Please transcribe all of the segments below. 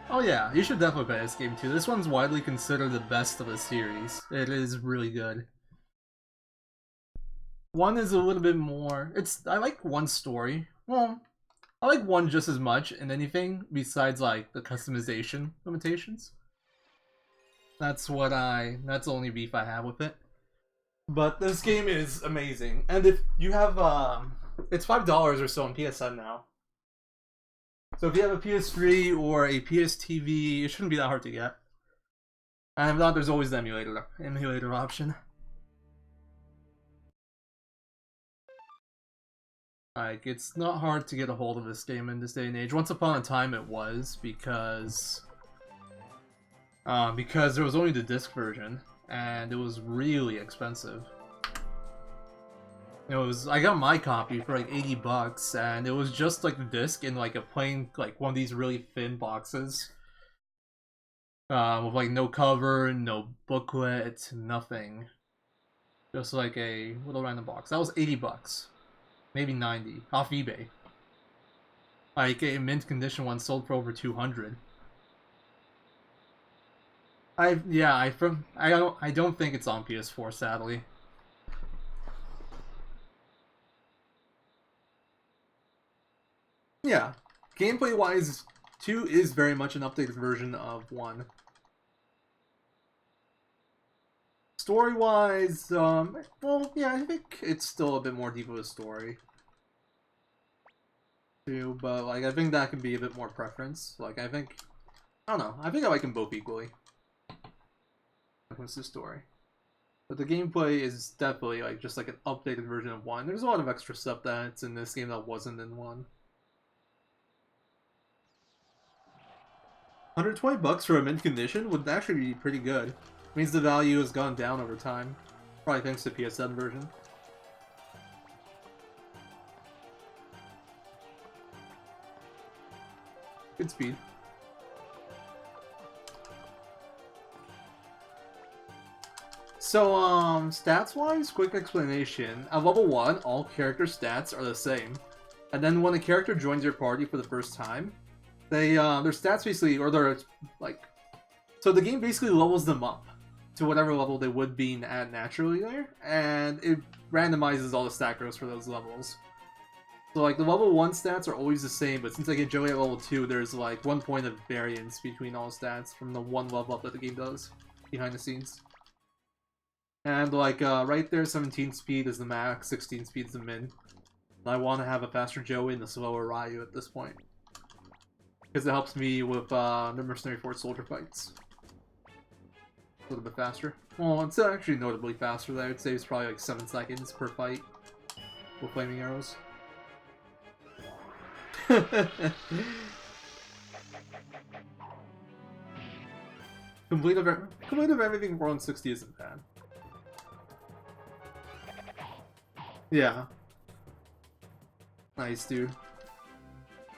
Oh yeah, you should definitely play this game too. This one's widely considered the best of the series. It is really good. One is a little bit more... I like one story. Well, I like one just as much in anything besides like the customization limitations. That's the only beef I have with it. But this game is amazing. And if you have it's $5 or so on PSN now. So if you have a PS3 or a PS TV, it shouldn't be that hard to get. And if not, there's always the emulator option. Like, it's not hard to get a hold of this game in this day and age. Once upon a time it was, because there was only the disc version, and it was really expensive. I got my copy for like $80, and it was just like the disc in like a plain, like one of these really thin boxes. With like no cover, no booklet, nothing. Just like a little random box. That was $80. Maybe 90 off eBay. Like a mint condition one sold for over 200. I don't think it's on PS4, sadly. Yeah, gameplay wise, 2 is very much an updated version of 1. Story wise, well, yeah, I think it's still a bit more deep of a story. Too, but like I think that could be a bit more preference. Like I don't know. I think I like them both equally. What's the story? But the gameplay is definitely like just like an updated version of 1. There's a lot of extra stuff that's in this game that wasn't in 1. $120 for a mint condition would actually be pretty good. It means the value has gone down over time. Probably thanks to PSN version. Good speed. So, stats-wise, quick explanation. At level 1, all character stats are the same. And then when a character joins your party for the first time, their stats basically, or their, like... So the game basically levels them up to whatever level they would be at naturally there, and it randomizes all the stat growths for those levels. So like the level 1 stats are always the same, but since I get Joey at level 2, there's like 1 point of variance between all stats from the 1 level up that the game does behind the scenes. And like right there, 17 speed is the max, 16 speed is the min. And I want to have a faster Joey and a slower Ryu at this point, because it helps me with the Mercenary Force soldier fights. A little bit faster. Well, it's actually notably faster though. I would say it's probably like 7 seconds per fight with flaming arrows. Complete of everything for 160 isn't bad. Yeah. Nice, dude. Did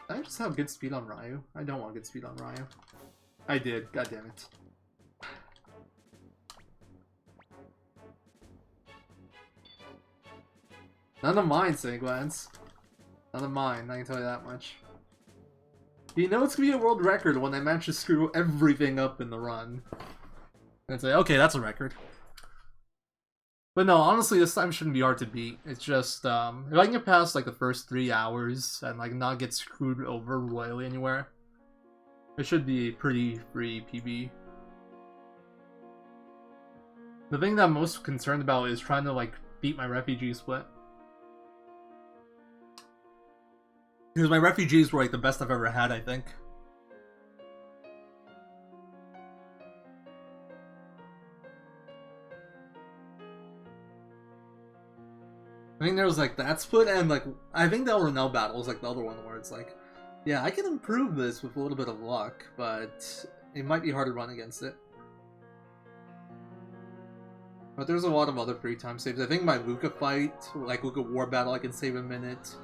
I just have good speed on Ryu? I don't want good speed on Ryu. I did, god damn it. None of mine, Sanguans. None of mine, I can tell you that much. You know it's gonna be a world record when I manage to screw everything up in the run. And say, okay, that's a record. But no, honestly, this time shouldn't be hard to beat. It's just, if I can get past like the first 3 hours and like not get screwed over royally anywhere, it should be a pretty free PB. The thing that I'm most concerned about is trying to like beat my refugee split. Because my refugees were like the best I've ever had, I think. I think there was like that split, and like I think the Ronell battle was like the other one where it's like, yeah, I can improve this with a little bit of luck, but it might be hard to run against it. But there's a lot of other free time saves. I think my Luca fight, like Luca War battle, I can save a minute.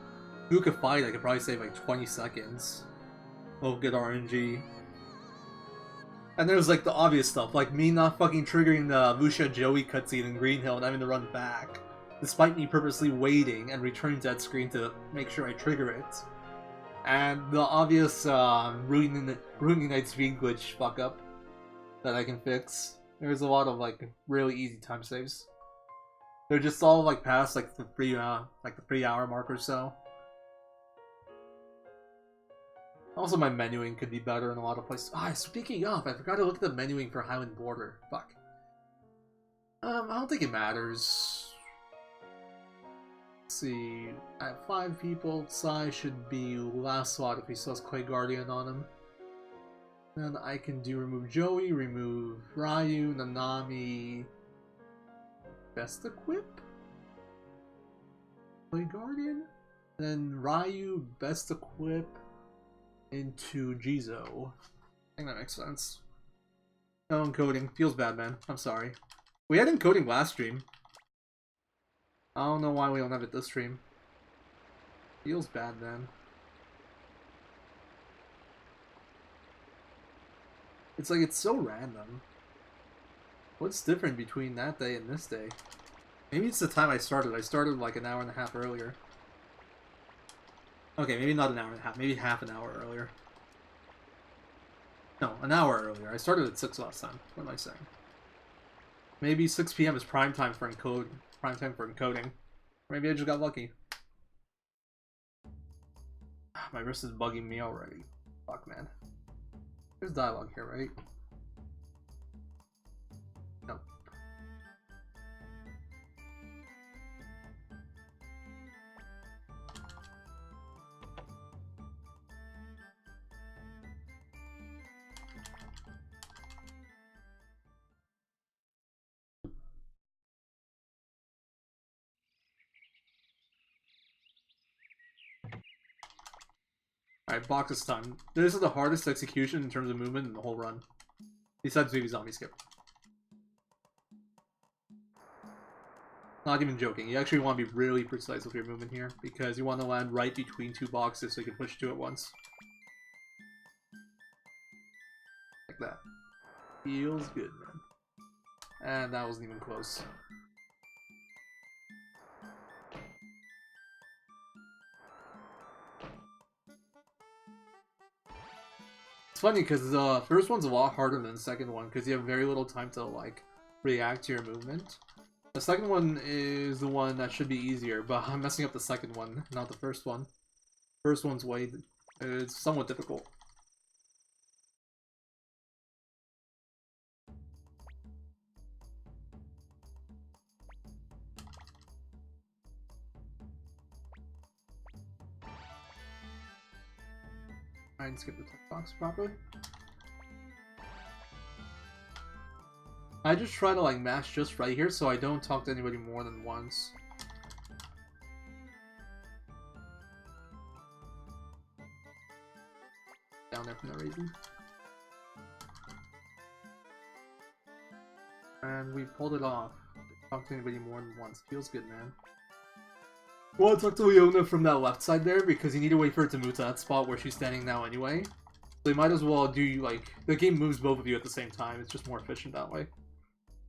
Luca fight, I could probably save like 20 seconds. Oh, good RNG. And there's like the obvious stuff, like me not fucking triggering the Lucia Joey cutscene in Green Hill and having to run back, despite me purposely waiting and returning to that screen to make sure I trigger it. And the obvious ruining night speed glitch fuck up that I can fix. There's a lot of like really easy time saves. They're just all like past like the 3-hour mark or so. Also, my menuing could be better in a lot of places. Ah, speaking of, I forgot to look at the menuing for Highland Border. Fuck. I don't think it matters. Let's see. At 5 people, Sai should be last slot if he still has Clay Guardian on him. Then I can do remove Joey, remove Ryu, Nanami. Best equip? Clay Guardian? Then Ryu, best equip into Jizo. I think that makes sense. No encoding. Feels bad, man. I'm sorry. We had encoding last stream. I don't know why we don't have it this stream. Feels bad, man. It's like, it's so random. What's different between that day and this day? Maybe it's the time I started. I started like an hour and a half earlier. Okay, maybe not an hour and a half. Maybe half an hour earlier. No, an hour earlier. I started at 6 last time. What am I saying? Maybe 6 p.m. is prime time for encoding. Maybe I just got lucky. My wrist is bugging me already. Fuck, man. There's dialogue here, right? Nope. Alright, box this time. This is the hardest execution in terms of movement in the whole run. Besides maybe zombie skip. Not even joking. You actually want to be really precise with your movement here, because you want to land right between 2 boxes so you can push 2 at once. Like that. Feels good, man. And that wasn't even close. It's funny because the first one's a lot harder than the second one because you have very little time to like react to your movement. The second one is the one that should be easier, but I'm messing up the second one, not the first one. First one's it's somewhat difficult. I didn't skip the text box properly. I just try to like mash just right here so I don't talk to anybody more than once. Down there for no reason. And we pulled it off. Talk to anybody more than once. Feels good, man. Well, I talked to Leona from that left side there because you need to wait for it to move to that spot where she's standing now anyway. So you might as well do, like, the game moves both of you at the same time. It's just more efficient that way.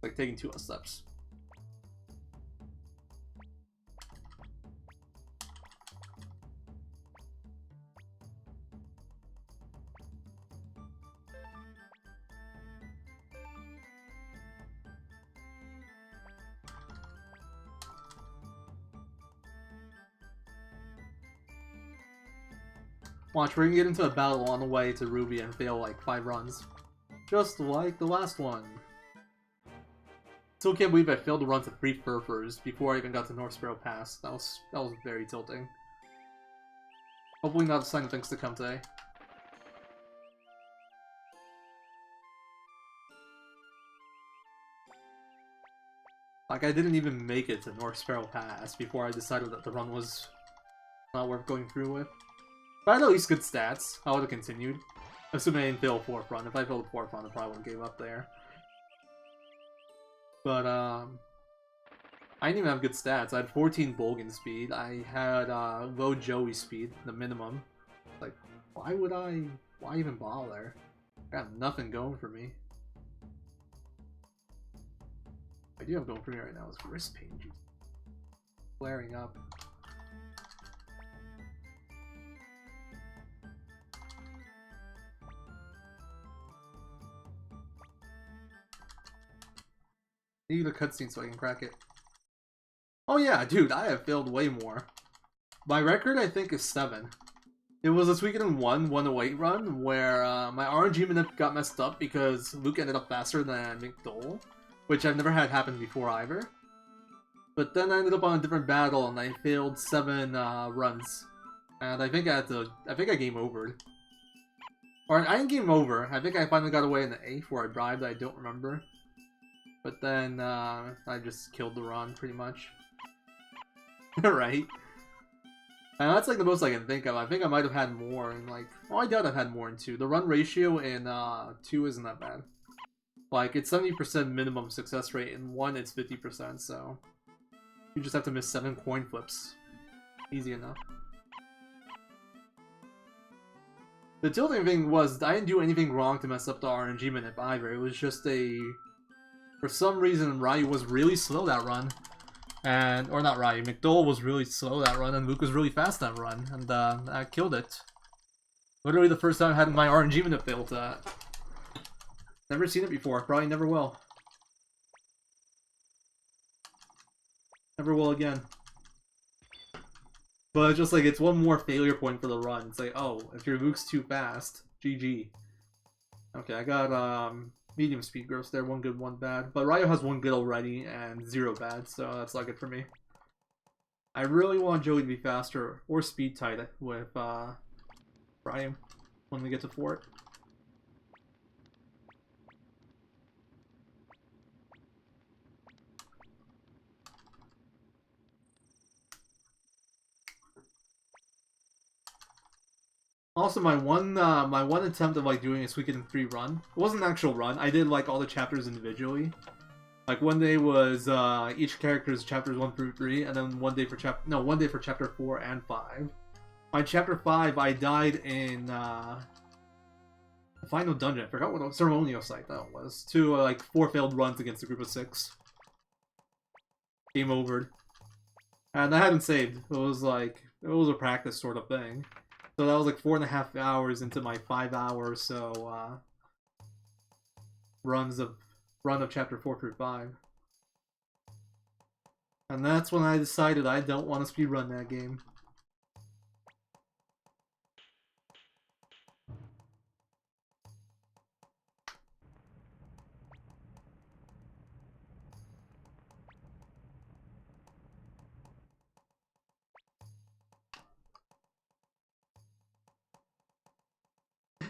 Like taking 2 less steps. Watch, we're gonna get into a battle on the way to Ruby and fail like 5 runs. Just like the last one. Still can't believe I failed to run to 3 Furfurs before I even got to North Sparrow Pass. That was very tilting. Hopefully not a sign of things to come today. Like, I didn't even make it to North Sparrow Pass before I decided that the run was not worth going through with. If I had at least good stats, I would have continued. Assuming I didn't fail a 4th run. If I failed a 4th run, I probably would have gave up there. But, I didn't even have good stats. I had 14 Bolgan speed. I had, low Joey speed, the minimum. Like, why even bother? I got nothing going for me. I do have going for me right now is wrist pain. Flaring up. Maybe the cutscene so I can crack it. Oh yeah, dude, I have failed way more. My record, I think, is 7. It was a Suikoden 1 108 run where my RNG minute got messed up because Luke ended up faster than McDole, which I've never had happen before either. But then I ended up on a different battle and I failed 7 runs. And I think I game overed. Or I didn't game over. I think I finally got away in the 8th where I bribed, I don't remember. But then I just killed the run pretty much. Right? And that's like the most I can think of. I think I might have had more in like... Oh, I doubt I've had more in 2. The run ratio in 2 isn't that bad. Like, it's 70% minimum success rate. In 1, it's 50%, so... You just have to miss 7 coin flips. Easy enough. The tilting thing was, I didn't do anything wrong to mess up the RNG minute either. It was just a... For some reason, Ryu was really slow that run. And, or not Ryu, McDole was really slow that run, and Luke was really fast that run, and I killed it. Literally the first time I had my RNG minute failed that. Never seen it before, probably never will. Never will again. But it's just like, it's one more failure point for the run. It's like, oh, if your Luke's too fast, GG. Okay, I got, medium speed gross there, 1 good, 1 bad. But Ryo has 1 good already and 0 bad, so that's not good for me. I really want Joey to be faster or speed tight with Ryo when we get to Fort. Also, my one attempt of like doing a Suikoden 3 run, it wasn't an actual run. I did like all the chapters individually. Like one day was each character's chapters 1 through 3, and then one day for chapter 4 and 5. My chapter 5, I died in the final dungeon. I forgot what ceremonial site that was. To like 4 failed runs against a group of 6. Game over. And I hadn't saved. It was a practice sort of thing. So that was like 4.5 hours into my 5 hours so run of chapter 4 through 5. And that's when I decided I don't want to speedrun that game.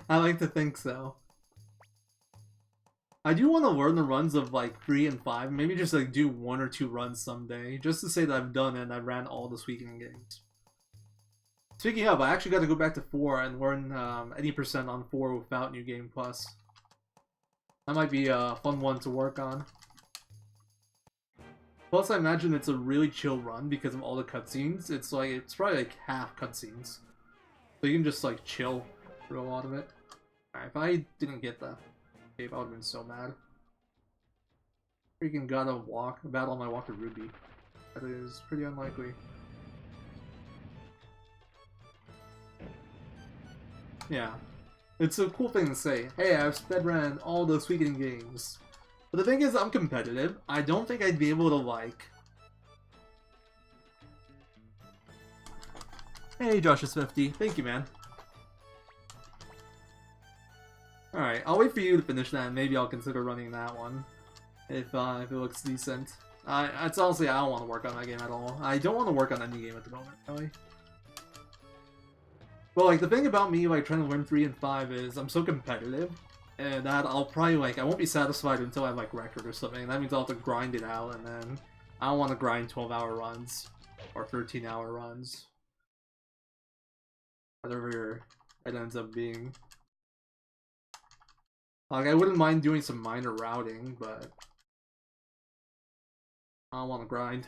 I like to think so. I do want to learn the runs of like 3 and 5. Maybe just like do 1 or 2 runs someday. Just to say that I've done it and I ran all the Suikoden games. Speaking of, I actually got to go back to 4 and learn any percent on 4 without New Game Plus. That might be a fun one to work on. Plus, I imagine it's a really chill run because of all the cutscenes. It's probably like half cutscenes. So you can just like chill for a lot of it. Alright, if I didn't get that cape, I would have been so mad. Freaking gotta battle on my walk to Ruby. That is pretty unlikely. Yeah. It's a cool thing to say, hey, I've speedrun all the Suikoden games. But the thing is, I'm competitive. I don't think I'd be able to, like... Hey, Josh is 50. Thank you, man. Alright, I'll wait for you to finish that, and maybe I'll consider running that one. If it looks decent. It's honestly, I don't want to work on that game at all. I don't want to work on any game at the moment, really. But, like, the thing about me, like, trying to learn 3 and 5 is I'm so competitive, and that I'll probably, like, I won't be satisfied until I have, like, record or something. That means I'll have to grind it out, and then I don't want to grind 12-hour runs, or 13-hour runs. Whatever it ends up being. Like, I wouldn't mind doing some minor routing, but I don't want to grind.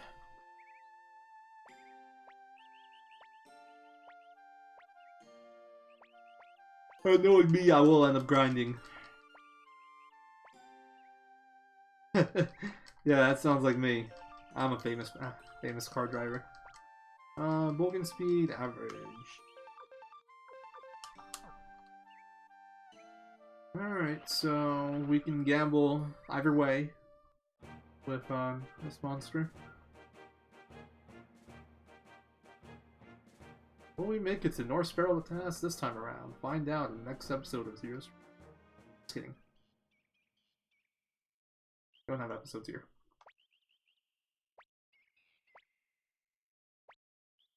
Knowing me, I will end up grinding. Yeah, that sounds like me. I'm a famous car driver. Bogan speed, average. Alright, so we can gamble either way. with this monster. Will we make it to North Sparrow the Task this time around? Find out in the next episode of Zero's. Just kidding. Don't have episodes here.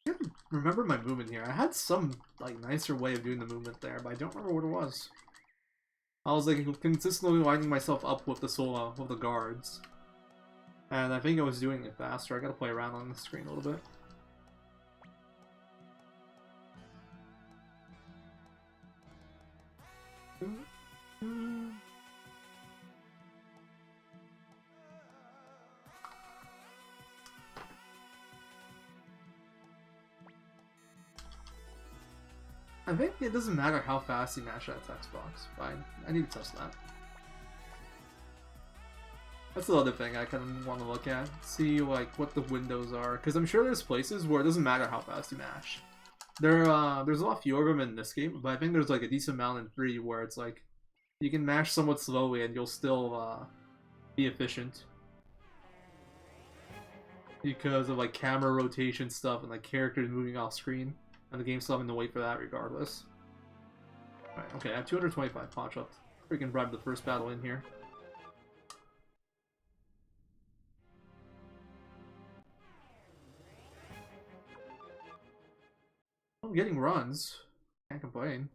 I can't remember my movement here. I had some like nicer way of doing the movement there, but I don't remember what it was. I was like consistently lining myself up with the solo with the guards, and I think I was doing it faster. I gotta play around on the screen a little bit. I think it doesn't matter how fast you mash that text box. Fine, I need to test that. That's the other thing I kind of want to look at. See like what the windows are, because I'm sure there's places where it doesn't matter how fast you mash. There's a lot fewer of them in this game, but I think there's like a decent amount in 3 where it's like you can mash somewhat slowly and you'll still be efficient. Because of like camera rotation stuff and like characters moving off screen. And the game's still having to wait for that regardless. Alright, okay, I have 225 punch left. Freaking bribe the first battle in here. I'm getting runs. Can't complain.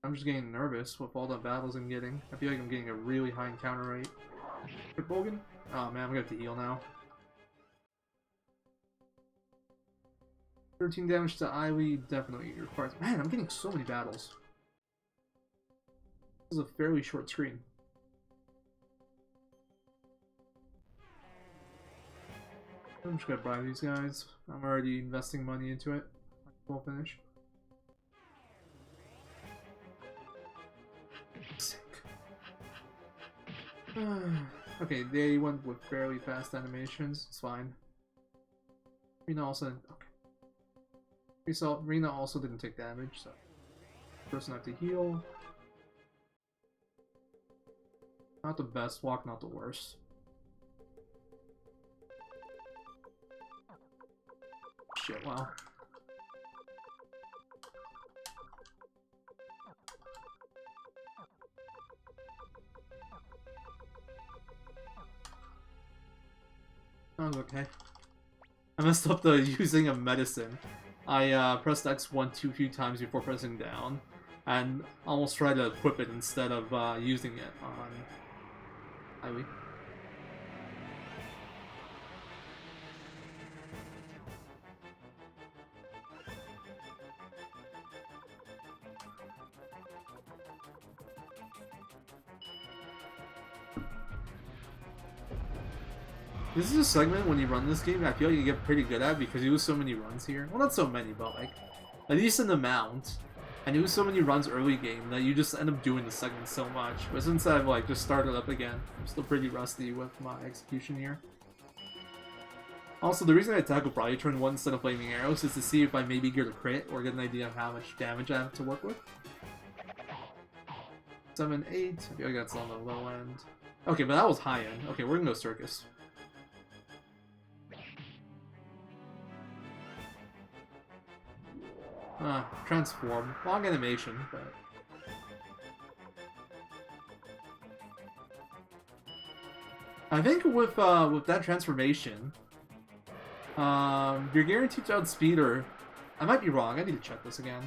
I'm just getting nervous with all the battles I'm getting. I feel like I'm getting a really high encounter rate. Good Bogan? Oh man, I'm gonna have to heal now. 13 damage to Ivy definitely requires. Man, I'm getting so many battles. This is a fairly short screen. I'm just gonna buy these guys. I'm already investing money into it. We'll finish. Sick. Okay, they went with fairly fast animations. It's fine. Rena also okay. Rena also didn't take damage, so person have to heal. Not the best walk, not the worst. Shit, wow. Sounds okay. I messed up the using of medicine. I pressed X1 too few times before pressing down, and almost tried to equip it instead of using it on Ivy. This is a segment when you run this game I feel like you get pretty good at because you lose so many runs here. Well, not so many, but like a decent amount. And you lose so many runs early game that you just end up doing the segment so much. But since I've like just started up again, I'm still pretty rusty with my execution here. Also, the reason I attack with Brightly Turn 1 instead of Flaming Arrows is to see if I maybe get a crit or get an idea of how much damage I have to work with. 7, 8. I feel like that's on the low end. Okay, but that was high end. Okay, we're gonna go Circus. Transform. Long animation, but... I think with that transformation, you're guaranteed to outspeed or... I might be wrong, I need to check this again.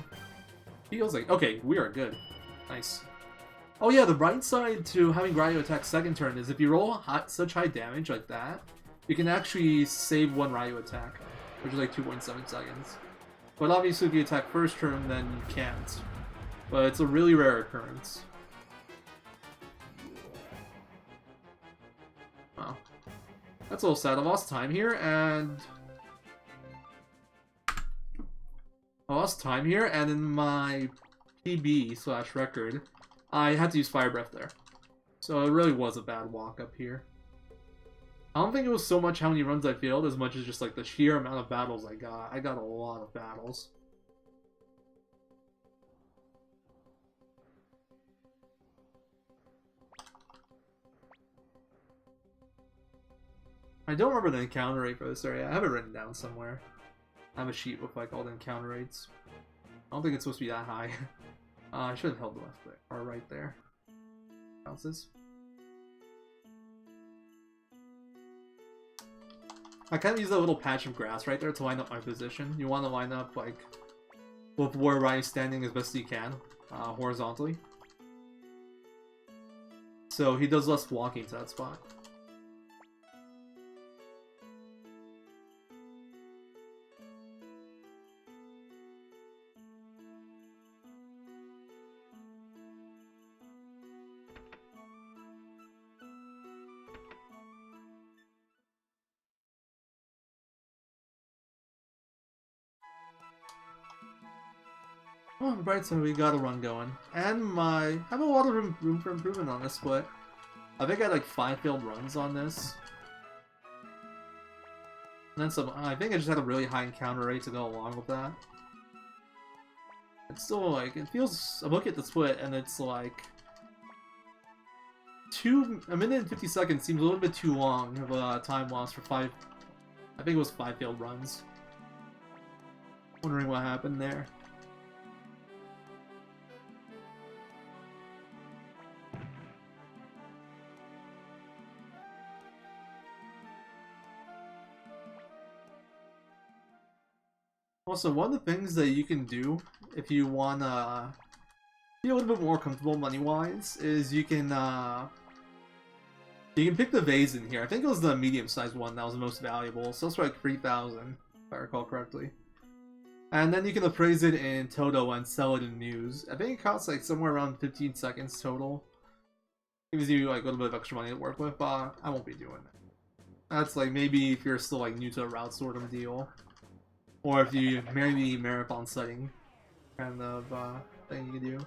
Feels like... Okay, we are good. Nice. Oh yeah, the right side to having Ryu attack second turn is if you roll such high damage like that, you can actually save one Ryu attack, which is like 2.7 seconds. But obviously if you attack first turn, then you can't. But it's a really rare occurrence. Wow. That's a little sad. I lost time here, and... in my PB/record, I had to use Fire Breath there. So it really was a bad walk up here. I don't think it was so much how many runs I failed as much as just like the sheer amount of battles I got. I got a lot of battles. I don't remember the encounter rate for this area. I have it written down somewhere. I have a sheet with like all the encounter rates. I don't think it's supposed to be that high. I should have held left there, or right there. Bounces. I kind of use that little patch of grass right there to line up my position. You want to line up like with where Ryu's standing as best as you can, horizontally. So he does less walking to that spot. Oh, right, so we got a run going. And I have a lot of room for improvement on this split. I think I had like 5 failed runs on this. And then some, I think I just had a really high encounter rate to go along with that. It's still like, it feels, I look at the split and it's like, a minute and 50 seconds seems a little bit too long of a time loss for 5, I think it was 5 failed runs. Wondering what happened there. Also, one of the things that you can do if you wanna be a little bit more comfortable money-wise is you can pick the vase in here. I think it was the medium-sized one that was the most valuable, so it's for like 3,000 if I recall correctly. And then you can appraise it in Toto and sell it in news. I think it costs like somewhere around 15 seconds total. Gives you like a little bit of extra money to work with, but I won't be doing it. That's like maybe if you're still like new to a route sort of deal. Or if you maybe marathon setting kind of thing you can do.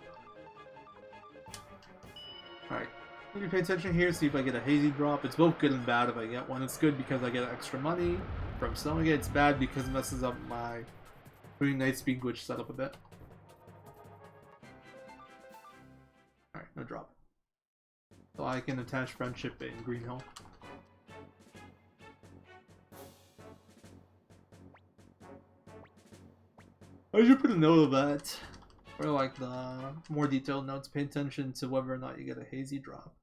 Alright, let me pay attention here, see if I get a hazy drop. It's both good and bad if I get one. It's good because I get extra money from selling it. It's bad because it messes up my Green Night speed glitch setup a bit. Alright, no drop. So I can attach friendship in Green Hill. I should put a note of that. Or like the more detailed notes, pay attention to whether or not you get a hazy drop.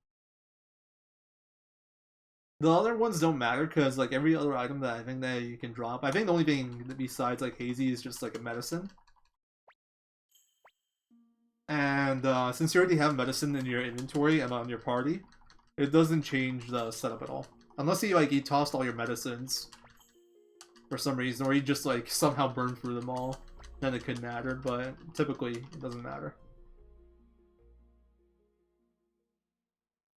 The other ones don't matter because like every other item that I think that you can drop, I think the only thing besides like hazy is just like a medicine. And since you already have medicine in your inventory and on your party, it doesn't change the setup at all. Unless you tossed all your medicines for some reason, or you just like somehow burned through them all. Then it could matter, but typically it doesn't matter.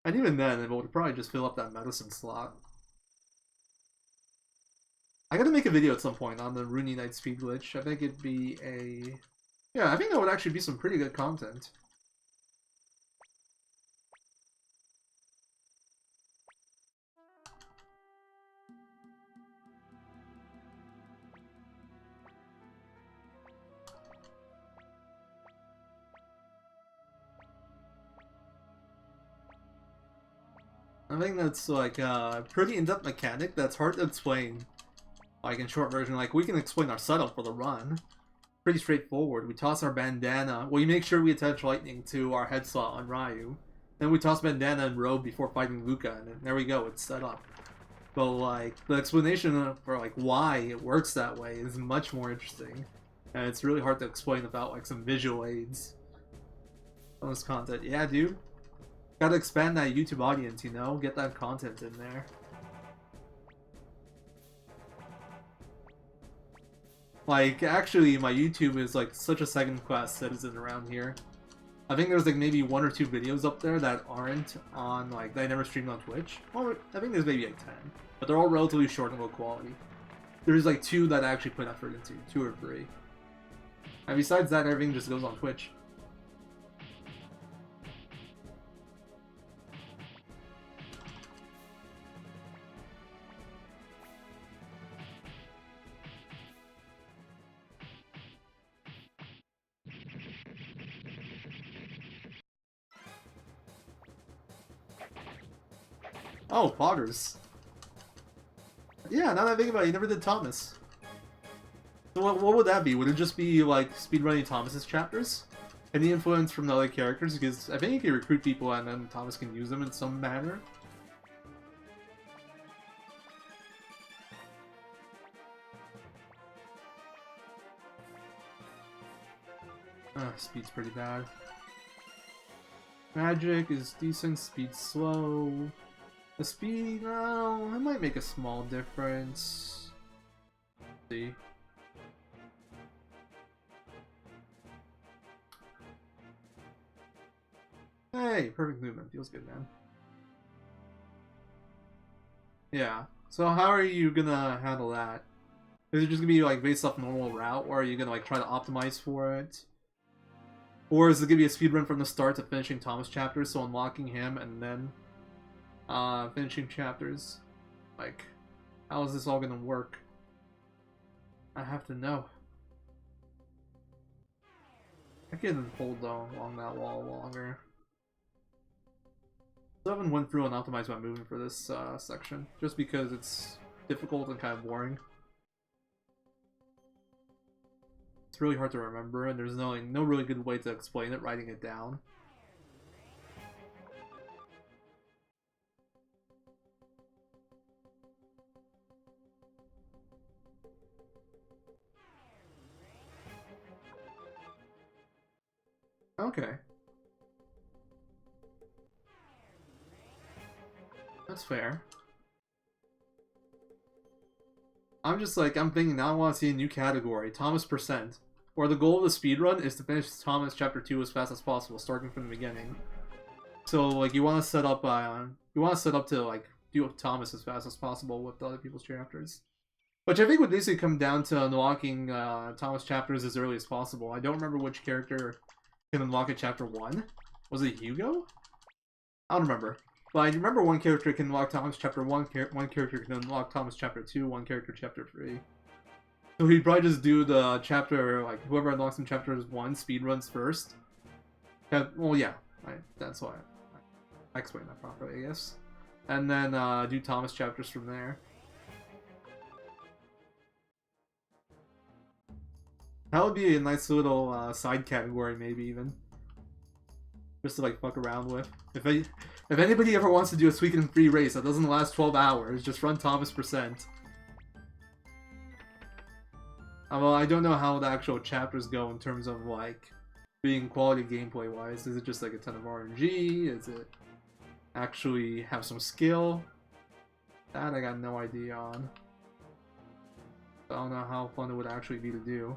And even then, it would probably just fill up that medicine slot. I gotta make a video at some point on the Rooney Night speed glitch. I think it'd be a... Yeah, I think that would actually be some pretty good content. I think that's like a pretty in-depth mechanic that's hard to explain. Like in short version, like we can explain our setup for the run. Pretty straightforward. We toss our bandana. Well, you make sure we attach lightning to our head slot on Ryu. Then we toss bandana and robe before fighting Luca, and there we go, it's set up. But like, the explanation for like why it works that way is much more interesting. And it's really hard to explain without like some visual aids on this content. Yeah, dude. Gotta expand that YouTube audience, you know? Get that content in there. Like, actually, my YouTube is like such a second-class citizen around here. I think there's like maybe 1 or 2 videos up there that aren't on, like, that I never streamed on Twitch. Well, I think there's maybe like 10. But they're all relatively short and low quality. There's like 2 that I actually put effort into. 2 or 3. And besides that, everything just goes on Twitch. Oh, poggers. Yeah, now that I think about it, you never did Thomas. So what would that be? Would it just be like speedrunning Thomas's chapters? Any influence from the other characters? Because I think you can recruit people and then Thomas can use them in some manner. Speed's pretty bad. Magic is decent, speed's slow. The speed, no, it might make a small difference. Let's see. Hey, perfect movement. Feels good, man. Yeah. So how are you gonna handle that? Is it just gonna be like based off normal route, or are you gonna like try to optimize for it? Or is it gonna be a speedrun from the start to finishing Thomas chapters, so unlocking him and then finishing chapters? Like, how is this all gonna work? I have to know. I can hold along that wall longer. I haven't went through and optimized my movement for this section, just because it's difficult and kind of boring. It's really hard to remember, and there's no really good way to explain it, writing it down. Okay. That's fair. I'm just like, I'm thinking now I want to see a new category, Thomas %. Where the goal of the speedrun is to finish Thomas Chapter 2 as fast as possible, starting from the beginning. So, like, you want to set up to, like, do Thomas as fast as possible with the other people's chapters. Which I think would basically come down to unlocking Thomas chapters as early as possible. I don't remember which character can unlock at Chapter 1. Was it Hugo? I don't remember. But I remember one character can unlock Thomas Chapter 1, one character can unlock Thomas Chapter 2, one character Chapter 3. So he'd probably just do the chapter, like, whoever unlocks in Chapters 1 speedruns first. Well, yeah. That's why I explained that properly, I guess. And then do Thomas chapters from there. That would be a nice little side category, maybe, even. Just to, like, fuck around with. If anybody ever wants to do a Suikoden 3 race that doesn't last 12 hours, just run Thomas %. Well, I don't know how the actual chapters go in terms of, like, being quality gameplay-wise. Is it just, like, a ton of RNG? Is it actually have some skill? That I got no idea on. I don't know how fun it would actually be to do.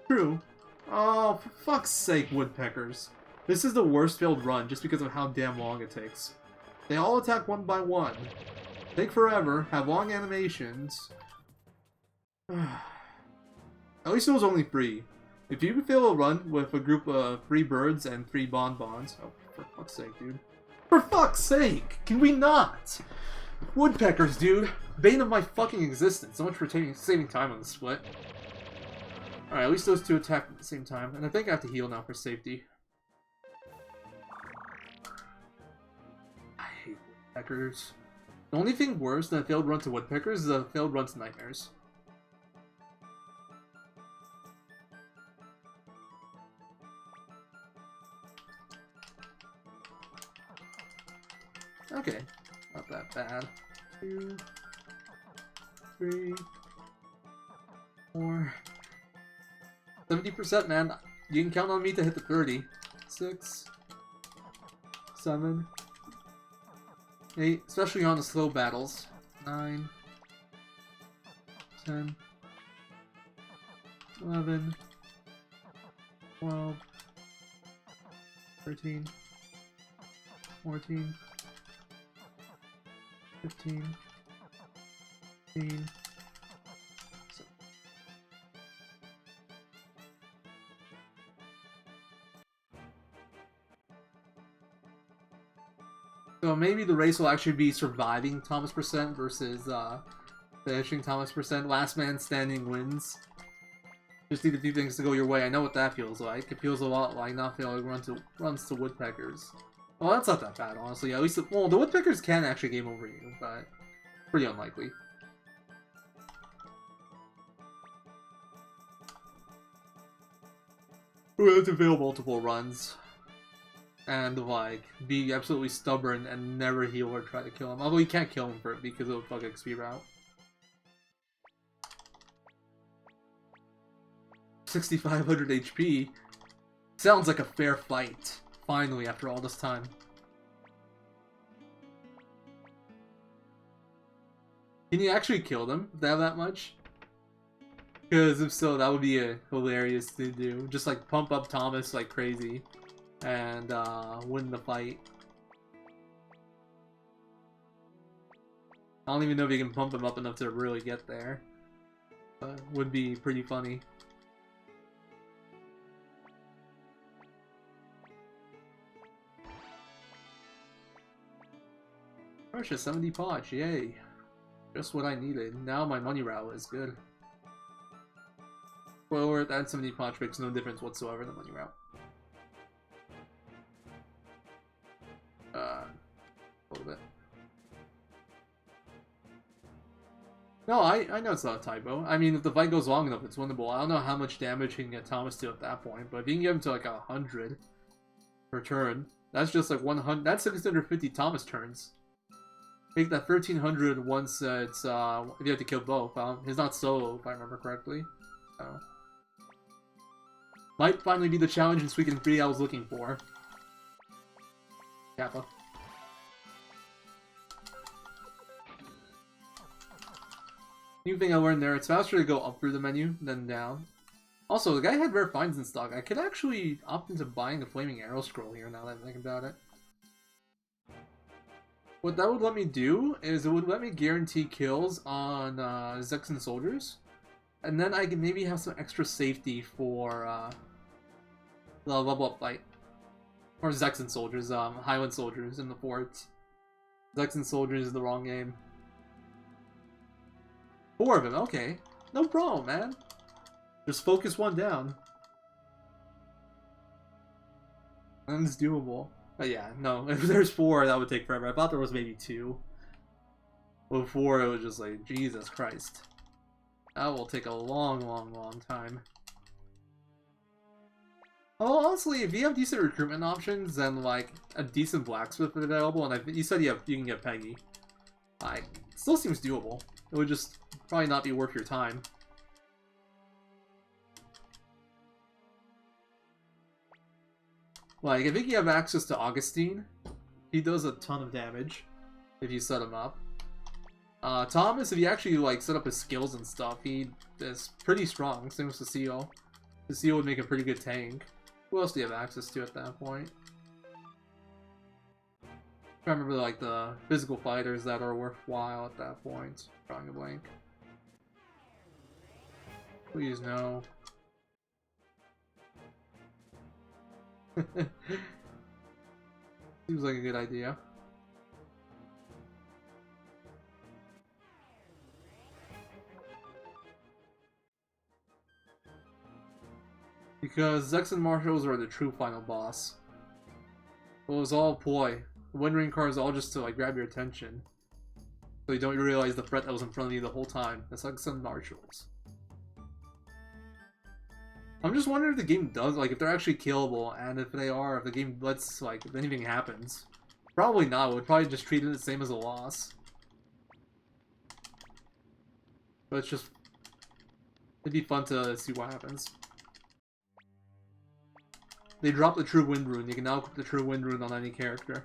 True. Oh, for fuck's sake, woodpeckers. This is the worst failed run just because of how damn long it takes. They all attack one by one. Take forever, have long animations. At least it was only 3. If you fail a run with a group of 3 birds and 3 bonbons... Oh, for fuck's sake, dude. For fuck's sake! Can we not? Woodpeckers, dude. Bane of my fucking existence. So much for saving time on the split. Alright, at least those 2 attack at the same time. And I think I have to heal now for safety. I hate woodpeckers. The only thing worse than a failed run to woodpeckers is a failed run to nightmares. Okay, not that bad. 2, 3, 4. 70%, man. You can count on me to hit the 30. 6, 7, 8, especially on the slow battles. 9, 10, 11, 12, 13, 14, 15, 16, so maybe the race will actually be surviving Thomas % versus finishing Thomas %. Last man standing wins. Just need a few things to go your way. I know what that feels like. It feels a lot like not failing runs to woodpeckers. Well, that's not that bad, honestly. At least, well, the woodpeckers can actually game over you, but Pretty unlikely. We have to fail multiple runs. And, like, be absolutely stubborn and never heal or try to kill him. Although you can't kill him for it because of the bug XP route. 6,500 HP. Sounds like a fair fight. Finally, after all this time. Can you actually kill them if they have that much? Because if so, that would be a hilarious to do. Just like pump up Thomas like crazy and win the fight. I don't even know if you can pump him up enough to really get there. But would be pretty funny. Precious 70 potch, yay. Just what I needed. Now my money route is good. Spoiler, that 70 potch makes no difference whatsoever in the money route. A little bit. No, I know it's not a typo. I mean, if the fight goes long enough, it's winnable. I don't know how much damage he can get Thomas to at that point, but if you can get him to like 100 per turn, that's just like 100. That's 650 Thomas turns. Make that 1300 once it's if you have to kill both. He's not solo, if I remember correctly. So. Might finally be the challenge in Suikoden 3 I was looking for. Kappa. New thing I learned there, it's faster to go up through the menu than down. Also, the guy had rare finds in stock. I could actually opt into buying the Flaming Arrow Scroll here now that I think about it. What that would let me do is it would let me guarantee kills on Zexen soldiers. And then I can maybe have some extra safety for the level up fight. Or Zexen soldiers, Highland soldiers in the fort. Zexen soldiers is the wrong game. 4 of them, okay. No problem, man. Just focus one down. And it's doable. But yeah, no, if there's 4, that would take forever. I thought there was maybe 2. But 4, it was just like, Jesus Christ. That will take a long, long, long time. Oh, honestly, if you have decent recruitment options and like a decent blacksmith available, and you said you can get Peggy, it still seems doable. It would just probably not be worth your time. Like, I think you have access to Augustine. He does a ton of damage if you set him up. Thomas, if you actually like set up his skills and stuff, he is pretty strong. Same with Cecile. Cecile would make a pretty good tank. Who else do you have access to at that point? I remember like the physical fighters that are worthwhile at that point. Drawing a blank. Please no. Seems like a good idea. Because Zexen Marshals are the true final boss. It was all ploy. The Wind Ring card is all just to like grab your attention. So you don't realize the threat that was in front of you the whole time. That's Zexen Marshals. I'm just wondering if the game does, like, if they're actually killable, and if they are, if the game lets, like, if anything happens. Probably not, we'd probably just treat it the same as a loss. But it's just, it'd be fun to see what happens. They dropped the True Wind Rune, you can now equip the True Wind Rune on any character.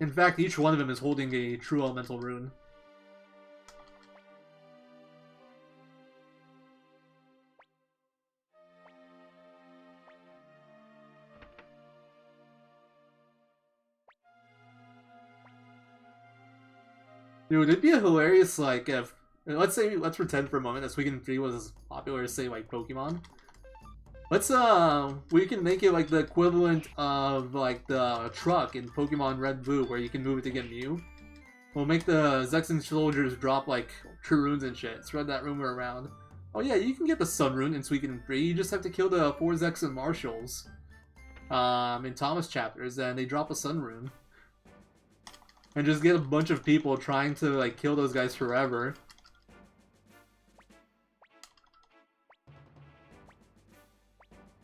In fact, each one of them is holding a True Elemental Rune. Dude, it'd be a hilarious, like, if... let's pretend for a moment that Suikoden 3 was as popular as, say, like, Pokemon. Let's, we can make it, like, the equivalent of, like, the truck in Pokemon Red Blue, where you can move it to get Mew. We'll make the Zexen soldiers drop, like, True Runes and shit. Spread that rumor around. Oh yeah, you can get the Sun Rune in Suikoden 3, you just have to kill the 4 Zexen Marshals. In Thomas chapters, and they drop a Sun Rune. And just get a bunch of people trying to, like, kill those guys forever.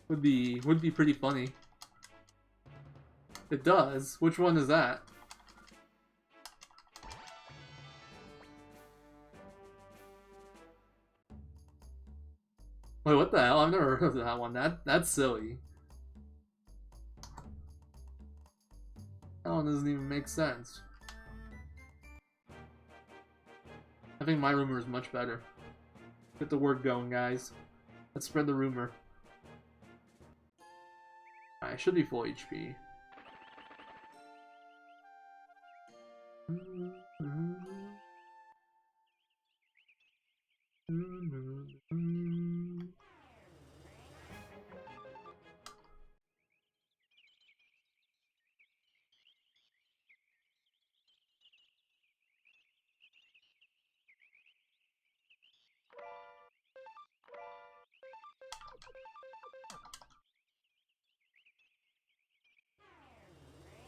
Would be pretty funny. It does. Which one is that? Wait, what the hell? I've never heard of that one. That's silly. That one doesn't even make sense. I think my rumor is much better. Get the word going, guys. Let's spread the rumor. I should be full HP.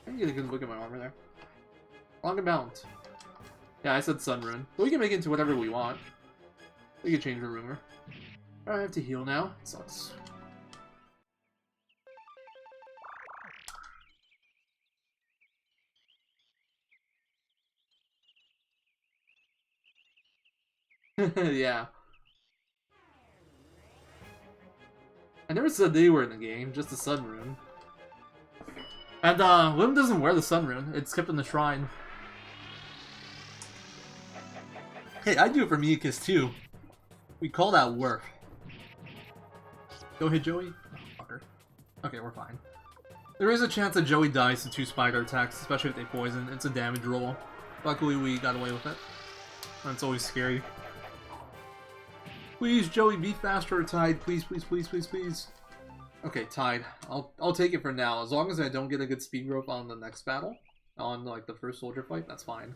I get a good look at my armor there. Long and balance. Yeah, I said Sun Rune. But we can make it into whatever we want. We can change the rumor. Alright, I have to heal now. It sucks. Yeah. I never said they were in the game, just the Sun Rune. And, Lim doesn't wear the Sun Rune. It's kept in the shrine. Hey, I do it for Miakus too. We call that work. Go hit Joey? Oh, fucker. Okay, we're fine. There is a chance that Joey dies to 2 spider attacks, especially if they poison. It's a damage roll. Luckily, we got away with it. That's always scary. Please, Joey, be faster or Tide. Please, please, please, please, please. Okay, Tide. I'll take it for now. As long as I don't get a good speed growth on the next battle, on like the first soldier fight, that's fine.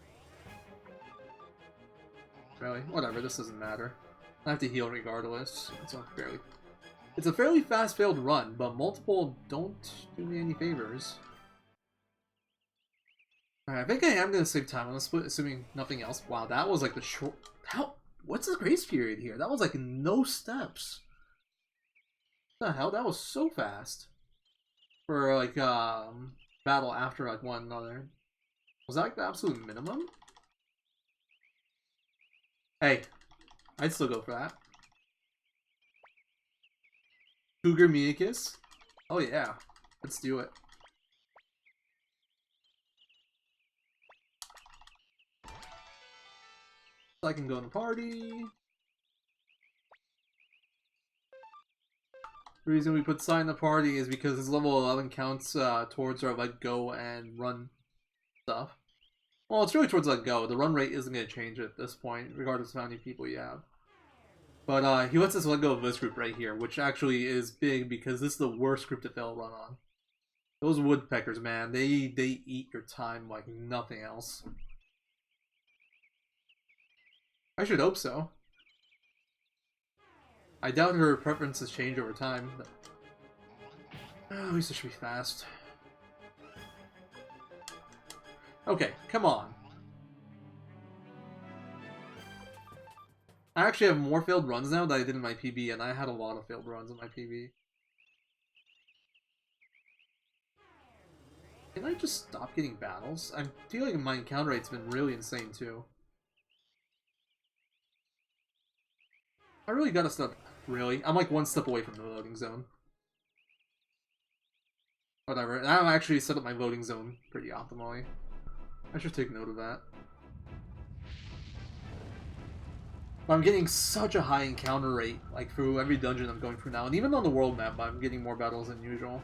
Really? Whatever, this doesn't matter. I have to heal regardless. It's a fairly fast failed run, but multiple don't do me any favors. Alright, I think I am gonna save time on the split, assuming nothing else. Wow, that was like the short. What's the grace period here? That was like no steps. What the hell? That was so fast. For like battle after like one another. Was that like the absolute minimum? Hey, I'd still go for that. Cougar Miakus? Oh yeah, let's do it. So I can go in the party. The reason we put Sai in the party is because his level 11 counts towards our let go and run stuff. Well, it's really towards let go. The run rate isn't going to change at this point, regardless of how many people you have. But he lets us let go of this group right here, which actually is big because this is the worst group to fail a run on. Those woodpeckers, man, they eat your time like nothing else. I should hope so. I doubt her preferences change over time, but at least it should be fast. Okay, come on. I actually have more failed runs now than I did in my PB, and I had a lot of failed runs in my PB. Can I just stop getting battles? I'm feeling my encounter rate's been really insane too. I really gotta stop. Really? I'm like one step away from the loading zone. Whatever. And I've actually set up my loading zone pretty optimally. I should take note of that. But I'm getting such a high encounter rate, like through every dungeon I'm going through now. And even on the world map, I'm getting more battles than usual.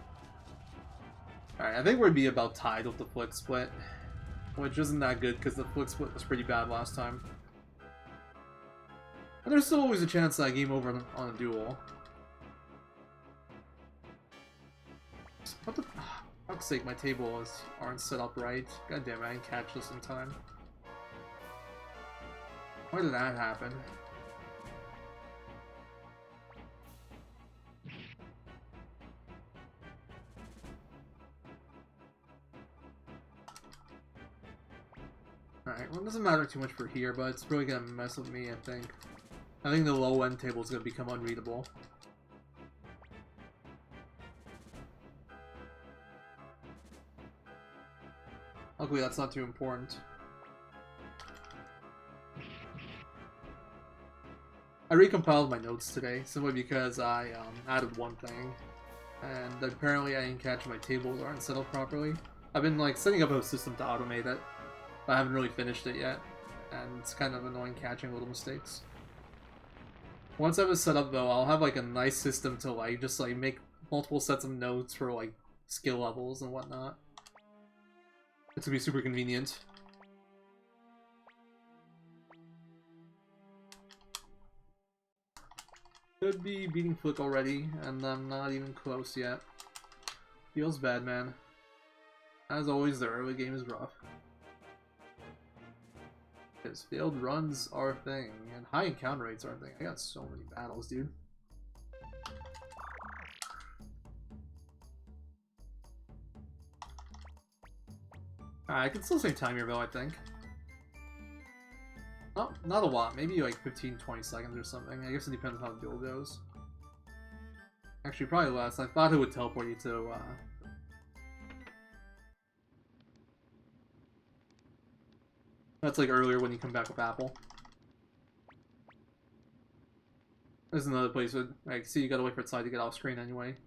Alright, I think we'd be about tied with the Flick Split. Which isn't that good, because the Flick Split was pretty bad last time. And there's still always a chance that I game over on a duel. What the... For fuck's sake, my tables aren't set up right. God damn it, I didn't catch this in time. Why did that happen? Alright, well it doesn't matter too much for here, but it's really gonna mess with me, I think. I think the low end table is gonna become unreadable. Luckily that's not too important. I recompiled my notes today, simply because I added one thing. And apparently I didn't catch my tables aren't set up properly. I've been like setting up a system to automate it, but I haven't really finished it yet. And it's kind of annoying catching little mistakes. Once I have it set up though, I'll have like a nice system to like just like make multiple sets of notes for like skill levels and whatnot. It's gonna be super convenient. Could be beating Flick already, and I'm not even close yet. Feels bad, man. As always, the early game is rough. Because failed runs are a thing, and high encounter rates are a thing. I got so many battles, dude. Alright, I can still save time here though, I think. Oh, not a lot. Maybe like 15-20 seconds or something. I guess it depends on how the duel goes. Actually, probably less. I thought it would teleport you to, That's like earlier when you come back with Apple. There's another place where, like, see, you gotta wait for its side to get off screen anyway.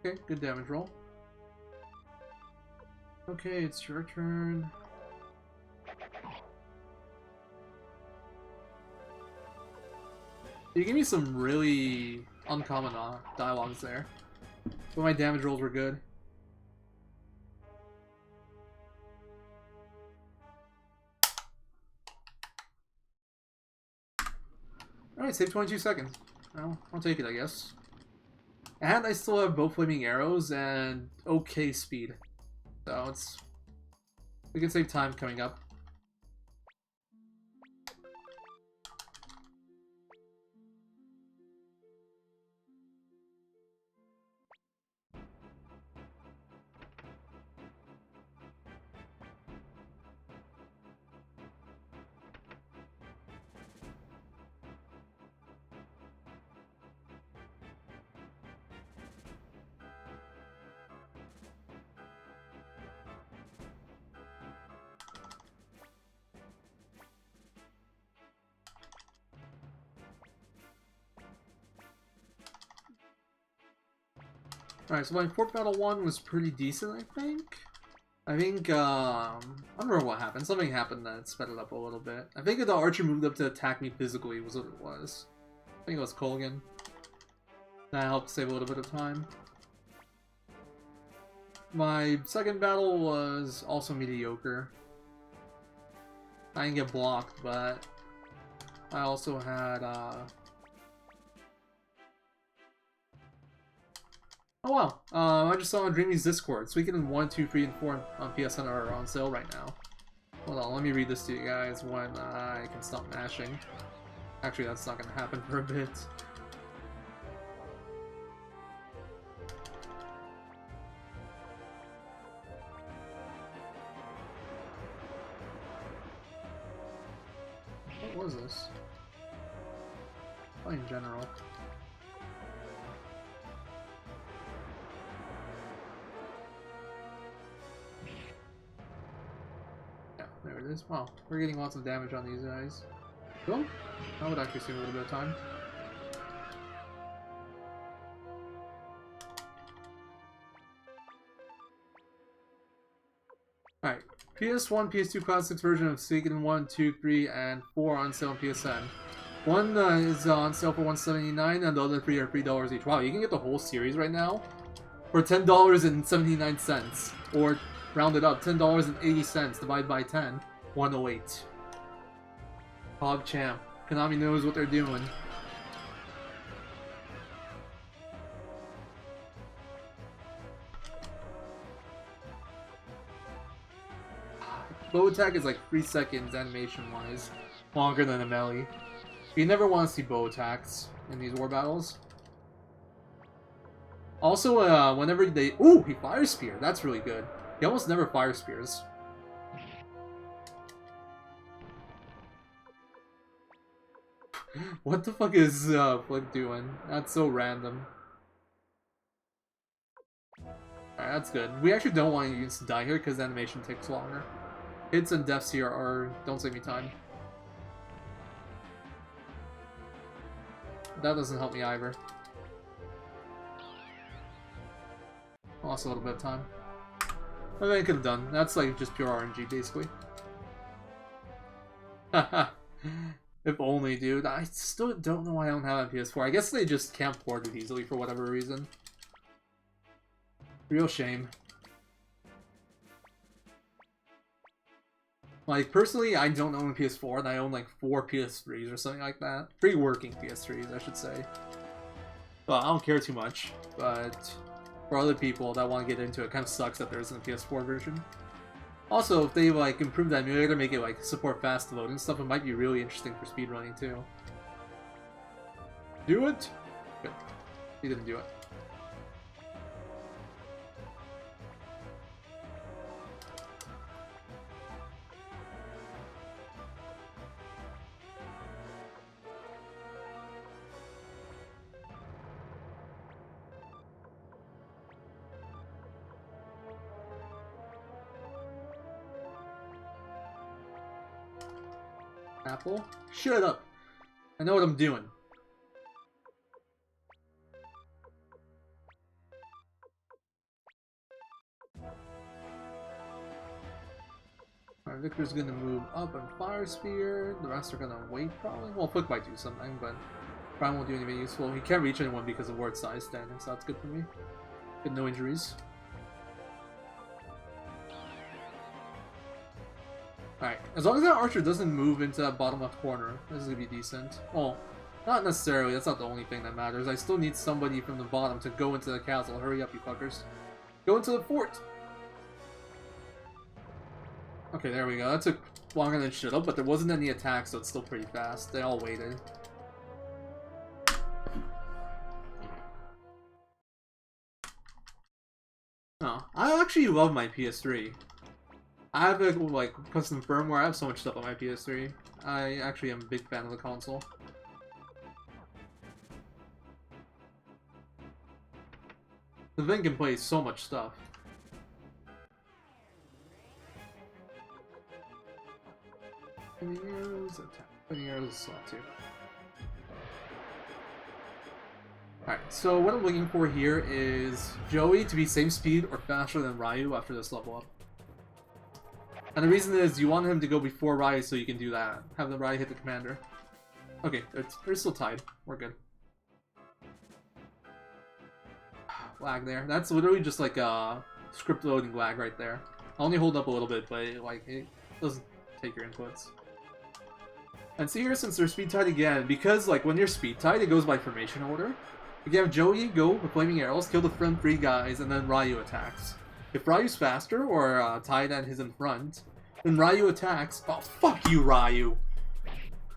Okay, good damage roll. Okay, it's your turn. You gave me some really uncommon dialogues there, but my damage rolls were good. Alright, save 22 seconds. Well, I'll take it, I guess. And I still have both flaming arrows and okay speed. So it's... we can save time coming up. Alright, so my fourth battle one was pretty decent, I think. I don't remember what happened. Something happened that sped it up a little bit. I think the archer moved up to attack me physically was what it was. I think it was Colgan. That helped save a little bit of time. My second battle was also mediocre. I didn't get blocked, but I also had, oh wow, I just saw on Dreamy's Discord. Suikoden 1, 2, 3, and 4 on PSN are on sale right now. Hold on, let me read this to you guys when I can stop mashing. Actually, that's not gonna happen for a bit. What was this? Probably in general. There it is. Wow, we're getting lots of damage on these guys. Cool. That would actually save a little bit of time. Alright. PS1, PS2 Classics version of Suikoden 1, 2, 3, and 4 on sale on PSN. One is on sale for $179, and the other three are $3 each. Wow, you can get the whole series right now for $10.79, or round it up, $10.80 divided by 10, 108. PogChamp. Konami knows what they're doing. Bow attack is like 3 seconds animation wise. longer than a melee. You never want to see bow attacks in these war battles. Also, whenever they... Ooh, he fire spear. That's really good. He almost never fire spears. What the fuck is Flick doing? That's so random. Alright, that's good. We actually don't want you to die here because the animation takes longer. Hits and deaths here are... don't save me time. That doesn't help me either. Lost a little bit of time. I think I could have done. That's like just pure RNG, basically. Haha. If only, dude. I still don't know why I don't have a PS4. I guess they just can't port it easily for whatever reason. Real shame. Like, personally, I don't own a PS4, and I own like 4 PS3s or something like that. 3 working PS3s, I should say. Well, I don't care too much, but for other people that want to get into it, it kind of sucks that there isn't a PS4 version. Also, if they like improve the emulator, make it like support fast load and stuff, it might be really interesting for speedrunning too. Do it? Good. He didn't do it. Apple? Shut up! I know what I'm doing. Alright, Victor's gonna move up and fire spear. The rest are gonna wait probably. Well, Flick might do something, but probably won't do anything useful. He can't reach anyone because of ward size standing, so that's good for me. Good, no injuries. Alright, as long as that archer doesn't move into that bottom left corner, this is gonna be decent. Well, not necessarily, that's not the only thing that matters. I still need somebody from the bottom to go into the castle. Hurry up, you fuckers. Go into the fort! Okay, there we go. That took longer than it should have, but there wasn't any attacks, so it's still pretty fast. They all waited. Oh, I actually love my PS3. I have a, like, custom firmware. I have so much stuff on my PS3. I actually am a big fan of the console. The thing can play so much stuff. Any arrows? Attack. Any arrows is slot too. Alright, so what I'm looking for here is Joey to be same speed or faster than Ryu after this level up. And the reason is you want him to go before Ryu so you can do that. Have the Ryu hit the commander. Okay, they're still tied. We're good. Lag there. That's literally just like a script loading lag right there. I'll only hold up a little bit, but it doesn't take your inputs. And see here, since they're speed tied again, because like when you're speed tied, it goes by formation order. You can have Joey go with flaming arrows, kill the front 3 guys, and then Ryu attacks. If Ryu's faster, or tied and he's in front, then Ryu attacks. Oh, fuck you, Ryu!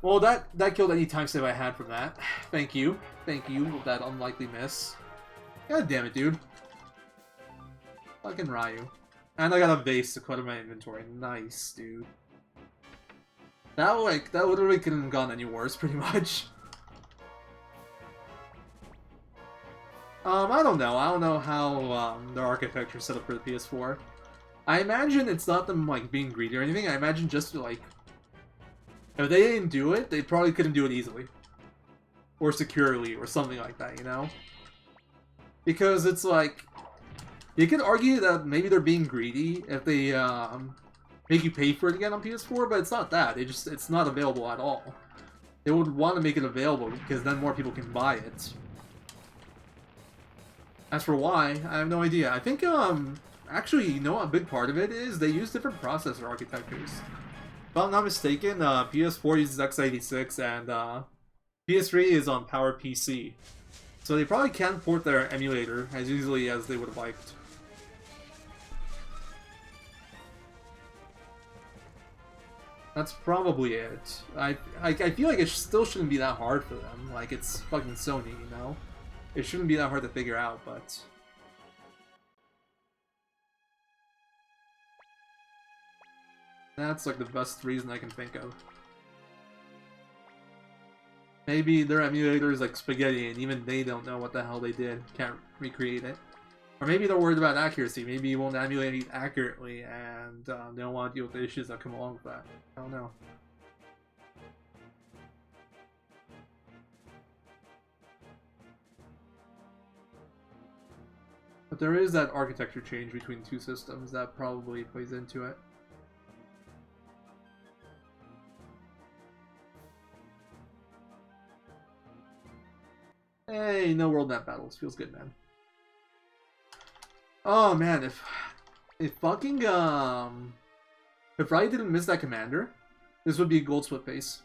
Well, that killed any time save I had from that. Thank you. Thank you with that unlikely miss. God damn it, dude. Fucking Ryu. And I got a vase to clutter my inventory. Nice, dude. That literally couldn't have gone any worse, pretty much. I don't know. I don't know how their architecture is set up for the PS4. I imagine it's not them like being greedy or anything. I imagine just like if they didn't do it, they probably couldn't do it easily or securely or something like that, you know? Because it's like you could argue that maybe they're being greedy if they make you pay for it again on PS4, but it's not that. It's not available at all. They would want to make it available because then more people can buy it. As for why, I have no idea. I think, actually, you know, a big part of it is they use different processor architectures. If I'm not mistaken, PS4 uses x86 and PS3 is on PowerPC. So they probably can't port their emulator as easily as they would have liked. That's probably it. I feel like it still shouldn't be that hard for them. Like, it's fucking Sony, you know? It shouldn't be that hard to figure out, but... That's like the best reason I can think of. Maybe their emulator is like spaghetti and even they don't know what the hell they did. Can't recreate it. Or maybe they're worried about accuracy. Maybe you won't emulate it accurately and they don't want to deal with the issues that come along with that. I don't know. But there is that architecture change between two systems that probably plays into it. Hey, no world map battles. Feels good, man. Oh man, if fucking if Rai didn't miss that commander, this would be a gold split face.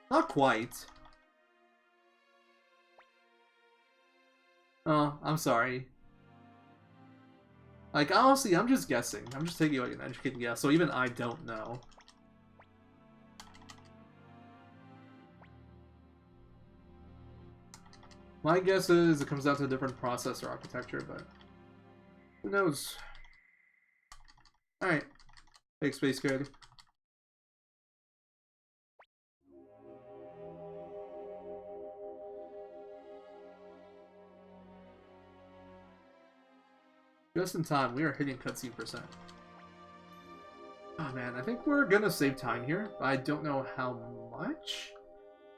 Not quite. Oh, I'm sorry. Like, honestly, I'm just guessing. I'm just taking like an educated guess, so even I don't know. My guess is it comes down to a different processor architecture, but who knows? Alright. Fake space good. Just in time, we are hitting cutscene %. Oh man, I think we're gonna save time here. I don't know how much.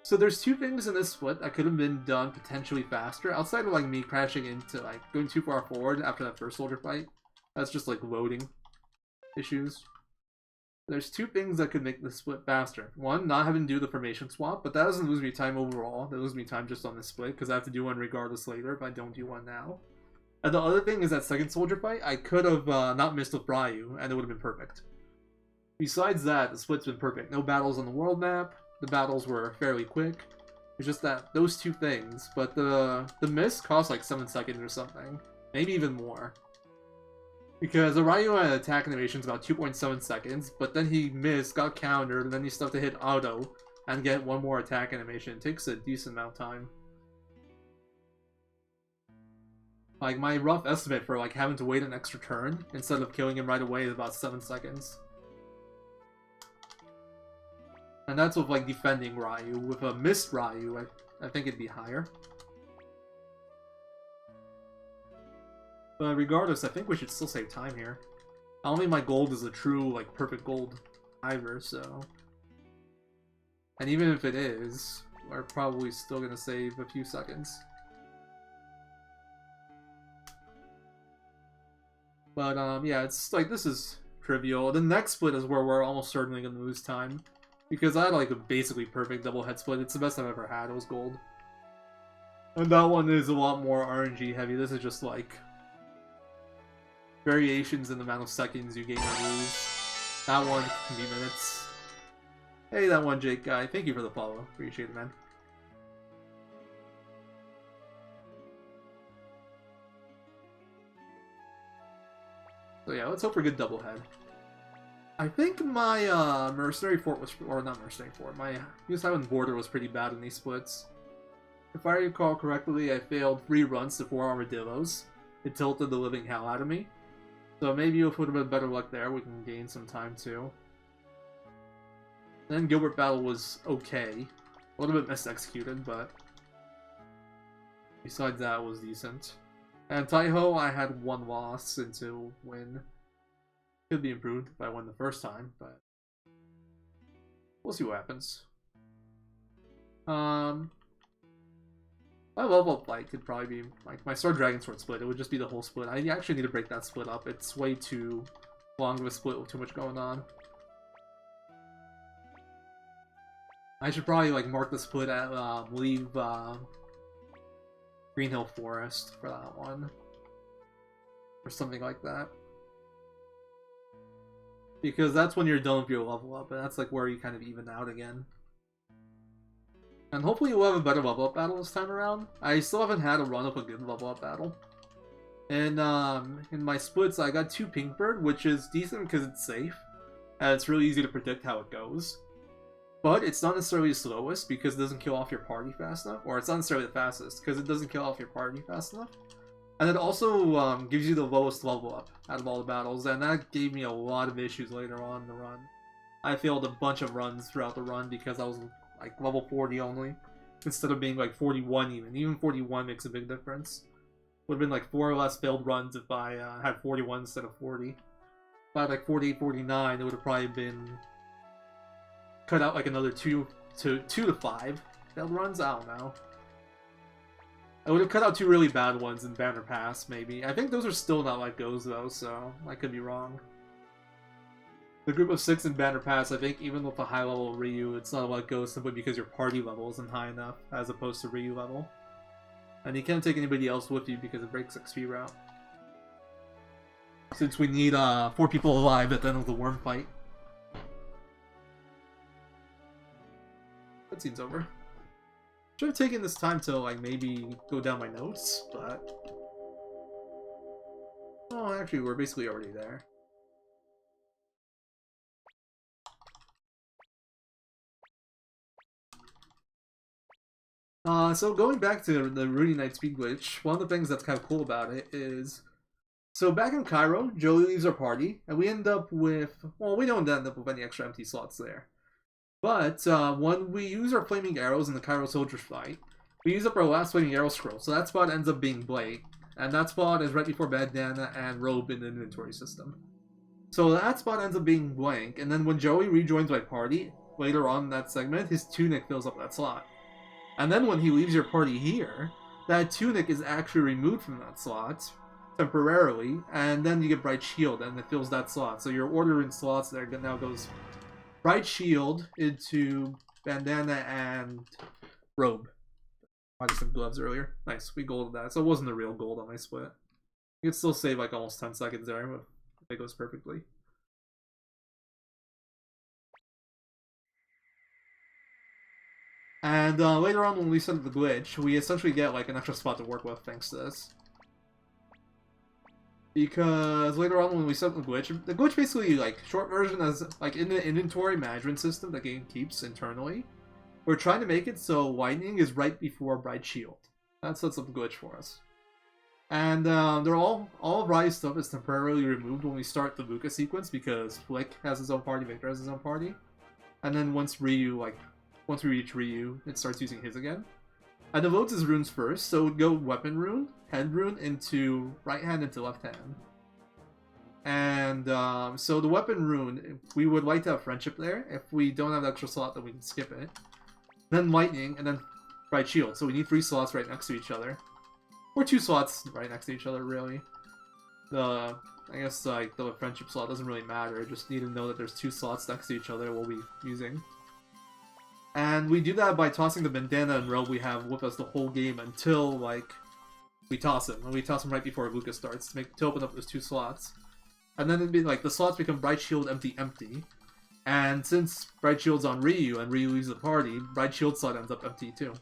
So there's two things in this split that could have been done potentially faster, outside of like me crashing into like going too far forward after that first soldier fight. That's just like loading issues. There's two things that could make the split faster. One, not having to do the formation swap, but that doesn't lose me time overall. That loses me time just on this split, because I have to do one regardless later if I don't do one now. And the other thing is that second soldier fight, I could have not missed with Ryu, and it would have been perfect. Besides that, the split's been perfect. No battles on the world map. The battles were fairly quick. It's just that those two things, but the miss cost like 7 seconds or something. Maybe even more. Because the Ryu had attack animation's about 2.7 seconds, but then he missed, got countered, and then he still have to hit auto and get one more attack animation. It takes a decent amount of time. Like, my rough estimate for like having to wait an extra turn instead of killing him right away is about 7 seconds. And that's with like defending Ryu. With a missed Ryu, I think it'd be higher. But regardless, I think we should still save time here. I don't think my gold is a true, like, perfect gold either, so... And even if it is, we're probably still gonna save a few seconds. But, yeah, it's like, this is trivial. The next split is where we're almost certainly gonna lose time. Because I had, like, a basically perfect double head split. It's the best I've ever had. It was gold. And that one is a lot more RNG heavy. This is just, like... variations in the amount of seconds you gain or lose. That one can be minutes. Hey, that one Jake guy. Thank you for the follow. Appreciate it, man. So yeah, let's hope for a good double head. I think my mercenary fort was, or not mercenary fort, my East Island border was pretty bad in these splits. If I recall correctly, I failed 3 runs to 4 armadillos. It tilted the living hell out of me. So maybe with a little bit better luck there, we can gain some time too. Then Gilbert Battle was okay. A little bit mis-executed, but... besides that, it was decent. And Taiho, I had 1 loss into win. Could be improved if I won the first time, but... we'll see what happens. My level up fight could probably be like my Star Dragon Sword split. It would just be the whole split. I actually need to break that split up. It's way too long of a split with too much going on. I should probably like mark the split at leave Green Hill Forest for that one, or something like that. Because that's when you're done with your level up, and that's like where you kind of even out again. And hopefully we'll have a better level up battle this time around. I still haven't had a run of a good level up battle. And in my splits, I got 2 Pinkbird, which is decent because it's safe. and it's really easy to predict how it goes. But it's not necessarily the slowest because it doesn't kill off your party fast enough, or it's not necessarily the fastest because it doesn't kill off your party fast enough. And it also gives you the lowest level up out of all the battles, and that gave me a lot of issues later on in the run. I failed a bunch of runs throughout the run because I was like level 40 only, instead of being like 41 even. Even 41 makes a big difference. Would have been like 4 or less failed runs if I had 41 instead of 40. If I had like 48, 49, it would have probably been cut out like another 2 to 5 failed runs. I don't know. I would have cut out 2 really bad ones in Banner Pass, maybe. I think those are still not like goes though, so I could be wrong. The group of 6 in Banner Pass, I think even with the high level Ryu, it's not what goes simply because your party level isn't high enough as opposed to Ryu level. And you can't take anybody else with you because it breaks XP route. Since we need 4 people alive at the end of the worm fight. That scene's over. Should have taken this time to like maybe go down my notes, but oh, actually we're basically already there. So going back to the Rudy Knight speed glitch, one of the things that's kind of cool about it is, so back in Cairo, Joey leaves our party, and we end up with, well, we don't end up with any extra empty slots there. But when we use our flaming arrows in the Cairo soldiers fight, we use up our last flaming arrow scroll, so that spot ends up being Blade, and that spot is right before bandana and robe in the inventory system. So that spot ends up being blank, and then when Joey rejoins my party, later on in that segment, his tunic fills up that slot. And then when he leaves your party here, that tunic is actually removed from that slot, temporarily, and then you get Bright Shield, and it fills that slot. So your order in slots there now goes Bright Shield into bandana and robe. I just said gloves earlier. Nice, we golded that. So it wasn't the real gold on my split. You could still save like almost 10 seconds there if it goes perfectly. And later on when we set up the glitch, we essentially get like an extra spot to work with thanks to this. Because later on when we set up the glitch basically, like, short version is, like, in the inventory management system the game keeps internally, we're trying to make it so lightning is right before Bright Shield. That sets up the glitch for us. And they're all of Rai's stuff is temporarily removed when we start the Luca sequence because Flick has his own party, Victor has his own party. And then once we reach Ryu, it starts using his again. And it loads his runes first, so it would go weapon rune, head rune into right hand into left hand. And so the weapon rune, we would like to have friendship there. If we don't have an extra slot, then we can skip it. Then lightning, and then Bright Shield. So we need 3 slots right next to each other. Or 2 slots right next to each other, really. I guess like the friendship slot doesn't really matter. Just need to know that there's 2 slots next to each other we'll be using. And we do that by tossing the bandana and robe we have with us the whole game until, like, we toss him. And we toss him right before Luca starts to open up those 2 slots. And then it'd be like, the slots become Bright Shield, empty, empty. And since Bright Shield's on Ryu, and Ryu leaves the party, Bright Shield slot ends up empty too.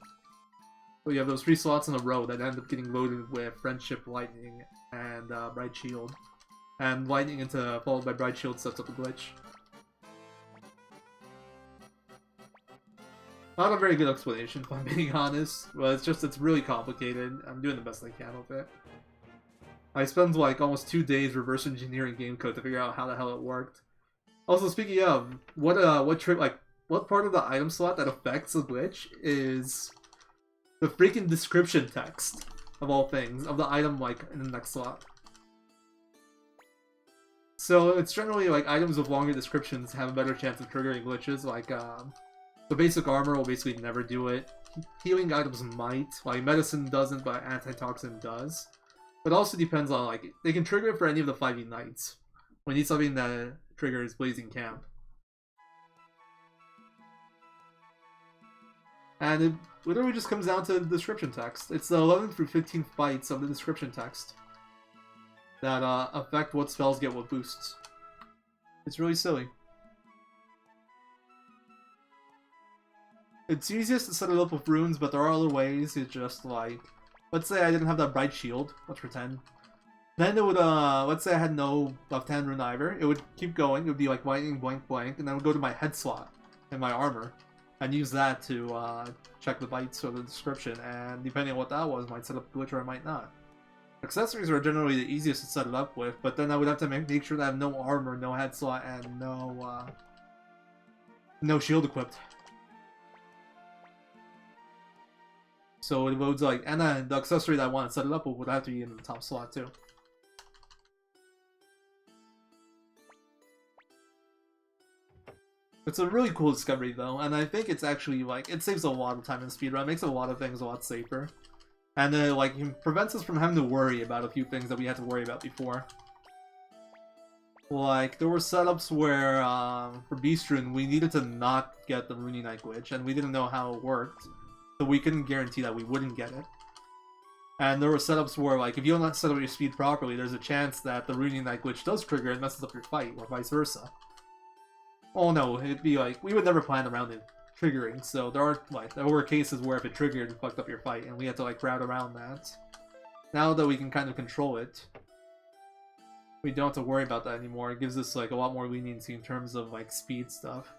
So you have those 3 slots in a row that end up getting loaded with Friendship, Lightning, and Bright Shield. And Lightning followed by Bright Shield sets up a glitch. Not a very good explanation, if I'm being honest, but it's really complicated. I'm doing the best I can with it. I spent like almost 2 days reverse engineering game code to figure out how the hell it worked. Also, speaking of, what part of the item slot that affects the glitch is the freaking description text, of all things, of the item like in the next slot. So it's generally like items with longer descriptions have a better chance of triggering glitches, like the basic armor will basically never do it. Healing items might, like medicine doesn't, but antitoxin does. But it also depends on, like, they can trigger it for any of the 5e knights. We need something that triggers Blazing Camp. And it literally just comes down to the description text. It's the 11th through 15th bytes of the description text that affect what spells get what boosts. It's really silly. It's easiest to set it up with runes, but there are other ways. It's just like, let's say I didn't have that Bright Shield, let's pretend. Then it would, let's say I had no left-hand rune either. It would keep going. It would be like lightning, blank, blank, and then I would go to my head slot in my armor and use that to check the bytes or the description. And depending on what that was, might set up a glitch or I might not. Accessories are generally the easiest to set it up with, but then I would have to make sure that I have no armor, no head slot, and no shield equipped. So it loads like, and then the accessory that I want to set it up with would have to be in the top slot too. It's a really cool discovery though, and I think it's actually like, it saves a lot of time in speedrun, makes a lot of things a lot safer. And like, it prevents us from having to worry about a few things that we had to worry about before. Like, there were setups where, for Beast Rune, we needed to not get the Rune Knight glitch, and we didn't know how it worked, so we couldn't guarantee that we wouldn't get it. And there were setups where, like, if you don't set up your speed properly, there's a chance that the Rune Knight glitch does trigger and messes up your fight, or vice versa. Oh no, it'd be like, we would never plan around it triggering, so there were cases where if it triggered, it fucked up your fight, and we had to like route around that. Now that we can kind of control it, we don't have to worry about that anymore. It gives us like a lot more leniency in terms of like speed stuff.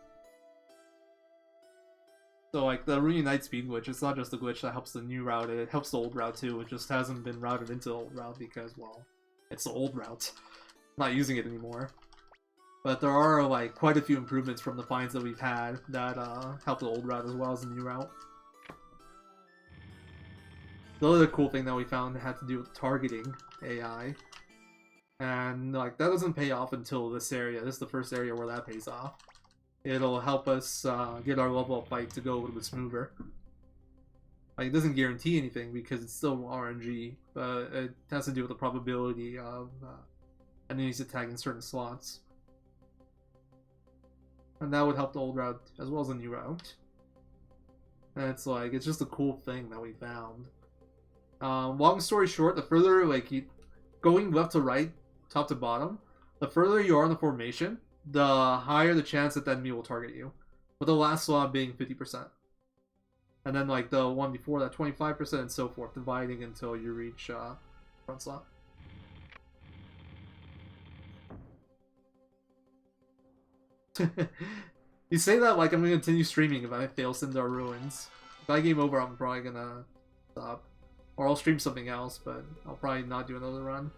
So like the Rune Knight speed glitch, it's not just a glitch that helps the new route, it helps the old route too. It just hasn't been routed into the old route because, well, it's the old route. I'm not using it anymore. But there are like quite a few improvements from the finds that we've had that help the old route as well as the new route. The other cool thing that we found had to do with targeting AI. And like that doesn't pay off until this area. This is the first area where that pays off. It'll help us get our level up fight to go a little bit smoother. Like, it doesn't guarantee anything because it's still RNG, but it has to do with the probability of enemies attacking certain slots. And that would help the old route as well as the new route. And it's like, it's just a cool thing that we found. Long story short, the further, like, going left to right, top to bottom, the further you are in the formation, the higher the chance that enemy will target you. With the last slot being 50%. And then, like, the one before that, 25%, and so forth, dividing until you reach front slot. You say that like I'm gonna continue streaming if I fail Sindar Ruins. If I game over, I'm probably gonna stop. Or I'll stream something else, but I'll probably not do another run.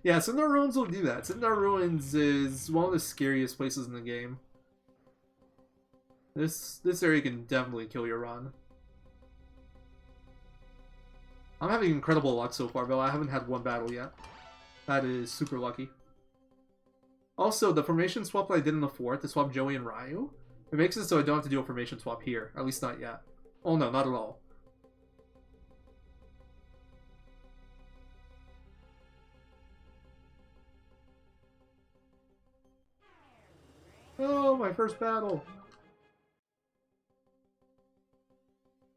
Yeah, Sindar Ruins will do that. Sindar Ruins is one of the scariest places in the game. This area can definitely kill your run. I'm having incredible luck so far, though I haven't had one battle yet. That is super lucky. Also, the formation swap that I did in the 4th to swap Joey and Ryu, it makes it so I don't have to do a formation swap here. At least not yet. Oh no, not at all. Oh, my first battle!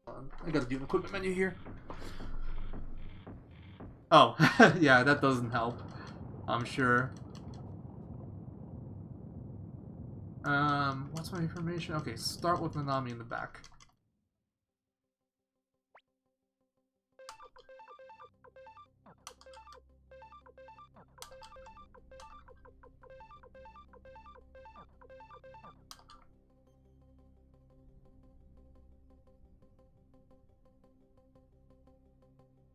I gotta do an equipment menu here. Oh, yeah, that doesn't help, I'm sure. What's my information? Okay, start with Nanami in the back.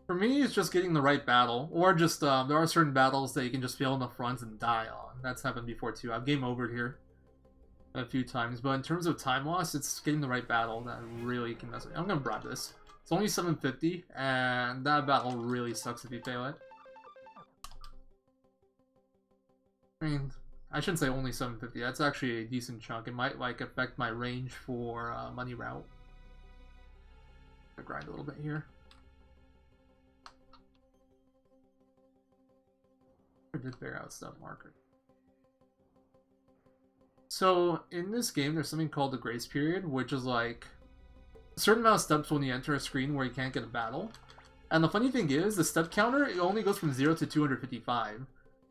For me, it's just getting the right battle, or just, there are certain battles that you can just fail in the front and die on. That's happened before too. I've game overed here a few times, but in terms of time loss, it's getting the right battle that really can mess with me. I'm gonna bribe this. It's only 750, and that battle really sucks if you fail it. I mean, I shouldn't say only 750, that's actually a decent chunk. It might, like, affect my range for money route. I'll grind a little bit here. I did figure out stuff marker. So in this game, there's something called the grace period, which is like a certain amount of steps when you enter a screen where you can't get a battle. And the funny thing is, the step counter, it only goes from 0 to 255.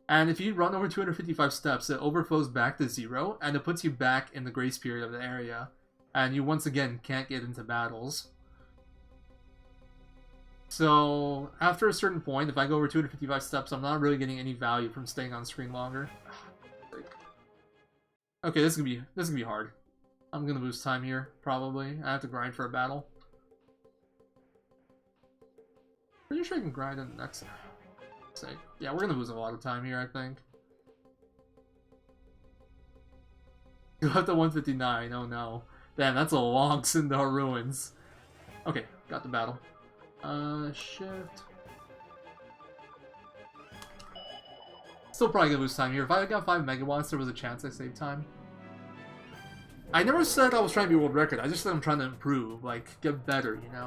And if you run over 255 steps, it overflows back to 0, and it puts you back in the grace period of the area. And you once again can't get into battles. So, after a certain point, if I go over 255 steps, I'm not really getting any value from staying on screen longer. Okay, this is gonna be hard. I'm gonna lose time here, probably. I have to grind for a battle. Pretty sure I can grind in the next sake. Yeah, we're gonna lose a lot of time here, I think. Go up to 159, oh no. Damn, that's a long Sindar Ruins. Okay, got the battle. Shift. Still probably gonna lose time here. If I got 5 megawatts, there was a chance I saved time. I never said I was trying to be world record. I just said I'm trying to improve, like, get better, you know?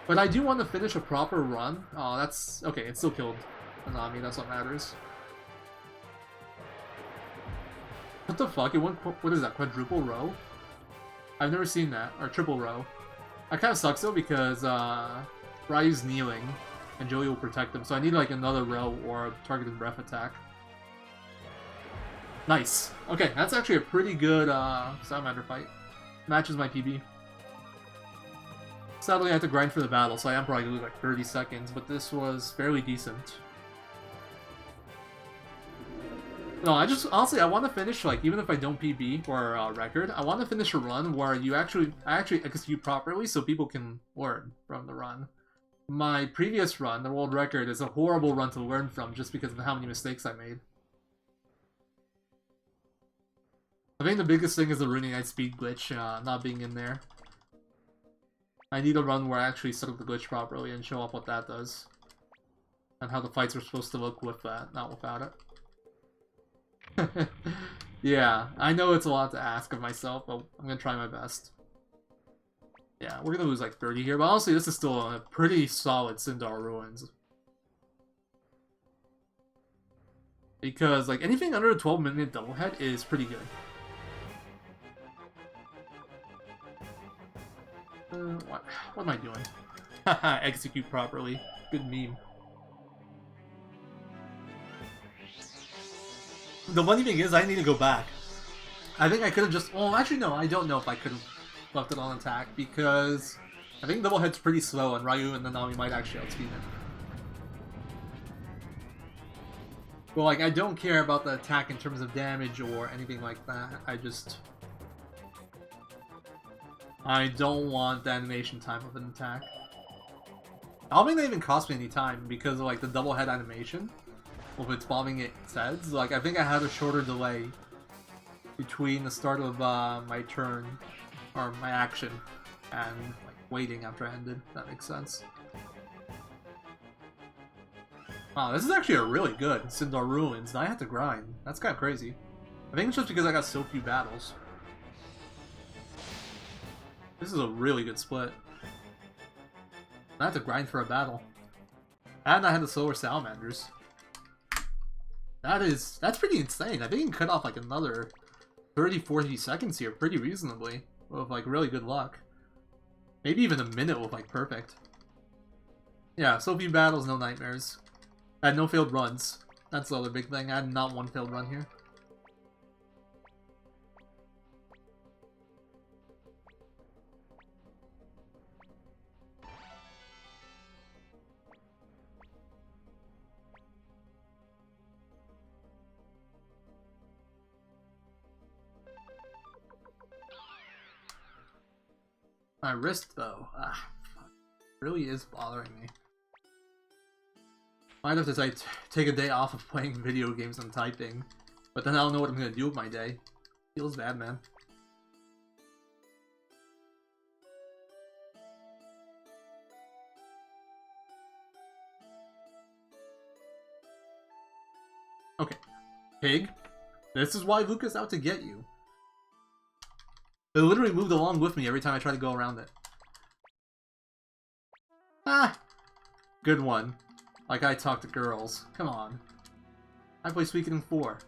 But I do want to finish a proper run. Oh, that's... Okay, it still killed Hanami, that's what matters. What the fuck? It went... What is that? Quadruple row? I've never seen that. Or triple row. That kind of sucks though because Ryu's kneeling and Joey will protect him, so I need like another row or a targeted breath attack. Nice. Okay, that's actually a pretty good Salamander fight. Matches my PB. Sadly, I have to grind for the battle, so I am probably gonna lose like 30 seconds, but this was fairly decent. No, honestly, I want to finish, like, even if I don't PB or record, I want to finish a run where I actually execute properly so people can learn from the run. My previous run, the world record, is a horrible run to learn from just because of how many mistakes I made. I think the biggest thing is the Rooney Knight speed glitch not being in there. I need a run where I actually set up the glitch properly and show off what that does. And how the fights are supposed to look with that, not without it. Yeah, I know it's a lot to ask of myself, but I'm gonna try my best. Yeah, we're gonna lose like 30 here, but honestly, this is still a pretty solid Sindar Ruins. Because, like, anything under a 12-minute doublehead is pretty good. What am I doing? Haha, execute properly. Good meme. The funny thing is, I need to go back. I think I could have just... Well, actually, no, I don't know if I could have left it on attack, because I think Doublehead's pretty slow, and Ryu and Nanami might actually outspeed it. Well, like, I don't care about the attack in terms of damage or anything like that. I don't want the animation time of an attack. I don't think that even cost me any time, because of, like, the Doublehead animation. With its bombing its heads, like, I think I had a shorter delay between the start of my turn, or my action, and like, waiting after I ended, if that makes sense. Wow, this is actually a really good Sindar Ruins, and I had to grind. That's kind of crazy. I think it's just because I got so few battles. This is a really good split. I had to grind for a battle. And I had the slower Salamanders. That's pretty insane. I think you can cut off like another 30-40 seconds here pretty reasonably with like really good luck. Maybe even a minute with like perfect. Yeah, so few battles, no nightmares. I had no failed runs. That's the other big thing. I had not one failed run here. My wrist, though, really is bothering me. Might have to take a day off of playing video games and typing, but then I don't know what I'm gonna do with my day. Feels bad, man. Okay, Pig, this is why Luca's out to get you. It literally moved along with me every time I try to go around it. Ah! Good one. Like I talk to girls. Come on. I play Suikoden 4.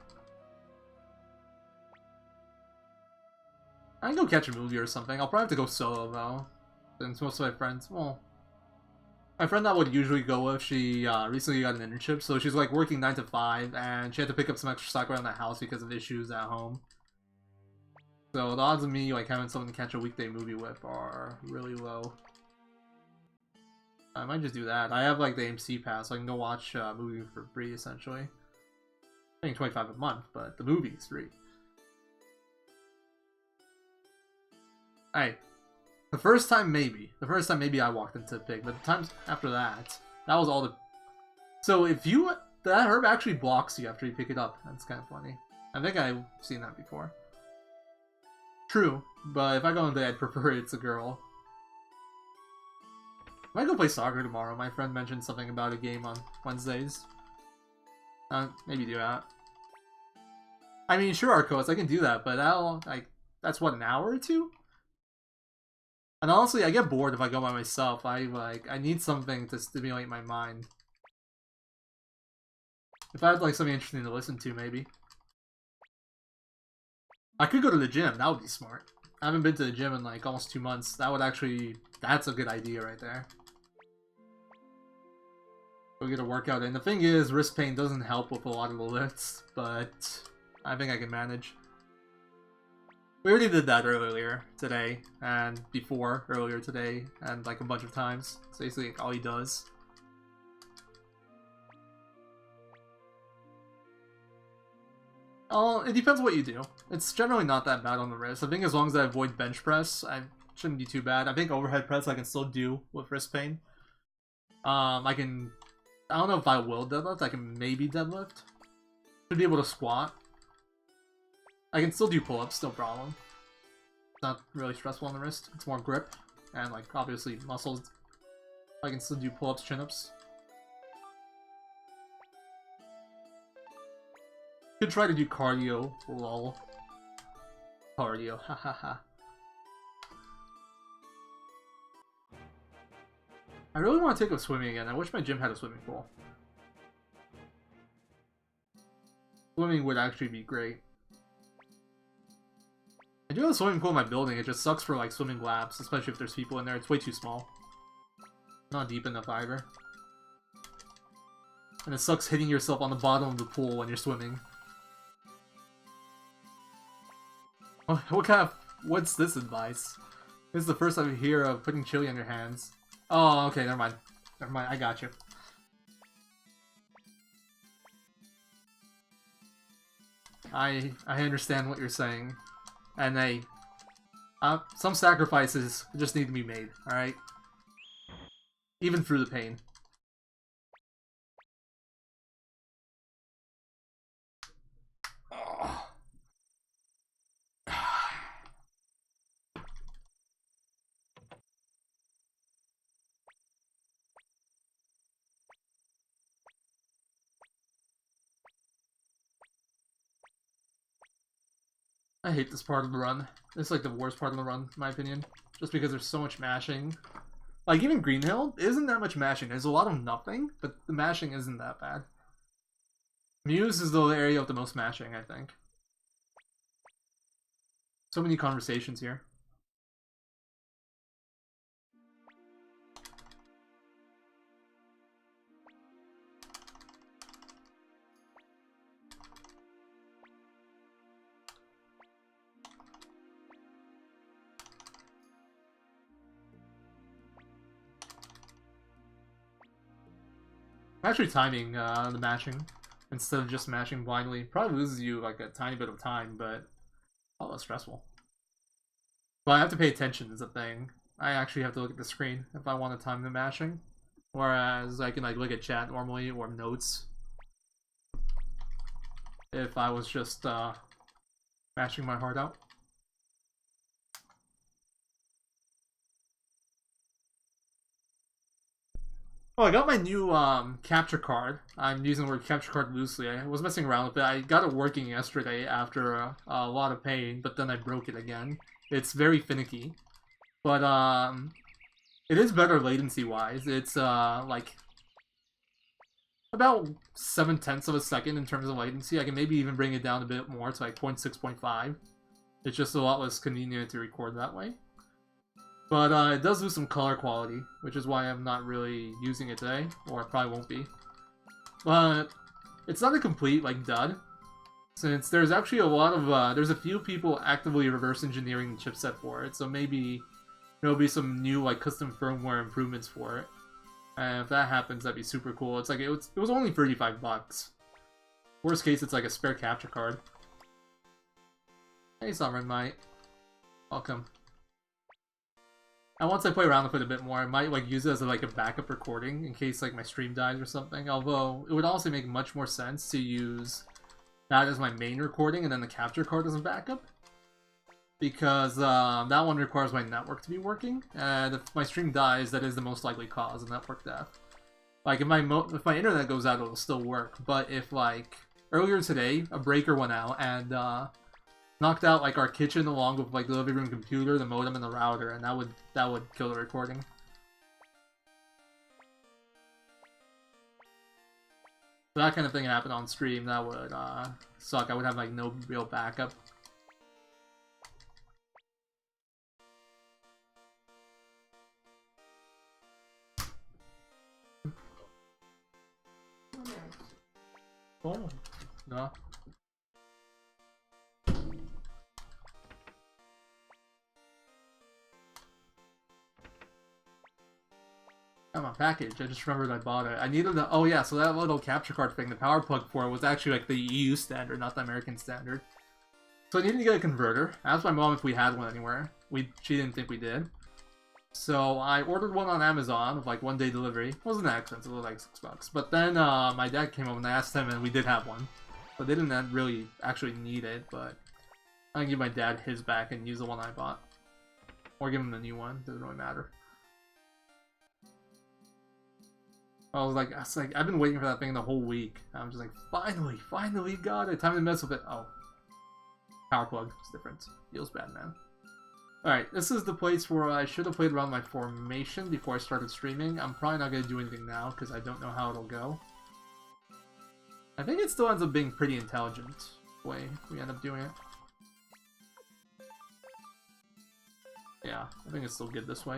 I can go catch a movie or something. I'll probably have to go solo, though. Since most of my friends... Well... My friend that I would usually go with, she recently got an internship, so she's like working 9 to 5, and she had to pick up some extra slack around the house because of issues at home. So the odds of me like having someone to catch a weekday movie with are really low. I might just do that. I have like the AMC pass, so I can go watch a movie for free essentially. I think $25 a month, but the movie is free. Hey, the first time maybe I walked into a pig, but the times after that was all the. So if that herb actually blocks you after you pick it up, that's kind of funny. I think I've seen that before. True, but if I go into, I'd prefer it's a girl. I might go play soccer tomorrow. My friend mentioned something about a game on Wednesdays. Maybe do that. I mean, sure, Arcos, I can do that, but that's what, an hour or two? And honestly, I get bored if I go by myself. I need something to stimulate my mind. If I had like something interesting to listen to, maybe. I could go to the gym. That would be smart. I haven't been to the gym in like almost 2 months. That's a good idea right there. Go get a workout in. The thing is, wrist pain doesn't help with a lot of the lifts, but I think I can manage. We already did that earlier today, and before earlier today, and like a bunch of times. It's basically like all he does. It depends what you do. It's generally not that bad on the wrist. I think as long as I avoid bench press, I shouldn't be too bad. I think overhead press I can still do with wrist pain. I don't know if I will deadlift. I can maybe deadlift. Should be able to squat. I can still do pull-ups, no problem. It's not really stressful on the wrist. It's more grip and like obviously muscles. I can still do pull-ups, chin-ups. Could try to do cardio, lol. Cardio, hahaha. I really want to take up swimming again. I wish my gym had a swimming pool. Swimming would actually be great. I do have a swimming pool in my building. It just sucks for like swimming laps, especially if there's people in there. It's way too small. Not deep enough either. And it sucks hitting yourself on the bottom of the pool when you're swimming. What's this advice? This is the first time I hear of putting chili on your hands. Oh, okay, never mind. Never mind, I got you. I understand what you're saying. And some sacrifices just need to be made, alright? Even through the pain. I hate this part of the run. It's like the worst part of the run, in my opinion. Just because there's so much mashing. Like, even Green Hill isn't that much mashing. There's a lot of nothing, but the mashing isn't that bad. Muse is the area of the most mashing, I think. So many conversations here. I'm actually timing the mashing instead of just mashing blindly. Probably loses you like a tiny bit of time, but a lot less stressful. But I have to pay attention is the thing. I actually have to look at the screen if I want to time the mashing. Whereas I can like look at chat normally or notes if I was just mashing my heart out. Oh, I got my new capture card. I'm using the word capture card loosely. I was messing around with it. I got it working yesterday after a lot of pain, but then I broke it again. It's very finicky. But it is better latency-wise. It's like about 7/10 of a second in terms of latency. I can maybe even bring it down a bit more to like 0.6, 0.5. It's just a lot less convenient to record that way. But it does lose some color quality, which is why I'm not really using it today, or it probably won't be. But it's not a complete, like, dud, since there's actually a lot of, there's a few people actively reverse engineering the chipset for it, so maybe there'll be some new, like, custom firmware improvements for it. And if that happens, that'd be super cool. It's like, it was only 35 bucks. Worst case, it's like a spare capture card. Hey, Sovereign Might. Welcome. And once I play around with it a bit more, I might like use it as like a backup recording in case like my stream dies or something. Although, it would also make much more sense to use that as my main recording and then the capture card as a backup. Because that one requires my network to be working, and if my stream dies, that is the most likely cause of network death. Like, if my internet goes out, it'll still work, but if, like, earlier today, a breaker went out and knocked out, like, our kitchen along with, like, the living room computer, the modem, and the router, and that would kill the recording. If that kind of thing happened on stream, that would suck. I would have, like, no real backup. Oh, no. Got my package. I just remembered I bought it. I needed the... Oh yeah, so that little capture card thing, the power plug for it was actually like the EU standard, not the American standard. So I needed to get a converter. I asked my mom if we had one anywhere. She didn't think we did. So I ordered one on Amazon with like 1-day delivery. It wasn't that expensive, it was like $6. But then my dad came over and I asked him and we did have one. But they didn't really actually need it, but I can give my dad his back and use the one I bought. Or give him the new one, doesn't really matter. I was like, I've been waiting for that thing the whole week. I'm just like, finally got it. Time to mess with it. Oh. Power plug. It's different. Feels bad, man. Alright, this is the place where I should have played around my formation before I started streaming. I'm probably not going to do anything now because I don't know how it'll go. I think it still ends up being pretty intelligent the way we end up doing it. Yeah, I think it's still good this way.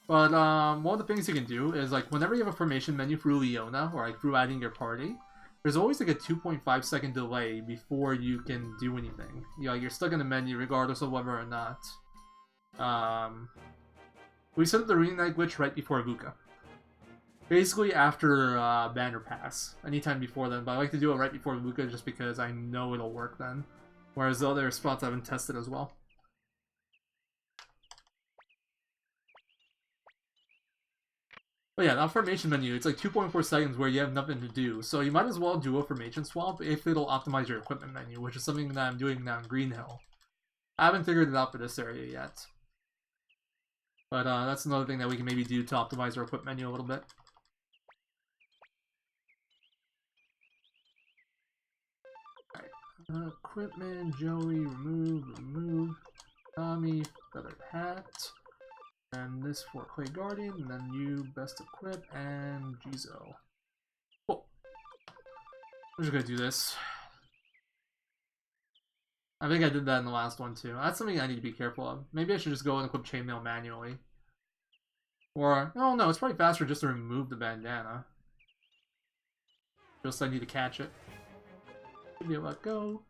But one of the things you can do is like whenever you have a formation menu through Leona or like through adding your party, there's always like a 2.5 second delay before you can do anything. You're stuck in the menu regardless of whether or not. We set up the reunite glitch right before Avuka. Basically after Banner Pass. Anytime before then, but I like to do it right before Avuka just because I know it'll work then. Whereas the other spots I haven't tested as well. But yeah, that formation menu, it's like 2.4 seconds where you have nothing to do. So you might as well do a formation swap if it'll optimize your equipment menu, which is something that I'm doing now in Green Hill. I haven't figured it out for this area yet. But that's another thing that we can maybe do to optimize our equipment menu a little bit. Alright. Equipment, Joey, remove. Tommy, feathered hat. And this for Clay Guardian, and then you, Best Equip, and Jizo. Cool. I'm just gonna do this. I think I did that in the last one too. That's something I need to be careful of. Maybe I should just go and equip Chainmail manually. Or, oh no, it's probably faster just to remove the bandana. Just I need to catch it. Maybe let go.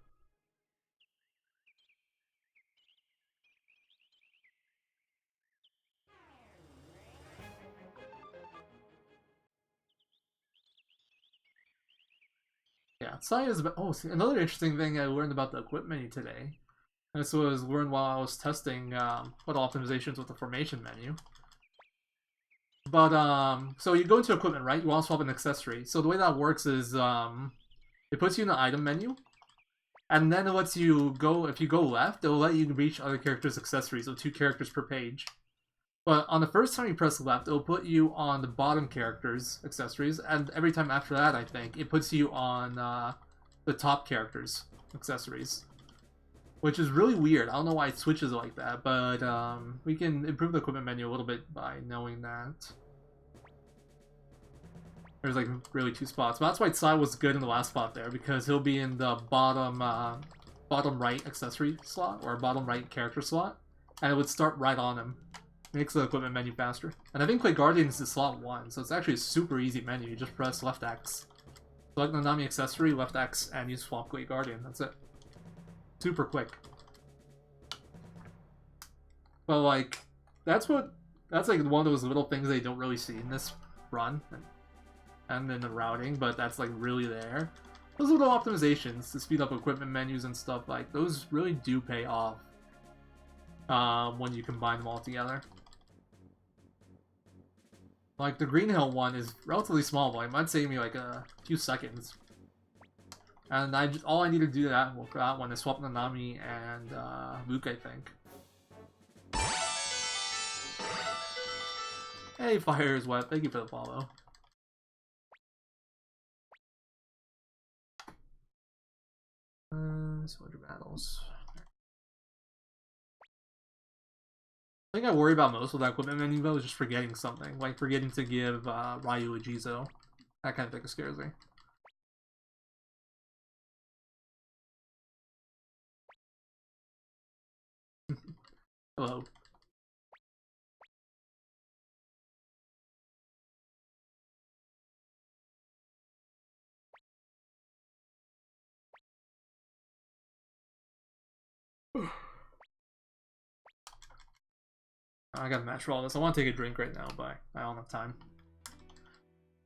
Yeah, Sai is about... Oh, see, another interesting thing I learned about the equip menu today. This was learned while I was testing what optimizations with the formation menu. But, so you go into equipment, right? You want to swap an accessory. So the way that works is, it puts you in the item menu. And then it lets you go, if you go left, it'll let you reach other characters' accessories, so 2 characters per page. But on the first time you press left, it'll put you on the bottom character's accessories, and every time after that, I think, it puts you on the top character's accessories. Which is really weird. I don't know why it switches like that, but we can improve the equipment menu a little bit by knowing that. There's like really 2 spots. But that's why Sai was good in the last spot there, because he'll be in the bottom right accessory slot, or bottom right character slot, and it would start right on him. Makes the equipment menu faster. And I think Clay Guardian is slot 1, so it's actually a super easy menu. You just press left X. Select Nanami accessory, left X, and you swap Clay Guardian. That's it. Super quick. But like, that's what That's like one of those little things they don't really see in this run, and in the routing, but that's like really there. Those little optimizations to speed up equipment menus and stuff, like those really do pay off when you combine them all together. Like the Green Hill one is relatively small, but it might save me like a few seconds. And all I need to do for that one is swap Nanami and Luke, I think. Hey, Fire is Wet. Thank you for the follow. Soldier battles. I think I worry about most with that equipment menu though is just forgetting something, like forgetting to give Ryu a Jizo. That kind of thing scares me. Hello. I gotta match for all this. I want to take a drink right now, but I don't have time.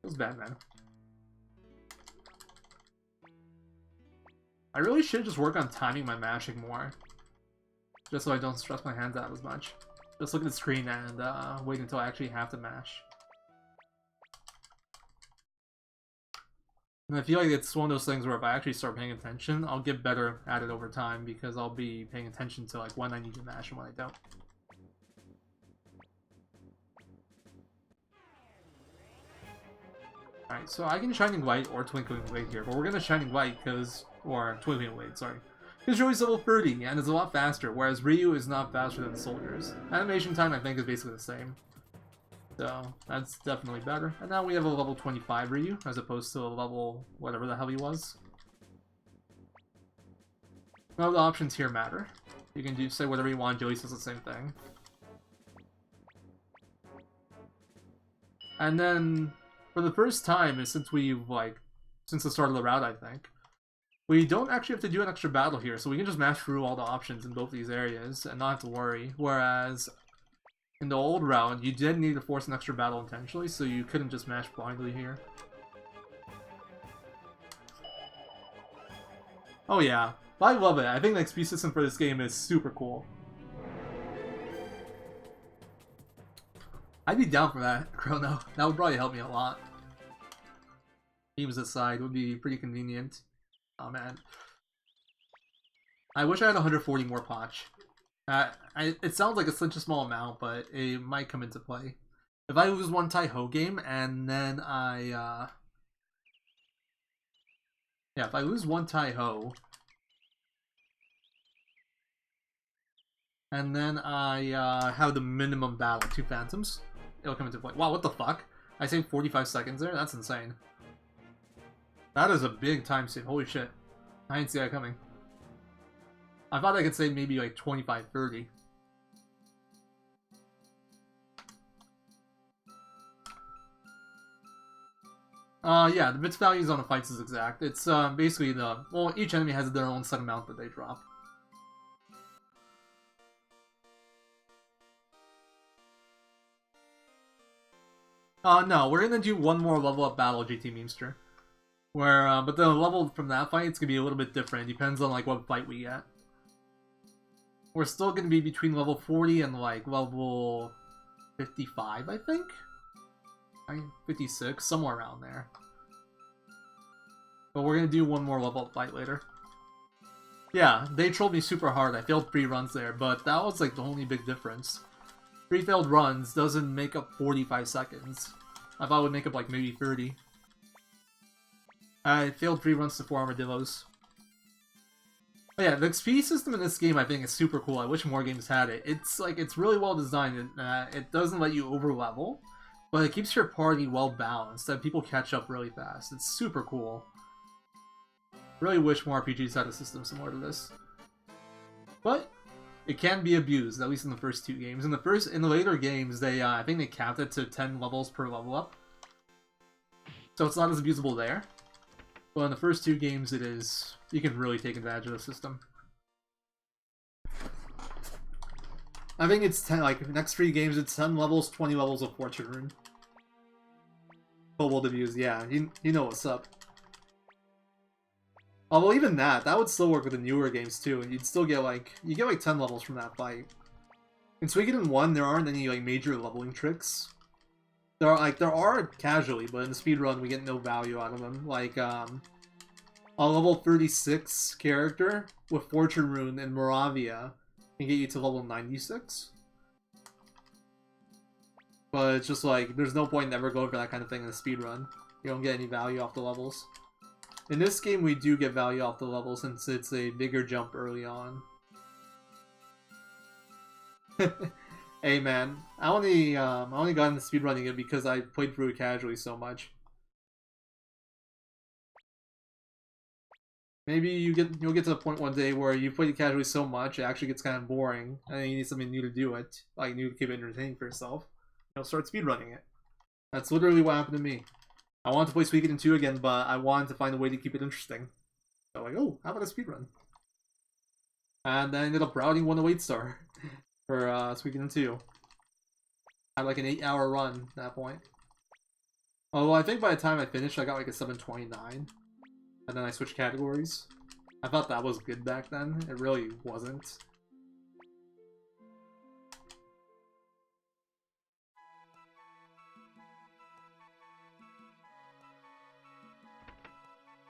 Feels bad, man. I really should just work on timing my mashing more. Just so I don't stress my hands out as much. Just look at the screen and wait until I actually have to mash. And I feel like it's one of those things where if I actually start paying attention, I'll get better at it over time because I'll be paying attention to like when I need to mash and when I don't. Alright, so I can Shining Light or Twinkling Blade here, but we're gonna Shining Light or Twinkling Blade, sorry. Because Joey's level 30 and is a lot faster, whereas Ryu is not faster than the soldiers. Animation time I think is basically the same. So, that's definitely better. And now we have a level 25 Ryu, as opposed to a level whatever the hell he was. Well, the options here matter. You can say whatever you want, Joey says the same thing. And then, for the first time, since the start of the route, I think, we don't actually have to do an extra battle here, so we can just mash through all the options in both these areas and not have to worry. Whereas, in the old route, you did need to force an extra battle intentionally, so you couldn't just mash blindly here. Oh yeah, I love it. I think the XP system for this game is super cool. I'd be down for that, Chrono. That would probably help me a lot. Teams aside, would be pretty convenient. Oh man. I wish I had 140 more potch. It sounds like it's such a small amount, but it might come into play. If I lose one Tai-Ho game, and then if I lose one Tai-Ho, and then I have the minimum battle, 2 Phantoms, it'll come into play. Wow, what the fuck? I saved 45 seconds there? That's insane. That is a big time save. Holy shit. I didn't see that coming. I thought I could save maybe like 25, 30. Yeah, the bits values on the fights is exact. It's basically well, each enemy has their own set amount that they drop. No, we're gonna do one more level up battle, GT Memester. But the level from that fight, it's gonna be a little bit different. It depends on like what fight we get. We're still gonna be between level 40 and like level 55, I think? 56, somewhere around there. But we're gonna do one more level up fight later. Yeah, they trolled me super hard. I failed 3 runs there, but that was like the only big difference. 3 failed runs doesn't make up 45 seconds. I thought it would make up like maybe 30. I failed 3 runs to 4 armadillos. But yeah, the XP system in this game I think is super cool. I wish more games had it. It's really well designed. It doesn't let you over level, but it keeps your party well balanced, that people catch up really fast. It's super cool. Really wish more RPGs had a system similar to this. But it can be abused, at least in the first 2 games. In the later games, they I think they capped it to 10 levels per level up. So it's not as abusable there. But in the first 2 games, it is. You can really take advantage of the system. I think it's 10, like, next 3 games, it's 10 levels, 20 levels of Fortune Rune. Cobalt Abuse, yeah, you know what's up. Although even that would still work with the newer games too, and you'd still get like, you get like 10 levels from that fight. In Suikoden 1, there aren't any like major leveling tricks. There are casually, but in the speedrun we get no value out of them. Like, a level 36 character with Fortune Rune and Moravia can get you to level 96. But it's just like, there's no point in ever going for that kind of thing in a speedrun. You don't get any value off the levels. In this game, we do get value off the levels since it's a bigger jump early on. Hey man, I only got into speedrunning it because I played through it casually so much. Maybe you'll get to the point one day where you played it casually so much it actually gets kind of boring, and then you need something new to do it, like new to keep it entertaining for yourself. You'll start speedrunning it. That's literally what happened to me. I wanted to play Suikoden 2 again, but I wanted to find a way to keep it interesting. So like, oh, how about a speedrun? And then I ended up routing 108 star for Suikoden 2. I had like an 8-hour run at that point. Although I think by the time I finished, I got like a 729. And then I switched categories. I thought that was good back then. It really wasn't.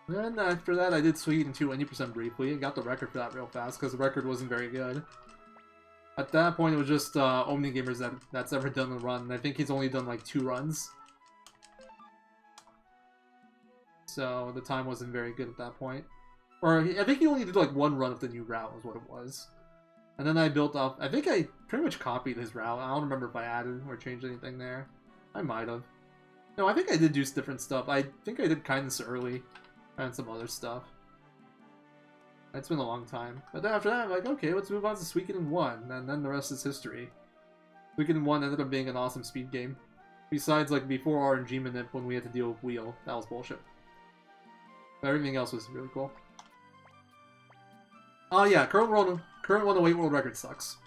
Then after that, I did Suikoden 2 90% briefly and got the record for that real fast because the record wasn't very good. At that point, it was just Omni Gamers that's ever done a run, and I think he's only done like 2 runs. So the time wasn't very good at that point. Or I think he only did like 1 run of the new route was what it was. And then I built up, I think I pretty much copied his route. I don't remember if I added or changed anything there. I might have. No, I think I did do different stuff. I think I did Kindness early. And some other stuff. It's been a long time. But then after that, I'm like, okay, let's move on to Suikoden 1, and then the rest is history. Suikoden 1 ended up being an awesome speed game. Besides, like, before RNG manip when we had to deal with Wheel. That was bullshit. But everything else was really cool. Oh yeah, current 108 world record sucks.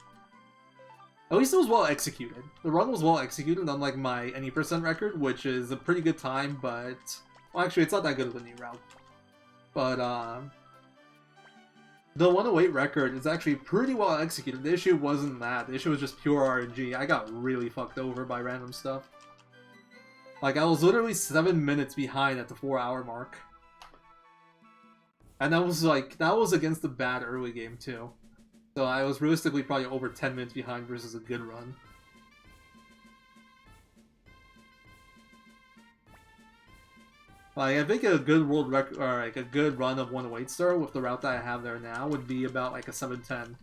At least it was well executed. The run was well executed, unlike my any percent record, which is a pretty good time, but... Well, actually, it's not that good of a new route. But, the 108 record is actually pretty well executed. The issue wasn't that. The issue was just pure RNG. I got really fucked over by random stuff. Like, I was literally 7 minutes behind at the 4-hour mark. And that was, like, that was against a bad early game, too. So I was realistically probably over 10 minutes behind versus a good run. Like, I think a good world record, or like a good run of 108 star with the route that I have there now would be about like a 710.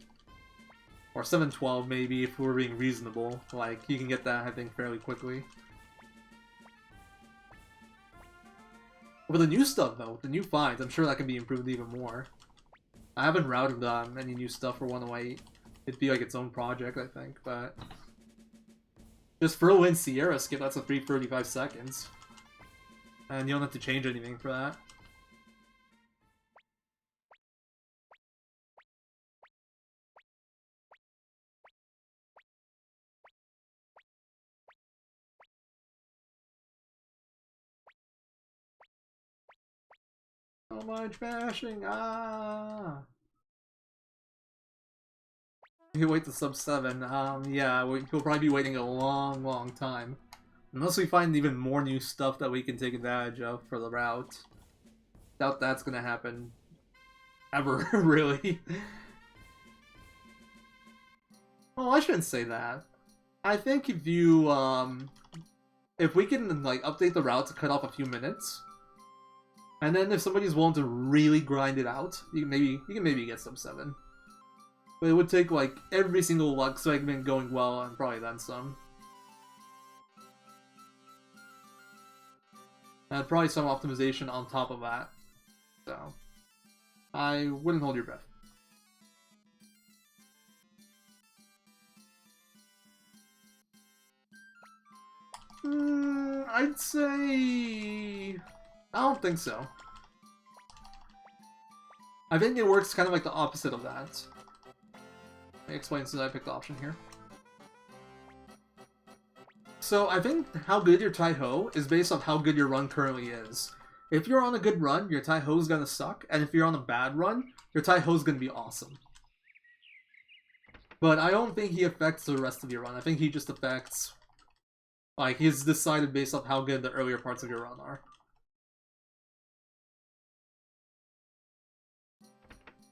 Or 712 maybe, if we're being reasonable. Like, you can get that, I think, fairly quickly. With the new stuff, though, the new finds, I'm sure that can be improved even more. I haven't routed any new stuff for 108. It'd be like its own project, I think, but... Just throw in Sierra Skip, that's a 3:35 seconds. And you don't have to change anything for that. So much bashing, ah! You wait to sub 7, yeah, you'll probably be waiting a long, long time. Unless we find even more new stuff that we can take advantage of for the route. Doubt that's gonna happen. Ever, really. Well, I shouldn't say that. I think if you, if we can, like, update the route to cut off a few minutes, and then if somebody's willing to really grind it out, you can maybe get sub 7. But it would take, like, every single luck segment going well, and probably then some. And probably some optimization on top of that. So, I wouldn't hold your breath. I'd say... I don't think so. I think it works kind of like the opposite of that. Let me explain since I picked the option here. So I think how good your Tai-Ho is based on how good your run currently is. If you're on a good run, your Tai-Ho's gonna suck, and if you're on a bad run, your Tai-Ho's gonna be awesome. But I don't think he affects the rest of your run. I think he just affects... Like, he's decided based off how good the earlier parts of your run are.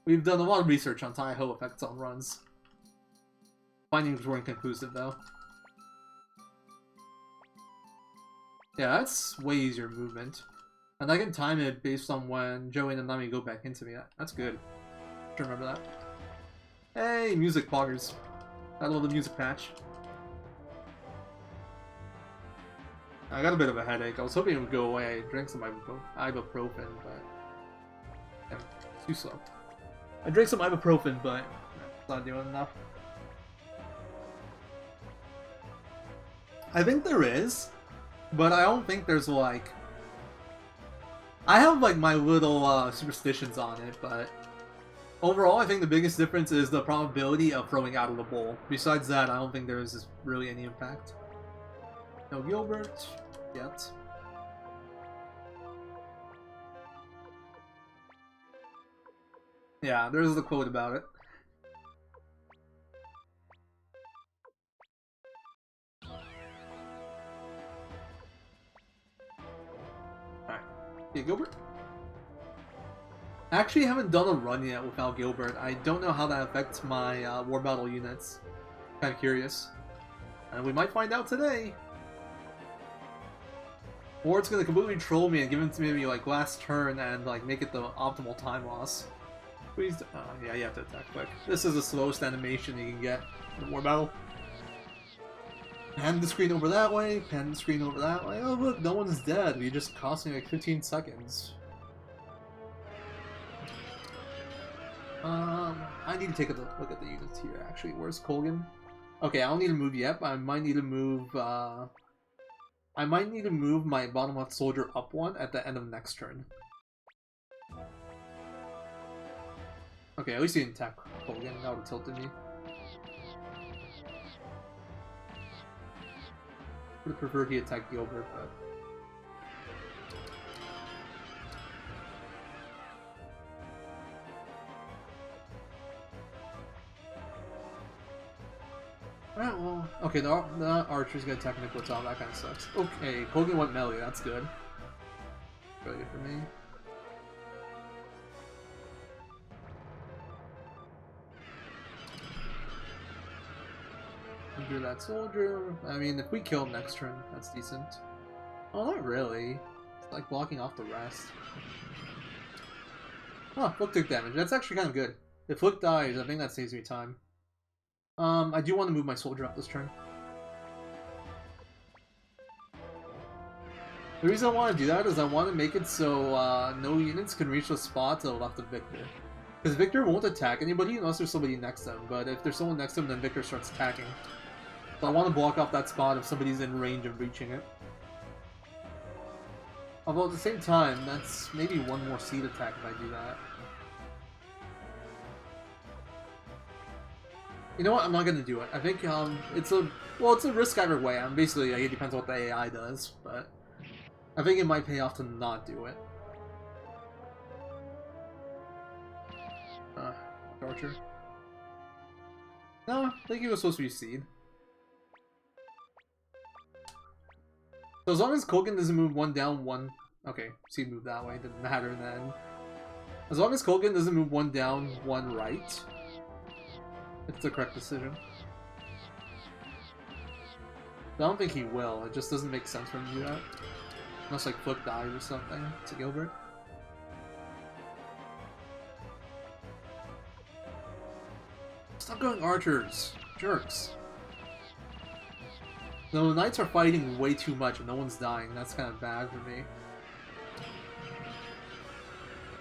We've done a lot of research on Tai-Ho effects on runs. Findings weren't conclusive, though. Yeah, that's way easier movement. And I can time it based on when Joey and Nami go back into me. That's good. Should remember that. Hey, music poggers. I love the music patch. I got a bit of a headache. I was hoping it would go away. I drank some ibuprofen, but... Yeah, it's too slow. I drank some ibuprofen, but it's not doing enough. I think there is, but I don't think there's like... I have like my little superstitions on it, but overall I think the biggest difference is the probability of throwing out of the bowl. Besides that, I don't think there is really any impact. No Gilbert yet. Yeah, there's the quote about it. Alright. Yeah, Gilbert? I actually haven't done a run yet without Gilbert. I don't know how that affects my War Battle units. Kind of curious. And we might find out today. Or it's gonna completely troll me and give it to me like last turn and like make it the optimal time loss. Please. Yeah, you have to attack quick. This is the slowest animation you can get in War Battle. Pan the screen over that way, pan the screen over that way. Oh look, no one's dead. We just cost me like 15 seconds. I need to take a look at the units here actually. Where's Colgan? Okay, I don't need to move yet, but I might need to move my bottom left soldier up one at the end of next turn. Okay, at least he didn't attack Colgan. That would have tilted me. I would prefer he attacked Gilbert, but... Alright, well... Okay, the archer's gonna attack Nicholas on. That kind of sucks. Okay, Colgan went melee. That's good. Good for me. Injure that soldier. I mean, if we kill him next turn, that's decent. Oh, not really. It's like blocking off the rest. Oh, Flick took damage. That's actually kind of good. If Flick dies, I think that saves me time. I do want to move my soldier up this turn. The reason I want to do that is I want to make it so no units can reach the spot to the left of Victor. Because Victor won't attack anybody unless there's somebody next to him, but if there's someone next to him, then Victor starts attacking. So I want to block off that spot if somebody's in range of reaching it. Although at the same time, that's maybe one more seed attack if I do that. You know what? I'm not gonna do it. I think it's a risk either way. Basically it depends on what the AI does, but I think it might pay off to not do it. Archer. No, I think it was supposed to be seed. So as long as Colgan doesn't move one down, one... Okay, seed moved that way, didn't matter then. As long as Colgan doesn't move one down, one right, it's the correct decision. I don't think he will, it just doesn't make sense for him to do that. Unless like Flick dies or something to Gilbert. Stop going archers! Jerks! No, the knights are fighting way too much and no one's dying. That's kind of bad for me.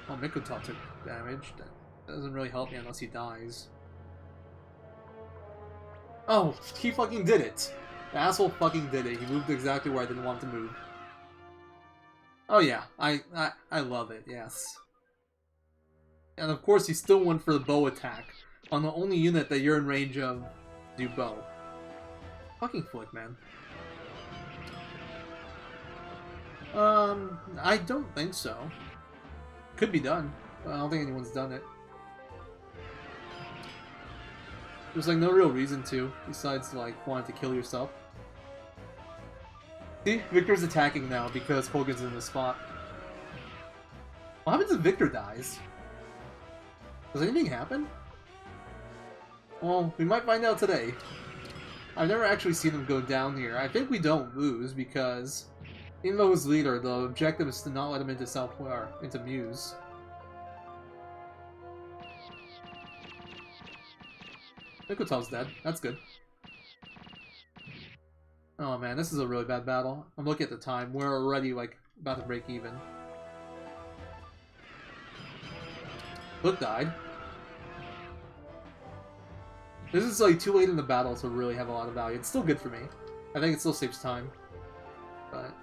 Oh, Mikotop took damage. That doesn't really help me unless he dies. Oh, he fucking did it! The asshole fucking did it. He moved exactly where I didn't want to move. Oh yeah, I love it, yes. And of course he still went for the bow attack on the only unit that you're in range of do bow. Fucking Flick, man. I don't think so. Could be done, but I don't think anyone's done it. There's like no real reason to, besides like wanting to kill yourself. See, Victor's attacking now because Hogan's in the spot. What happens if Victor dies? Does anything happen? Well, we might find out today. I've never actually seen him go down here. I think we don't lose because, even though he's leader, the objective is to not let him into into Muse. Mikotov's dead. That's good. Oh man, this is a really bad battle. I'm looking at the time. We're already like about to break even. Hook died. This is like too late in the battle to really have a lot of value. It's still good for me. I think it still saves time. But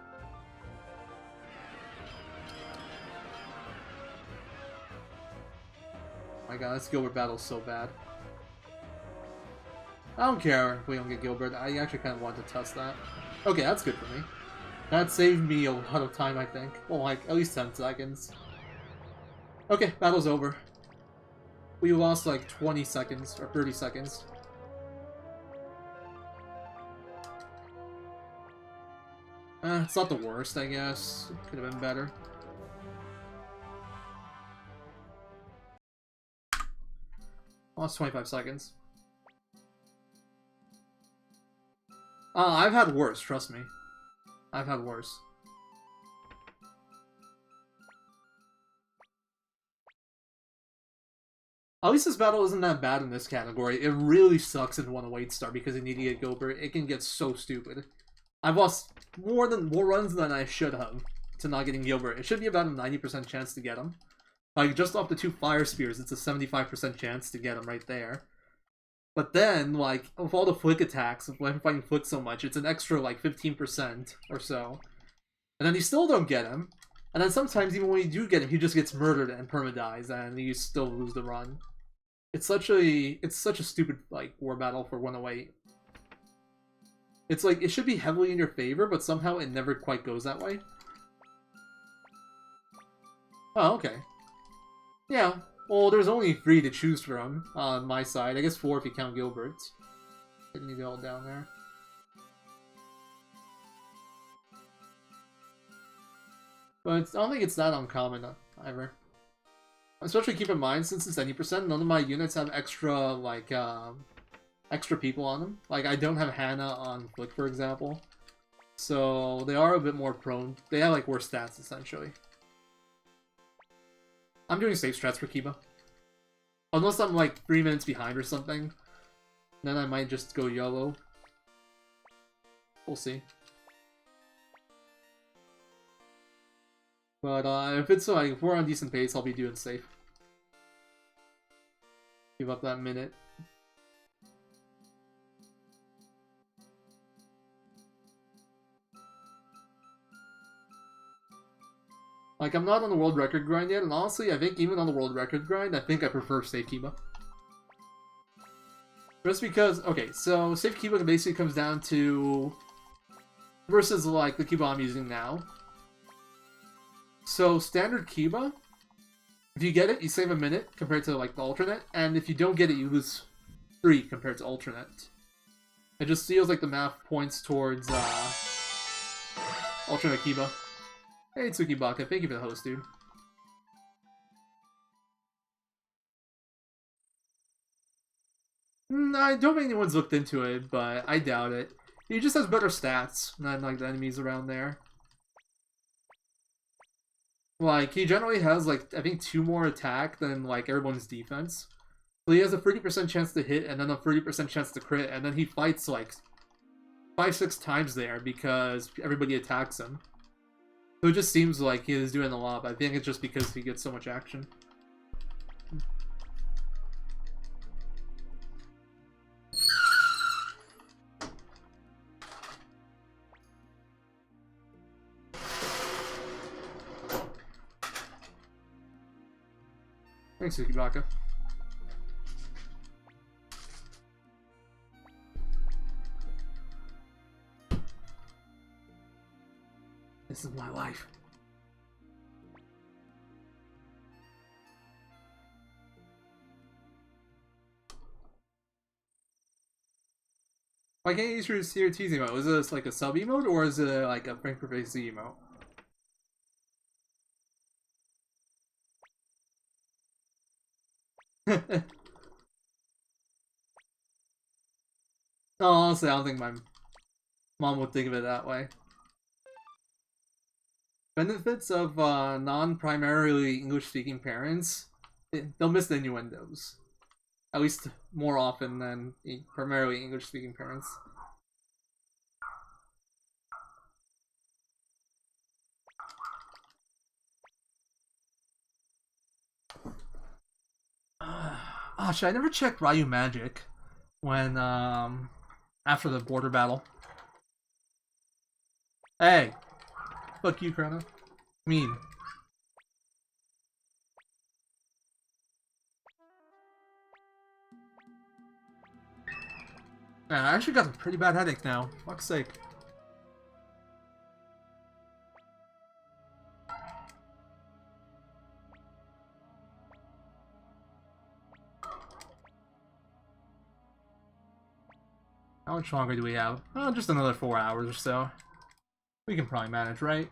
oh my god, this Gilbert battle's so bad. I don't care if we don't get Gilbert. I actually kind of wanted to test that. Okay, that's good for me. That saved me a lot of time, I think. Well, like, at least 10 seconds. Okay, battle's over. We lost like 20 seconds, or 30 seconds. It's not the worst, I guess. Could have been better. Lost 25 seconds. I've had worse, trust me. I've had worse. At least this battle isn't that bad in this category. It really sucks in 108 star because you need to get Gilbert. It can get so stupid. I've lost more runs than I should have to not getting Gilbert. It should be about a 90% chance to get him. Like, just off the 2 Fire Spears, it's a 75% chance to get him right there. But then, like, with all the flick attacks, when I'm fighting flick so much, it's an extra, like, 15% or so. And then you still don't get him. And then sometimes, even when you do get him, he just gets murdered and permadies, and you still lose the run. It's such a stupid, like, war battle for 108. It's like, it should be heavily in your favor, but somehow it never quite goes that way. Oh, okay. Yeah. Well, there's only 3 to choose from on my side. I guess 4 if you count Gilbert. Getting it all down there. But I don't think it's that uncommon either. Especially keep in mind, since it's 90%, none of my units have extra, like, extra people on them. Like, I don't have Hannah on Flick, for example. So, they are a bit more prone. They have, like, worse stats, essentially. I'm doing safe strats for Kiba. Unless I'm, like, 3 minutes behind or something. Then I might just go YOLO. We'll see. But, if it's, like, if we're on decent pace, I'll be doing safe. Give up that minute. Like, I'm not on the world record grind yet, and honestly, I think even on the world record grind, I think I prefer Safe Kiba. Just because, okay, so Safe Kiba basically comes down to versus, like, the Kiba I'm using now. So, standard Kiba, if you get it, you save a minute compared to, like, the alternate, and if you don't get it, you lose 3 compared to alternate. It just feels like the math points towards, alternate Kiba. Hey, Tsukibaka, thank you for the host, dude. I don't think anyone's looked into it, but I doubt it. He just has better stats than, like, the enemies around there. Like, he generally has, like, I think 2 more attack than, like, everyone's defense. So he has a 30% chance to hit, and then a 30% chance to crit, and then he fights, like, 5-6 times there because everybody attacks him. So it just seems like he is doing a lot, but I think it's just because he gets so much action. Thanks, Tsukibaka. This is my life. Why can't you use your tease emote? Is this like a sub emote or is it like a Frank Face emote? No, honestly, I don't think my mom would think of it that way. Benefits of non-primarily English-speaking parents, they'll miss the innuendos. At least more often than primarily English-speaking parents. Oh shit, I never checked Ryu Magic when, after the border battle. Hey! Fuck you, Chrono. Mean. Man, I actually got a pretty bad headache now. Fuck's sake. How much longer do we have? Oh, just another 4 hours or so. We can probably manage, right?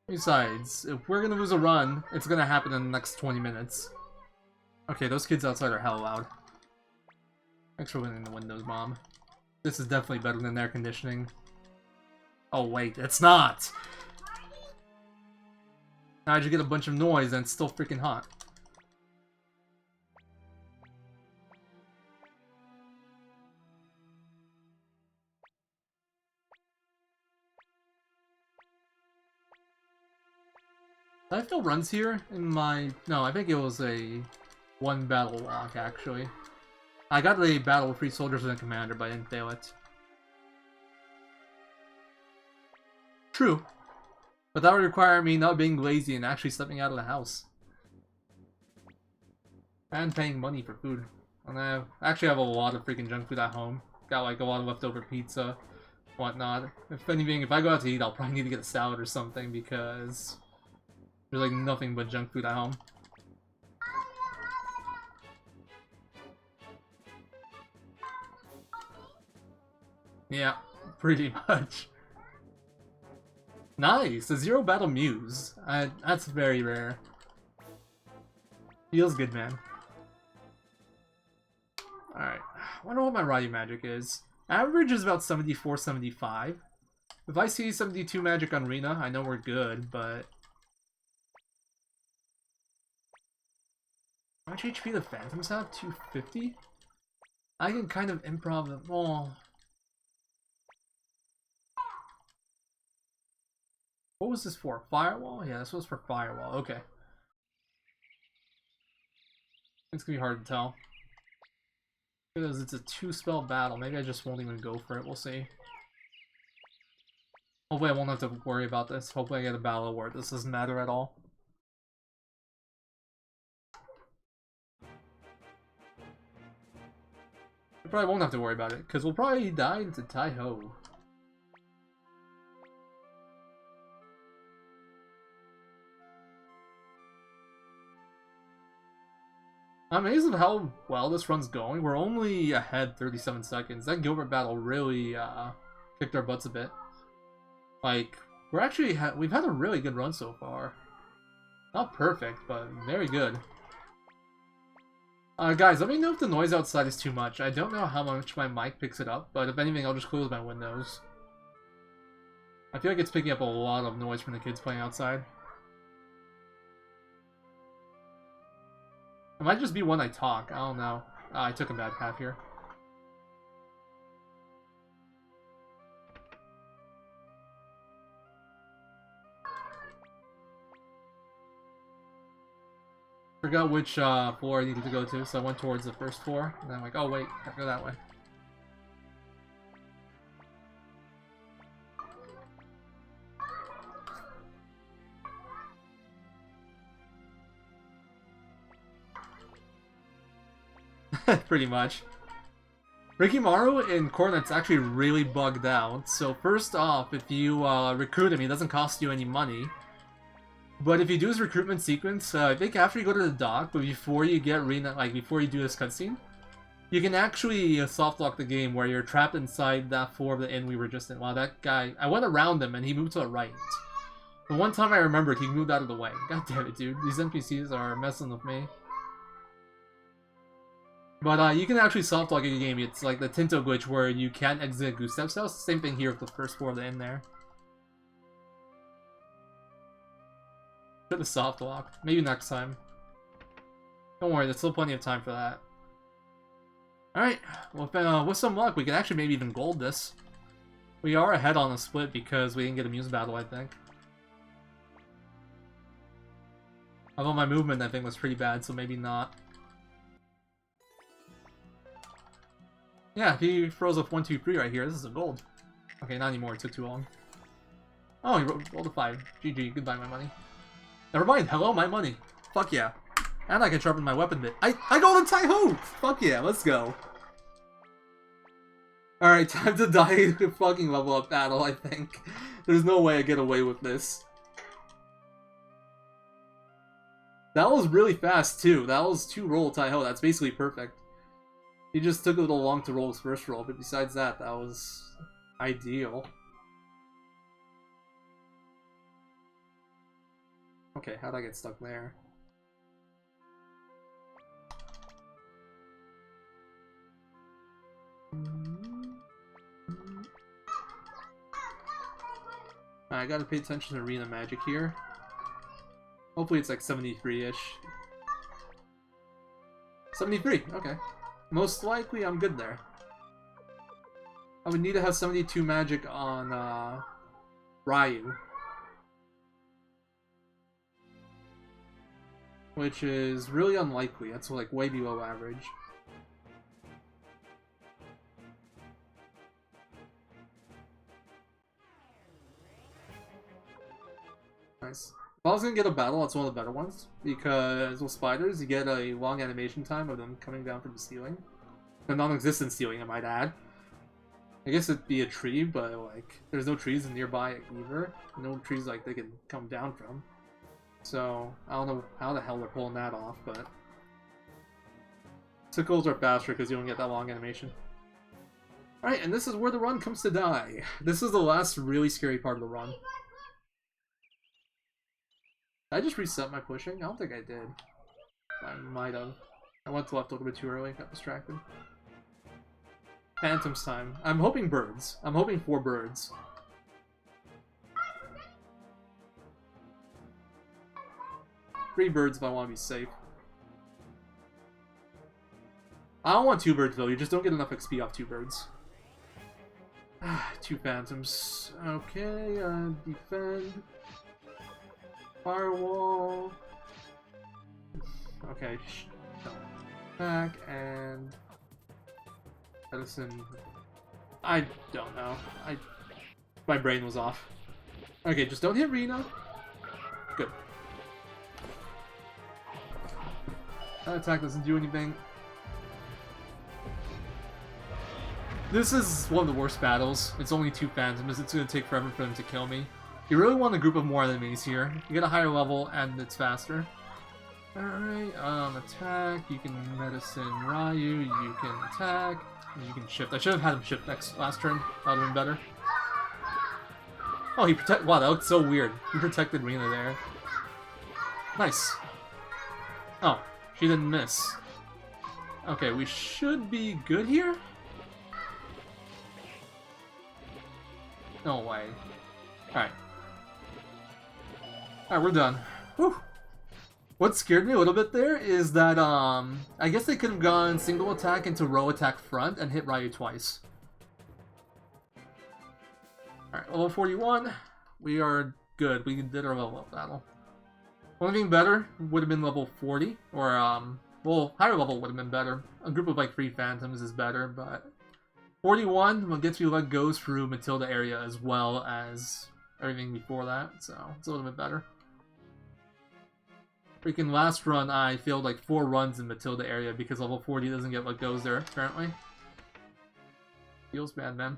Besides, if we're gonna lose a run, it's gonna happen in the next 20 minutes. Okay, those kids outside are hella loud. Thanks for winning the Windows, Mom. This is definitely better than air conditioning. Oh wait, it's not! How'd you get a bunch of noise and it's still freaking hot? Did I fill runs here in my... No, I think it was a one battle walk, actually. I got the battle with 3 soldiers and a commander, but I didn't fail it. True. But that would require me not being lazy and actually stepping out of the house. And paying money for food. And I actually have a lot of freaking junk food at home. Got like a lot of leftover pizza, whatnot. If anything, if I go out to eat, I'll probably need to get a salad or something because there's like nothing but junk food at home. Yeah, pretty much. Nice! A 0 battle muse. That's very rare. Feels good, man. Alright. I wonder what my Ryu magic is. Average is about 74, 75. If I see 72 magic on Rina, I know we're good, but... How much HP the Phantoms have? 250? I can kind of improv them. Oh. What was this for? Firewall? Yeah, this was for Firewall. Okay. It's gonna be hard to tell. Because it's a 2-spell battle. Maybe I just won't even go for it. We'll see. Hopefully I won't have to worry about this. Hopefully I get a battle where this doesn't matter at all. I probably won't have to worry about it, because we'll probably die into Tai-Ho. I'm amazed at how well this run's going. We're only ahead 37 seconds. That Gilbert battle really kicked our butts a bit. Like, we're actually we've had a really good run so far. Not perfect, but very good. Guys, let me know if the noise outside is too much. I don't know how much my mic picks it up, but if anything, I'll just close my windows. I feel like it's picking up a lot of noise from the kids playing outside. It might just be when I talk. I don't know. I took a bad path here. Forgot which floor I needed to go to, so I went towards the first floor. And then I'm like, oh wait, I have to go that way. Pretty much. Rikimaru in Cornet's actually really bugged out. So first off, if you recruit him, he doesn't cost you any money. But if you do this recruitment sequence, I think after you go to the dock, but before you get Rena, like before you do this cutscene, you can actually soft lock the game where you're trapped inside that floor of the inn we were just in. Wow, that guy, I went around him and he moved to the right. The one time I remembered, he moved out of the way. God damn it, dude. These NPCs are messing with me. But you can actually soft lock your game. It's like the Tinto glitch where you can't exit Gustev's house. Same thing here with the first floor of the inn there. Should have soft locked. Maybe next time. Don't worry, there's still plenty of time for that. Alright, well, with some luck, we can actually maybe even gold this. We are ahead on the split because we didn't get a Muse battle, I think. Although my movement, I think, was pretty bad, so maybe not. Yeah, he froze up 1, 2, 3 right here. This is a gold. Okay, not anymore. It took too long. Oh, he rolled a 5. GG. Goodbye, my money. Never mind. Hello, my money. Fuck yeah. And I can sharpen my weapon bit. I go to Tai-Ho! Fuck yeah, let's go. Alright, time to die to fucking level up battle, I think. There's no way I get away with this. That was really fast, too. That was 2 roll Tai-Ho. That's basically perfect. He just took a little long to roll his first roll, but besides that, that was ideal. Okay, how'd I get stuck there? I gotta pay attention to arena magic here. Hopefully it's like 73-ish. 73, okay. Most likely I'm good there. I would need to have 72 magic on Ryu. Which is really unlikely. That's like way below average. Nice. If I was gonna get a battle, that's one of the better ones. Because with spiders, you get a long animation time of them coming down from the ceiling. A non-existent ceiling, I might add. I guess it'd be a tree, but like, there's no trees nearby either. No trees like they can come down from. So, I don't know how the hell they're pulling that off, but... Sickles are faster because you don't get that long animation. Alright, and this is where the run comes to die. This is the last really scary part of the run. Did I just reset my pushing? I don't think I did. I might have. I went left a little bit too early, got distracted. Phantom's time. I'm hoping birds. I'm hoping 4 birds. Three birds if I want to be safe. I don't want 2 birds though, you just don't get enough XP off 2 birds. 2 phantoms. Okay, defend. Firewall. Okay, attack and medicine. I don't know. My brain was off. Okay, just don't hit Rena. Good. That attack doesn't do anything. This is one of the worst battles. It's only 2 phantoms. It's going to take forever for them to kill me. You really want a group of more enemies here. You get a higher level and it's faster. Alright, attack. You can medicine Ryu. You can attack. You can shift. I should have had him shift last turn. That would have been better. Oh, he protect. Wow, that looked so weird. He protected Rena there. Nice. Oh, she didn't miss. Okay, we should be good here? No way. Alright. Alright, we're done. Whew. What scared me a little bit there is that, I guess they could have gone single attack into row attack front and hit Ryu twice. Alright, level 41. We are good. We did our level up battle. Only thing better would have been level 40, or, well, higher level would have been better. A group of like 3 phantoms is better, but 41 will get you let go through Matilda area as well as everything before that, so it's a little bit better. Freaking last run, I failed like 4 runs in Matilda area because level 40 doesn't get let goes there, apparently. Feels bad, man.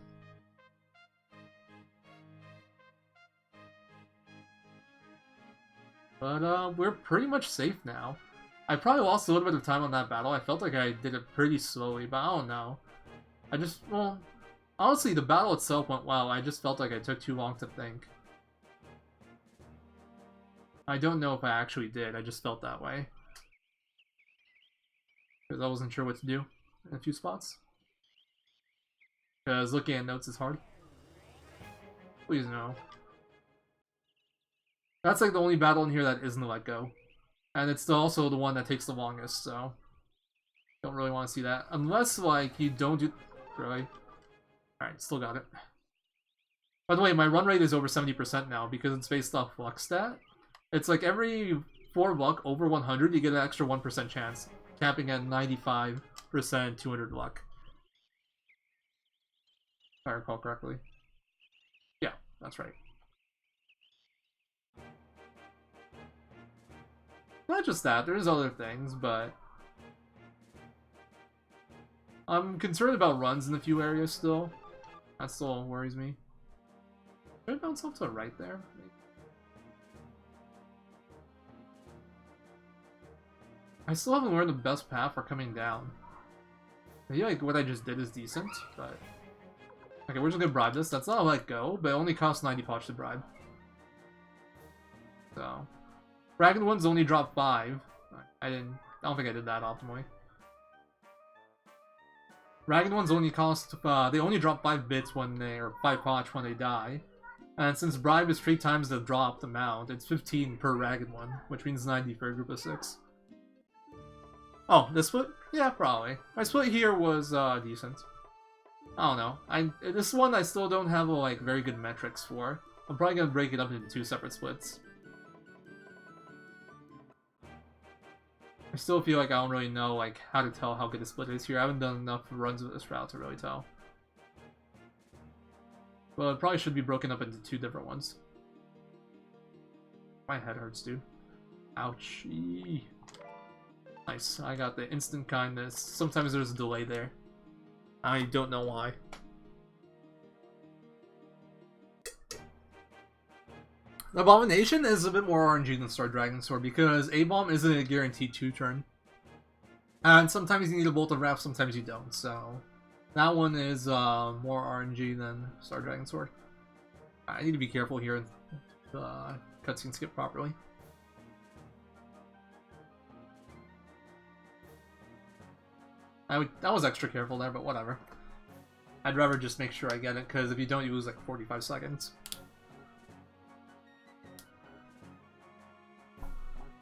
But we're pretty much safe now. I probably lost a little bit of time on that battle. I felt like I did it pretty slowly, but I don't know. Well, honestly, the battle itself went well. I just felt like I took too long to think. I don't know if I actually did. I just felt that way. Because I wasn't sure what to do in a few spots. Because looking at notes is hard. Please no. That's like the only battle in here that isn't a let go. And it's also the one that takes the longest, so... Don't really want to see that. Unless, like, you don't do... Really? Alright, still got it. By the way, my run rate is over 70% now because it's based off luck stat. It's like every 4 luck over 100, you get an extra 1% chance. Capping at 95%, 200 luck. If I recall correctly. Yeah, that's right. Not just that, there's other things, but... I'm concerned about runs in a few areas still. That still worries me. Should I bounce off to the right there? Maybe. I still haven't learned the best path for coming down. I feel like what I just did is decent, but... Okay, we're just gonna bribe this. That's not a let go, but it only costs 90 poch to bribe. So... Ragged ones only drop 5. I don't think I did that optimally. Ragged ones only cost, they only drop 5 bits when they, or 5 poch when they die. And since bribe is 3 times the dropped amount, it's 15 per ragged one, which means 90 for a group of 6. Oh, this split? Yeah, probably. My split here was, decent. I don't know. This one I still don't have, like, very good metrics for. I'm probably gonna break it up into 2 separate splits. I still feel like I don't really know like how to tell how good the split is here. I haven't done enough runs with this route to really tell. Well, it probably should be broken up into 2 different ones. My head hurts, dude. Ouch. Nice. I got the instant kindness. Sometimes there's a delay there. I don't know why. Abomination is a bit more RNG than Star Dragon Sword because A-Bomb isn't a guaranteed 2-turn. And sometimes you need a Bolt of Wrath, sometimes you don't, so... That one is more RNG than Star Dragon Sword. I need to be careful here and cutscene skip properly. I was extra careful there, but whatever. I'd rather just make sure I get it, because if you don't, you lose like 45 seconds.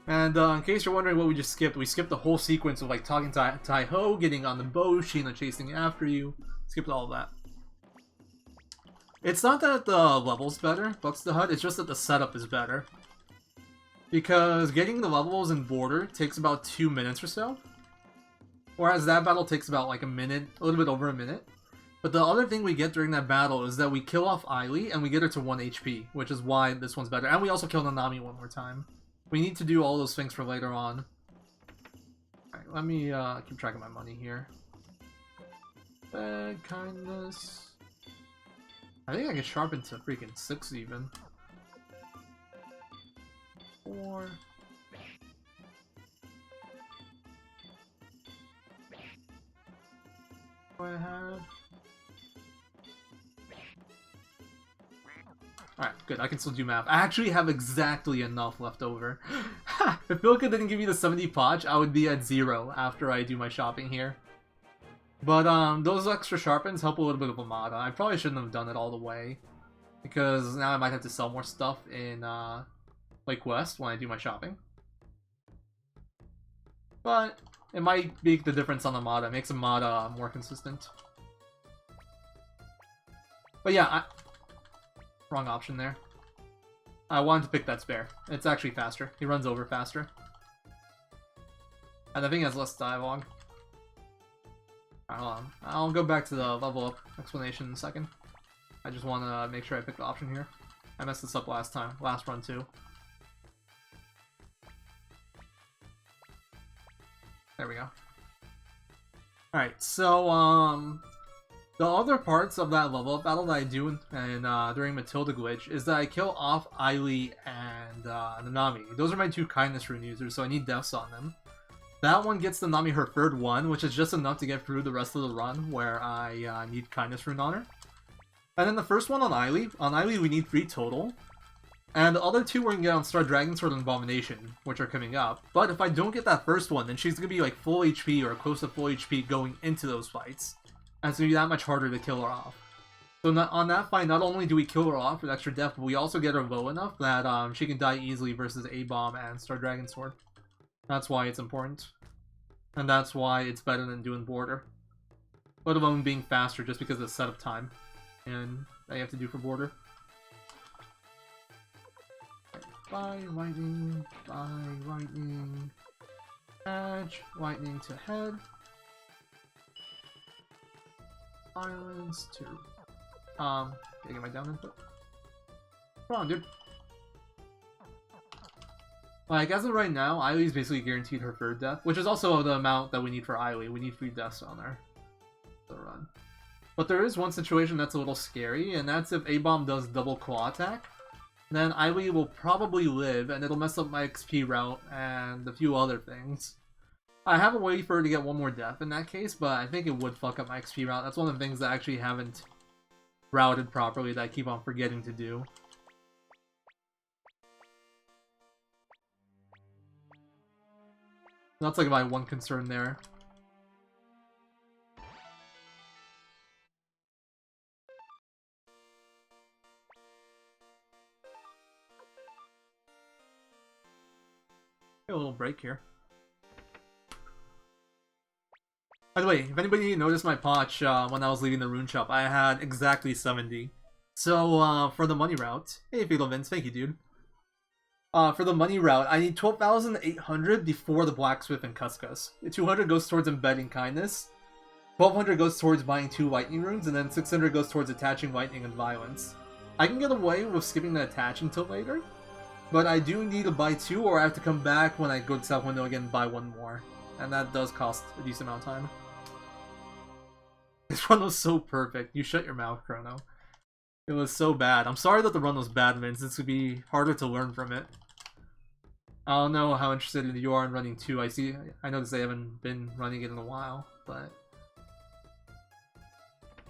And in case you're wondering what we just skipped, we skipped the whole sequence of like talking to Tai-Ho, getting on the boat, Sheena chasing after you. Skipped all of that. It's not that the level's better, Bucks the Hut, it's just that the setup is better. Because getting the levels in Border takes about 2 minutes or so. Whereas that battle takes about like a minute, a little bit over a minute. But the other thing we get during that battle is that we kill off Ailey and we get her to 1 HP, which is why this one's better. And we also kill Nanami one more time. We need to do all those things for later on. Alright, let me keep track of my money here. Bad kindness. I think I can sharpen to freaking 6 even. 4. What do I have? Alright, good. I can still do math. I actually have exactly enough left over. If Bilka didn't give me the 70 poch, I would be at 0 after I do my shopping here. But those extra sharpens help a little bit of Amada. I probably shouldn't have done it all the way. Because now I might have to sell more stuff in Lake West when I do my shopping. But it might make the difference on Amada. It makes Amada more consistent. But yeah, wrong option there. I wanted to pick that spare. It's actually faster. He runs over faster. And I think he has less dialogue. Hold on. I'll go back to the level up explanation in a second. I just want to make sure I pick the option here. I messed this up last run too. There we go. Alright, so, The other parts of that level up battle that I do during Matilda glitch is that I kill off Ailey and Nanami. Those are my two kindness rune users, so I need deaths on them. That one gets Nanami her third one, which is just enough to get through the rest of the run where I need kindness rune on her. And then the first one on Ailey we need 3 total. And the other 2 we're gonna get on Star Dragon Sword and Abomination, which are coming up. But if I don't get that first one, then she's gonna be like full HP or close to full HP going into those fights. And it's going to be that much harder to kill her off. So on that fight, not only do we kill her off with extra death, but we also get her low enough that she can die easily versus A-Bomb and Star Dragon Sword. That's why it's important. And that's why it's better than doing Border. Let alone being faster just because of the setup time. And that you have to do for Border. Bye, lightning. Bye, lightning. Catch. Lightning to head. Islands to get my down input. Come on, dude. Like, as of right now, Ailey's basically guaranteed her 3rd death, which is also the amount that we need for Ailey. We need 3 deaths on her to run. But there is one situation that's a little scary, and that's if A-Bomb does double claw attack. Then Ailey will probably live, and it'll mess up my XP route and a few other things. I have a way for her to get one more death in that case, but I think it would fuck up my XP route. That's one of the things that I actually haven't routed properly that I keep on forgetting to do. That's like my one concern there. A little break here. By the way, if anybody noticed my potch when I was leaving the rune shop, I had exactly 70. So, for the money route... Hey, Fatal Vince, thank you, dude. For the money route, I need 12,800 before the Blacksmith and Cuscus. 200 goes towards embedding kindness. 1,200 goes towards buying 2 lightning runes, and then 600 goes towards attaching lightning and violence. I can get away with skipping the attach until later, but I do need to buy 2, or I have to come back when I go to South Window again and buy 1 more. And that does cost a decent amount of time. This run was so perfect. You shut your mouth, Chrono. It was so bad. I'm sorry that the run was bad, Vince. This would be harder to learn from it. I don't know how interested you are in running 2. I noticed they haven't been running it in a while, but...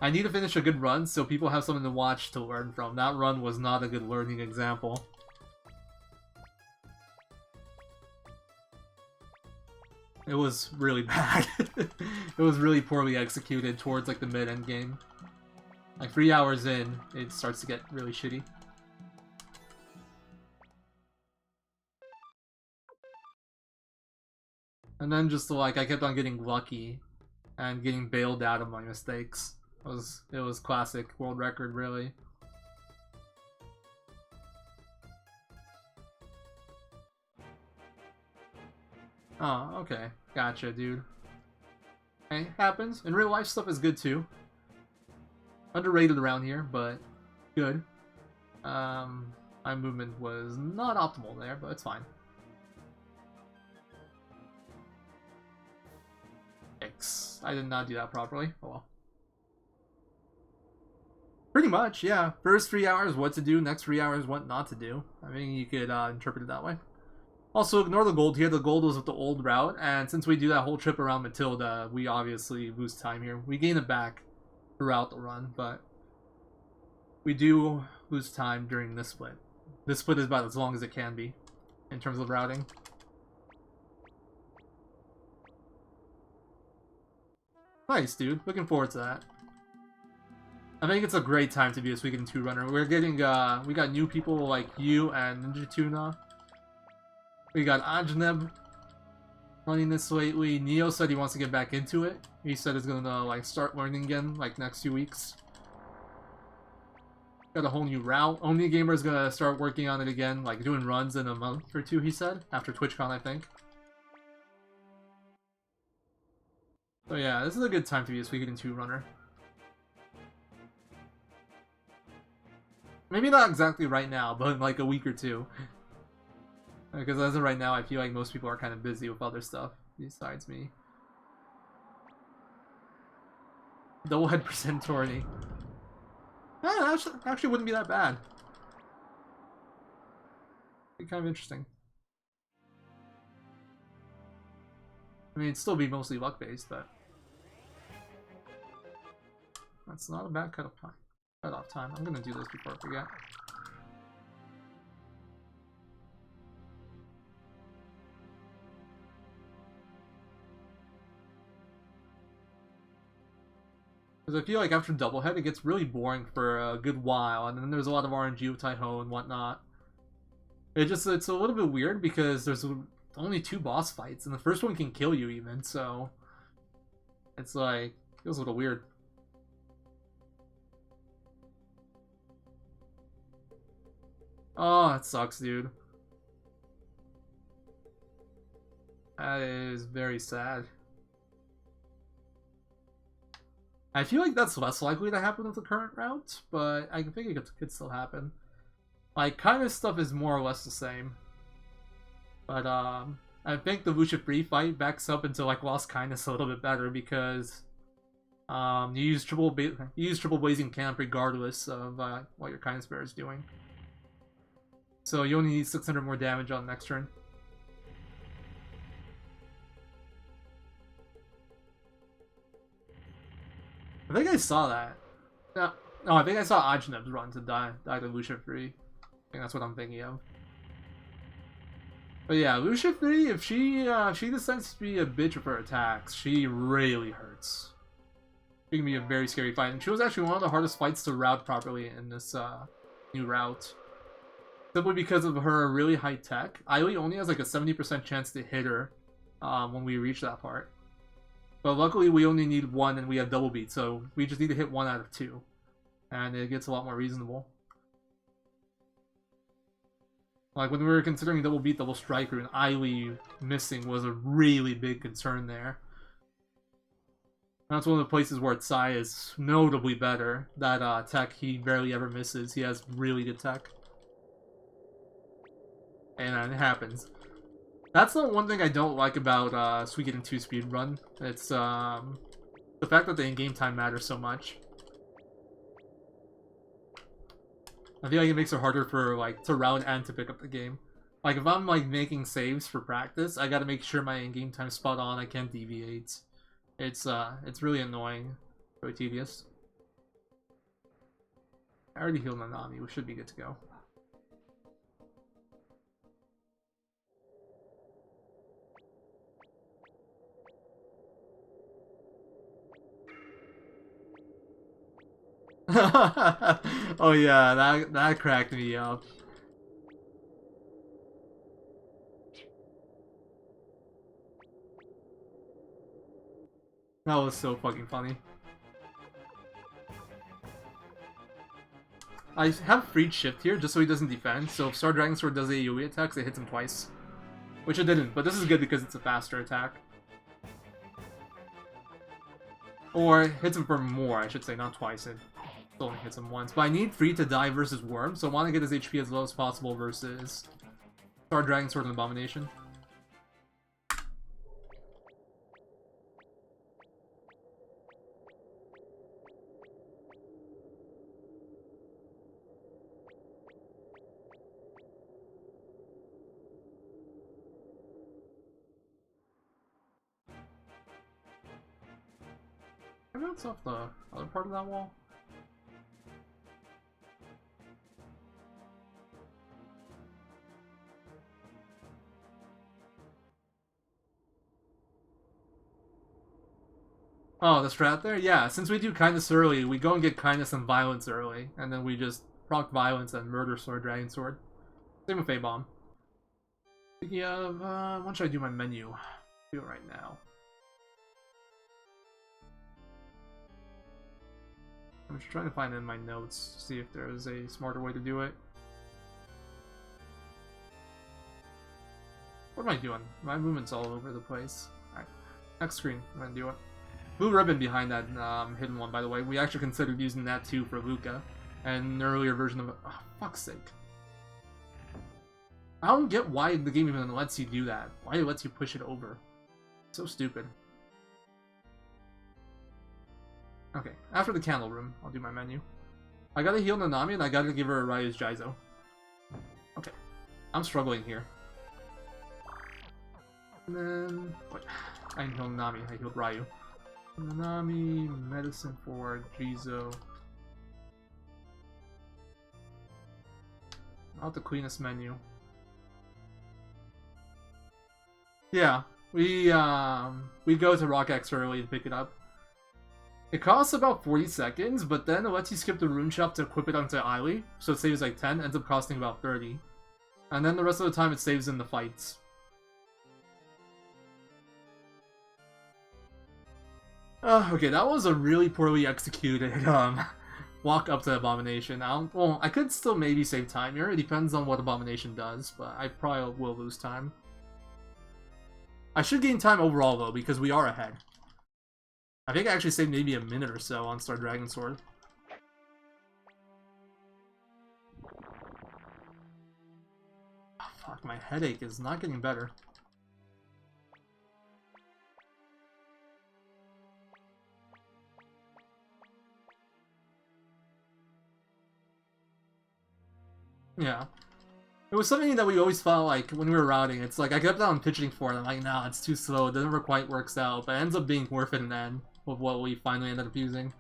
I need to finish a good run so people have something to watch to learn from. That run was not a good learning example. It was really bad. It was really poorly executed towards like the mid-end game. Like 3 hours in, it starts to get really shitty. And then just like I kept on getting lucky and getting bailed out of my mistakes. It was classic world record, really. Oh, okay. Gotcha, dude. Hey, happens. And real life stuff is good too. Underrated around here, but good. My movement was not optimal there, but it's fine. X. I did not do that properly. Oh well. Pretty much, yeah. First 3 hours, what to do. Next 3 hours, what not to do. I mean, you could interpret it that way. Also, ignore the gold here. The gold was with the old route, and since we do that whole trip around Matilda, we obviously lose time here. We gain it back throughout the run, but we do lose time during this split. This split is about as long as it can be in terms of routing. Nice, dude. Looking forward to that. I think it's a great time to be a Suikoden 2 runner. We're getting, we got new people like you and Ninja Tuna. We got Ajneb running this lately. Neo said he wants to get back into it. He said he's gonna, like, start learning again, like, next few weeks. Got a whole new route. Only Gamer's gonna start working on it again, like, doing runs in a month or 2, he said. After TwitchCon, I think. So yeah, this is a good time to be a Suikoden 2 runner. Maybe not exactly right now, but in like a week or 2. Because as of right now, I feel like most people are kind of busy with other stuff besides me. Double head percent tourney. Yeah, actually wouldn't be that bad. Be kind of interesting. I mean, it'd still be mostly luck based, but that's not a bad cutoff time. I'm gonna do this before I forget. Because I feel like after Doublehead, it gets really boring for a good while, and then there's a lot of RNG with Taiho and whatnot. It's a little bit weird because there's only 2 boss fights, and the first one can kill you even, so it's like, feels a little weird. Oh, that sucks, dude. That is very sad. I feel like that's less likely to happen with the current route, but I think it could still happen. Like, kind of stuff is more or less the same. But, I think the Lucia Free fight backs up into, like, Lost Kindness a little bit better because, you use triple Blazing Camp regardless of, what your Kindness Bearer is doing. So you only need 600 more damage on the next turn. I think I saw that. No, I think I saw Ajnab's run to die to Lucia Free. I think that's what I'm thinking of. But yeah, Lucia Free, if she decides to be a bitch with her attacks, she really hurts. It can be a very scary fight, and she was actually one of the hardest fights to route properly in this new route. Simply because of her really high tech. Aili only has like a 70% chance to hit her when we reach that part. But luckily we only need 1 and we have double beat, so we just need to hit 1 out of 2. And it gets a lot more reasonable. Like when we were considering double beat, double striker, and Aili missing was a really big concern there. That's one of the places where Tsai is notably better. That tech he barely ever misses. He has really good tech. And it happens. That's the one thing I don't like about Suikoden II speedrun. It's the fact that the in-game time matters so much. I feel like it makes it harder for like to route and to pick up the game. Like if I'm like making saves for practice, I gotta make sure my in-game time's spot on. I can't deviate. It's really annoying, really tedious. I already healed Nanami. We should be good to go. Oh yeah, that cracked me up. That was so fucking funny. I have freed shift here just so he doesn't defend, so if Star Dragon Sword does AoE attacks, it hits him twice. Which it didn't, but this is good because it's a faster attack. Or hits him for more, I should say, not twice. It only hits him once. But I need Free to die versus Worm, so I want to get his HP as low as possible versus Star Dragon Sword and Abomination. Maybe that's off the other part of that wall. Oh, the strat there? Yeah, since we do kindness early, we go and get kindness and violence early, and then we just proc violence and murder Sword Dragon Sword. Same with A-Bomb. Speaking of, when should I do my menu? Do it right now. I'm just trying to find it in my notes, see if there's a smarter way to do it. What am I doing? My movement's all over the place. Alright, next screen, I'm gonna do it. Blue ribbon behind that hidden one, by the way. We actually considered using that too for Luca. And an earlier version of it. Oh, fuck's sake. I don't get why the game even lets you do that. Why it lets you push it over. So stupid. Okay, after the candle room, I'll do my menu. I gotta heal Nanami and I gotta give her Ryu's Jizo. Okay, I'm struggling here. And then... Wait, I didn't heal Nanami, I healed Ryu. Nanami, medicine for Jizo. Not the cleanest menu. Yeah, we go to Rock X early and pick it up. It costs about 40 seconds, but then it lets you skip the rune shop to equip it onto Ailey, so it saves like 10, ends up costing about 30. And then the rest of the time it saves in the fights. Okay, that was a really poorly executed walk up to Abomination. Well, I could still maybe save time here. It depends on what Abomination does, but I probably will lose time. I should gain time overall, though, because we are ahead. I think I actually saved maybe a minute or so on Star Dragon Sword. Oh, fuck, my headache is not getting better. Yeah. It was something that we always felt like when we were routing. It's like I kept on pitching for it. I'm like, nah, it's too slow. It never quite works out. But it ends up being worth it in the end with what we finally ended up using.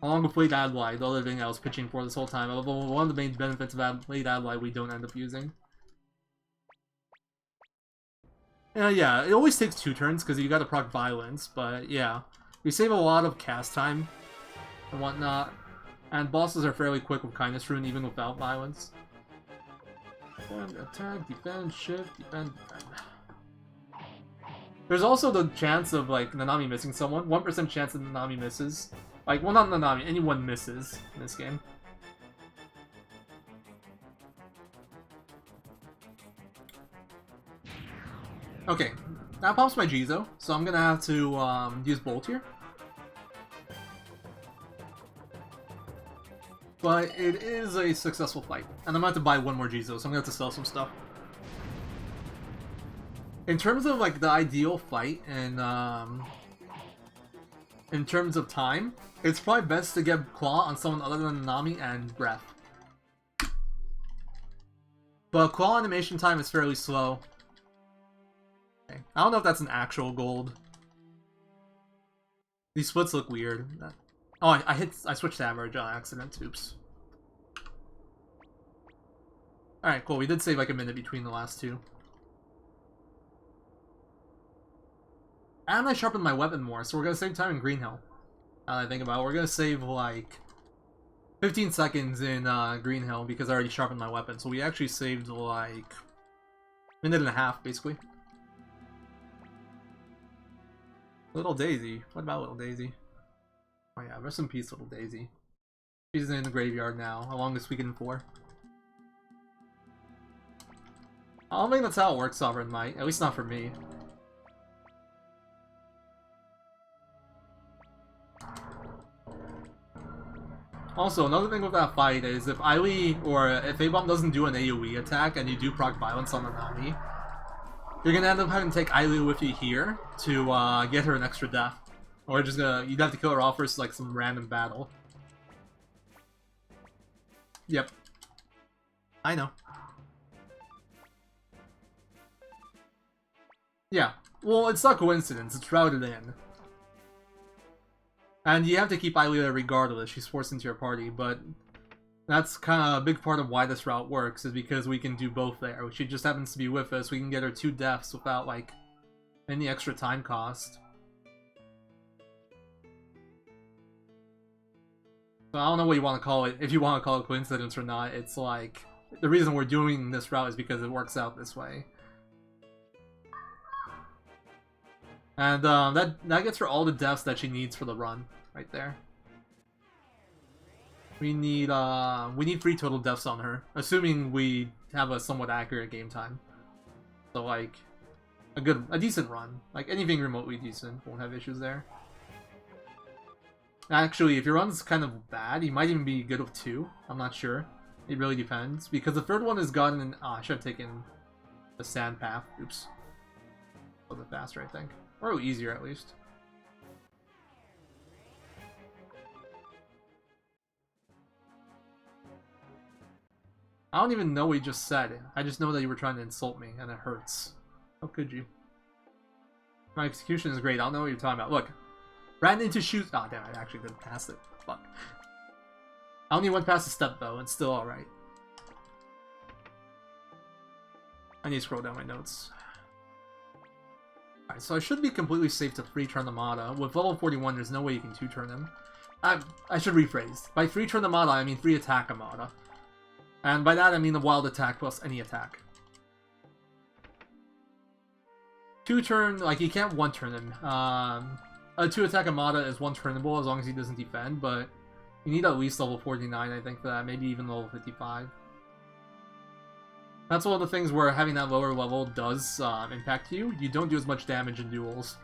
Along with Late Adlai, the other thing I was pitching for this whole time. Although one of the main benefits of Late Adlai we don't end up using. Yeah, it always takes 2 turns because you gotta proc Violence. But yeah, we save a lot of cast time and whatnot. And bosses are fairly quick with Kindness Rune, even without violence. Defend, attack, defend, shift, defend, defend. There's also the chance of, like, Nanami missing someone. 1% chance that Nanami misses. Like, well, not Nanami, anyone misses in this game. Okay, that pops my Jizo, so I'm gonna have to use Bolt here. But it is a successful fight. And I'm going to have to buy one more Jizo, so I'm going to have to sell some stuff. In terms of, like, the ideal fight, and, in terms of time, it's probably best to get Claw on someone other than Nanami and Breath. But Claw animation time is fairly slow. Okay. I don't know if that's an actual gold. These splits look weird. Oh, I switched to average on accident. Oops. Alright, cool. We did save like a minute between the last two. And I sharpened my weapon more, so we're gonna save time in Green Hill. Now that I think about it, we're gonna save like 15 seconds in Green Hill because I already sharpened my weapon. So we actually saved like a minute and a half, basically. Little Daisy. What about Little Daisy? Oh yeah, rest in peace, Little Daisy. She's in the graveyard now, along with Suikoden 4. I don't think that's how it works, Sovereign Might. At least not for me. Also, another thing with that fight is if Ailey, or if A-Bomb doesn't do an AoE attack and you do proc Violence on Nanami, you're gonna end up having to take Ailey with you here to get her an extra death. Or just you'd have to kill her off versus like some random battle. Yep. I know. Yeah. Well, it's not coincidence, it's routed in. And you have to keep Ailey there regardless, she's forced into your party, but that's kind of a big part of why this route works, is because we can do both there. She just happens to be with us, we can get her 2 deaths without, like, any extra time cost. So I don't know what you want to call it, if you want to call it coincidence or not. It's like, the reason we're doing this route is because it works out this way. And that gets her all the deaths that she needs for the run, right there. We need 3 total deaths on her, assuming we have a somewhat accurate game time. So like, a decent run. Like anything remotely decent, won't have issues there. Actually, if your run's kind of bad, you might even be good with 2. I'm not sure. It really depends. Because the third one is gotten... I should have taken the sand path. Oops. A little bit faster, I think. Or easier, at least. I don't even know what you just said. I just know that you were trying to insult me, and it hurts. How could you? My execution is great. I don't know what you're talking about. Look. Ran into shoes. Oh, damn, I actually didn't pass it. Fuck. I only went past the step, though. It's still alright. I need to scroll down my notes. Alright, so I should be completely safe to free turn the Mata. With level 41, there's no way you can 2-turn him. I should rephrase. By free turn the Mata, I mean free attack a Mata. And by that, I mean the wild attack plus any attack. 2-turn, like, you can't 1-turn him. A 2-attack Amada is 1-turnable as long as he doesn't defend, but you need at least level 49, I think, for that. Maybe even level 55. That's one of the things where having that lower level does impact you. You don't do as much damage in duels.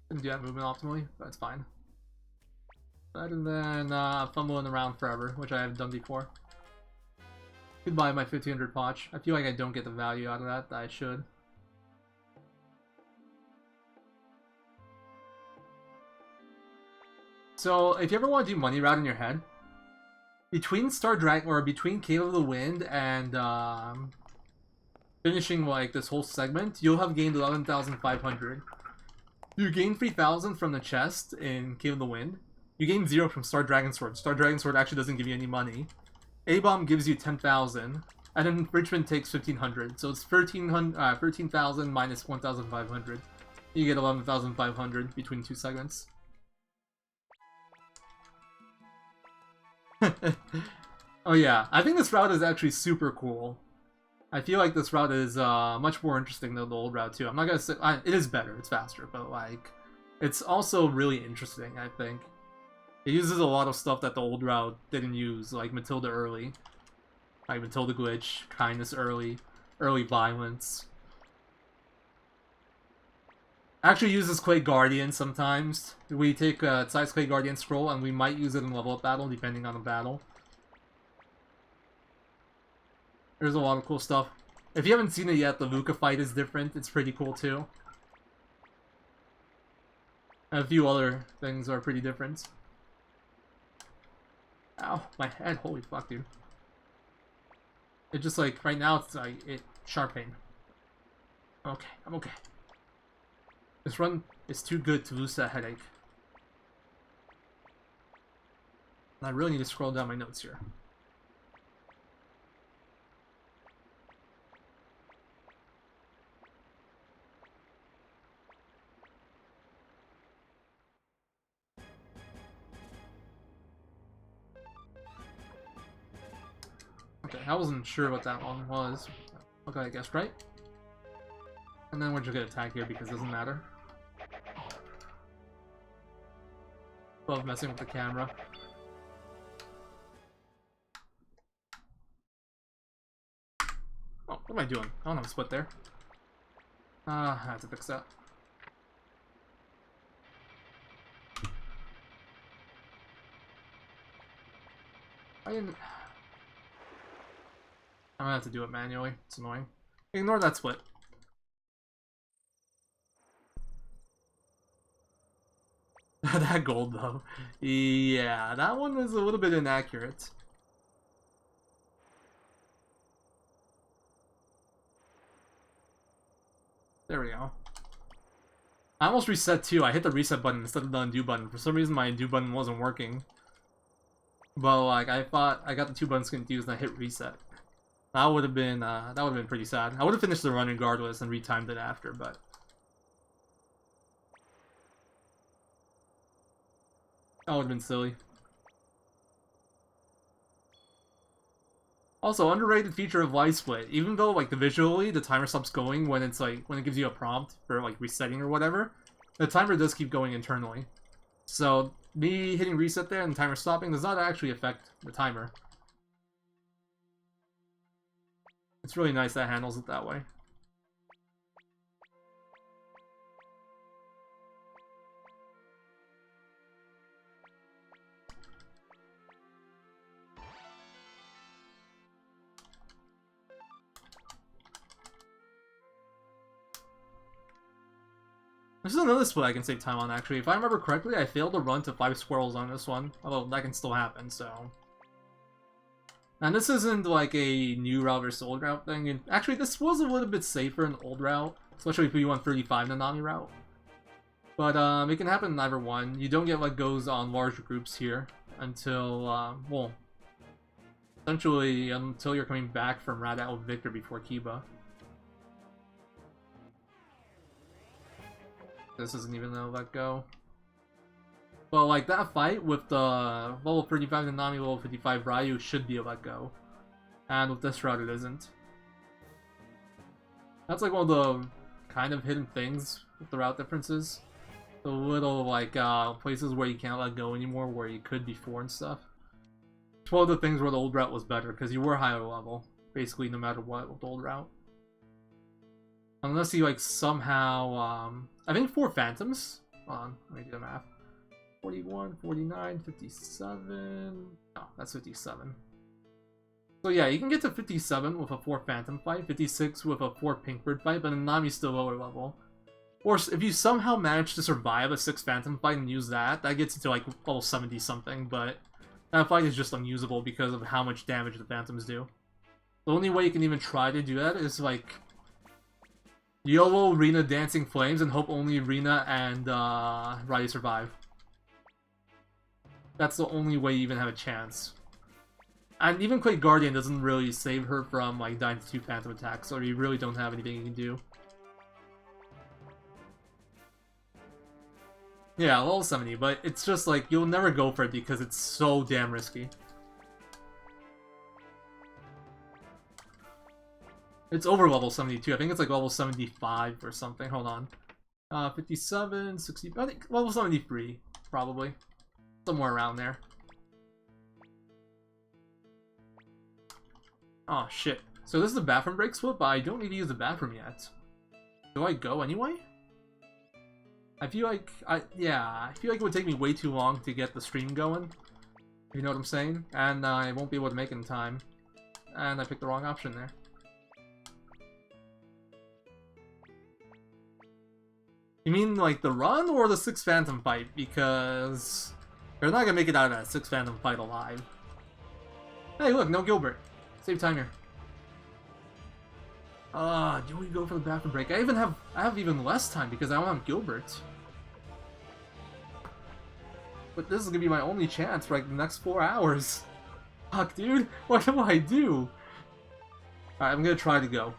Didn't do that movement optimally, but it's fine. Better than fumbling around forever, which I haven't done before. Goodbye, my 1500 potch. I feel like I don't get the value out of that I should. So, if you ever want to do money route in your head, between Star Dragon or between Cave of the Wind and finishing like this whole segment, you'll have gained 11,500. You gain 3,000 from the chest in Cave of the Wind. You gain 0 from Star Dragon Sword. Star Dragon Sword actually doesn't give you any money. A-Bomb gives you 10,000, and then Richmond takes 1,500. So it's 13,000 minus 1,500. You get 11,500 between 2 segments. Oh yeah, I think this route is actually super cool. I feel like this route is much more interesting than the old route too. I'm not gonna say it is better, it's faster, but like it's also really interesting. I think it uses a lot of stuff that the old route didn't use, like Matilda early, like Matilda glitch, kindness early violence. Actually uses Clay Guardian sometimes. We take Tsai's Clay Guardian scroll and we might use it in level up battle depending on the battle. There's a lot of cool stuff. If you haven't seen it yet, the Luca fight is different. It's pretty cool too. And a few other things are pretty different. Ow, my head, holy fuck, dude. It just like, right now it's like, sharp pain. Okay, I'm okay. This run is too good to lose that headache. And I really need to scroll down my notes here. Okay, I wasn't sure what that one was. Okay, I guessed right. And then we're just gonna attack here because it doesn't matter. Love messing with the camera. Oh, what am I doing? I don't have a split there. I have to fix that. I'm gonna have to do it manually. It's annoying. Ignore that split. That gold, though. Yeah, that one was a little bit inaccurate. There we go. I almost reset too. I hit the reset button instead of the undo button. For some reason, my undo button wasn't working. But like, I thought I got the 2 buttons confused and I hit reset. That would have been pretty sad. I would have finished the run regardless and retimed it after, but that would have been silly. Also, underrated feature of Light Split. Even though like visually the timer stops going when it's like when it gives you a prompt for like resetting or whatever, the timer does keep going internally. So me hitting reset there and the timer stopping does not actually affect the timer. It's really nice that it handles it that way. This is another split I can save time on, actually. If I remember correctly, I failed to run to 5 squirrels on this one. Although, that can still happen, so... And this isn't like a new route versus old route thing. And actually, this was a little bit safer in the old route. Especially if you want 35 Nanami route. But, it can happen in either one. You don't get what goes on large groups here. Until, well... essentially, until you're coming back from Radat with Victor before Kiba. This isn't even a let go. Well, like, that fight with the level 35 Nanami, level 55 Ryu should be a let go. And with this route, it isn't. That's like one of the kind of hidden things with the route differences. The little, like, places where you can't let go anymore, where you could before and stuff. It's one of the things where the old route was better, because you were higher level, basically, no matter what, with the old route. Unless you, like, somehow, I think 4 Phantoms. Hold on, let me do the math. 41, 49, 57... No, that's 57. So yeah, you can get to 57 with a 4 Phantom fight, 56 with a 4 Pinkbird fight, but Nanami's still lower level. Or if you somehow manage to survive a 6 Phantom fight and use that, that gets you to, like, level 70 something, but that fight is just unusable because of how much damage the Phantoms do. The only way you can even try to do that is, like... YOLO Rina Dancing Flames and hope only Rina and Ryu survive. That's the only way you even have a chance. And even Quake Guardian doesn't really save her from like dying to 2 Phantom attacks, so you really don't have anything you can do. Yeah, level 70, but it's just like, you'll never go for it because it's so damn risky. It's over level 72. I think it's like level 75 or something. Hold on. 57, 60... I think level 73, probably. Somewhere around there. Oh, shit. So this is the bathroom break split, but I don't need to use the bathroom yet. Do I go anyway? I feel like... I feel like it would take me way too long to get the stream going. You know what I'm saying? And I won't be able to make it in time. And I picked the wrong option there. You mean, like, the run or the 6 Phantom fight? Because they're not gonna make it out of that 6 Phantom fight alive. Hey, look, no Gilbert. Save time here. Do we go for the bathroom break? I have even less time because I don't have Gilbert. But this is gonna be my only chance for, like, the next 4 hours. Fuck, dude. What do I do? Alright, I'm gonna try to go.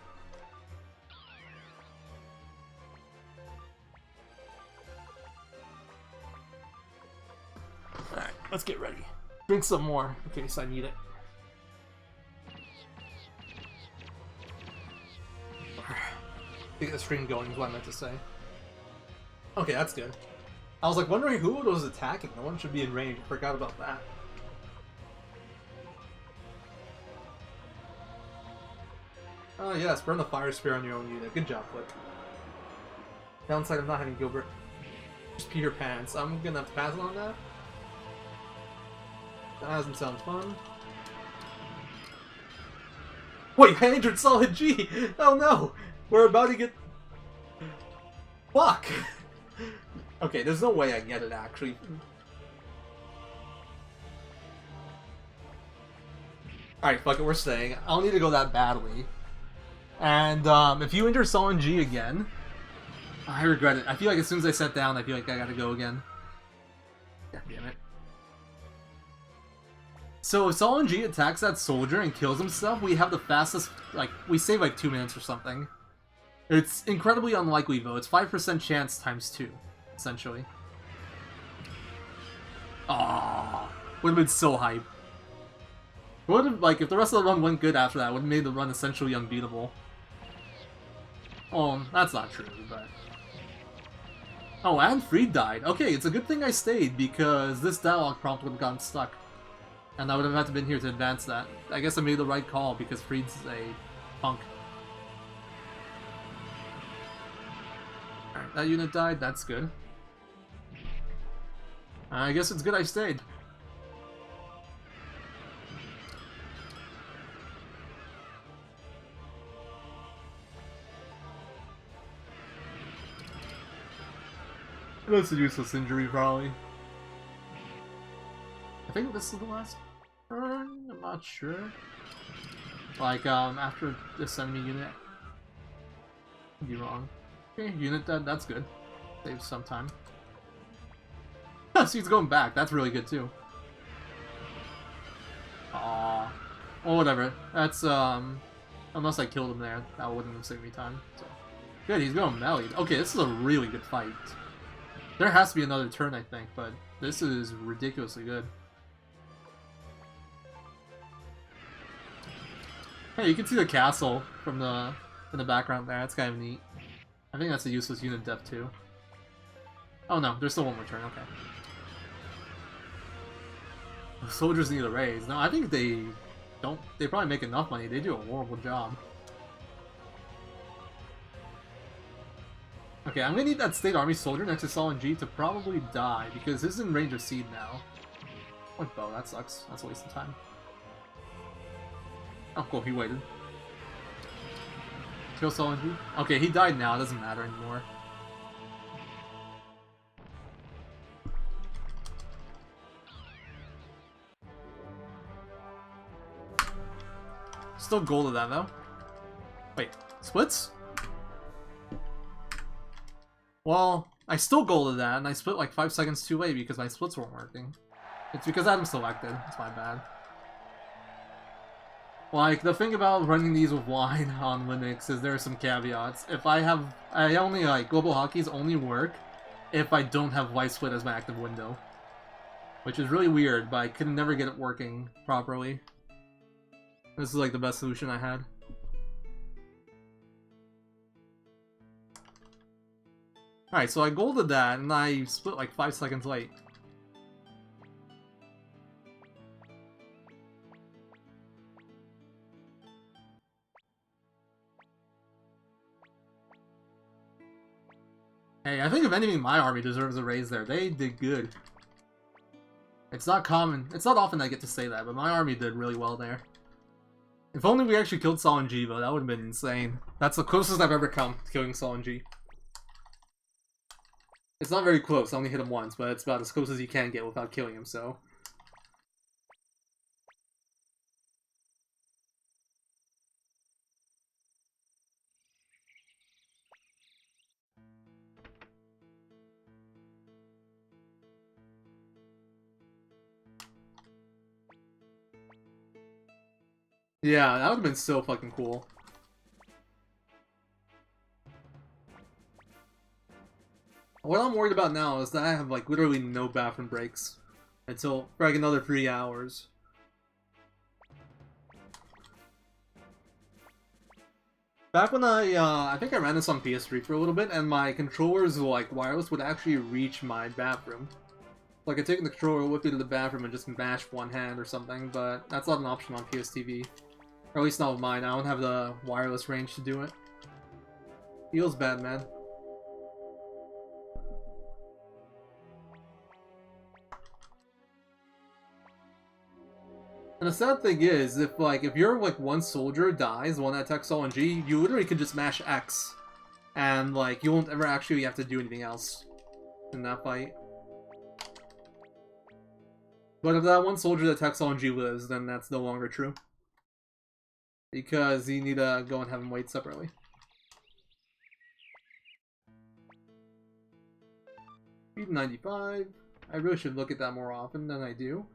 Alright, let's get ready. Drink some more in case I need it. Get the stream going is what I meant to say. Okay, that's good. I was like wondering who was attacking. No one should be in range. I forgot about that. Oh yes, burn the fire spear on your own unit. Good job, Flick. Downside of not having Gilbert. Just pee your pants. I'm gonna have to pass on that. That doesn't sound fun. Wait, I entered solid G! Oh no! We're about to get... Fuck! Okay, there's no way I can get it, actually. Alright, fuck it, we're staying. I don't need to go that badly. And, if you enter Solid G again... I regret it. I feel like as soon as I sat down, I feel like I gotta go again. God damn it. So if Solid G attacks that soldier and kills himself, we have the fastest... Like, we save like 2 minutes or something. It's incredibly unlikely, though. It's 5% chance times 2, essentially. Aww. Would've been so hype. Would've, like, if the rest of the run went good after that, would've made the run essentially unbeatable. Oh, that's not true, but... Oh, and Freed died. Okay, it's a good thing I stayed, because this dialogue prompt would've gotten stuck. And I would've had to been here to advance that. I guess I made the right call, because Freed's a Punk. Alright, that unit died, that's good. I guess it's good I stayed. That's a useless injury, probably. I think this is the last turn? I'm not sure. Like, after this enemy unit. Could be wrong. Okay, unit dead, that's good. Saves some time. So he's going back, that's really good too. Aww. Well, whatever. That's, unless I killed him there, that wouldn't have saved me time. So. Good, he's going melee. Okay, this is a really good fight. There has to be another turn, I think, but this is ridiculously good. Hey, you can see the castle from in the background there. That's kind of neat. I think that's a useless unit depth too. Oh no, there's still one more turn. Okay. The soldiers need a raise. No, I think they don't. They probably make enough money. They do a horrible job. Okay, I'm gonna need that State Army soldier next to Solon G to probably die, because this is in range of Seed now. Point bow, that sucks. That's a waste of time. Oh, cool, he waited. Kill Solon G? Okay, he died now, it doesn't matter anymore. Still gold of that, though. Wait, splits? Well, I still golded that, and I split like 5 seconds too late because my splits weren't working. It's because I haven't selected. It's my bad. Like, the thing about running these with wine on Linux is there are some caveats. If I only, like, global hotkeys only work if I don't have white split as my active window. Which is really weird, but I could never get it working properly. This is like the best solution I had. Alright, so I golded that, and I split like 5 seconds late. Hey, I think if anything, my army deserves a raise there. They did good. It's not common. It's not often I get to say that, but my army did really well there. If only we actually killed Solon G, though, that would have been insane. That's the closest I've ever come to killing Solon G. It's not very close, I only hit him once, but it's about as close as you can get without killing him, so... Yeah, that would have been so fucking cool. What I'm worried about now is that I have, like, literally no bathroom breaks until, for, like, another 3 hours. Back when I think I ran this on PS3 for a little bit, and my controllers, like, wireless would actually reach my bathroom. Like, I take the controller, whip it to the bathroom, and just mash one hand or something, but that's not an option on PSTV. Or at least not with mine, I don't have the wireless range to do it. Feels bad, man. And the sad thing is, if you're like one soldier dies, the one that attacks Solon G, you literally could just mash X. And like you won't ever actually have to do anything else in that fight. But if that one soldier that attacks Solon G lives, then that's no longer true. Because you need to go and have him wait separately. Speed 95. I really should look at that more often than I do.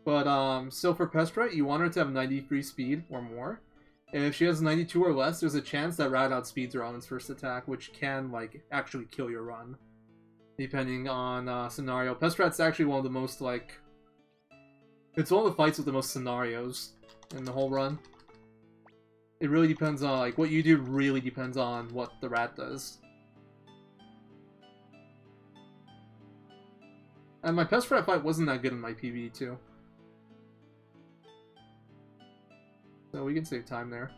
But, so for Pestra, you want her to have 93 speed or more. If she has 92 or less, there's a chance that Rat outspeeds her on its first attack, which can, like, actually kill your run. Depending on, scenario. Pestrat's actually one of the most, like... It's one of the fights with the most scenarios in the whole run. It really depends on, like, what you do really depends on what the Rat does. And my Pestrat fight wasn't that good in my PvE, too. So we can save time there.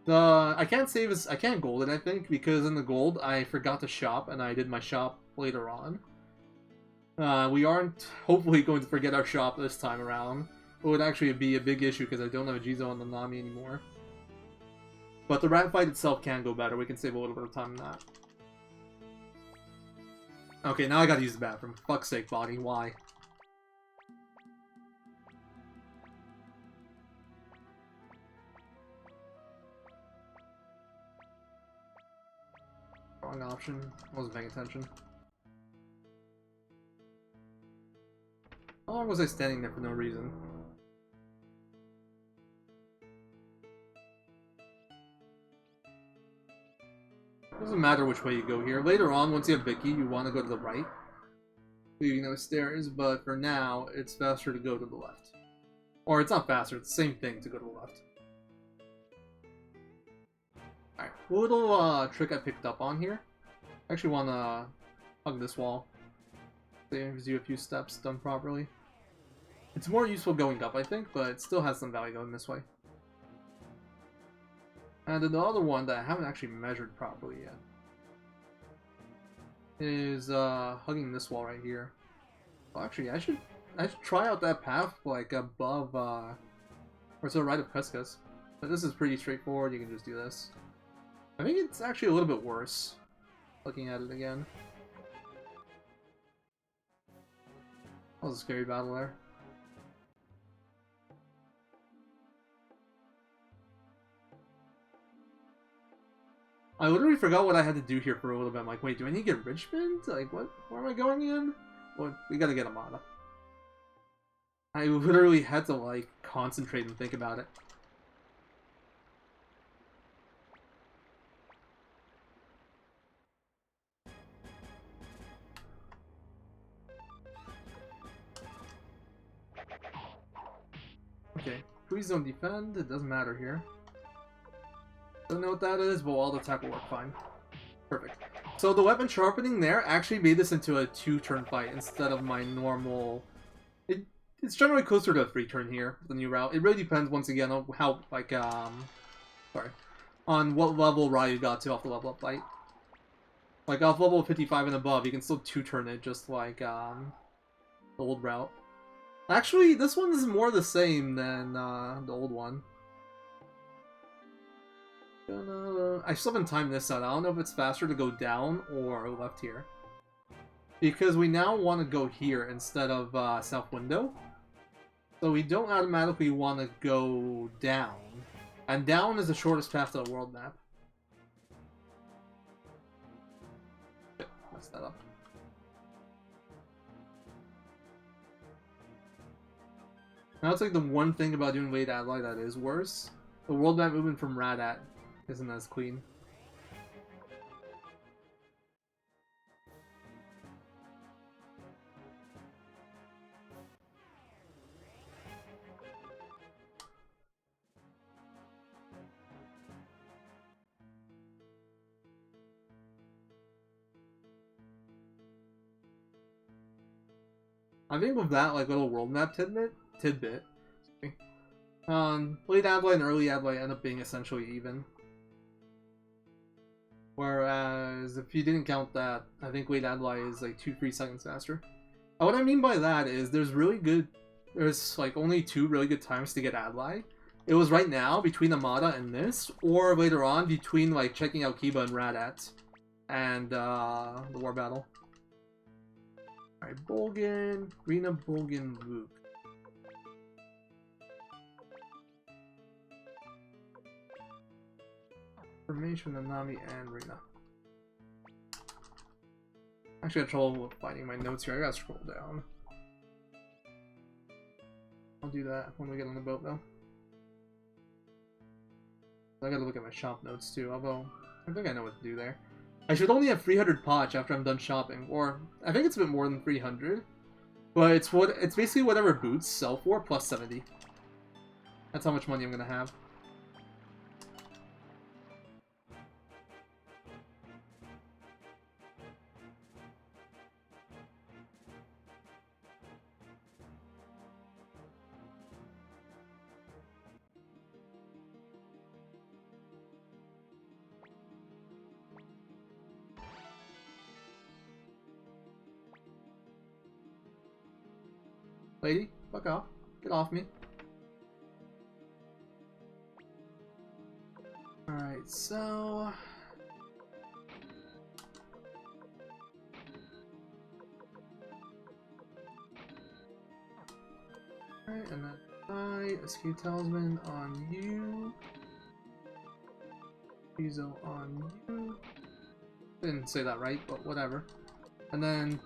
I can't save as I can't gold it, I think, because in the gold I forgot to shop and I did my shop later on. We aren't hopefully going to forget our shop this time around. It would actually be a big issue because I don't have a Jizo on the Nami anymore. But the rat fight itself can go better. We can save a little bit of time on that. Okay, now I gotta use the bathroom. Fuck's sake, body. Why? Wrong option. I wasn't paying attention. How long was I standing there for no reason? Doesn't matter which way you go here. Later on, once you have Vicky, you want to go to the right, leaving those stairs, but for now, it's faster to go to the left. Or it's not faster, it's the same thing to go to the left. Alright, little trick I picked up on here. I actually want to hug this wall. Saves you a few steps done properly. It's more useful going up, I think, but it still has some value going this way. And then the other one that I haven't actually measured properly yet is hugging this wall right here. Well, actually, I should try out that path like above or to the right of Cuscus. But this is pretty straightforward. You can just do this. I think it's actually a little bit worse looking at it again. That was a scary battle there. I literally forgot what I had to do here for a little bit. I'm like, wait, do I need to get Richmond? Like, what? Where am I going in? Well, we gotta get Amada. I literally had to, like, concentrate and think about it. Okay, please don't defend. It doesn't matter here. Don't know what that is, but all the attack will work fine. Perfect. So the weapon sharpening there actually made this into a 2-turn fight instead of my normal... It's generally closer to a 3-turn here, the new route. It really depends, once again, on how, like, sorry. On what level Ryu got to off the level up fight. Like, off level 55 and above, you can still 2-turn it, just like, the old route. Actually, this one is more the same than, the old one. I still haven't timed this out. I don't know if it's faster to go down or left here. Because we now want to go here instead of South Window. So we don't automatically want to go down. And down is the shortest path to the world map. Okay, mess that up. Now it's like the one thing about doing Late Ally that is worse. The world map movement from Radat isn't as clean. I think with that like little world map tidbit, late Adlai and early Adlai end up being essentially even. Whereas if you didn't count that, I think late Adlai is like 2-3 seconds faster. And what I mean by that is there's like only 2 really good times to get Adlai. It was right now between Amada and this, or later on between like checking out Kiba and Radat and the war battle. Alright, Bolgan, Rina, Bolgan, Luke. Formation, Nanami, and Rina. Actually, I have trouble finding my notes here. I gotta scroll down. I'll do that when we get on the boat, though. I gotta look at my shop notes, too, although I think I know what to do there. I should only have 300 potch after I'm done shopping, or I think it's a bit more than 300. But it's basically whatever boots sell for plus 70. That's how much money I'm gonna have. Lady, fuck off. Get off me. Alright, so... Alright, and then I escape talisman on you. Izo on you. Didn't say that right, but whatever. And then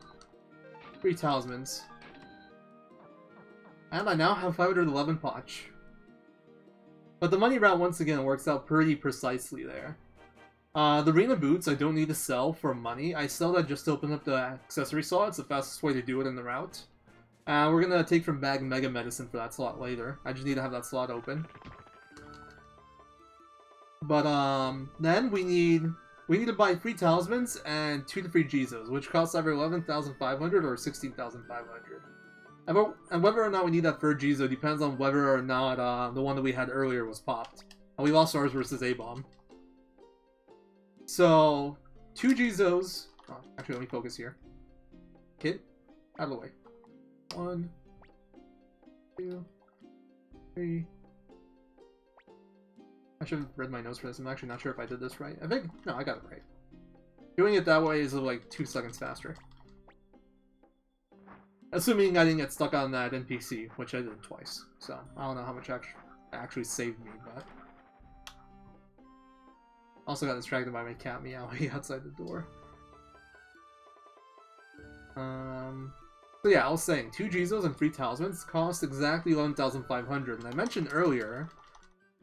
3 talismans. And I now have 511 potch. But the money route once again works out pretty precisely there. The arena boots I don't need to sell for money. I sell that just to open up the accessory slot. It's the fastest way to do it in the route. We're gonna take from bag Mega Medicine for that slot later. I just need to have that slot open. But then we need to buy 3 talismans and 2 to 3 Jizos, which costs either 11,500 or 16,500. And whether or not we need that third Jizo depends on whether or not the one that we had earlier was popped. And we lost ours versus A-Bomb. So, 2 Jizos. Oh, actually, let me focus here. Kid, out of the way. 1, 2, 3. I should have read my notes for this. I'm actually not sure if I did this right. I think... No, I got it right. Doing it that way is like 2 seconds faster. Assuming I didn't get stuck on that NPC, which I did twice. So, I don't know how much actually saved me, but... Also got distracted by my cat meowing outside the door. So yeah, I was saying, 2 Jizos and 3 talismans cost exactly 11,500. And I mentioned earlier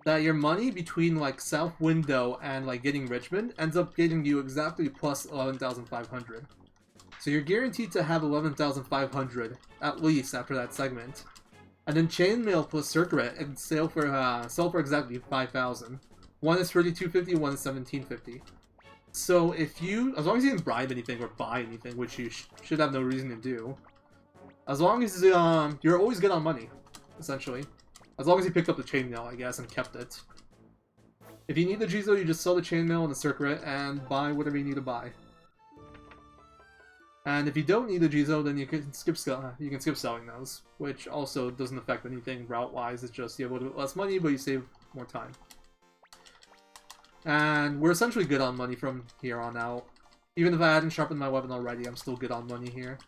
that your money between like South Window and like getting Richmond ends up getting you exactly plus 11,500. So you're guaranteed to have 11,500 at least after that segment. And then Chainmail plus Circuit and sell for exactly 5,000. One is 3250, one is 1750. So if you, as long as you didn't bribe anything or buy anything, which you should have no reason to do, as long as you're always good on money, essentially. As long as you picked up the chainmail, I guess, and kept it. If you need the Jizo, you just sell the chainmail and the circuit and buy whatever you need to buy. And if you don't need the Jizo, then you can skip selling those, which also doesn't affect anything route-wise. It's just you have a little bit less money, but you save more time. And we're essentially good on money from here on out. Even if I hadn't sharpened my weapon already, I'm still good on money here.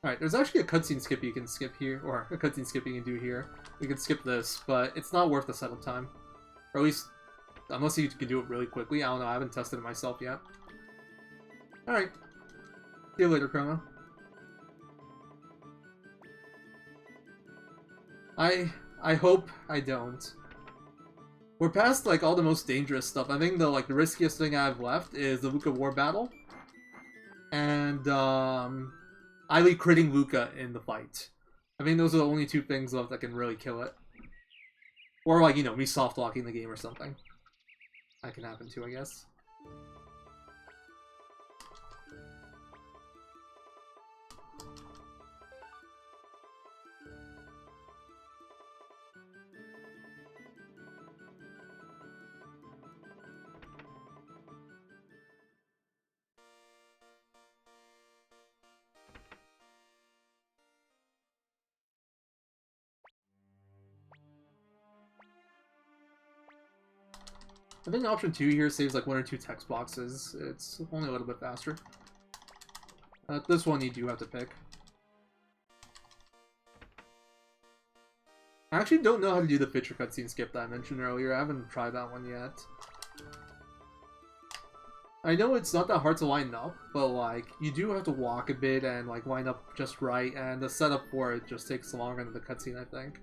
Alright, there's actually a cutscene skip you can skip here, or a cutscene skip you can do here. We can skip this, but it's not worth the setup time. Or at least, unless you can do it really quickly. I don't know, I haven't tested it myself yet. Alright. See you later, Chroma. I hope I don't. We're past, like, all the most dangerous stuff. I think the riskiest thing I have left is the Luca War Battle. And, Eiley critting Luca in the fight. I think those are the only 2 things left that can really kill it. Or, like, you know, me soft-locking the game or something. That can happen too, I guess. I think option 2 here saves like 1 or 2 text boxes. It's only a little bit faster. This one you do have to pick. I actually don't know how to do the picture cutscene skip that I mentioned earlier. I haven't tried that one yet. I know it's not that hard to line up, but like, you do have to walk a bit and like line up just right, and the setup for it just takes longer than the cutscene, I think.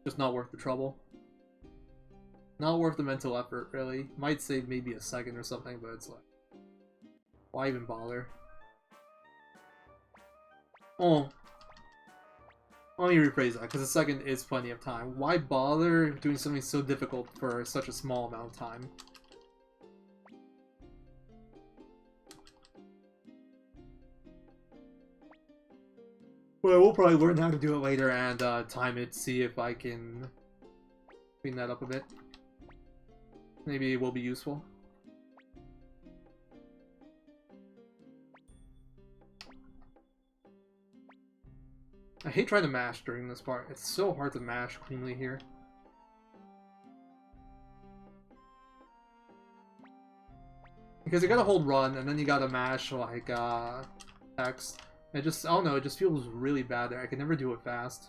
Just not worth the trouble. Not worth the mental effort, really. Might save maybe a second or something, but it's like... Why even bother? Oh. Let me rephrase that, because a second is plenty of time. Why bother doing something so difficult for such a small amount of time? Well, we'll probably learn how to do it later and time it, see if I can clean that up a bit. Maybe it will be useful. I hate trying to mash during this part. It's so hard to mash cleanly here. Because you gotta hold run, and then you gotta mash, like, X. It just, I don't know, it just feels really bad there. I can never do it fast.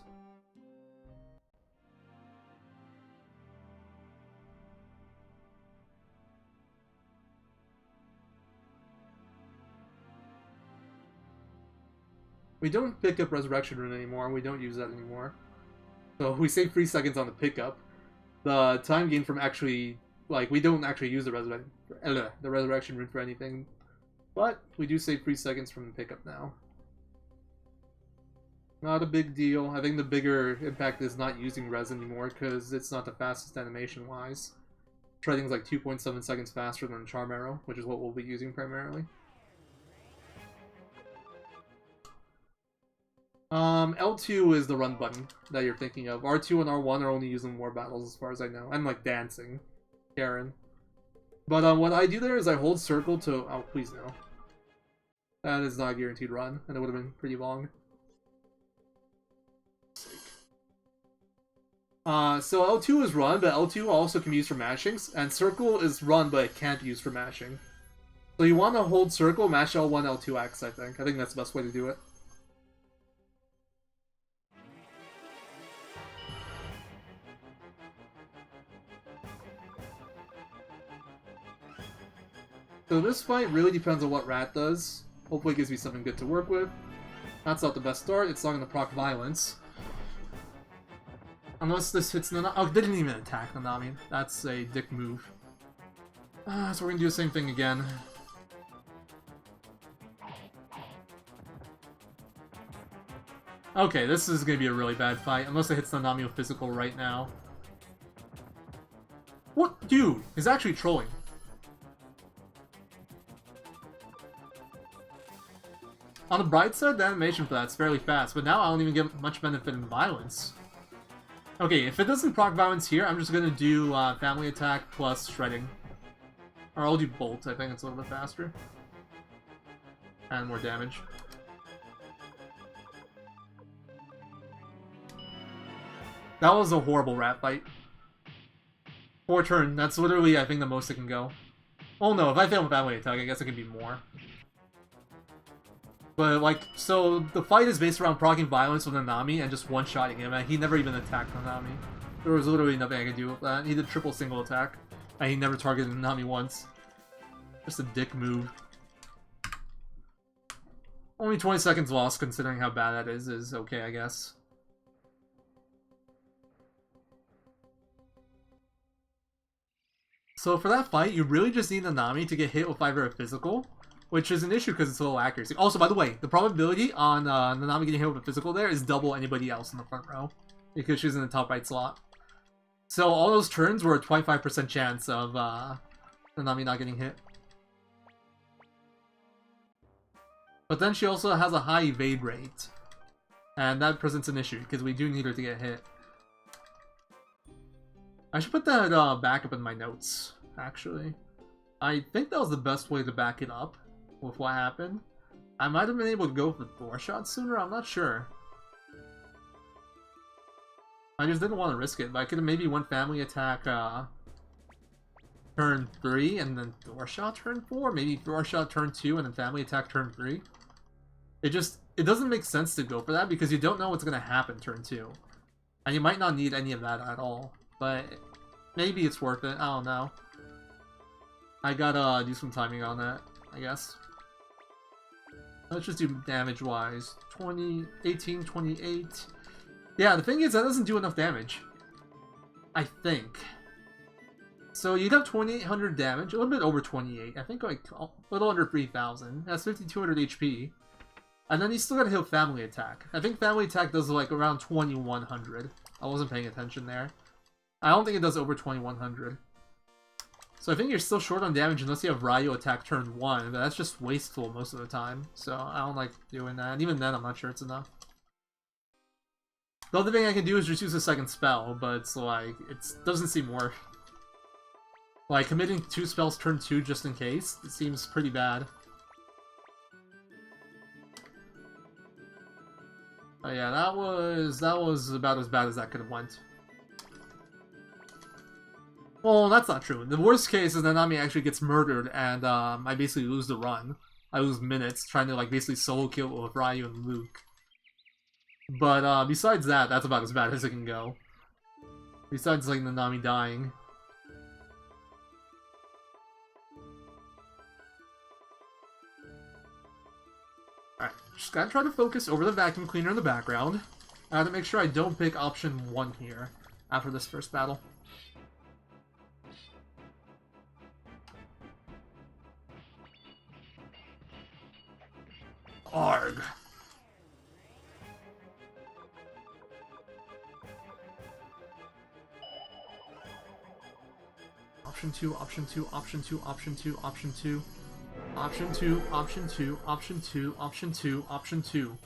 We don't pick up Resurrection Rune anymore, we don't use that anymore. So we save 3 seconds on the pickup. The time gain from actually, like, we don't actually use the Resurrection Rune for anything. But we do save 3 seconds from the pickup now. Not a big deal. I think the bigger impact is not using Res anymore, because it's not the fastest animation-wise. Shredding's like 2.7 seconds faster than Charm Arrow, which is what we'll be using primarily. L2 is the run button that you're thinking of. R2 and R1 are only used in war battles as far as I know. And like dancing. Karen. But what I do there is I hold circle to... Oh, please no. That is not a guaranteed run, and it would have been pretty long. So L2 is run, but L2 also can be used for mashings, and circle is run, but it can't be used for mashing. So you want to hold circle, mash L1, L2X, I think. I think that's the best way to do it. So this fight really depends on what Rat does. Hopefully it gives me something good to work with. That's not the best start, it's not going to proc violence. Unless this hits Nanami. Oh, they didn't even attack Nanami. That's a dick move. So we're going to do the same thing again. Okay, this is going to be a really bad fight, unless it hits Nanami with physical right now. What? Dude, he's actually trolling. On the bright side, the animation for that's fairly fast, but now I don't even get much benefit in violence. Okay, if it doesn't proc violence here, I'm just gonna do family attack plus shredding. Or I'll do bolt, I think it's a little bit faster. And more damage. That was a horrible rat fight. 4 turn, that's literally, I think, the most it can go. Oh no, if I fail with family attack, I guess it can be more. But, like, so the fight is based around proccing violence with Nanami and just one-shotting him, and he never even attacked Nanami. There was literally nothing I could do with that. He did triple single attack, and he never targeted Nanami once. Just a dick move. Only 20 seconds lost, considering how bad that is okay, I guess. So for that fight, you really just need Nanami to get hit with either physical, which is an issue because it's low accuracy. Also, by the way, the probability on Nanami getting hit with a physical there is double anybody else in the front row, because she's in the top right slot. So all those turns were a 25% chance of Nanami not getting hit. But then she also has a high evade rate, and that presents an issue, because we do need her to get hit. I should put that back up in my notes, actually. I think that was the best way to back it up with what happened. I might have been able to go for the door shot sooner, I'm not sure. I just didn't want to risk it, but I could have maybe went family attack turn 3 and then door shot turn 4, maybe door shot turn 2 and then family attack turn 3. It doesn't make sense to go for that because you don't know what's going to happen turn 2. And you might not need any of that at all, but maybe it's worth it, I don't know. I gotta do some timing on that, I guess. Let's just do damage-wise. 20, 18, 28. Yeah, the thing is, that doesn't do enough damage. I think. So you'd have 2,800 damage, a little bit over 28. I think like a little under 3,000. That's 5,200 HP. And then you still gotta hit family attack. I think family attack does like around 2,100. I wasn't paying attention there. I don't think it does over 2,100. So I think you're still short on damage unless you have Ryu attack turn 1, but that's just wasteful most of the time. So I don't like doing that, and even then I'm not sure it's enough. The other thing I can do is just use a second spell, but it's like, it doesn't seem worth. Like, committing 2 spells turn 2 just in case, it seems pretty bad. Yeah, that was about as bad as that could have went. Well, that's not true. The worst case is that Nami actually gets murdered, and I basically lose the run. I lose minutes trying to like basically solo kill with Ryu and Luke. But besides that, that's about as bad as it can go. Besides like the Nami dying. Alright, just gotta try to focus over the vacuum cleaner in the background. I have to make sure I don't pick option 1 here after this first battle. Arg. Option 2, option 2, option 2, option 2, option 2. Option 2, option 2, option 2, option 2, option 2.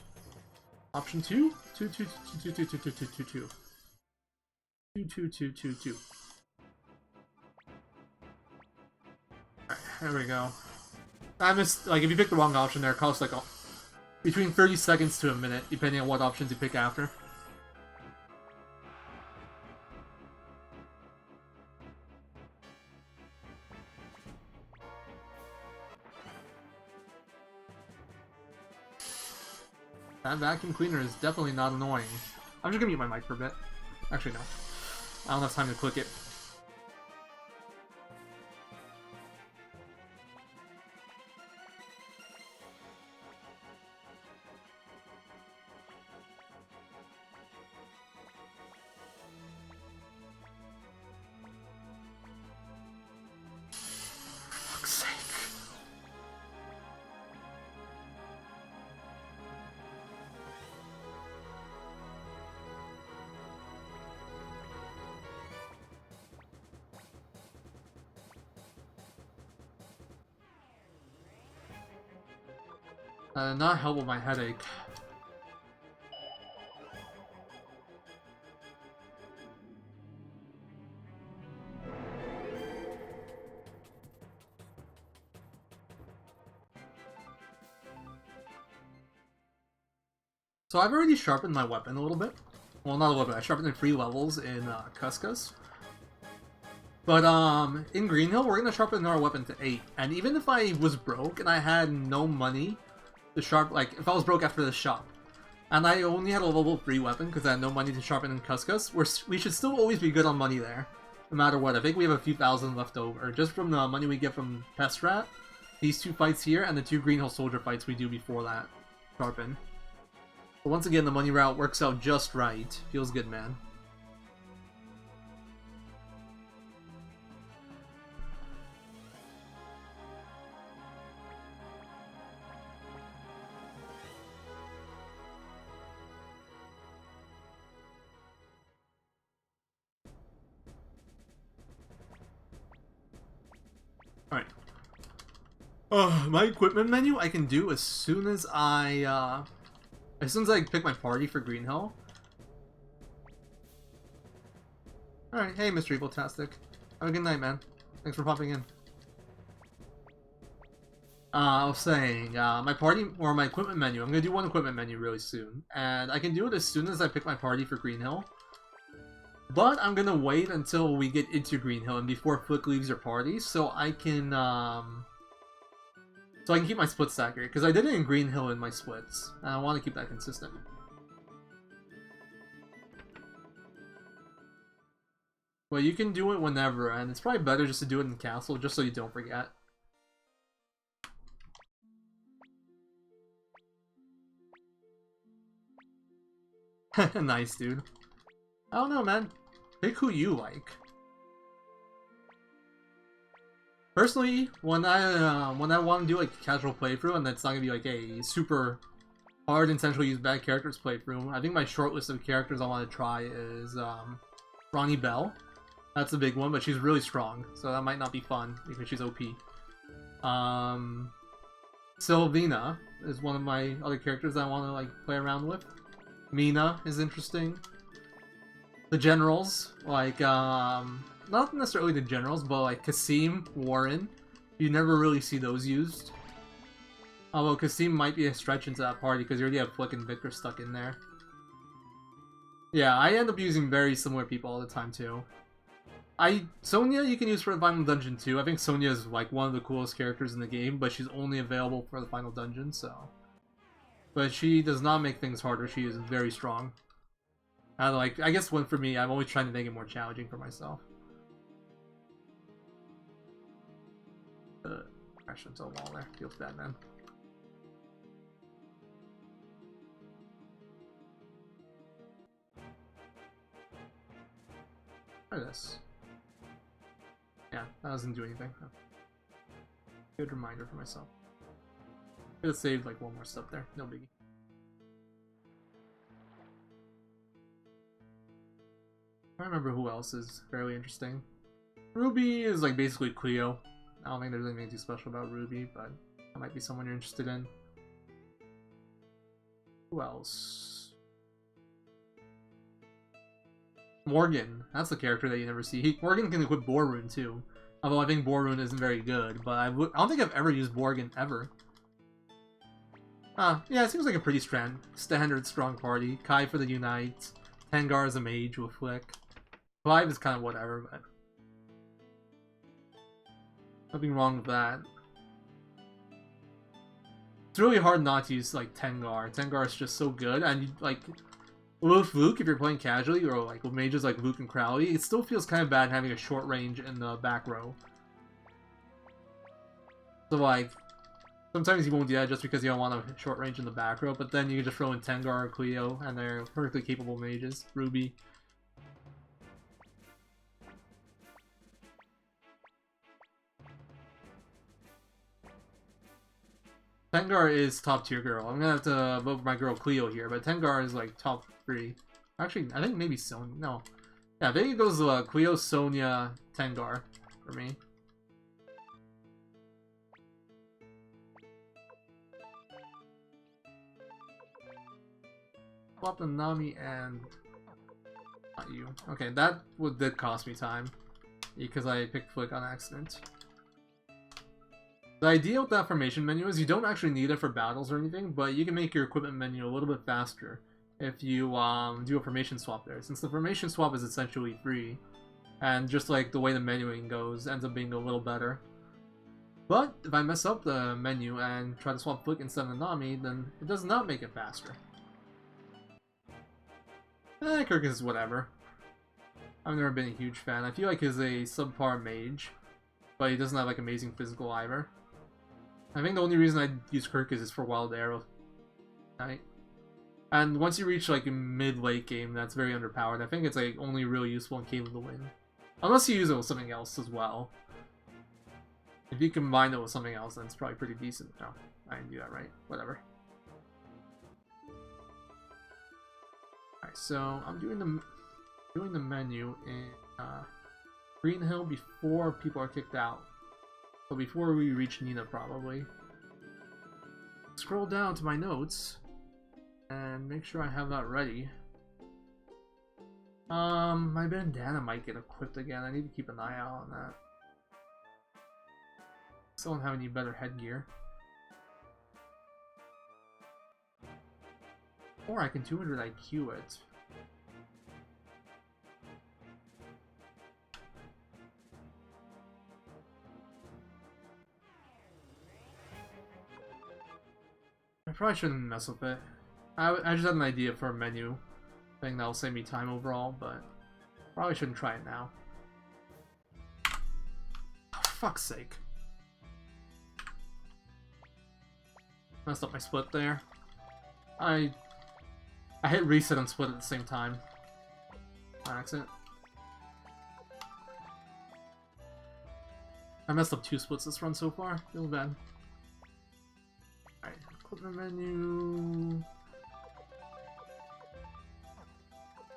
Option 2? 2, 2, 2, 2, 2, 2, 2, 2, 2, 2. 2, 2, 2, 2, 2. Alright, there we go. I missed, like, if you pick the wrong option there, it costs, like, between 30 seconds to a minute, depending on what options you pick after. That vacuum cleaner is definitely not annoying. I'm just gonna mute my mic for a bit. Actually, no. I don't have time to click it. For fuck's sake. Not help with my headache. So I've already sharpened my weapon a little bit. Well, not a little bit. I sharpened it 3 levels in Cuscus. But in Green Hill, we're gonna sharpen our weapon to 8. And even if I was broke and I had no money to sharpen, like if I was broke after the shop, and I only had a level 3 weapon because I had no money to sharpen in Cuscus, we should still always be good on money there, no matter what. I think we have a few thousand left over, just from the money we get from Pest Rat, these 2 fights here, and the 2 Green Hill Soldier fights we do before that sharpen. But once again, the money route works out just right. Feels good, man. Alright. My equipment menu I can do as soon as I pick my party for Green Hill. Alright, hey Mr. Eviltastic. Have a good night, man. Thanks for popping in. I was saying, my party, or my equipment menu, I'm gonna do one equipment menu really soon. And I can do it as soon as I pick my party for Green Hill. But I'm gonna wait until we get into Green Hill and before Flick leaves your party, so I can keep my splits accurate, because I did it in Green Hill in my splits, and I want to keep that consistent. Well, you can do it whenever, and it's probably better just to do it in the castle, just so you don't forget. Nice, dude. I don't know, man. Pick who you like. Personally, when I want to do like a casual playthrough, and that's not gonna be like a super hard and central use bad characters playthrough, I think my short list of characters I want to try is Ronnie Bell. That's a big one, but she's really strong, so that might not be fun because she's OP. Sylvina is one of my other characters that I want to like play around with. Mina is interesting. The generals, like, not necessarily the generals, but like Kasim, Warren. You never really see those used. Although Kasim might be a stretch into that party because you already have Flick and Victor stuck in there. Yeah, I end up using very similar people all the time too. Sonya you can use for the final dungeon too. I think Sonya is like one of the coolest characters in the game, but she's only available for the final dungeon, so. But she does not make things harder. She is very strong. And like, I guess one for me, I'm always trying to make it more challenging for myself. Crash into a wall there. Feels bad, man. Try this. Yeah, that doesn't do anything. Good reminder for myself. Could have saved like one more step there. No biggie. I remember who else is fairly interesting. Ruby is like basically Cleo. I don't think there's anything too special about Ruby, but that might be someone you're interested in. Who else? Morgan. That's the character that you never see. Morgan can equip Borun too. Although I think Borun isn't very good, but I don't think I've ever used Morgan ever. Yeah, it seems like a pretty standard strong party. Kai for the Unite. Tengar is a mage with Flick. Clive is kind of whatever, but nothing wrong with that. It's really hard not to use like Tengar. Tengar is just so good, and like with Luke, if you're playing casually, or like with mages like Luke and Crowley, it still feels kind of bad having a short range in the back row. So like, sometimes you won't do that just because you don't want a short range in the back row, but then you can just throw in Tengar or Cleo, and they're perfectly capable mages. Ruby. Tengar is top tier girl. I'm gonna have to vote for my girl Cleo here, but Tengar is like top 3. Actually, I think maybe Sonya. No. Yeah, I think it goes Cleo, Sonya, Tengar for me. Swap the Nami and not you. Okay, that did cost me time because I picked Flick on accident. The idea with that formation menu is you don't actually need it for battles or anything, but you can make your equipment menu a little bit faster if you do a formation swap there, since the formation swap is essentially free, and just like the way the menuing goes ends up being a little better. But if I mess up the menu and try to swap Flick instead of Nami, then it does not make it faster. Kirkus is whatever. I've never been a huge fan. I feel like he's a subpar mage, but he doesn't have like amazing physical either. I think the only reason I'd use Kirkus is for Wild Arrow. Right? And once you reach like a mid-late game, that's very underpowered. I think it's like only really useful in Cave of the Wind. Unless you use it with something else as well. If you combine it with something else, then it's probably pretty decent. No, I didn't do that right. Whatever. Alright, so I'm doing the menu in Green Hill before people are kicked out. So before we reach Nina, probably. Scroll down to my notes and make sure I have that ready. My bandana might get equipped again. I need to keep an eye out on that. Still don't have any better headgear. Or I can 200 IQ it. I probably shouldn't mess with it. I just had an idea for a menu thing that'll save me time overall, but probably shouldn't try it now. Oh, fuck's sake. Messed up my split there. I hit reset and split at the same time. By accident. I messed up 2 splits this run so far. Feels bad. Alright, equipment menu.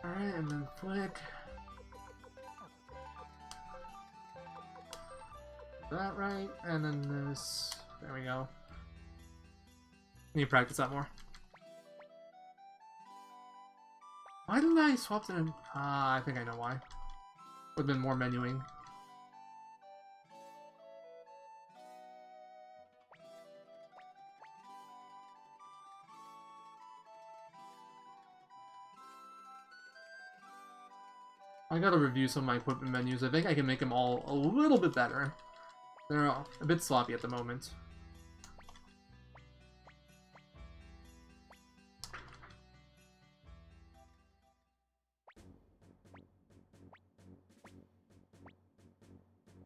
Alright, and then Flick. That right, and then this. There we go. Need to practice that more. Why didn't I swap them? I think I know why. Would have been more menuing. I gotta review some of my equipment menus. I think I can make them all a little bit better. They're a bit sloppy at the moment.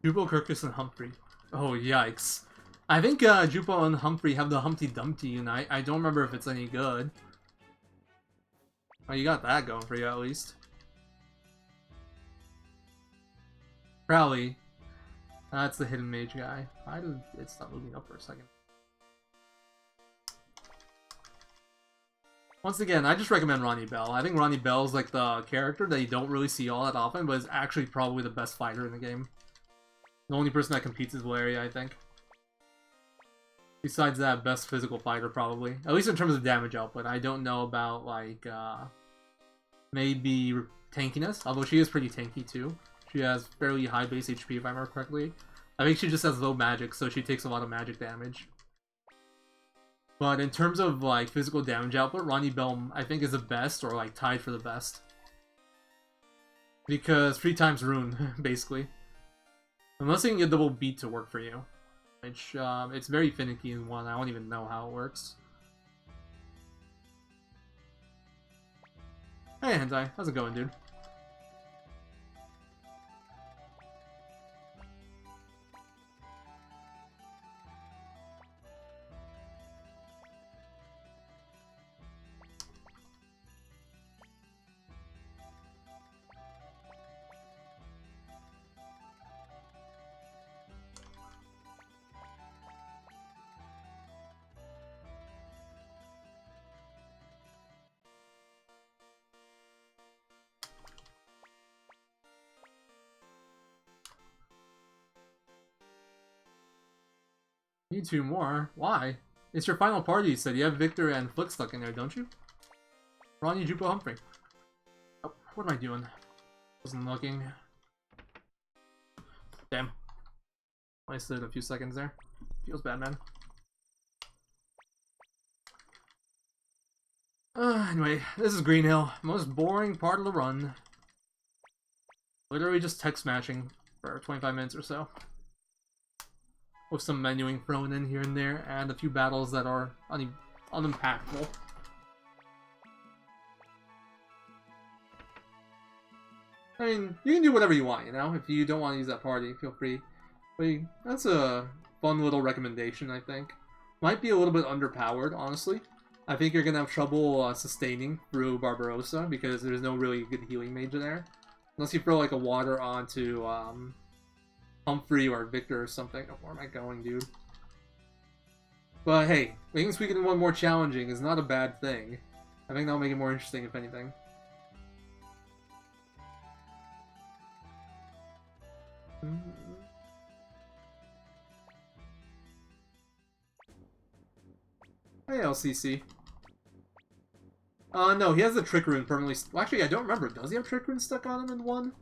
Jupo, Kirkus, and Humphrey. Oh, yikes. I think Jupo and Humphrey have the Humpty Dumpty, and I don't remember if it's any good. Oh, you got that going for you, at least. Crowley. That's the hidden mage guy. Why did it stop moving up for a second? Once again, I just recommend Ronnie Bell. I think Ronnie Bell's like the character that you don't really see all that often, but is actually probably the best fighter in the game. The only person that competes is Valeria, I think. Besides that, best physical fighter, probably. At least in terms of damage output. I don't know about, like, maybe tankiness, although she is pretty tanky, too. She has fairly high base HP, if I remember correctly. I think she just has low magic, so she takes a lot of magic damage. But in terms of, like, physical damage output, Ronnie Bell, I think, is the best, or, like, tied for the best. Because 3 times rune, basically. Unless you can get double beat to work for you. Which, it's very finicky in 1. I don't even know how it works. Hey, Hentai. How's it going, dude? Need 2 more? Why? It's your final party, you said. You have Victor and Flick stuck in there, don't you? Ronnie, Jupo, Humphrey. Oh, what am I doing? Wasn't looking. Damn. I stood a few seconds there. Feels bad, man. Anyway, this is Green Hill. Most boring part of the run. Literally just text matching for 25 minutes or so. With some menuing thrown in here and there, and a few battles that are unimpactful. I mean, you can do whatever you want, you know? If you don't want to use that party, feel free. But that's a fun little recommendation, I think. Might be a little bit underpowered, honestly. I think you're gonna have trouble sustaining through Barbarossa, because there's no really good healing mage there. Unless you throw, like, a water onto, Humphrey or Victor or something. Oh, where am I going, dude? But hey, making Suikoden 1 more challenging is not a bad thing. I think that'll make it more interesting, if anything. Hey, LCC. No, he has the Trick Rune permanently... Well, actually, I don't remember. Does he have Trick Rune stuck on him in 1?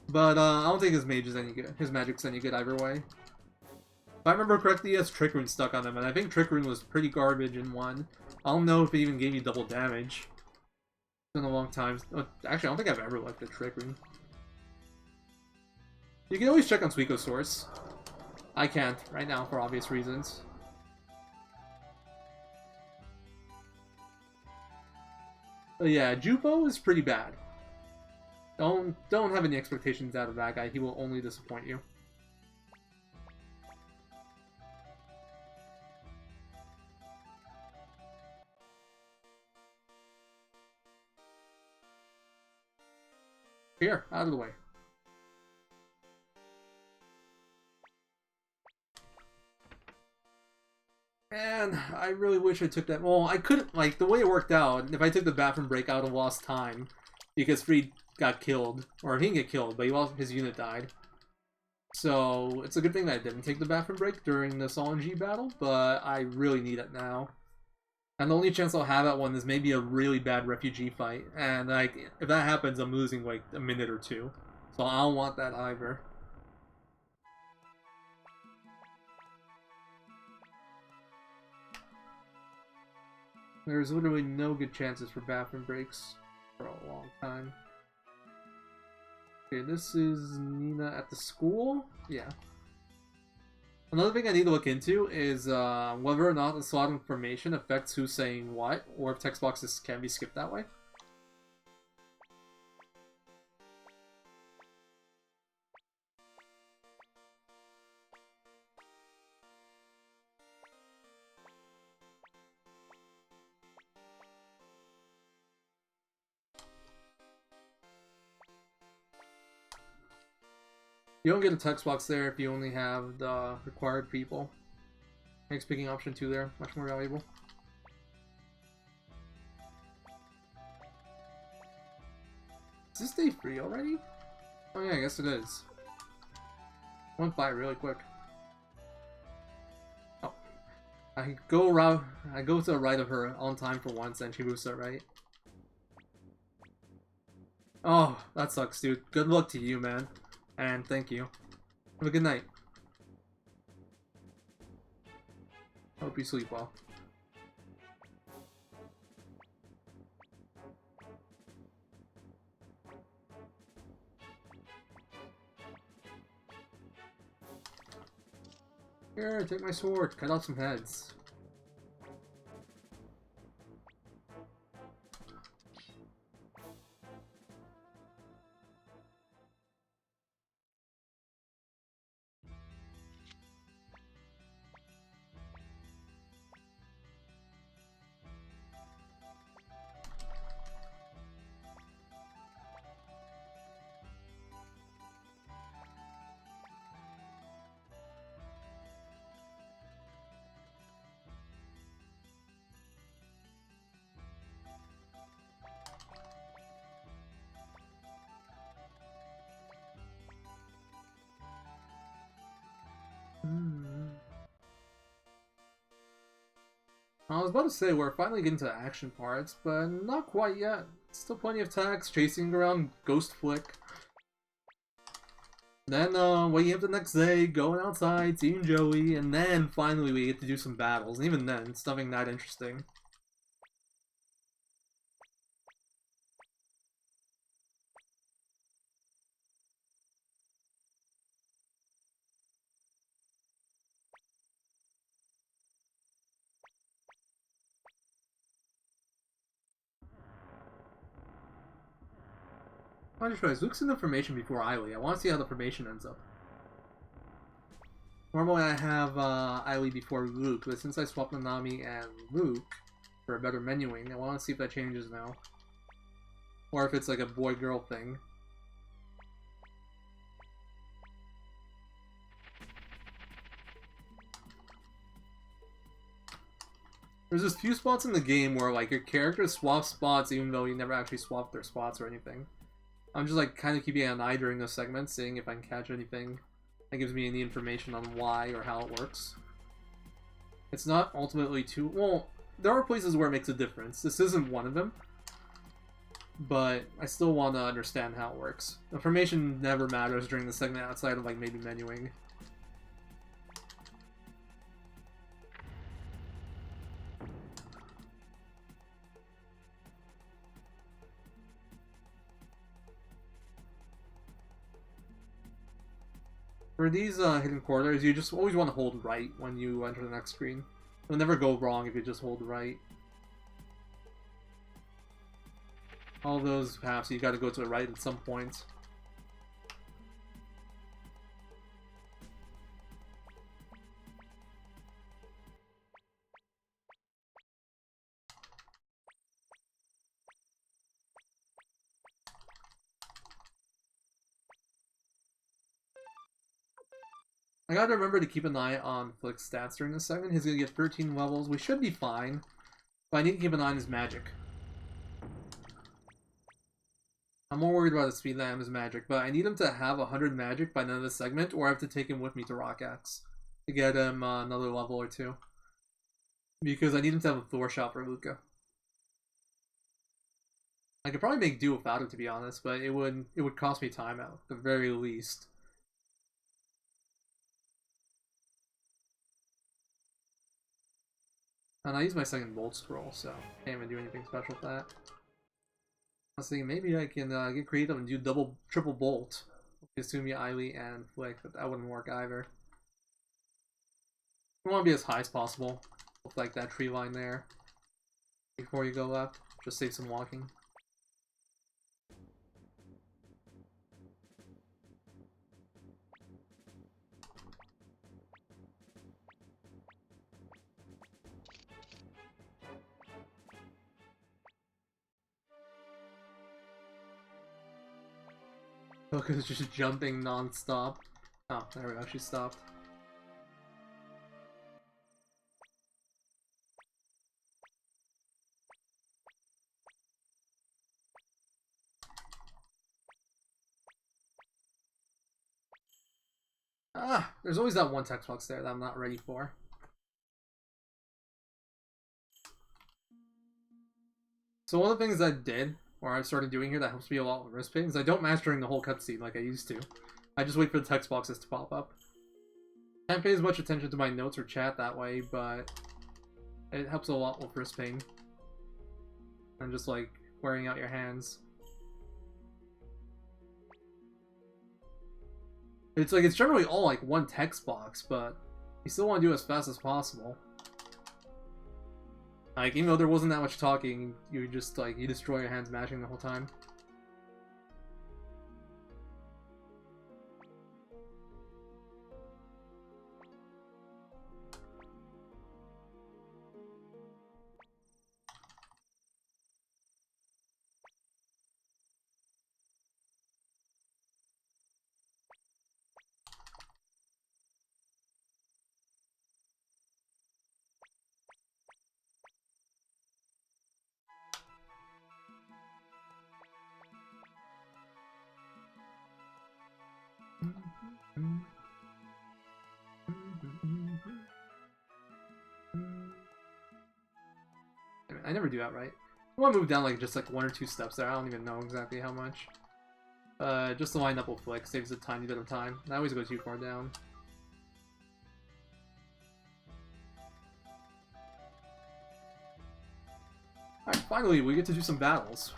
But, I don't think his mage is any good. His magic's any good either way. If I remember correctly, he has Trick Rune stuck on him, and I think Trick Rune was pretty garbage in 1. I don't know if it even gave you double damage. It's been a long time. Actually, I don't think I've ever liked the Trick Rune. You can always check on Suiko's source. I can't, right now, for obvious reasons. But yeah, Jupo is pretty bad. Don't have any expectations out of that guy. He will only disappoint you. Here, out of the way. Man, I really wish I took that. Well, I couldn't, like, the way it worked out, if I took the bathroom break, I would have lost time. Because Fried got killed. Or he didn't get killed, but his unit died. So, it's a good thing that I didn't take the bathroom break during the Sol and G battle, but I really need it now. And the only chance I'll have at one is maybe a really bad refugee fight. And, like, if that happens, I'm losing, like, a minute or 2. So I don't want that either. There's literally no good chances for bathroom breaks for a long time. Okay, this is Nina at the school? Yeah. Another thing I need to look into is whether or not the slot information affects who's saying what, or if text boxes can be skipped that way. You don't get a text box there if you only have the required people. Makes picking option 2 there much more valuable. Is this day free already? Oh yeah, I guess it is. Went by really quick. Oh. I go to the right of her on time for once and she moves to the right. Oh, that sucks, dude. Good luck to you, man. And thank you. Have a good night. Hope you sleep well. Here, take my sword. Cut off some heads. I was about to say we're finally getting to the action parts, but not quite yet. Still plenty of text, chasing around Ghost Flick. Then waking up the next day, going outside, seeing Joey, and then finally we get to do some battles. And even then, it's nothing that interesting. I just realized Luke's in the formation before Eiley. I want to see how the formation ends up. Normally I have Eiley before Luke, but since I swapped Nanami and Luke for a better menuing, I want to see if that changes now. Or if it's like a boy-girl thing. There's just few spots in the game where like your character swaps spots even though you never actually swapped their spots or anything. I'm just like kind of keeping an eye during those segments, seeing if I can catch anything that gives me any information on why or how it works. It's not ultimately too... Well, there are places where it makes a difference. This isn't one of them. But I still want to understand how it works. Information never matters during the segment outside of like maybe menuing. For these hidden corridors, you just always want to hold right when you enter the next screen. It'll never go wrong if you just hold right. All those paths, you gotta go to the right at some point. I gotta remember to keep an eye on Flick's stats during this segment. He's gonna get 13 levels. We should be fine. But I need to keep an eye on his magic. I'm more worried about his speed than I am his magic, but I need him to have 100 magic by the end of this segment, or I have to take him with me to Rock Axe to get him another level or two. Because I need him to have a Thor shot for Luca. I could probably make do without it, to be honest, but it would cost me time at the very least. And I use my second Bolt Scroll, so can't even do anything special with that. was thinking maybe I can get creative and do triple bolt. Kasumi, Aili, and Flick, but that wouldn't work either. You want to be as high as possible with like that tree line there before you go left. Just save some walking. Look, it's just jumping non-stop. Oh, there we go, she stopped. Ah, there's always that one text box there that I'm not ready for. So one of the things I did, or I started doing here that helps me a lot with wrist pain, is I don't match during the whole cutscene like I used to. I just wait for the text boxes to pop up. Can't pay as much attention to my notes or chat that way, but it helps a lot with wrist pain. And just like wearing out your hands. It's like it's generally all like one text box, but you still want to do it as fast as possible. Like, even though there wasn't that much talking, you just, like, you destroy your hands mashing the whole time. I never do that right. I want to move down like just like 1 or 2 steps there. I don't even know exactly how much. Just to line up with Flick saves a tiny bit of time. I always go too far down. Alright, finally we get to do some battles.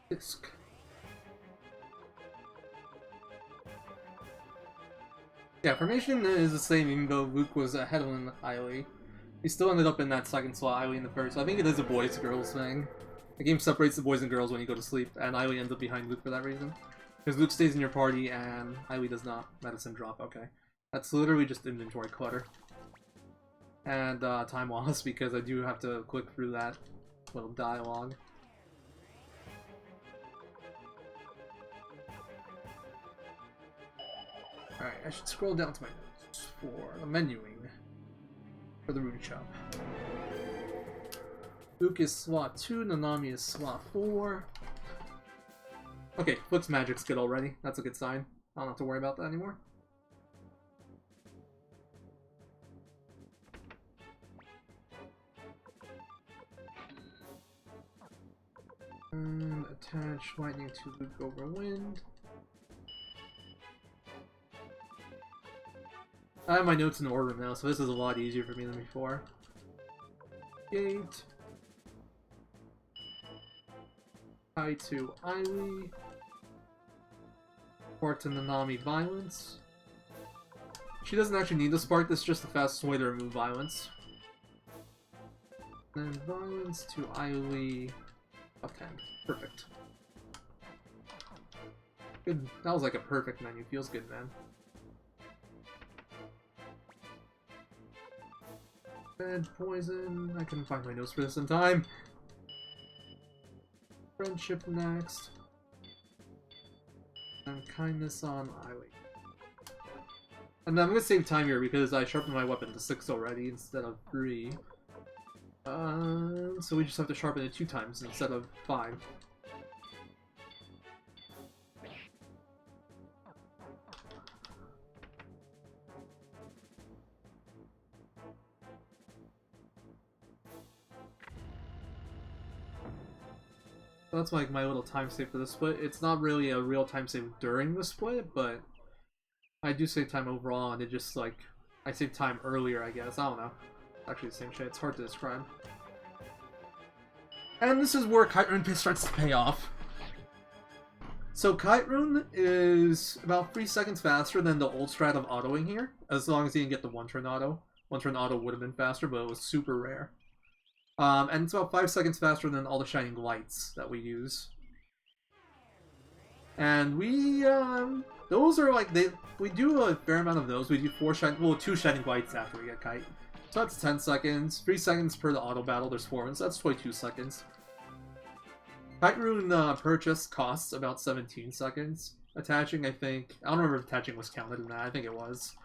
Disc. Yeah, formation is the same even though Luke was ahead of Aili. He still ended up in that second slot, Aili in the first. So I think it is a boys-girls thing. The game separates the boys and girls when you go to sleep, and Aili ends up behind Luke for that reason. Because Luke stays in your party and Aili does not. Medicine drop, okay. That's literally just inventory clutter. And time loss because I do have to click through that little dialogue. Alright, I should scroll down to my notes for the menuing for the rune shop. Luke is slot 2, Nanami is slot 4. Okay, Flick's magic's good already. That's a good sign. I don't have to worry about that anymore. And attach lightning to Luke over wind. I have my notes in order now, so this is a lot easier for me than before. Gate. Tie to Aili. Spark to Nanami Violence. She doesn't actually need the spark, this is just the fastest way to remove violence. Then violence to Aili. Up 10. Perfect. Good. That was like a perfect menu. Feels good, man. Bad poison. I couldn't find my notes for this in time. Friendship next. And kindness on Eileen. And I'm gonna save time here because I sharpened my weapon to 6 already instead of 3. So we just have to sharpen it 2 times instead of 5. That's like my little time save for the split. It's not really a real time save during the split, but I do save time overall, and it just like I save time earlier, I guess. I don't know. It's actually the same shit. It's hard to describe. And this is where Kite Rune starts to pay off. So Kite Rune is about 3 seconds faster than the old strat of autoing here, as long as you can get the one-turn auto. One-turn auto would have been faster, but it was super rare. And it's about 5 seconds faster than all the shining lights that we use. And we, those are like, we do a fair amount of those. We do 2 shining lights after we get Kite. So that's 10 seconds. 3 seconds per the auto battle, there's 4 ones, so that's 22 seconds. Kite Rune purchase costs about 17 seconds. Attaching, I think, I don't remember if attaching was counted in that, I think it was.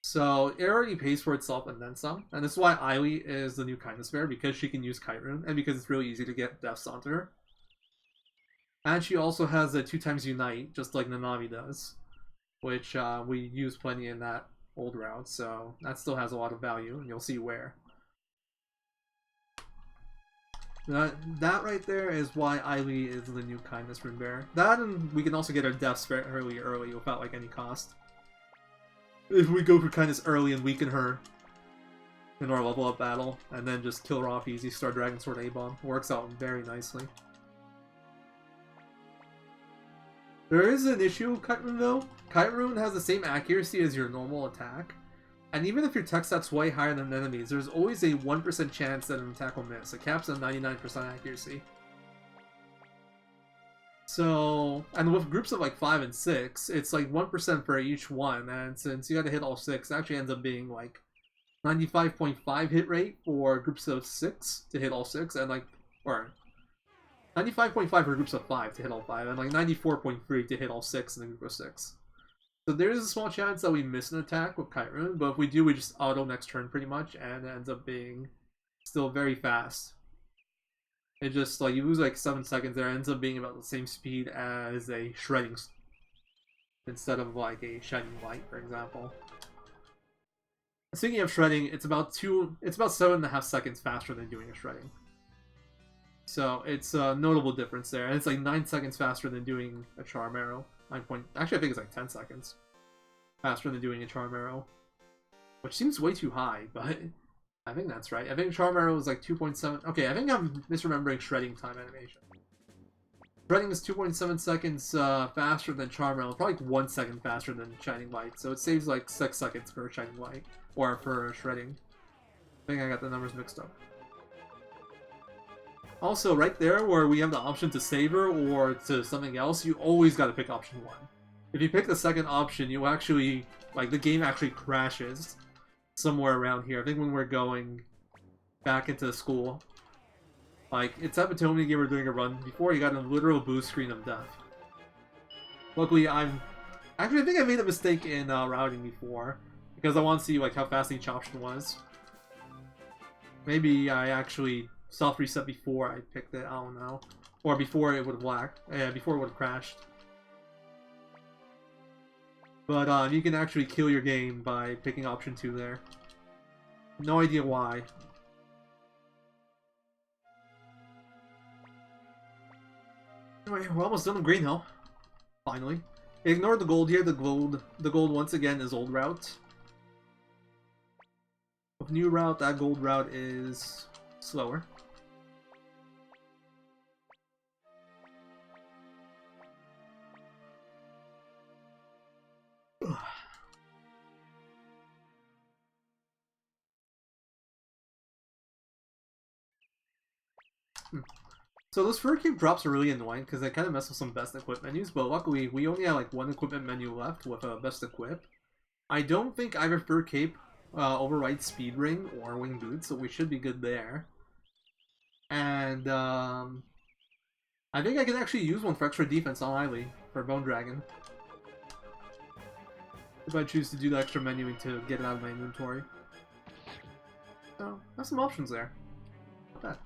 So it already pays for itself and then some, and this is why Eily is the new kindness bear, because she can use Kite Rune, and because it's really easy to get deaths onto her. And she also has a 2x Unite, just like Nanami does, which we use plenty in that old route, so that still has a lot of value, and you'll see where. That right there is why Eily is the new kindness rune bear. That, and we can also get our deaths fairly early without like any cost. If we go for kindness early and weaken her in our level up battle, and then just kill her off easy, Star Dragon Sword A-Bomb. Works out very nicely. There is an issue with Kite Rune though. Kite Rune has the same accuracy as your normal attack, and even if your tech stat's way higher than enemies, there's always a 1% chance that an attack will miss. It caps at 99% accuracy. So, and with groups of like 5 and 6, it's like 1% for each one, and since you gotta hit all 6, it actually ends up being like 95.5 hit rate for groups of 6 to hit all 6, and like, or 95.5 for groups of 5 to hit all 5, and like 94.3 to hit all 6 in a group of 6. So there is a small chance that we miss an attack with Kite Rune, but if we do, we just auto next turn pretty much, and it ends up being still very fast. It just, like, you lose like 7 seconds there, it ends up being about the same speed as a shredding instead of like a shining light, for example. Speaking of shredding, it's about 7.5 seconds faster than doing a shredding. So it's a notable difference there, and it's like 9 seconds faster than doing a charm arrow. Actually, I think it's like 10 seconds faster than doing a charm arrow, which seems way too high, but I think that's right. I think charm arrow is like 2.7. Okay, I think I'm misremembering shredding time animation. Shredding is 2.7 seconds faster than charm arrow, probably like 1 second faster than shining light, so it saves like 6 seconds for shining light, or for shredding. I think I got the numbers mixed up. Also, right there where we have the option to savor or to something else, you always gotta pick option 1. If you pick the second option, you actually, like, the game actually crashes somewhere around here. I think when we're going back into the school. Like, it's at Potomac game we're doing a run before, you got a literal boost screen of death. Luckily, actually, I think I made a mistake in routing before, because I want to see, like, how fast each option was. Maybe I actually soft reset before I picked it, I don't know. Or before it would have lagged. Yeah, before it would have crashed. But you can actually kill your game by picking option 2 there. No idea why. Anyway, we're almost done with Green Hill. Finally. Ignore the gold here. The gold once again is old route. With new route, that gold route is slower. So those fur cape drops are really annoying because they kind of mess with some best equip menus, but luckily we only have like one equipment menu left with a best equip. I don't think either fur cape overrides speed ring or wing boots, so we should be good there. And I think I can actually use one for extra defense on Eiley for Bone Dragon. If I choose to do the extra menuing to get it out of my inventory. So, that's some options there. Not bad.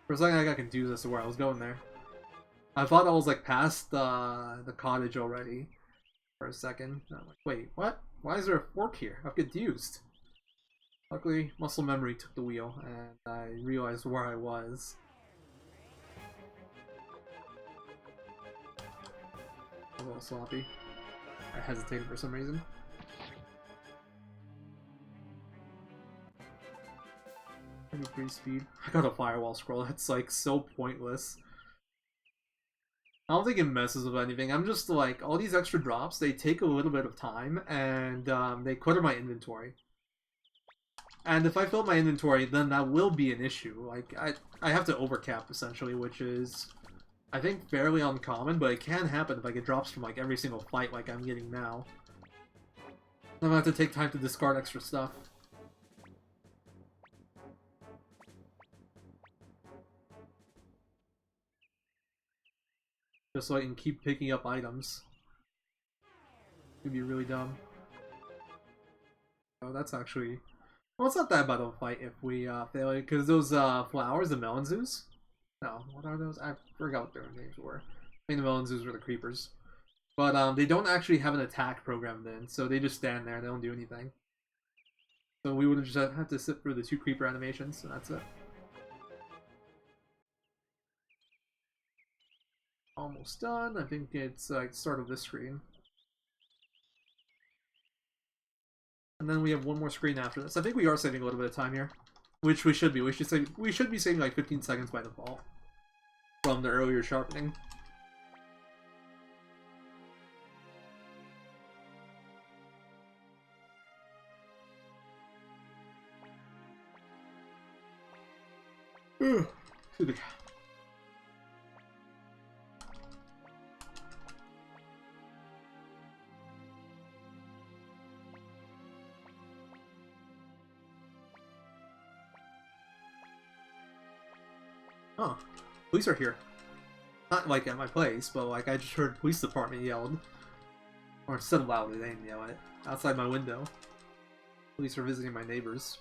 For a second I got confused as to where I was going there. I thought I was like past the cottage already for a second. I'm like, wait, what? Why is there a fork here? I'm confused. Luckily, muscle memory took the wheel, and I realized where I was. A little sloppy. I hesitated for some reason. I need 3 speed. I got a firewall scroll. That's like so pointless. I don't think it messes with anything. I'm just like, all these extra drops, they take a little bit of time, and they clutter my inventory. And if I fill my inventory, then that will be an issue. Like, I have to overcap, essentially, which is, I think, fairly uncommon, but it can happen if I get drops from, like, every single fight like I'm getting now. I'm gonna have to take time to discard extra stuff. Just so I can keep picking up items. It'd be really dumb. Oh, that's actually... Well, it's not that bad of a fight if we fail it, because those flowers, the melon zoos? No, what are those? I forgot what their names were. I think the melon zoos were the creepers. But they don't actually have an attack programmed in, so they just stand there, they don't do anything. So we would just have to sit through the 2 creeper animations, and that's it. Almost done. I think it's like start of this screen. And then we have one more screen after this. I think we are saving a little bit of time here. Which we should be. We should be saving like 15 seconds by default. From the earlier sharpening. Excuse me. Oh, police are here. Not like at my place, but like I just heard police department yelled. Or said loudly, they didn't yell it. Outside my window. Police are visiting my neighbors.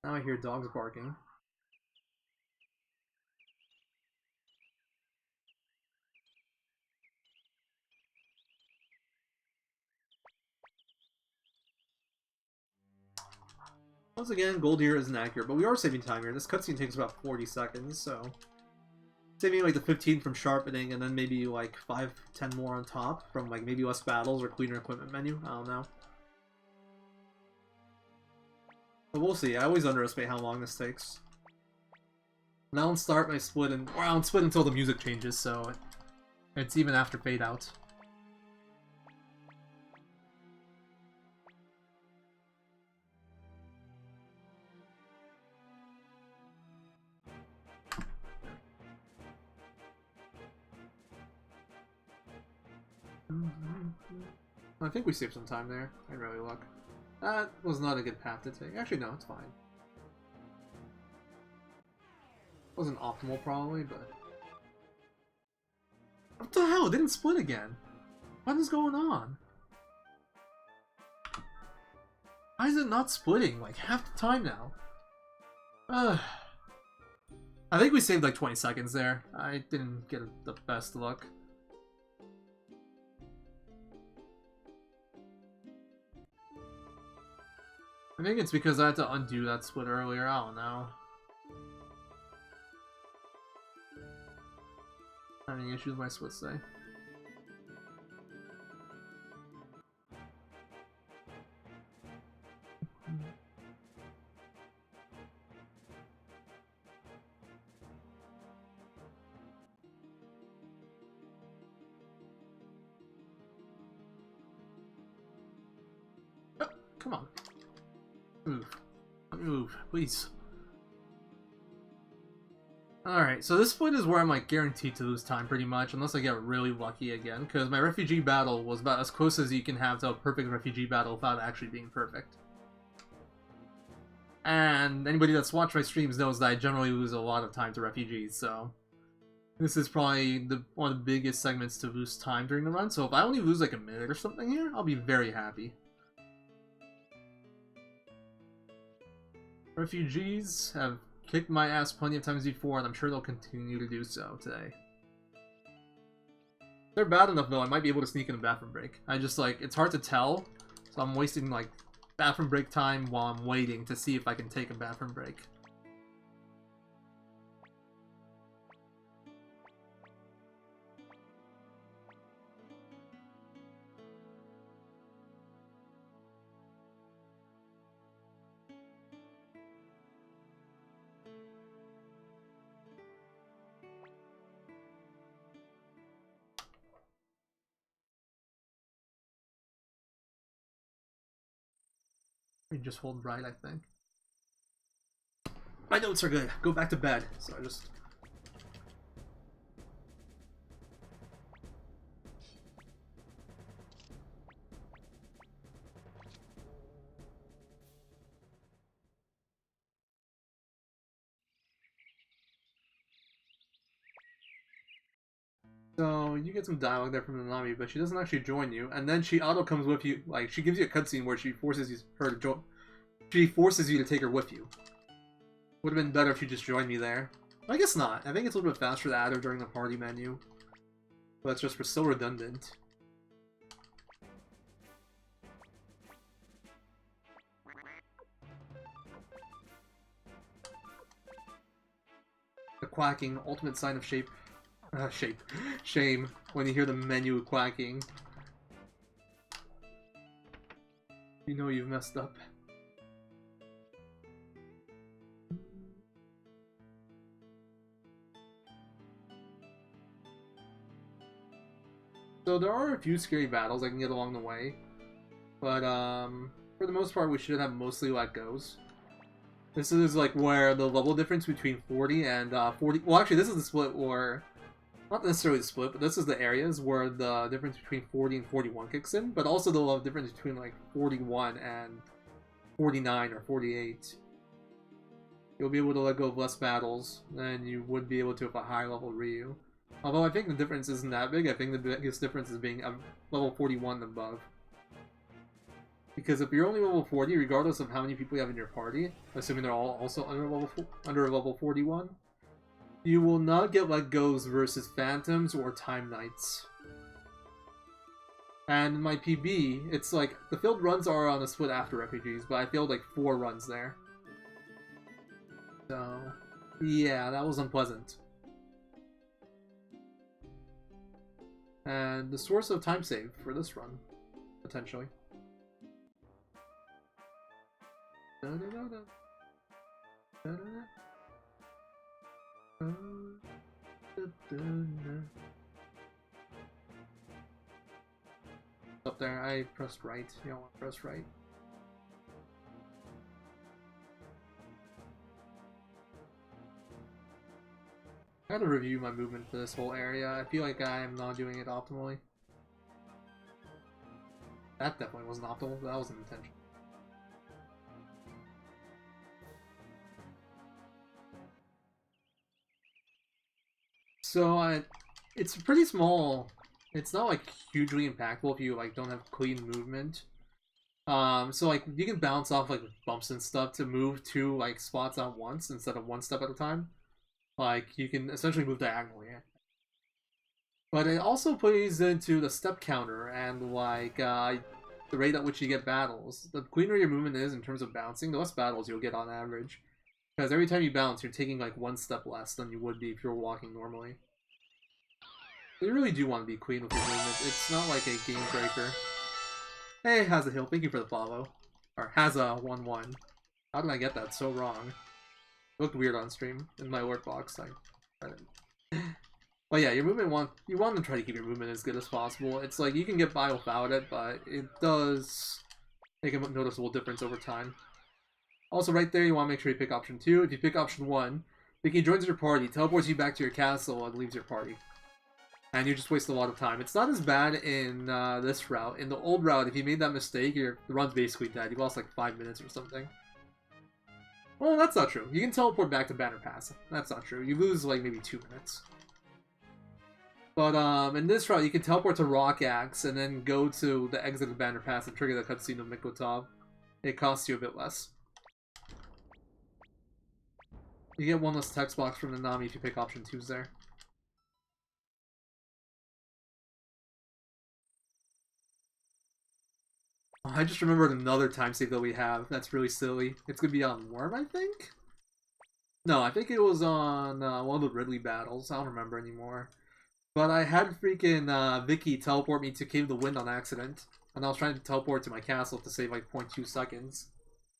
Now I hear dogs barking. Once again, gold here isn't accurate, but we are saving time here. This cutscene takes about 40 seconds, so... Saving like the 15 from sharpening, and then maybe like 5-10 more on top from like maybe less battles or cleaner equipment menu. I don't know. But we'll see. I always underestimate how long this takes. And I don't start my split, and well, I don't split until the music changes, so it's even after fade out. I think we saved some time there. I didn't really look. That was not a good path to take. Actually, no, it's fine. Wasn't optimal, probably, but... What the hell? It didn't split again. What is going on? Why is it not splitting? Like, half the time now. I think we saved like 20 seconds there. I didn't get the best look. I think it's because I had to undo that split earlier. I don't know. Having issues with my split say. Come on. Move. Move, please. Alright, so this point is where I'm like guaranteed to lose time pretty much, unless I get really lucky again, because my refugee battle was about as close as you can have to a perfect refugee battle without actually being perfect. And anybody that's watched my streams knows that I generally lose a lot of time to refugees, so this is probably one of the biggest segments to lose time during the run, so if I only lose like a minute or something here, I'll be very happy. Refugees have kicked my ass plenty of times before, and I'm sure they'll continue to do so today. If they're bad enough though, I might be able to sneak in a bathroom break. I just like, it's hard to tell, so I'm wasting like bathroom break time while I'm waiting to see if I can take a bathroom break. We just hold right, I think. My notes are good. Go back to bed. So I just... So you get some dialogue there from Nanami, but she doesn't actually join you, and then she auto comes with you. Like she gives you a cutscene where she forces her to join. She forces you to take her with you. Would have been better if she just joined me there. But I guess not. I think it's a little bit faster to add her during the party menu. But it's just so redundant. The quacking, ultimate sign of shame when you hear the menu quacking. You know you've messed up. So there are a few scary battles I can get along the way, but for the most part we should have mostly let goes. This is like where the level difference between 40 and 40... Well, actually, this is the split where... Not necessarily the split, but this is the areas where the difference between 40 and 41 kicks in, but also the level difference between like 41 and 49 or 48. You'll be able to let go of less battles than you would be able to with a higher level Ryu. Although I think the difference isn't that big. I think the biggest difference is being level 41 and above. Because if you're only level 40, regardless of how many people you have in your party, assuming they're all also under level 41, you will not get let goes versus Phantoms or Time Knights. And in my PB, it's like, the field runs are on a split after refugees, but I failed like 4 runs there. So, yeah, that was unpleasant. And the source of time save for this run, potentially. Up there, I pressed right. You don't want to press right. I gotta review my movement for this whole area. I feel like I am not doing it optimally. That definitely wasn't optimal, but that wasn't intentional. So it's pretty small. It's not like hugely impactful if you like don't have clean movement. So like you can bounce off like bumps and stuff to move 2 like spots at once instead of 1 step at a time. Like you can essentially move diagonally. But it also plays into the step counter and like the rate at which you get battles. The cleaner your movement is in terms of bouncing, the less battles you'll get on average. Because every time you bounce, you're taking like 1 step less than you would be if you were walking normally. You really do want to be clean with your movement. It's not like a game breaker. Hey, Haza Hill, thank you for the follow. Or Haza 11. How did I get that so wrong? It looked weird on stream in my alert box. But yeah, your movement you want to try to keep your movement as good as possible. It's like you can get by without it, but it does make a noticeable difference over time. Also, right there, you want to make sure you pick option 2. If you pick option 1, Vicky joins your party, teleports you back to your castle, and leaves your party. And you just waste a lot of time. It's not as bad in this route. In the old route, if you made that mistake, the run's basically dead. You lost like 5 minutes or something. Well, that's not true. You can teleport back to Banner Pass. That's not true. You lose like maybe 2 minutes. But in this route, you can teleport to Rock Axe and then go to the exit of Banner Pass and trigger the cutscene of Mikotov. It costs you a bit less. You get one less text box from the Nami if you pick option 2s there. Oh, I just remembered another time save that we have. That's really silly. It's gonna be on Worm, I think? No, I think it was on one of the Ridley battles. I don't remember anymore. But I had freaking Vicky teleport me to Cave of the Wind on accident. And I was trying to teleport to my castle to save like 0.2 seconds.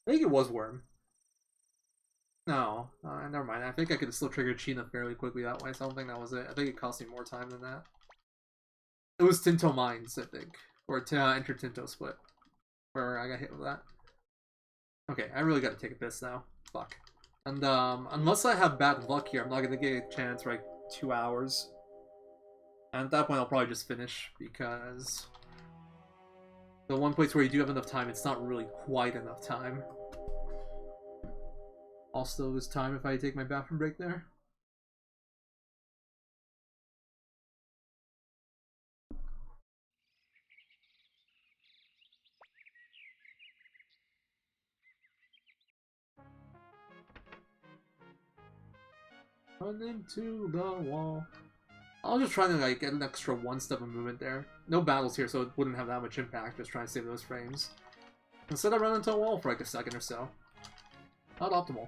I think it was Worm. No, never mind. I think I could still trigger China fairly quickly that way, so I don't think that was it. I think it cost me more time than that. It was Tinto Mines, I think. Or Enter Tinto Split. Where I got hit with that. Okay, I really gotta take a piss now. Fuck. And unless I have bad luck here, I'm not gonna get a chance for like 2 hours. And at that point I'll probably just finish, because the one place where you do have enough time, it's not really quite enough time. I'll still lose time if I take my bathroom break there. Run into the wall. I was just trying to like get an extra 1 step of movement there. No battles here, so it wouldn't have that much impact, just trying to save those frames. Instead I run into a wall for like a second or so. Not optimal.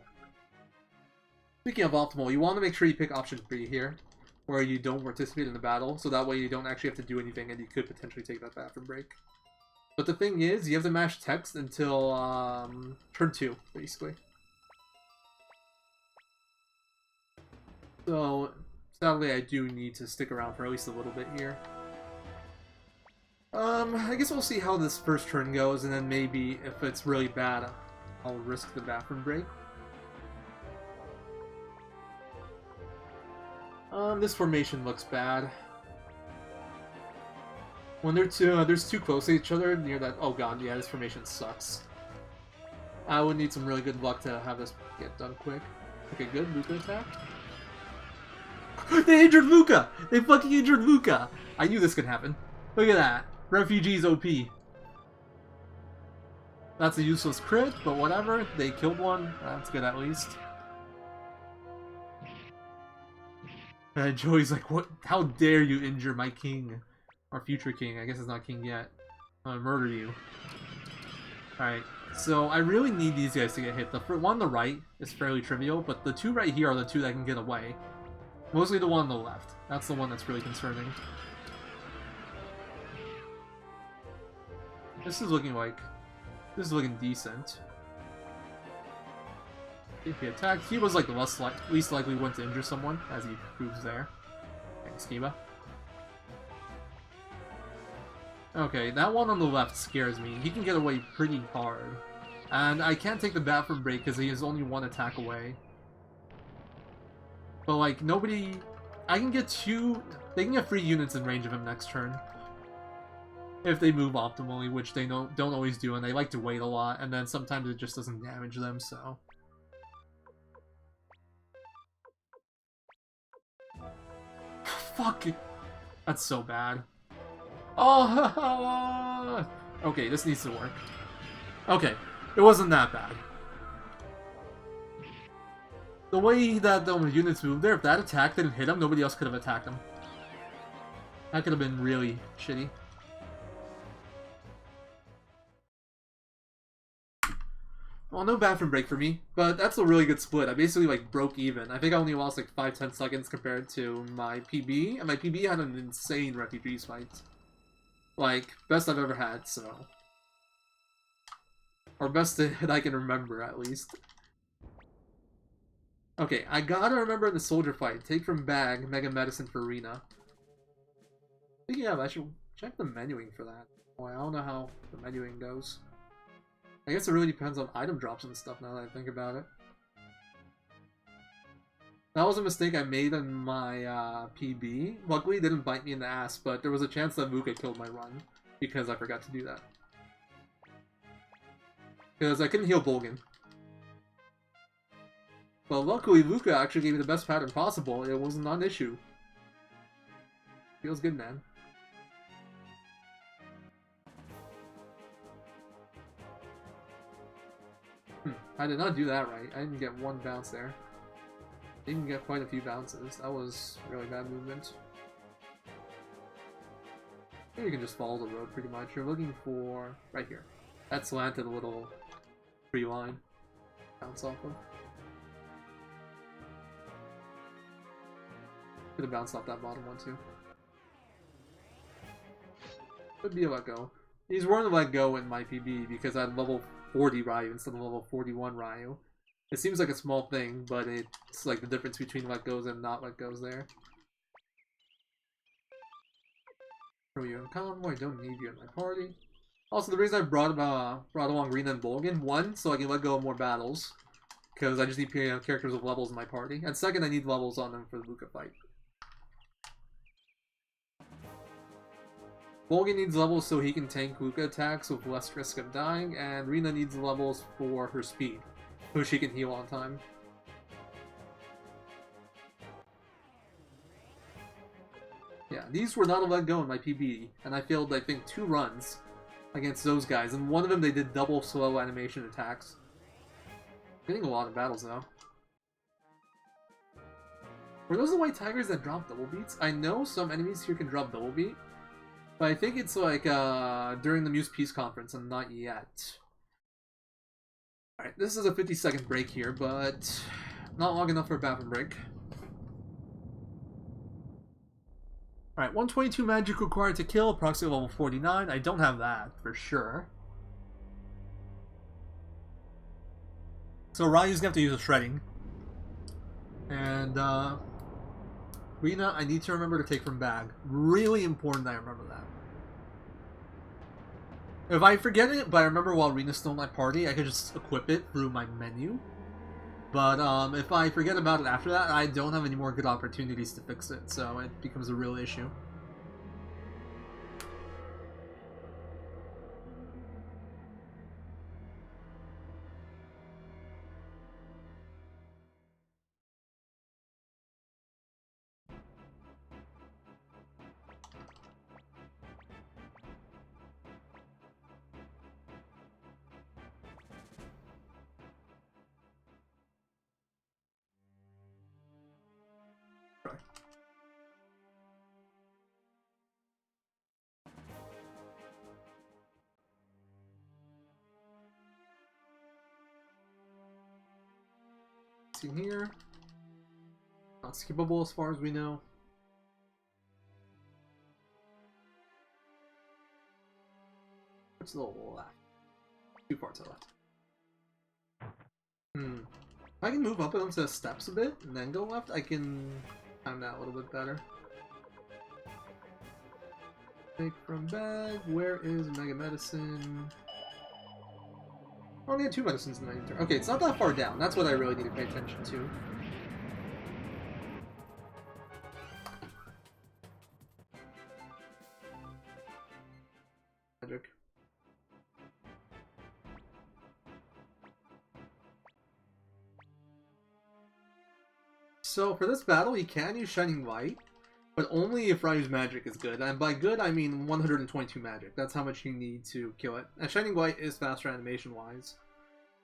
Speaking of optimal, you want to make sure you pick option 3 here, where you don't participate in the battle, so that way you don't actually have to do anything and you could potentially take that bathroom break. But the thing is, you have to mash text until turn 2, basically. So, sadly I do need to stick around for at least a little bit here. I guess we'll see how this first turn goes, and then maybe if it's really bad, I'll risk the bathroom break. This formation looks bad. When they're there's too close to each other near that. Oh god, yeah, this formation sucks. I would need some really good luck to have this get done quick. Okay, good. Luca attack. They injured Luca! They fucking injured Luca! I knew this could happen. Look at that. Refugees OP. That's a useless crit, but whatever. They killed one. That's good at least. And Joey's like, what? How dare you injure my king? Or future king. I guess it's not king yet. I'm gonna murder you. Alright, so I really need these guys to get hit. The one on the right is fairly trivial, but the 2 right here are the 2 that can get away. Mostly the one on the left. That's the one that's really concerning. This is looking decent. If he attacked, he was like the least likely one to injure someone, as he proves there. Thanks, Kiba. Okay, that one on the left scares me. He can get away pretty hard. And I can't take the bathroom break because he is only 1 attack away. But like, nobody... I can get 2... They can get 3 units in range of him next turn. If they move optimally, which they don't always do, and they like to wait a lot, and then sometimes it just doesn't damage them, so... Fuck! That's so bad. Oh! Okay, this needs to work. Okay, it wasn't that bad. The way that the units moved there, if that attack didn't hit him, nobody else could have attacked him. That could have been really shitty. Well, no bathroom break for me, but that's a really good split. I basically like broke even. I think I only lost like 5-10 seconds compared to my PB, and my PB had an insane refugees fight. Like, best I've ever had, so... Or best that I can remember, at least. Okay, I gotta remember the soldier fight. Take from bag, mega medicine for Rena. Speaking of, I should check the menuing for that. Oh, I don't know how the menuing goes. I guess it really depends on item drops and stuff now that I think about it. That was a mistake I made in my PB. Luckily, it didn't bite me in the ass, but there was a chance that Vuka killed my run because I forgot to do that. Because I couldn't heal Bolgan. But luckily, Vuka actually gave me the best pattern possible. It was not an issue. Feels good, man. I did not do that right. I didn't get one bounce there. Didn't get quite a few bounces. That was really bad movement. Here you can just follow the road pretty much. You're looking for... right here. That slanted little tree line. Bounce off of. Could have bounced off that bottom one too. Could be a let go. These weren't a let go in my PB because I had level 40 Ryu instead of level 41 Ryu. It seems like a small thing, but it's like the difference between let goes and not let goes there. Throw you in convoy, don't need you in my party. Also, the reason I brought along Rina and Bolgan, one, so I can let go of more battles, because I just need characters with levels in my party, and second, I need levels on them for the Vuka fight. Bolgan needs levels so he can tank Vuka attacks with less risk of dying, and Rina needs levels for her speed, so she can heal on time. Yeah, these were not a let go in my PB, and I failed, I think, 2 runs against those guys, and one of them they did double slow animation attacks. Getting a lot of battles now. Were those the white tigers that drop double beats? I know some enemies here can drop double beat, but I think it's like during the Muse Peace Conference and not yet. Alright, this is a 50-second break here, but not long enough for a bathroom break. Alright, 122 magic required to kill, approximately level 49. I don't have that, for sure. So Ryu's gonna have to use a shredding. And, Rina, I need to remember to take from bag. Really important that I remember that. If I forget it, but I remember while Rina's still in my party, I could just equip it through my menu. But if I forget about it after that, I don't have any more good opportunities to fix it, so it becomes a real issue. In here. Not skippable as far as we know. What's the left? 2 far to the left. If I can move up onto the steps a bit and then go left, I can time that a little bit better. Take from bag. Where is Mega Medicine? I only had 2 medicines in my turn. Okay, it's not that far down. That's what I really need to pay attention to. Magic. So for this battle, you can use Shining Light, but only if Ryu's magic is good. And by good, I mean 122 magic. That's how much you need to kill it. And Shining Light is faster animation-wise.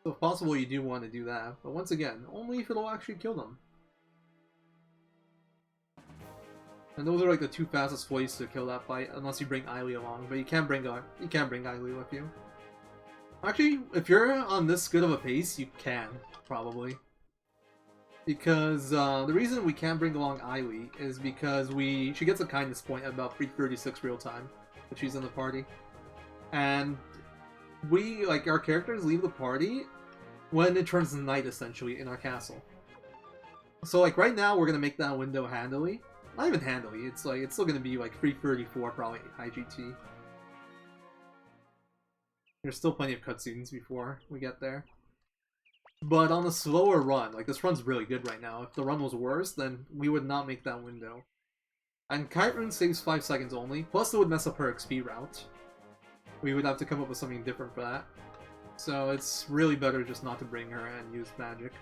So if possible, you do want to do that. But once again, only if it'll actually kill them. And those are like the 2 fastest ways to kill that fight, unless you bring Eiley along. But you can bring Eiley with you. Actually, if you're on this good of a pace, you can, probably. Because the reason we can bring along Eiley is because she gets a kindness point at about 3:36 real time, if she's in the party. And our characters leave the party when it turns night, essentially, in our castle. So like right now, we're gonna make that window handily. Not even handily, it's still gonna be like 3:34 probably IGT. There's still plenty of cutscenes before we get there. But on a slower run, like this run's really good right now. If the run was worse, then we would not make that window. And Kite Rune saves 5 seconds only, plus it would mess up her XP route. We would have to come up with something different for that. So it's really better just not to bring her and use magic.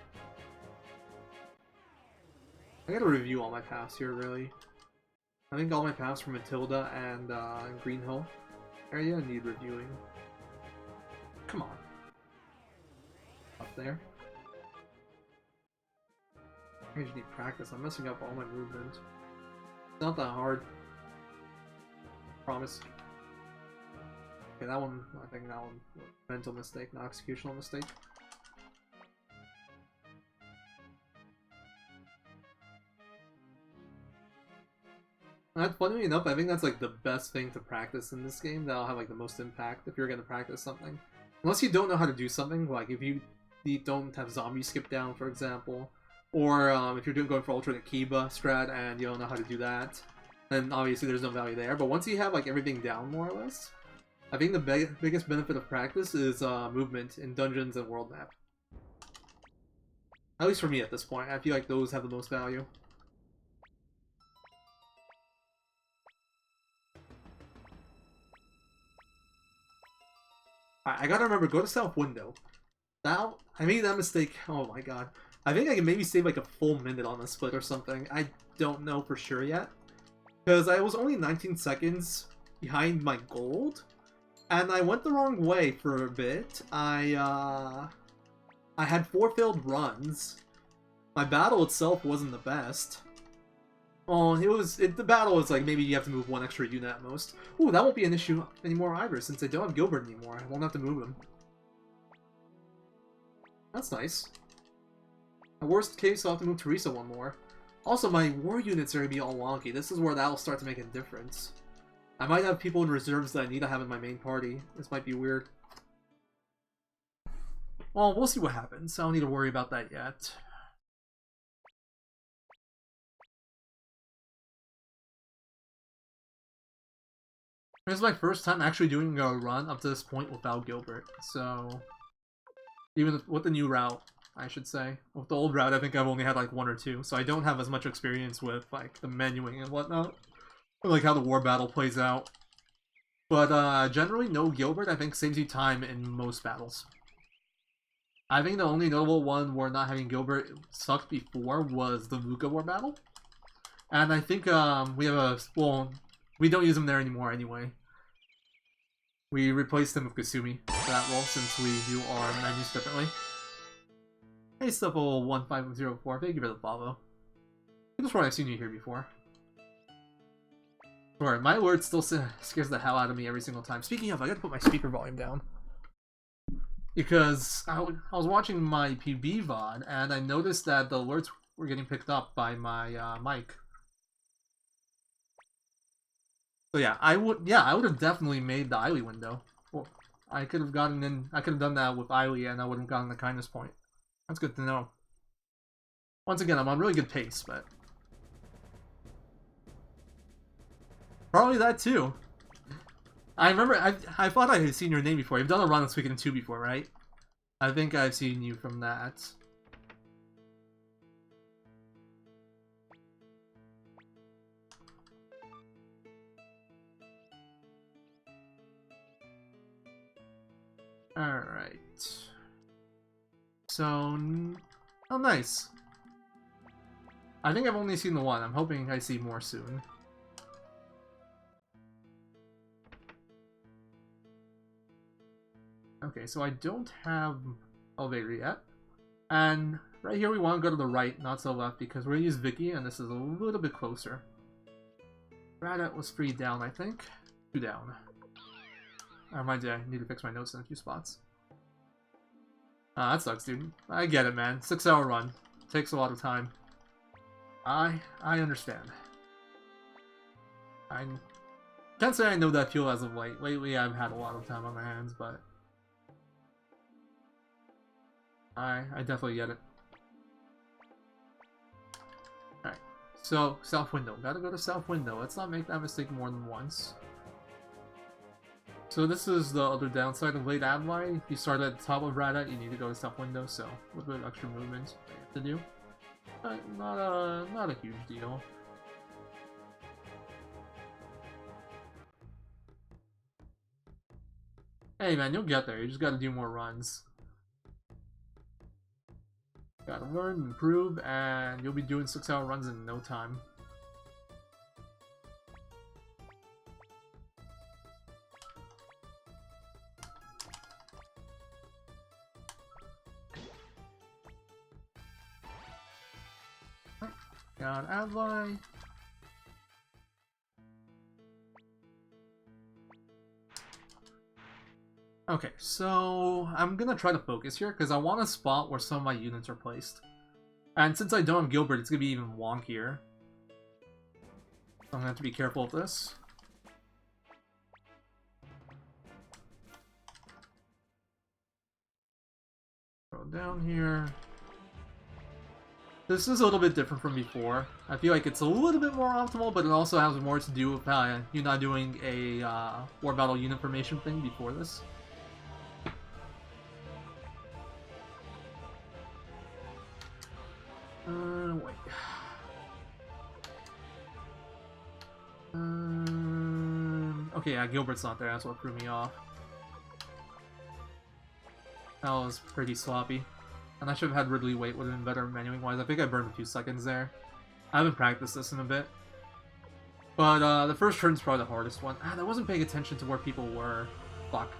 I gotta review all my paths here, really. I think all my paths from Matilda and Green Hill area need reviewing. Come on. Up there. I just need practice. I'm messing up all my movement. It's not that hard. Promise. Okay, that one, I think that one, mental mistake, not executional mistake. And funnily enough, I think that's like the best thing to practice in this game that'll have like the most impact if you're gonna practice something. Unless you don't know how to do something, like if you don't have zombies skip down, for example, or if you're going for alternate Kiba strat and you don't know how to do that, then obviously there's no value there. But once you have like everything down more or less, I think the biggest benefit of practice is movement in dungeons and world map. At least for me at this point, I feel like those have the most value. I gotta remember, go to South Window. Now, I made that mistake, oh my god. I think I can maybe save like a full minute on the split or something. I don't know for sure yet. Because I was only 19 seconds behind my gold. And I went the wrong way for a bit. I had 4 failed runs. My battle itself wasn't the best. Oh, the battle was like, maybe you have to move 1 extra unit at most. Ooh, that won't be an issue anymore either, since I don't have Gilbert anymore. I won't have to move him. That's nice. At worst case, I'll have to move Teresa 1 more. Also, my war units are going to be all wonky. This is where that'll start to make a difference. I might have people in reserves that I need to have in my main party. This might be weird. Well, we'll see what happens. I don't need to worry about that yet. This is my first time actually doing a run up to this point without Gilbert, so... Even with the new route, I should say. With the old route, I think I've only had like 1 or 2, so I don't have as much experience with like the menuing and whatnot. Or like how the war battle plays out. But generally, no Gilbert, I think, saves you time in most battles. I think the only notable one where not having Gilbert sucked before was the Luca war battle. And I think we have a... well... we don't use him there anymore anyway. We replaced him with Kasumi for that role since we do our menus differently. Hey, Stuffle1504, thank you for the follow. I just I've seen you here before. Sorry, my word still scares the hell out of me every single time. Speaking of, I gotta put my speaker volume down. Because I was watching my PB VOD and I noticed that the alerts were getting picked up by my mic. So yeah, I would have definitely made the Eiley window. Well, I could have done that with Eiley and I would have gotten the kindness point. That's good to know. Once again, I'm on really good pace, but probably that too. I remember I thought I had seen your name before. You've done a run on Suikoden II before, right? I think I've seen you from that. Alright. So... oh, nice. I think I've only seen the one. I'm hoping I see more soon. Okay, so I don't have elevator yet. And right here we want to go to the right, not to the left, because we're going to use Vicky, and this is a little bit closer. Radat was 3 down, I think. 2 down. I need to fix my notes in a few spots. That sucks, dude. I get it, man. 6-hour run. Takes a lot of time. I understand. I can't say I know that feel as of late. Lately, I've had a lot of time on my hands, but I definitely get it. Alright. So, South Window. Gotta go to South Window. Let's not make that mistake more than once. So this is the other downside of late Adlai. If you start at the top of Radat, you need to go to top window, so a little bit of extra movement that you have to do. But not a huge deal. Hey man, you'll get there. You just gotta do more runs. Gotta learn, improve, and you'll be doing 6-hour runs in no time. Got Adlai. Okay, so I'm gonna try to focus here because I want to spot where some of my units are placed. And since I don't have Gilbert, it's gonna be even wonkier. So I'm gonna have to be careful of this. Go down here. This is a little bit different from before. I feel like it's a little bit more optimal, but it also has more to do with you not doing a War Battle unit formation thing before this. Wait. Okay, yeah, Gilbert's not there, that's what threw me off. That was pretty sloppy. And I should have had Ridley wait, would have been better menuing-wise. I think I burned a few seconds there. I haven't practiced this in a bit. But the first turn's probably the hardest one. I wasn't paying attention to where people were. Fuck.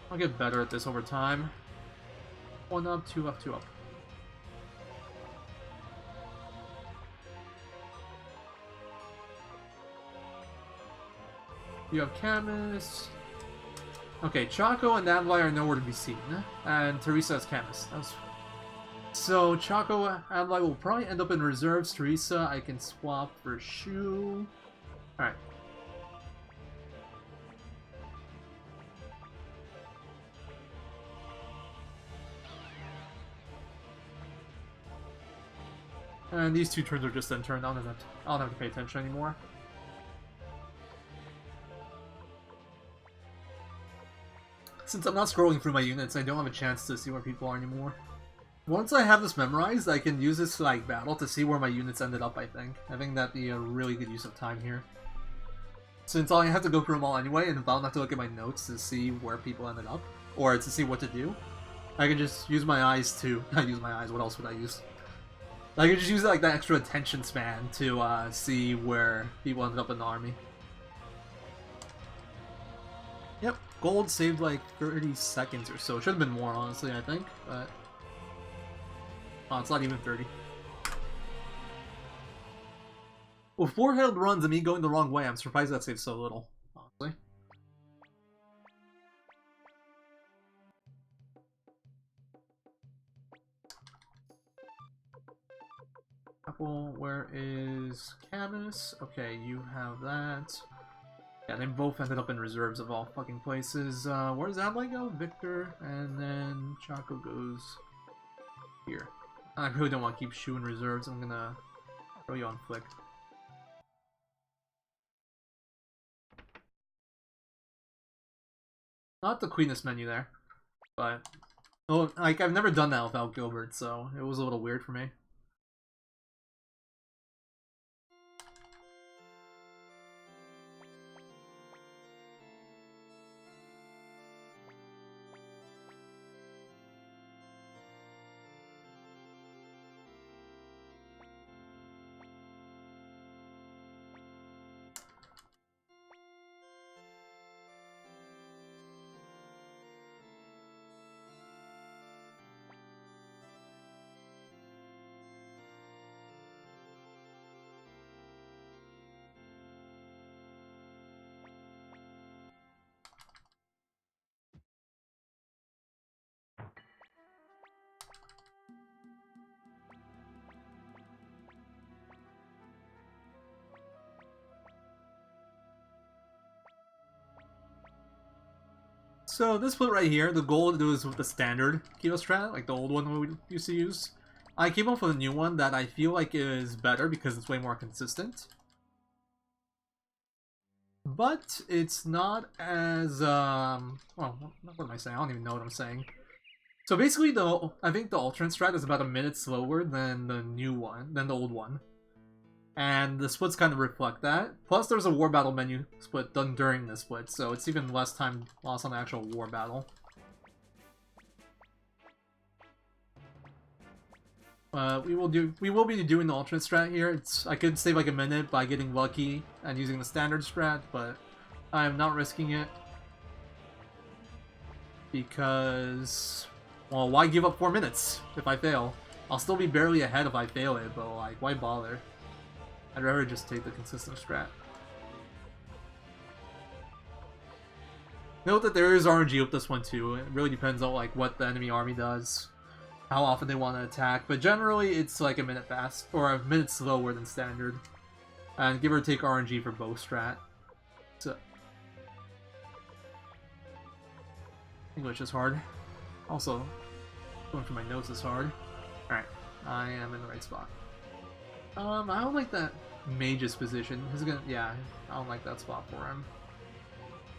I'll get better at this over time. 1 up, 2 up, 2 up. You have Camus. Okay, Chaco and Adlai are nowhere to be seen. And Teresa is Camus. So Chaco Adlai will probably end up in reserves. Teresa I can swap for Shu. Alright. And these 2 turns are just then turned. I don't have to pay attention anymore. Since I'm not scrolling through my units, I don't have a chance to see where people are anymore. Once I have this memorized, I can use this to like battle to see where my units ended up, I think. I think that'd be a really good use of time here. Since I have to go through them all anyway, and if I don't have to look at my notes to see where people ended up, or to see what to do, I can just use my eyes to... not use my eyes, what else would I use? I can just use like that extra attention span to see where people ended up in the army. Yep, gold saved like 30 seconds or so. Should have been more, honestly, I think, but... oh, it's not even 30. With 4 held runs and me going the wrong way, I'm surprised that saved so little, honestly. Apple, where is Camus? Okay, you have that. Yeah, they both ended up in reserves of all fucking places. Where does Adlai go? Victor, and then Chaco goes here. I really don't want to keep Shu in reserves. I'm gonna throw you on Flick. Not the cleanest menu there, but well, like I've never done that without Gilbert, so it was a little weird for me. So this split right here, the goal to do is with the standard Kilo strat, like the old one we used to use. I came up with a new one that I feel like is better because it's way more consistent. but it's not as well, what am I saying? I don't even know what I'm saying. So basically, I think the alternate strat is about a minute slower than the new one, than the old one. And the splits kind of reflect that. Plus, there's a war battle menu split done during the split, so it's even less time lost on the actual war battle. We will be doing the alternate strat here. I could save like a minute by getting lucky and using the standard strat, but I am not risking it because, well, why give up 4 minutes if I fail? I'll still be barely ahead if I fail it, but like, why bother? I'd rather just take the consistent strat. Note that there is RNG with this one too. It really depends on like what the enemy army does, how often they want to attack, but generally it's like a minute fast, or a minute slower than standard. And give or take RNG for both strat. So English is hard. Also, going through my notes is hard. Alright, I am in the right spot. I don't like that mage's position. He's gonna, yeah, I don't like that spot for him.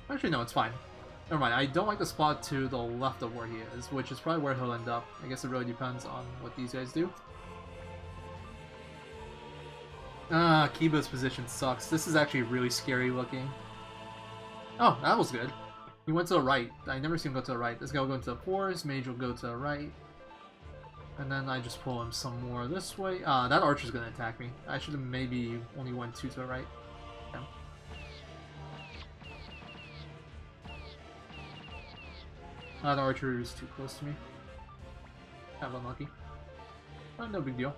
Actually, no, it's fine. Never mind, I don't like the spot to the left of where he is, which is probably where he'll end up. I guess it really depends on what these guys do. Ah, Kiba's position sucks. This is actually really scary looking. Oh, that was good. He went to the right. I never see him go to the right. This guy will go into the forest, mage will go to the right. And then I just pull him some more this way. That archer's gonna attack me. I should have maybe only went 2 to the right. Yeah. That archer is too close to me. Kind of unlucky. But no big deal.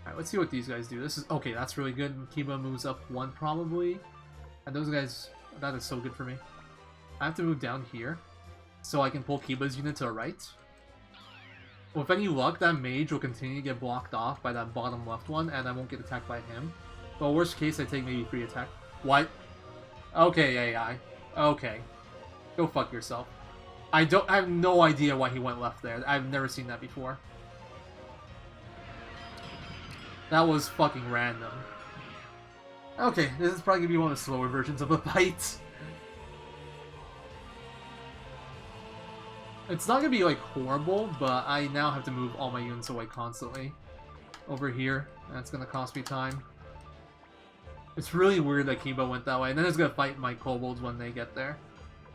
Alright, let's see what these guys do. This is okay, that's really good. Kiba moves up 1 probably. And those guys, that is so good for me. I have to move down here so I can pull Kiba's unit to the right. With any luck, that mage will continue to get blocked off by that bottom left one, and I won't get attacked by him. But worst case, I take maybe 3 attack. What? Okay, AI. Okay. Go fuck yourself. I have no idea why he went left there. I've never seen that before. That was fucking random. Okay, this is probably gonna be one of the slower versions of the fight. It's not gonna be like horrible, but I now have to move all my units away constantly over here. That's gonna cost me time. It's really weird that Kiba went that way, and then it's gonna fight my kobolds when they get there.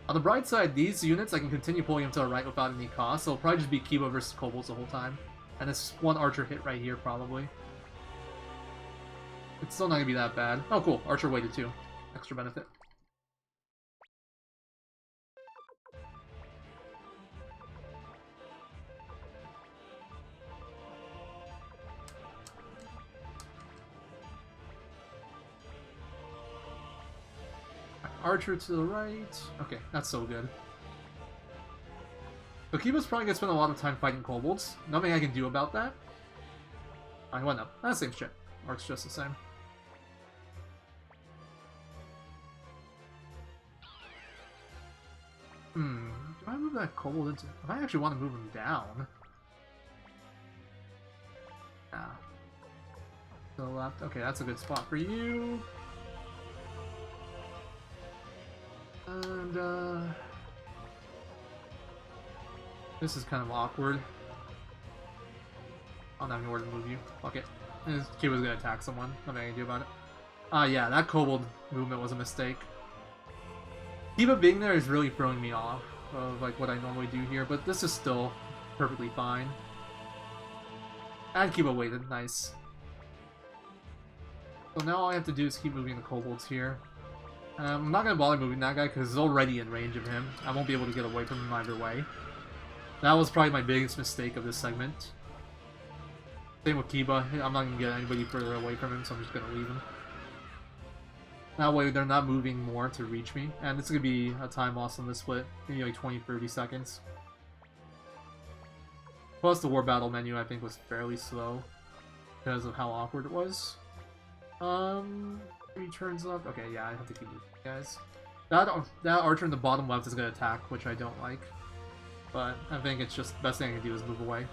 On the bright side, these units I can continue pulling them to the right without any cost, so it'll probably just be Kiba versus kobolds the whole time. And this one archer hit right here probably. It's still not gonna be that bad. Oh cool, archer waited too. Extra benefit. Archer to the right. Okay, that's so good. So Kiba's probably gonna spend a lot of time fighting kobolds. Nothing I can do about that. I went up. That's the same shit. Arc's just the same. Do I move that kobold into... If I actually want to move him down... Ah. To the left. Okay, that's a good spot for you. And, this is kind of awkward. I don't have anywhere to move you. Fuck it. Kiba's gonna attack someone. Nothing I can do about it. Yeah, that kobold movement was a mistake. Kiba being there is really throwing me off of like what I normally do here, but this is still perfectly fine. And Kiba waited. Nice. So now all I have to do is keep moving the kobolds here. I'm not going to bother moving that guy because it's already in range of him. I won't be able to get away from him either way. That was probably my biggest mistake of this segment. Same with Kiba. I'm not going to get anybody further away from him, so I'm just going to leave him. That way they're not moving more to reach me. And it's going to be a time loss on this split. Maybe like 20-30 seconds. Plus the war battle menu I think was fairly slow because of how awkward it was. 3 turns left. Okay, yeah, I have to keep moving, guys. That archer in the bottom left is going to attack, which I don't like. But I think it's just the best thing I can do is move away.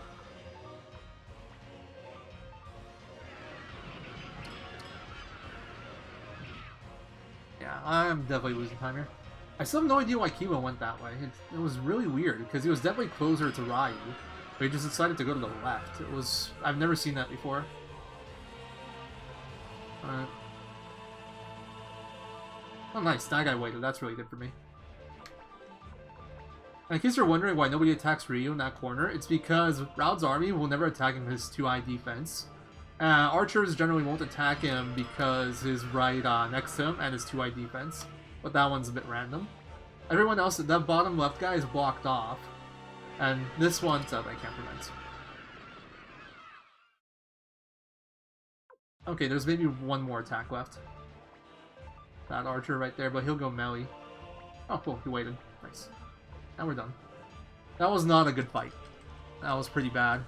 I am definitely losing time here. I still have no idea why Kiba went that way. It was really weird, because he was definitely closer to Ryu, but he just decided to go to the left. It was... I've never seen that before. Oh, nice. That guy waited. That's really good for me. And in case you're wondering why nobody attacks Ryu in that corner, it's because Rao's army will never attack him his 2i defense. Archers generally won't attack him because his right next to him and his 2i defense. But that one's a bit random. Everyone else, that bottom left guy is blocked off. And this one, I can't prevent. Okay, there's maybe one more attack left. That archer right there, but he'll go melee. Oh, cool, he waited. Nice. Now we're done. That was not a good fight. That was pretty bad.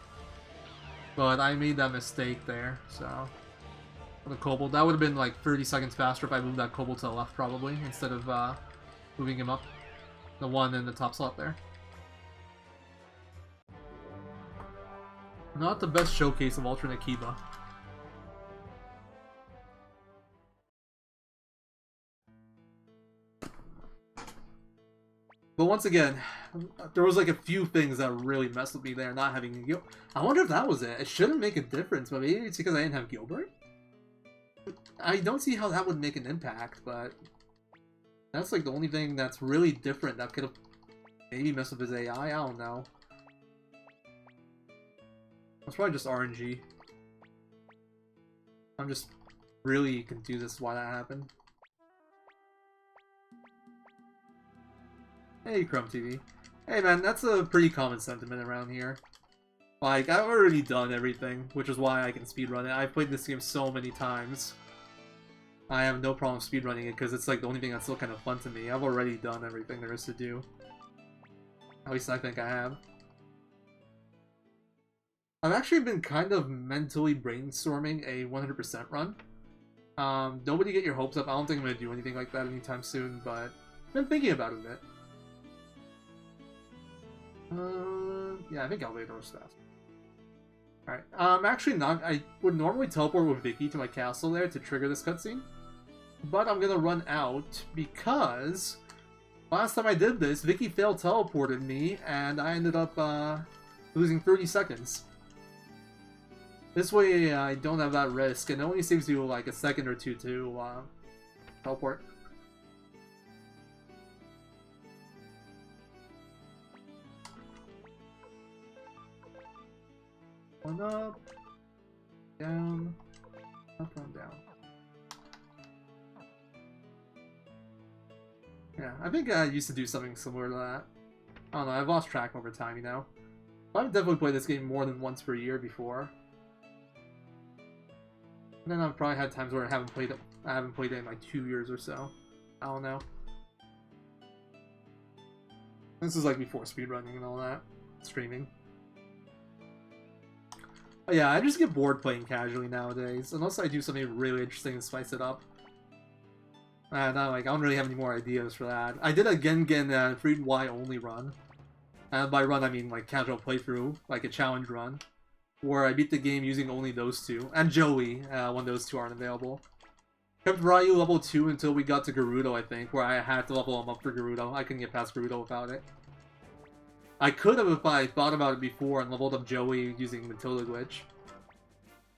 But I made that mistake there, so... The Kobold, that would have been like 30 seconds faster if I moved that Kobold to the left, probably, instead of moving him up. The one in the top slot there. Not the best showcase of alternate Kiba. But once again, there was like a few things that really messed with me there, not having Gil. I wonder if that was it. It shouldn't make a difference, but maybe it's because I didn't have Gilbert? I don't see how that would make an impact, but that's like the only thing that's really different that could have maybe messed with his AI. I don't know. That's probably just RNG. I'm just really confused as to why that happened. Hey, Chrome TV. Hey man, that's a pretty common sentiment around here. Like, I've already done everything, which is why I can speedrun it. I've played this game so many times. I have no problem speedrunning it, because it's like the only thing that's still kind of fun to me. I've already done everything there is to do. At least I think I have. I've actually been kind of mentally brainstorming a 100% run. Nobody get your hopes up. I don't think I'm going to do anything like that anytime soon, but I've been thinking about it a bit. Yeah, I think elevator was fast. Alright, actually not. I would normally teleport with Vicky to my castle there to trigger this cutscene. But I'm gonna run out because last time I did this, Vicky failed teleported me and I ended up losing 30 seconds. This way I don't have that risk, and it only saves you like a second or two to teleport. One up, down, up, and down. Yeah, I think I used to do something similar to that. I don't know, I've lost track over time, you know? I've definitely played this game more than once per year before. And then I've probably had times where I haven't played it in like 2 years or so. I don't know. This is like before speedrunning and all that. Streaming. But yeah, I just get bored playing casually nowadays, unless I do something really interesting and spice it up. And I don't really have any more ideas for that. I did a Gengen Free Y only run. And by run, I mean like casual playthrough, like a challenge run, where I beat the game using only those two. And Joey, when those two aren't available. Kept Ryu level 2 until we got to Gerudo, I think, where I had to level him up for Gerudo. I couldn't get past Gerudo without it. I could have if I thought about it before and leveled up Joey using Matilda Glitch.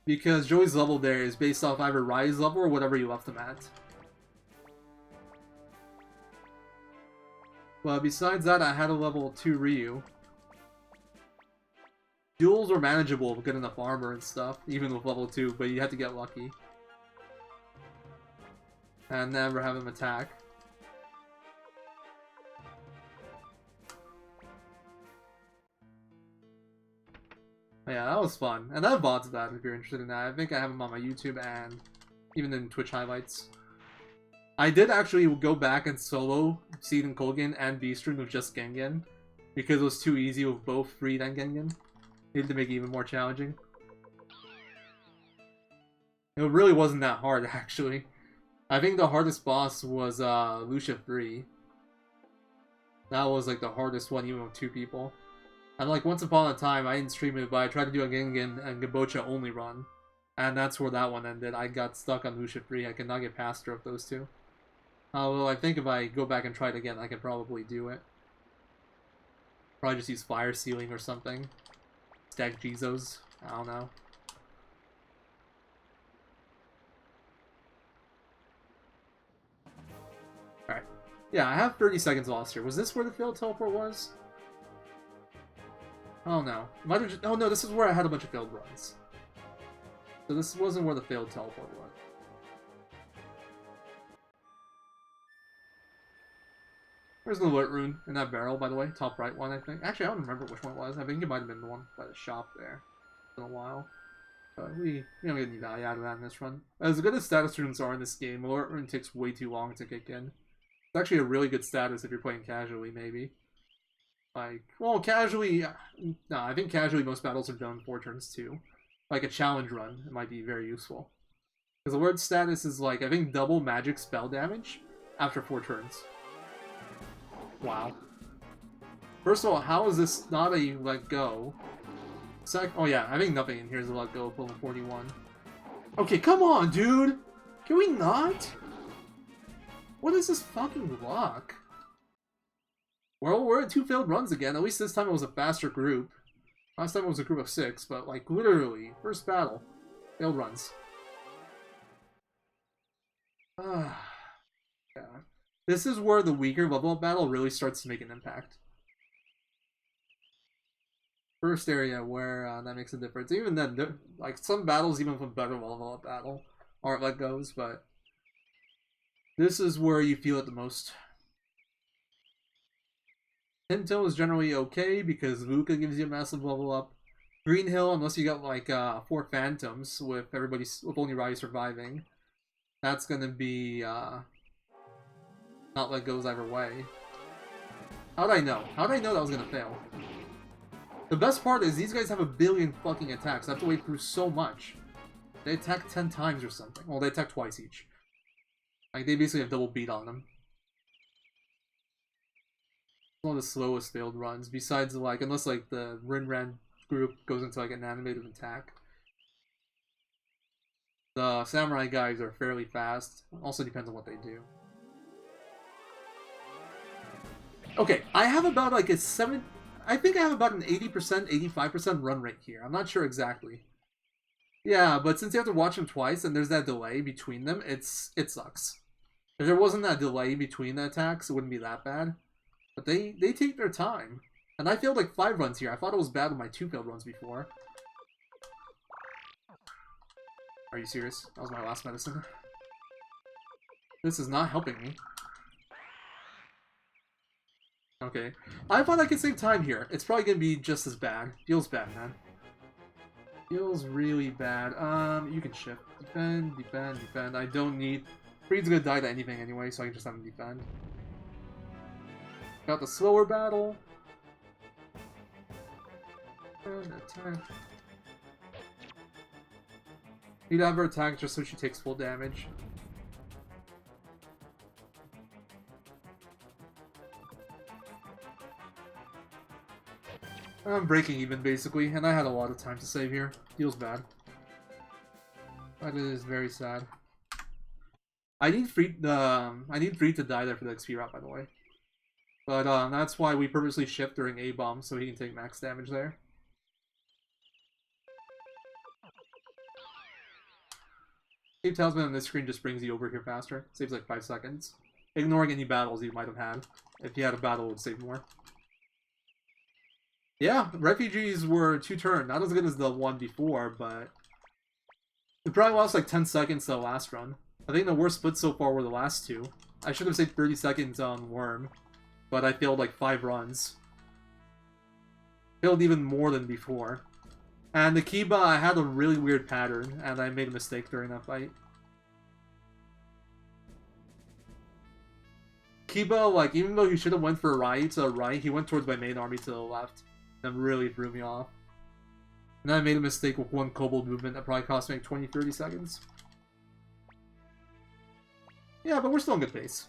Because Joey's level there is based off either Ryu's level or whatever you left him at. But besides that, I had a level 2 Ryu. Duels were manageable with good enough armor and stuff, even with level 2, but you had to get lucky. And never have him attack. Yeah, that was fun. And I have VODs of that if you're interested in that. I think I have them on my YouTube and even in Twitch highlights. I did actually go back and solo Seed and Colgan and Beastron with just Gengen, because it was too easy with both Freed and Gengen. Needed to make it even more challenging. It really wasn't that hard, actually. I think the hardest boss was Lucia 3. That was like the hardest one, even with 2 people. And like once upon a time, I didn't stream it, but I tried to do a Gengen and Gambocha only run. And that's where that one ended. I got stuck on Lucia 3. I could not get past her of those two. Although I think if I go back and try it again, I could probably do it. Probably just use Fire Sealing or something. Stack Jizos. I don't know. Alright. Yeah, I have 30 seconds lost here. Was this where the failed teleport was? Oh no. Might have just... Oh no, this is where I had a bunch of failed runs. So this wasn't where the failed teleport was. Where's the alert rune? In that barrel, by the way. Top right one, I think. Actually, I don't remember which one it was. I think it might have been the one by the shop there. It's been a while. But we don't get any value out of that in this run. As good as status runes are in this game, alert rune takes way too long to kick in. It's actually a really good status if you're playing casually, maybe. Like, well, casually... No, I think casually most battles are done in 4 turns too. Like a challenge run, it might be very useful. Because alert status is like, I think double magic spell damage after 4 turns. Wow. First of all, how is this not a let go? Oh yeah, I think nothing in here is a let go of level 41. Okay, come on, dude! Can we not? What is this fucking luck? Well, we're at 2 failed runs again. At least this time it was a faster group. Last time it was a group of 6, but like literally, first battle. Failed runs. Yeah. This is where the weaker level up battle really starts to make an impact. First area where that makes a difference. Even then, like some battles, even from better level up battle, aren't let goes, but this is where you feel it the most. Tinto is generally okay because Luca gives you a massive level up. Green Hill, unless you got like 4 Phantoms with only Ryu surviving, that's gonna be not let goes either way. How'd I know? How'd I know that was gonna fail? The best part is these guys have a billion fucking attacks. I have to wait through so much. They attack 10 times or something. Well, they attack twice each. Like, they basically have double beat on them. One of the slowest failed runs, besides, like, unless, like, the Rinran group goes into, like, an animated attack. The Samurai guys are fairly fast. Also depends on what they do. Okay, I have about, like, I think I have about an 80%, 85% run rate here. I'm not sure exactly. Yeah, but since you have to watch them twice and there's that delay between them, it sucks. If there wasn't that delay between the attacks, it wouldn't be that bad. But they take their time. And I failed like 5 runs here. I thought it was bad with my 2 failed runs before. Are you serious? That was my last medicine. This is not helping me. Okay. I thought I could save time here. It's probably gonna be just as bad. Feels bad, man. Feels really bad. You can shift. Defend, defend, defend. I don't need... Freed's gonna die to anything anyway, so I can just have him defend. Got the slower battle. And attack. Need to have her attack just so she takes full damage. I'm breaking even, basically, and I had a lot of time to save here. Feels bad. That is very sad. I need Freed to die there for the XP route, by the way. But that's why we purposely shift during A-bomb, so he can take max damage there. Save Talisman on this screen just brings you over here faster. Saves like 5 seconds. Ignoring any battles you might have had. If you had a battle, it would save more. Yeah, refugees were 2 turn. Not as good as the one before, but... It probably lost like 10 seconds to the last run. I think the worst splits so far were the last 2. I should have saved 30 seconds on Worm. But I failed like 5 runs. Failed even more than before. And the Kiba, I had a really weird pattern, and I made a mistake during that fight. Kiba, like, even though he should have went for Rai to the right, he went towards my main army to the left. That really threw me off. And then I made a mistake with 1 kobold movement that probably cost me like 20-30 seconds. Yeah, but we're still in good pace.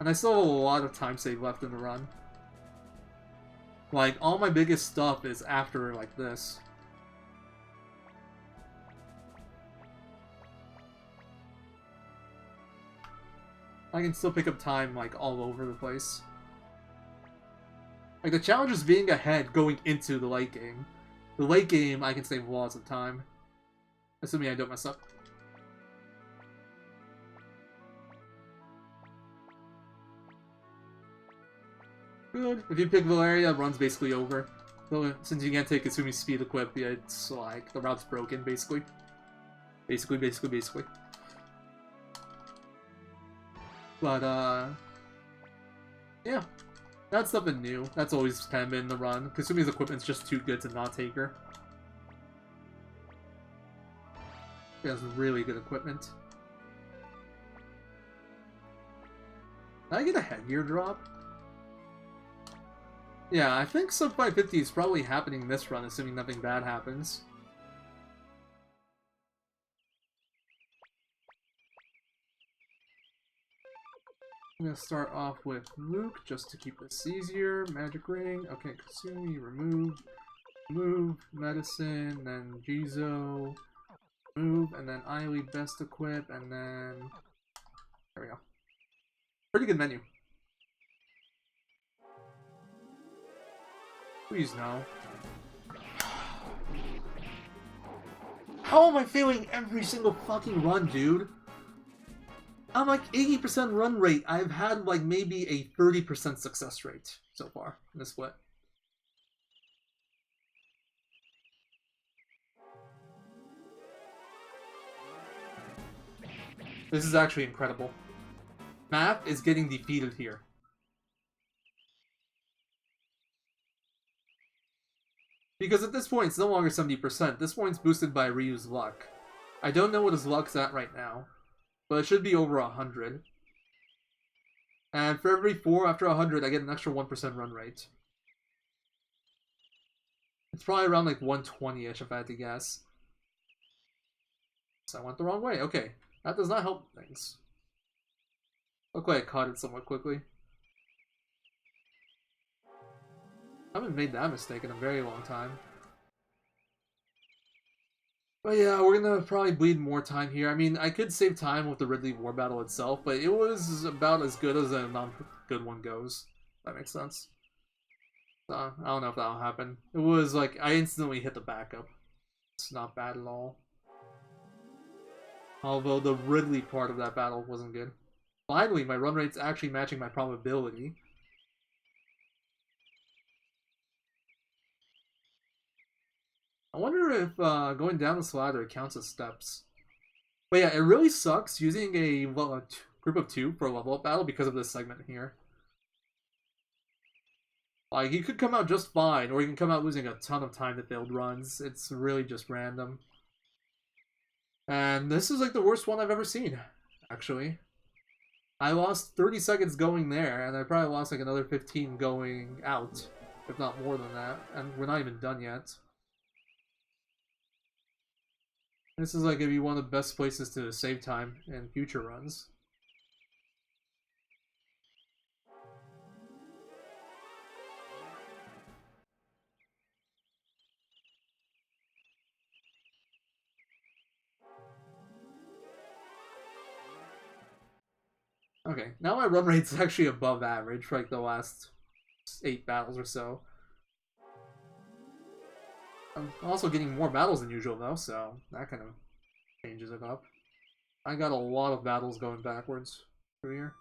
And I still have a lot of time save left in the run. Like, all my biggest stuff is after, like, this. I can still pick up time, like, all over the place. Like, the challenge is being ahead going into the late game. The late game, I can save lots of time. Assuming I don't mess up. Good. If you pick Valeria, run's basically over. So, since you can't take Kasumi's speed equip, yeah, it's like, the route's broken, basically. Basically. But, yeah. That's nothing new. That's always kind of been the run. Kasumi's equipment's just too good to not take her. She has really good equipment. Did I get a headgear drop? Yeah, I think sub 550 is probably happening this run, assuming nothing bad happens. I'm gonna start off with Luke, just to keep this easier. Magic Ring, okay, Kasumi, remove, Medicine, then Jizo, move, and then Ailey best equip, and then... There we go. Pretty good menu. Please no. How am I failing every single fucking run, dude? I'm like 80% run rate. I've had like maybe a 30% success rate so far in this split. This is actually incredible. Math is getting defeated here. Because at this point, it's no longer 70%. This point's boosted by Ryu's luck. I don't know what his luck's at right now, but it should be over 100. And for every 4 after 100, I get an extra 1% run rate. It's probably around like 120-ish if I had to guess. So I went the wrong way. Okay, that does not help things. Look like I caught it somewhat quickly. I haven't made that mistake in a very long time. But yeah, we're gonna probably bleed more time here. I mean, I could save time with the Ridley War Battle itself, but it was about as good as a non-good one goes. If that makes sense. I don't know if that'll happen. It was like, I instantly hit the backup. It's not bad at all. Although the Ridley part of that battle wasn't good. Finally, my run rate's actually matching my probability. I wonder if going down the slider counts as steps. But yeah, it really sucks using a group of 2 for a level up battle because of this segment here. Like, you could come out just fine, or you can come out losing a ton of time to failed runs. It's really just random. And this is like the worst one I've ever seen, actually. I lost 30 seconds going there, and I probably lost like another 15 going out, if not more than that. And we're not even done yet. This is like gonna be one of the best places to save time in future runs. Okay, now my run rate's actually above average for like the last 8 battles or so. I'm also getting more battles than usual though, so that kind of changes it up. I got a lot of battles going backwards through here.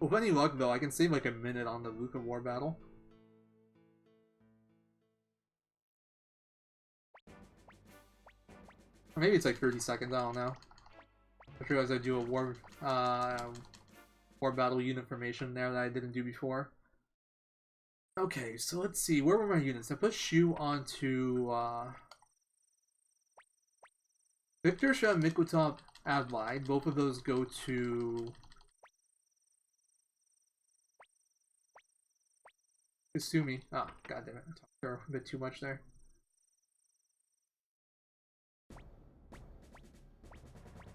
With any luck though, I can save like a minute on the Luca War battle. Or maybe it's like 30 seconds, I don't know. I realize I do a war battle unit formation there that I didn't do before. Okay, so let's see, where were my units? I put Shu onto Victor should have Mikutop Adlai. Both of those go to Kasumi. Oh, god damn it. I talked to her a bit too much there.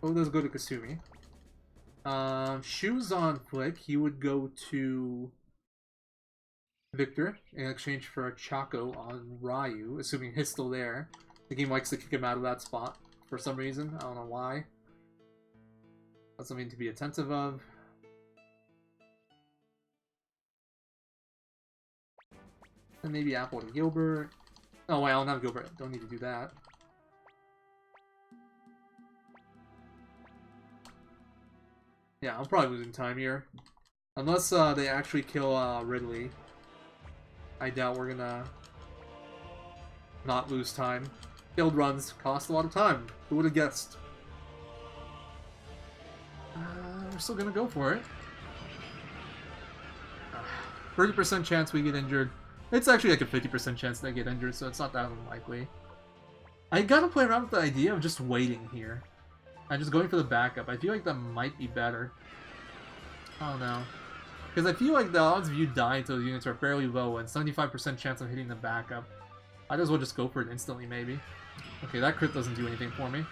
Both of those go to Kasumi. Shoes on Flick, he would go to Victor in exchange for a Chaco on Ryu, assuming he's still there. The game likes to kick him out of that spot for some reason. I don't know why. That's something to be attentive of. And maybe Apple to Gilbert. Oh, wait, I don't have Gilbert. Don't need to do that. Yeah, I'm probably losing time here. Unless they actually kill Ridley. I doubt we're gonna not lose time. Field runs cost a lot of time. Who would have guessed? We're still gonna go for it. 30% chance we get injured. It's actually like a 50% chance they get injured, so it's not that unlikely. I gotta play around with the idea of just waiting here. I'm just going for the backup. I feel like that might be better. I don't know. Because I feel like the odds of you dying to those units are fairly low, and 75% chance of hitting the backup. Might as well just go for it instantly, maybe. Okay, that crit doesn't do anything for me.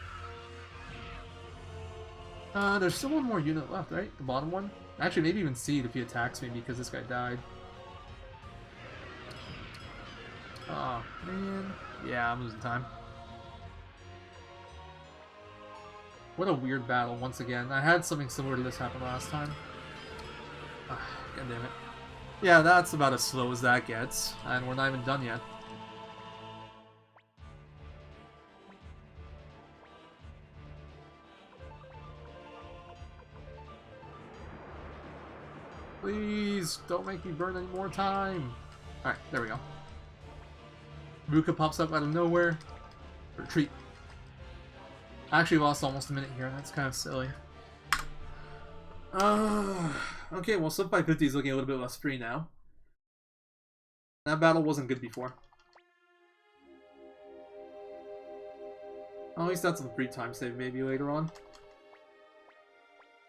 There's still one more unit left, right? The bottom one? Actually, maybe even C if he attacks me because this guy died. Oh, man. Yeah, I'm losing time. What a weird battle, once again. I had something similar to this happen last time. God damn it. Yeah, that's about as slow as that gets, and we're not even done yet. Please, don't make me burn any more time. Alright, there we go. Ruka pops up out of nowhere. Retreat. I actually lost almost a minute here, that's kind of silly. Okay, well, Sub 550 is looking a little bit less free now. That battle wasn't good before. At least that's some free time save maybe later on.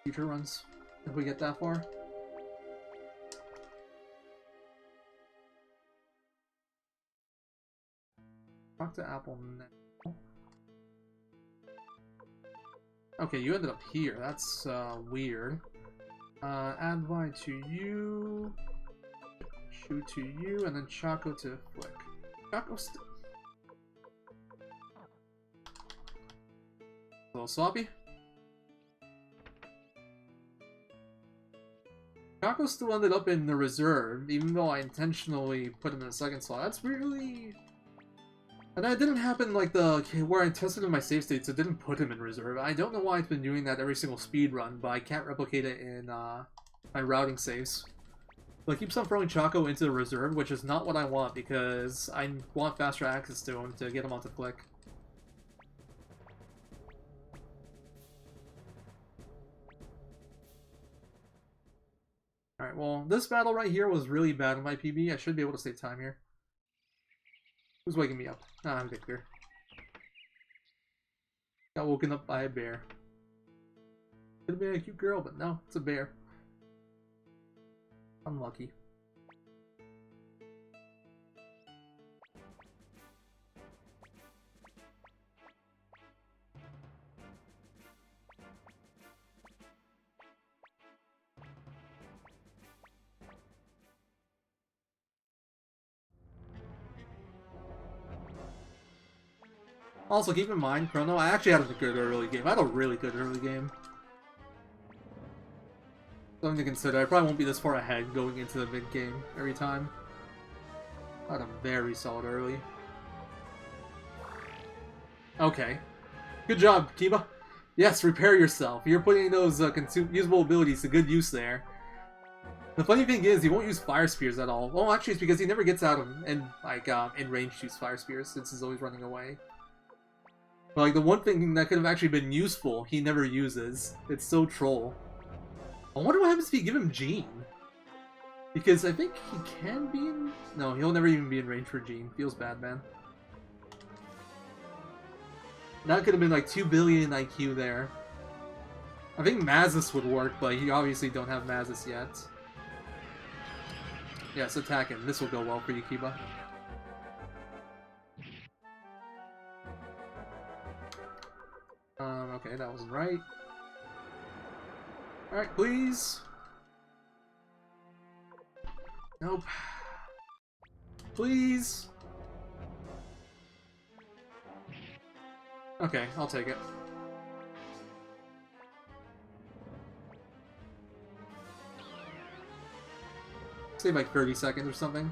Future runs, if we get that far. Talk to Apple now. Okay, you ended up here. That's weird. Advi to you, Shu to you, and then Chaco to Flick. Chaco still a little sloppy. Chaco still ended up in the reserve, even though I intentionally put him in the second slot. That's really... And that didn't happen like the where I tested in my save states, it didn't put him in reserve. I don't know why it's been doing that every single speed run, but I can't replicate it in my routing saves. But it keeps on throwing Chaco into the reserve, which is not what I want because I want faster access to him to get him onto Flick. Alright, well, this battle right here was really bad in my PB. I should be able to save time here. Who's waking me up? Ah, I'm Victor. Got woken up by a bear. Could have been a cute girl, but no, it's a bear. Unlucky. Also, keep in mind, Chrono, I actually had a good early game. I had a really good early game. Something to consider. I probably won't be this far ahead going into the mid-game every time. I had a very solid early. Okay. Good job, Kiba. Yes, repair yourself. You're putting those usable abilities to good use there. The funny thing is, he won't use Fire Spears at all. Well, actually, it's because he never gets out of in range to use Fire Spears, since he's always running away. But like the one thing that could have actually been useful, he never uses. It's so troll. I wonder what happens if you give him Gene. Because I think he can be in... No, he'll never even be in range for Gene. Feels bad, man. That could have been like 2 billion IQ there. I think Mazis would work, but you obviously don't have Mazis yet. Yes, attack him. This will go well for you, Kiba. Okay, that wasn't right. Alright, please. Nope. Please. Okay, I'll take it. Save like 30 seconds or something.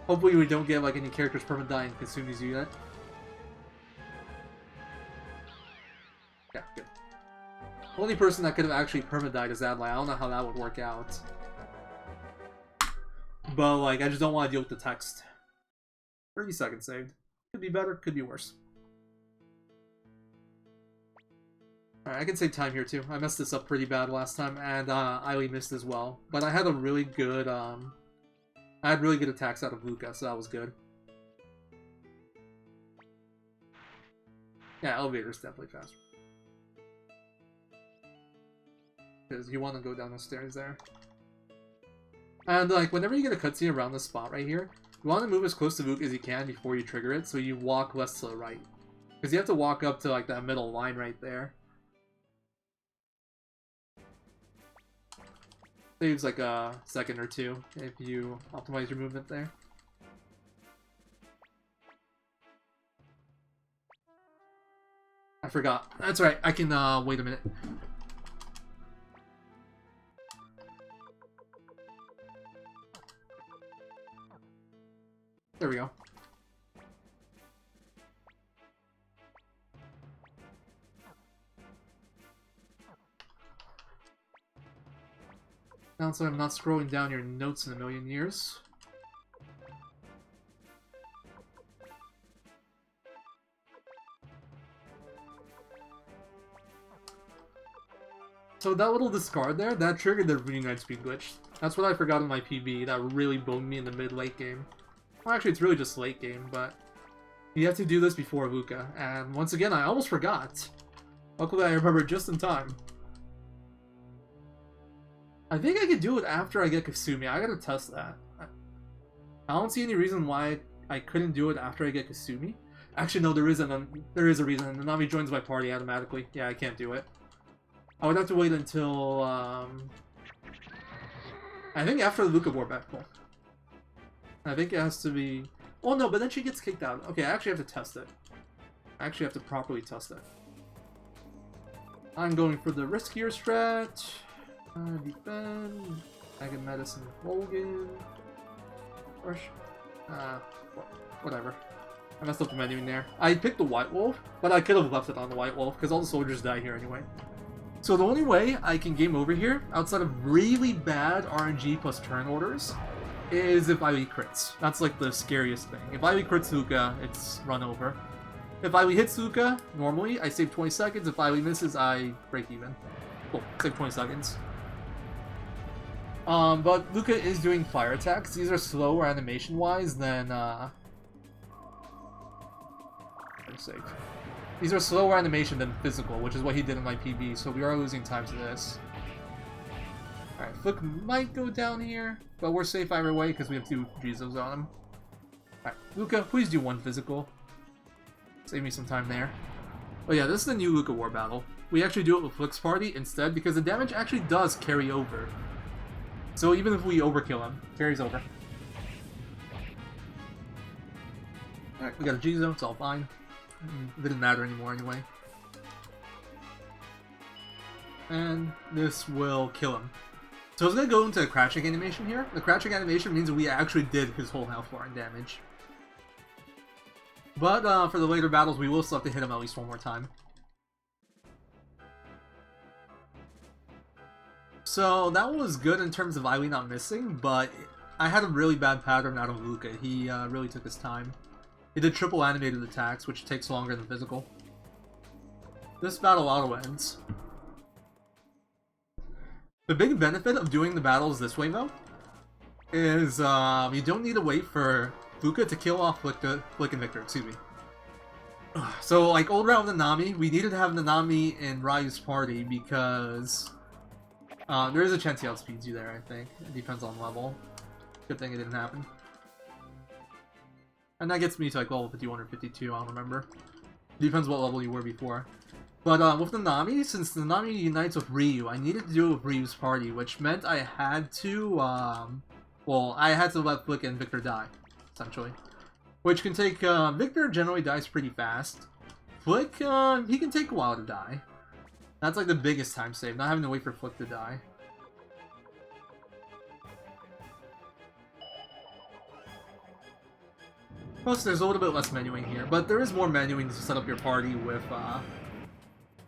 Hopefully we don't get like any characters perma-die in Kasumi's unit. Yeah, good. The only person that could have actually perma-died is Adlai. I don't know how that would work out. But like, I just don't want to deal with the text. 30 seconds saved. Could be better, could be worse. Alright, I can save time here too. I messed this up pretty bad last time, and Aili missed as well. But I had a really good, I had really good attacks out of Luca, so that was good. Yeah, elevator's definitely faster. Because you want to go down the stairs there. And like, whenever you get a cutscene around this spot right here, you want to move as close to Luca as you can before you trigger it, so you walk less to the right. Because you have to walk up to like that middle line right there. Saves like a second or two if you optimize your movement there. I forgot. That's right, I can wait a minute. There we go. Sounds like I'm not scrolling down your notes in a million years. So that little discard there, that triggered the Reunite Speed glitch. That's what I forgot in my PB, that really boned me in the mid-late game. Well, actually, it's really just late game, but you have to do this before Luca, and once again, I almost forgot. Luckily, I remembered just in time. I think I could do it after I get Kasumi. I gotta test that. I don't see any reason why I couldn't do it after I get Kasumi. Actually, no, there is a reason. Nanami joins my party automatically. Yeah, I can't do it. I would have to wait until, I think after the Luca War battle. I think it has to be... Oh no, but then she gets kicked out. Okay, I actually have to test it. I actually have to properly test it. I'm going for the riskier strat. Defend. Dragon Medicine Logan. Whatever. I messed up the menu in there. I picked the White Wolf, but I could have left it on the White Wolf because all the soldiers die here anyway. So the only way I can game over here, outside of really bad RNG plus turn orders, is if Ivy crits. That's like the scariest thing. If Ivy crits Luca, it's run over. If Ivy hits Luca, normally I save 20 seconds. If Ivy misses, I break even. Cool, save 20 seconds. But Luca is doing fire attacks. These are slower animation-wise than, sake. These are slower animation than physical, which is what he did in my PB, so we are losing time to this. Alright, Flick might go down here, but we're safe either way because we have 2 Jizos on him. Alright, Luca, please do 1 physical. Save me some time there. Oh yeah, this is the new Luca War battle. We actually do it with Flick's party instead because the damage actually does carry over. So even if we overkill him, carries over. Alright, we got a Jizo, it's all fine. It didn't matter anymore anyway. And this will kill him. So I was going to go into the crouching animation here. The crouching animation means we actually did his whole health bar in damage. But for the later battles, we will still have to hit him at least 1 more time. So that was good in terms of Ivy not missing, but I had a really bad pattern out of Luca. He really took his time. He did triple animated attacks, which takes longer than physical. This battle auto ends. The big benefit of doing the battles this way, though, is you don't need to wait for Luca to kill off Flick and Victor, excuse me. So, like, old route with Nanami, we needed to have Nanami in Ryu's party because there is a chance he outspeeds you there, I think. It depends on level. Good thing it didn't happen. And that gets me to like level 51 or 52, I don't remember. Depends what level you were before. But with Nanami, since Nanami unites with Ryu, I needed to do it with Ryu's party, which meant I had to, well, I had to let Flick and Victor die, essentially. Which can take, Victor generally dies pretty fast. Flick, he can take a while to die. That's like the biggest time save, not having to wait for Flick to die. Plus, there's a little bit less menuing here, but there is more menuing to set up your party with,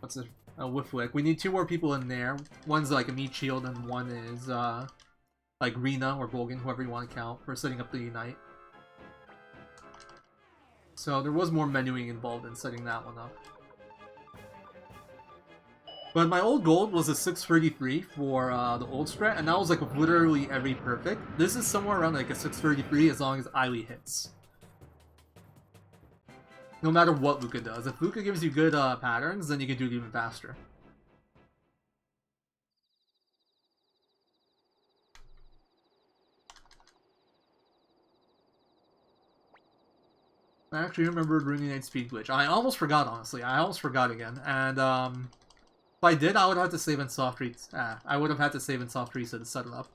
what's it? With Flick. We need 2 more people in there. One's like a meat shield, and one is, like Rina or Bolgan, whoever you want to count, for setting up the Unite. So there was more menuing involved in setting that one up. But my old gold was a 633 for the old strat, and that was like literally every perfect. This is somewhere around like a 633 as long as Ailee hits. No matter what Luca does. If Luca gives you good patterns, then you can do it even faster. I actually remembered Rooney Knight Speed Glitch. I almost forgot, honestly. I almost forgot again. And if I did, I would have to save in soft reads. I would have had to save in soft reset to set it up.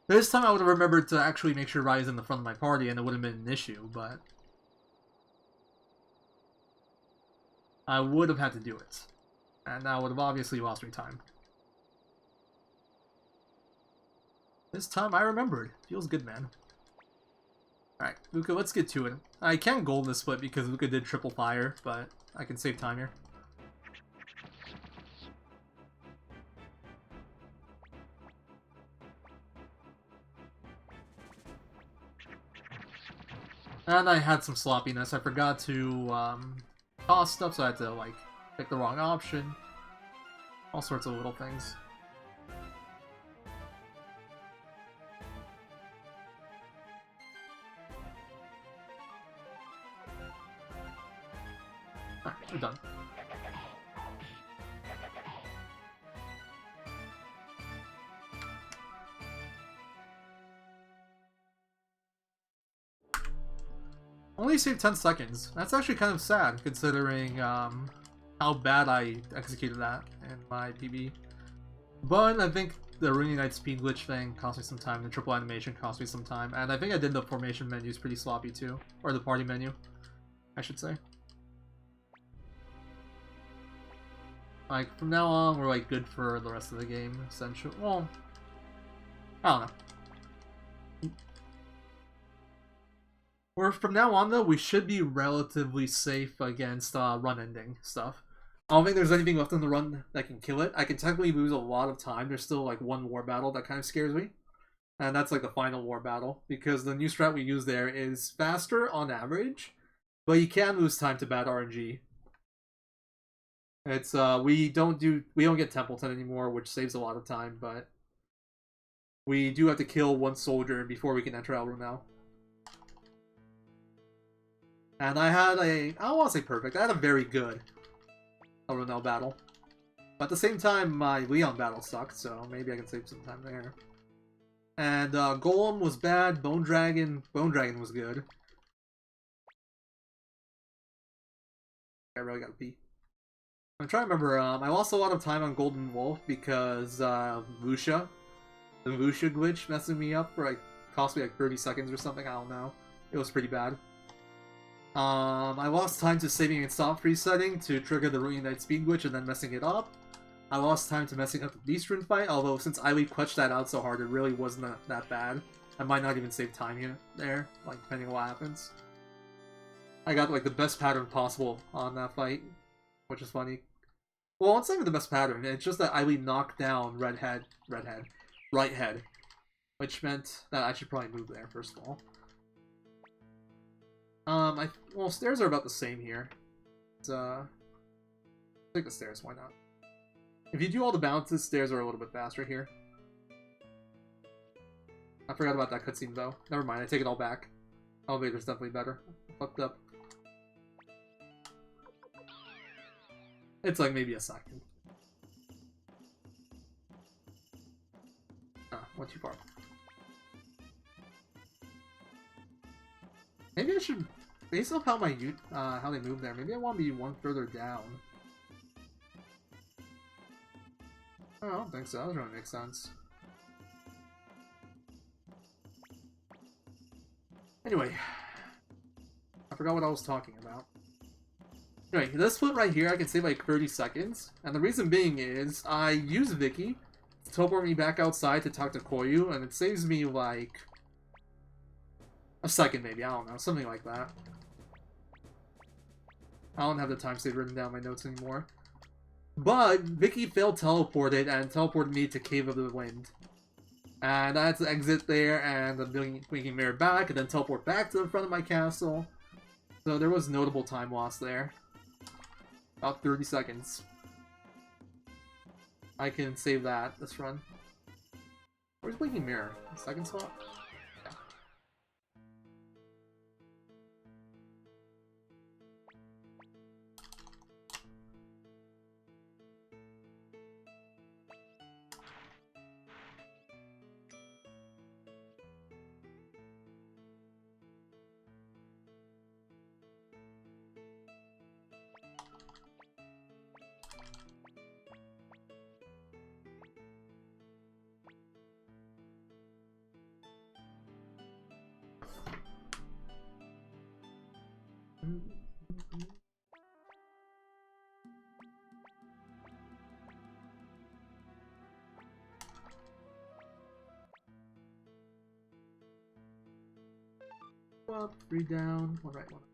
This time I would have remembered to actually make sure Rai's in the front of my party, and it would have been an issue, but I would have had to do it. And I would have obviously lost me time. This time I remembered. Feels good, man. Alright, Luca, let's get to it. I can gold this split because Luca did triple fire, but I can save time here. And I had some sloppiness. I forgot to toss stuff, so I had to like pick the wrong option. All sorts of little things. Alright, we're done. Only saved 10 seconds. That's actually kind of sad, considering how bad I executed that in my PB. But I think the Rooney Knight Speed Glitch thing cost me some time, the triple animation cost me some time, and I think I did the formation menus pretty sloppy too. Or the party menu, I should say. Like, from now on, we're like good for the rest of the game, essentially. Well, I don't know. From now on, though, we should be relatively safe against run ending stuff. I don't think there's anything left in the run that can kill it. I can technically lose a lot of time. There's still like one war battle that kind of scares me. And that's like the final war battle. Because the new strat we use there is faster on average. But you can lose time to bad RNG. It's we don't get Templeton anymore, which saves a lot of time, but we do have to kill one soldier before we can enter Elro now. And I had I don't want to say perfect, I had a very good Elronel battle. But at the same time, my Leon battle sucked, so maybe I can save some time there. And Golem was bad, Bone Dragon was good. I really gotta pee. I'm trying to remember, I lost a lot of time on Golden Wolf because Vusha. The Vusha glitch messing me up for like, cost me like 30 seconds or something, I don't know. It was pretty bad. I lost time to saving and soft resetting to trigger the Rooney Knight Speed Glitch and then messing it up. I lost time to messing up the Beast Rune fight, although since Ailee clutched that out so hard, it really wasn't that bad. I might not even save time here, there, like, depending on what happens. I got, like, the best pattern possible on that fight, which is funny. Well, it's not even the best pattern, it's just that Ailee knocked down right head, which meant that I should probably move there, first of all. Well, stairs are about the same here. Take the stairs, why not? If you do all the bounces, stairs are a little bit faster here. I forgot about that cutscene though. Never mind, I take it all back. Elevator's definitely better. Fucked up. It's like maybe a second. Went too far. Maybe I should, based off how how they move there, maybe I want to be one further down. I don't think so. That doesn't really make sense. Anyway, I forgot what I was talking about. Anyway, this flip right here, I can save like 30 seconds, and the reason being is I use Vicky to teleport me back outside to talk to Koyu, and it saves me like a second maybe, I don't know, something like that. I don't have the time save written down in my notes anymore. But Vicky failed teleported and teleported me to Cave of the Wind. And I had to exit there and I'm bringing Mirror back and then teleport back to the front of my castle. So there was notable time loss there. About 30 seconds. I can save that this run. Where's Blinking Mirror? Second slot? Yeah. Up, 3 down, 1 right, 1 up.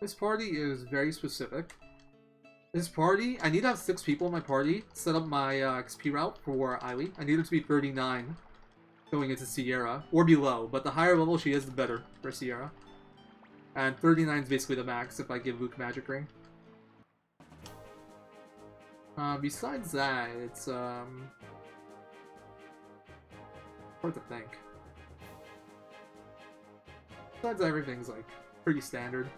This party is very specific. This party, I need to have 6 people in my party to set up my XP route for Eileen. I need her to be 39 going into Sierra, or below, but the higher level she is, the better for Sierra. And 39 is basically the max if I give Luke Magic Ring. Besides that, it's hard to think. Besides that, everything's like pretty standard.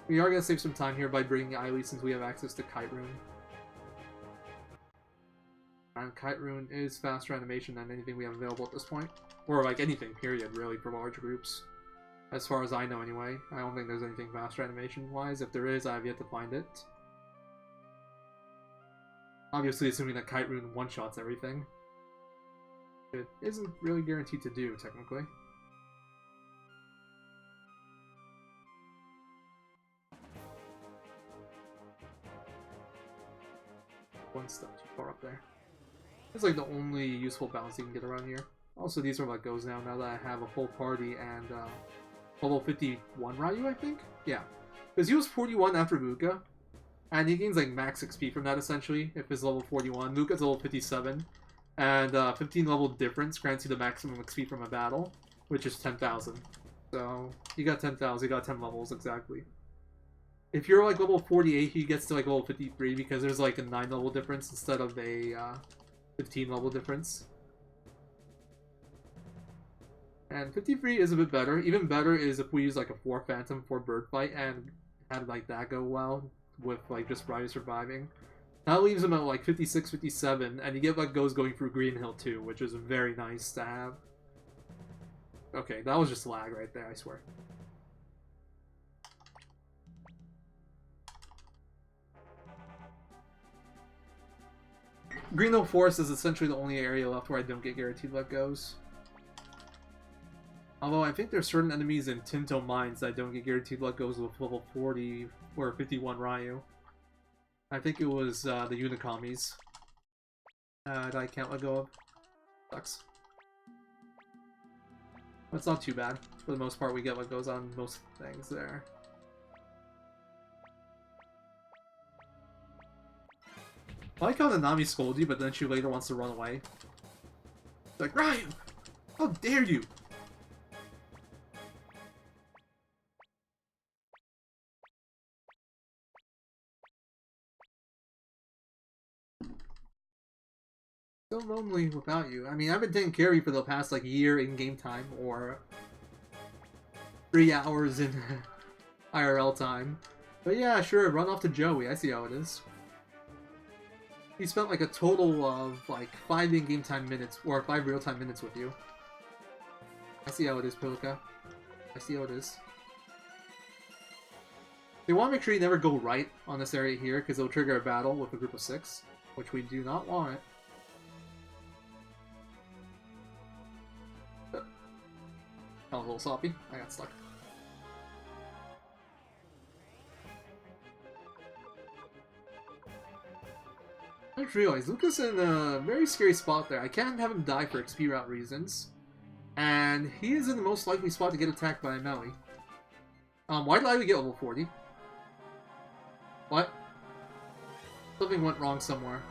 We are gonna save some time here by bringing Eileen since we have access to Kite Rune. And Kite Rune is faster animation than anything we have available at this point. Or like anything, period, really, for large groups. As far as I know, anyway. I don't think there's anything faster animation-wise. If there is, I have yet to find it. Obviously, assuming that Kite Rune one-shots everything. It isn't really guaranteed to do, technically. One step too far up there. It's like the only useful balance you can get around here. Also, these are like goes now that I have a full party and level 51 Ryu, I think? Yeah. Because he was 41 after Luca, and he gains like max XP from that essentially, if he's level 41. Luca's level 57, and 15 level difference grants you the maximum XP from a battle, which is 10,000. So, you got 10,000, you got 10 levels, exactly. If you're like level 48, he gets to like level 53 because there's like a 9 level difference instead of a 15 level difference. And 53 is a bit better. Even better is if we use like a 4 Phantom, 4 Bird Fight, and had like that go well with like just Ryu surviving. That leaves him at like 56, 57, and you get like goes going through Green Hill too, which is very nice to have. Okay, that was just lag right there, I swear. Green Hill Forest is essentially the only area left where I don't get guaranteed let goes. Although I think there's certain enemies in Tinto Mines that don't get guaranteed let goes with level 40 or 51 Ryu. I think it was the Unikamis that I can't let go of. Sucks. But it's not too bad. For the most part, we get what goes on most things there. I like how Nanami scolds you, but then she later wants to run away. Like, Ryu! How dare you! So lonely without you. I mean, I've been taking care of you for the past, like, year in game time, or 3 hours in IRL time. But yeah, sure, run off to Joey. I see how it is. He spent, like, a total of, like, 5 in-game time minutes, or 5 real-time minutes with you. I see how it is, Pilika. I see how it is. They want to make sure you never go right on this area here, because it'll trigger a battle with a group of 6, which we do not want. Oh, a little sloppy. I got stuck. I just realized Luca's in a very scary spot there. I can't have him die for XP route reasons. And he is in the most likely spot to get attacked by a melee. Why did I get level 40? What? Something went wrong somewhere.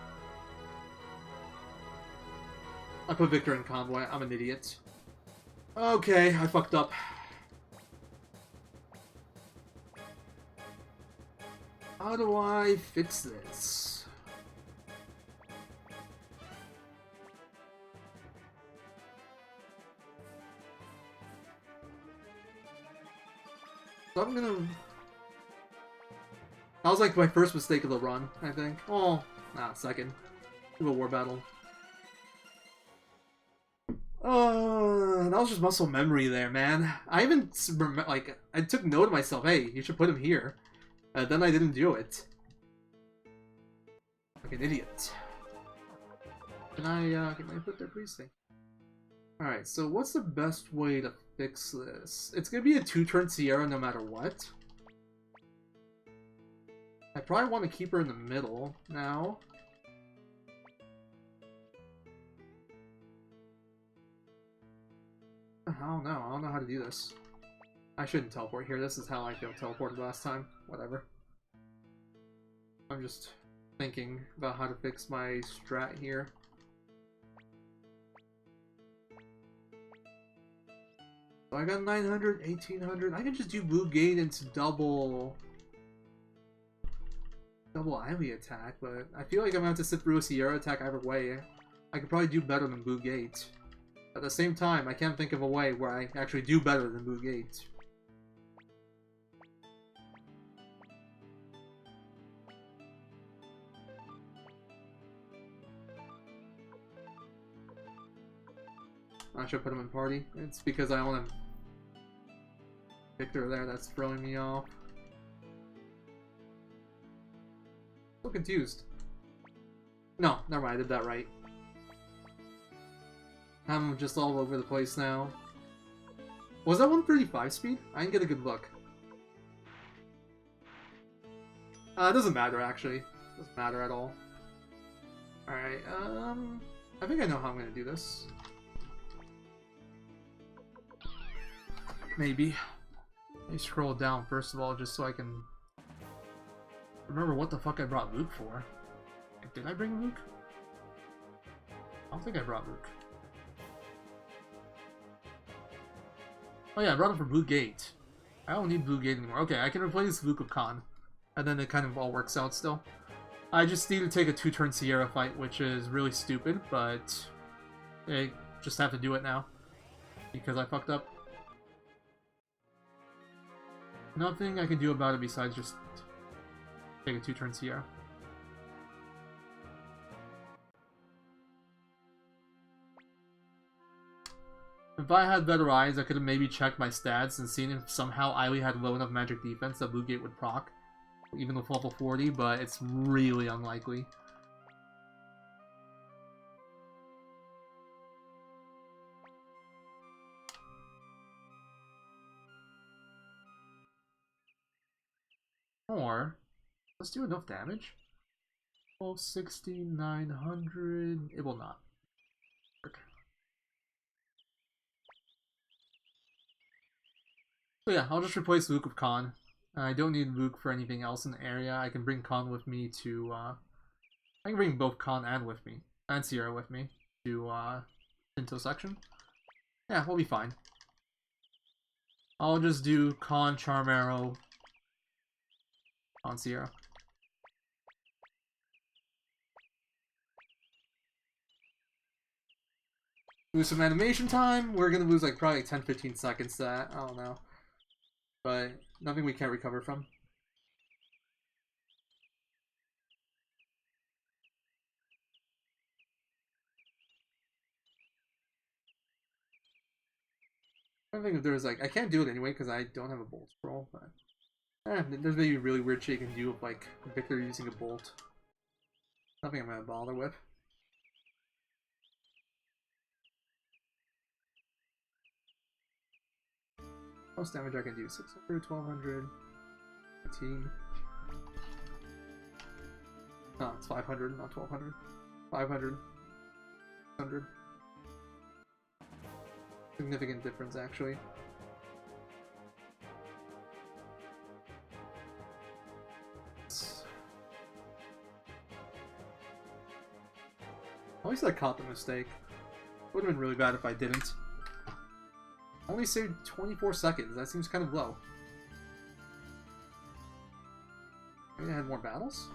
I put Victor in convoy. I'm an idiot. Okay, I fucked up. How do I fix this? So I'm gonna... That was like my first mistake of the run, I think. Oh, second. Do a war battle. That was just muscle memory there, man. I even, like, I took note of myself, hey, you should put him here. Then I didn't do it. Like an idiot. Can I put there, please? Thank you. Alright, so what's the best way to fix this? It's gonna be a 2-turn Sierra no matter what. I probably want to keep her in the middle now. I don't know. I don't know how to do this. I shouldn't teleport here. This is how I feel teleported last time. Whatever. I'm just thinking about how to fix my strat here. So I got 900, 1800. I can just do Blue Gate into double Ivy attack, but I feel like I'm gonna have to sit through a Sierra attack either way. I could probably do better than Blue Gate. At the same time, I can't think of a way where I actually do better than Blue Gate. I should put him in party. It's because I want to Victor there that's throwing me off. So confused. No, never mind, I did that right. I'm just all over the place now. Was that 135 speed? I didn't get a good look. It doesn't matter, actually. Doesn't matter at all. Alright, I think I know how I'm gonna do this. Maybe. Let me scroll down first of all, just so I can remember what the fuck I brought Luke for. Did I bring Luke? I don't think I brought Luke. Oh yeah, I brought him for Blue Gate. I don't need Blue Gate anymore. Okay, I can replace Luke with Khan. And then it kind of all works out still. I just need to take a 2-turn Sierra fight, which is really stupid, but I just have to do it now. Because I fucked up. Nothing I can do about it besides just take a 2-turn Sierra. If I had better eyes, I could have maybe checked my stats and seen if somehow Eiley had low enough magic defense that Blue Gate would proc, even with level 40, but it's really unlikely. Or, let's do enough damage. 1260, 900, it will not. So yeah, I'll just replace Luke with Khan. I don't need Luke for anything else in the area. I can bring Khan with me to, I can bring both Khan and Sierra with me to, Shinto section. Yeah, we'll be fine. I'll just do Khan, Charm Arrow on Sierra. lose some animation time. We're gonna lose like probably 10-15 seconds to that. I don't know. But nothing we can't recover from. I don't think if there's like, I can't do it anyway because I don't have a bolt scroll, but there's maybe really weird shit you can do with like Victor using a bolt. Nothing I'm gonna bother with. Most damage I can do 600, 1200, 18. No, it's 500, not 1200. 500, 100. Significant difference, actually. At least I caught the mistake. Would have been really bad if I didn't. Only saved 24 seconds. That seems kind of low. Maybe I had more battles?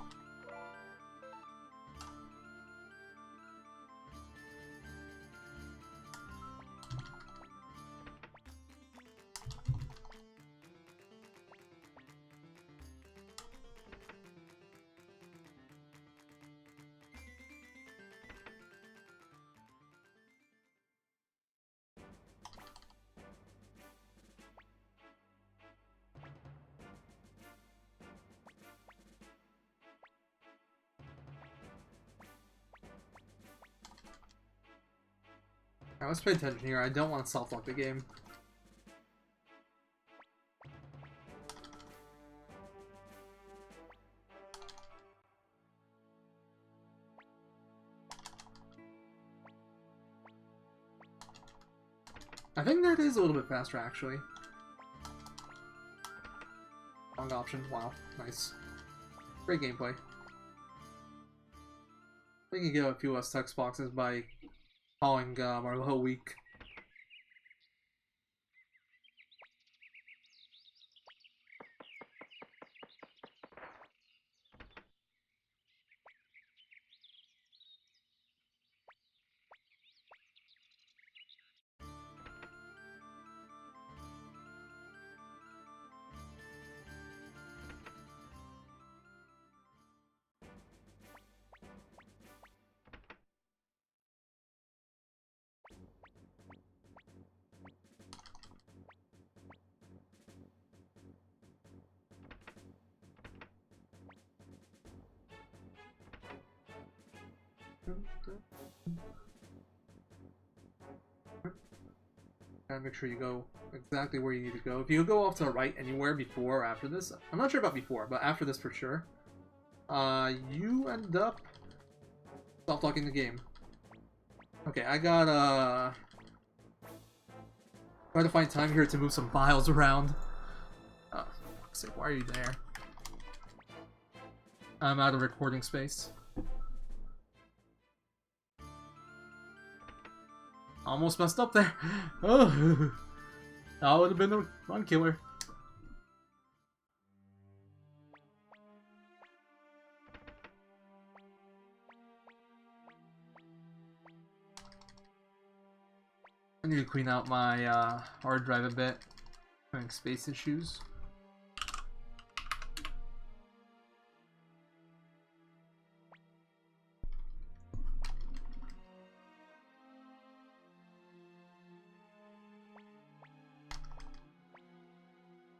Alright, let's pay attention here. I don't want to soft-lock the game. I think that is a little bit faster, actually. Wrong option. Wow. Nice. Great gameplay. I think you get a few less text boxes by calling our whole week. Gotta make sure you go exactly where you need to go. If you go off to the right anywhere before or after this, I'm not sure about before, but after this for sure, you end up soft-locking the game. Okay, I gotta try to find time here to move some files around. Oh, for fuck's sake, why are you there? I'm out of recording space. Almost messed up there. Oh, that would have been the run killer. I need to clean out my hard drive a bit. Having space issues.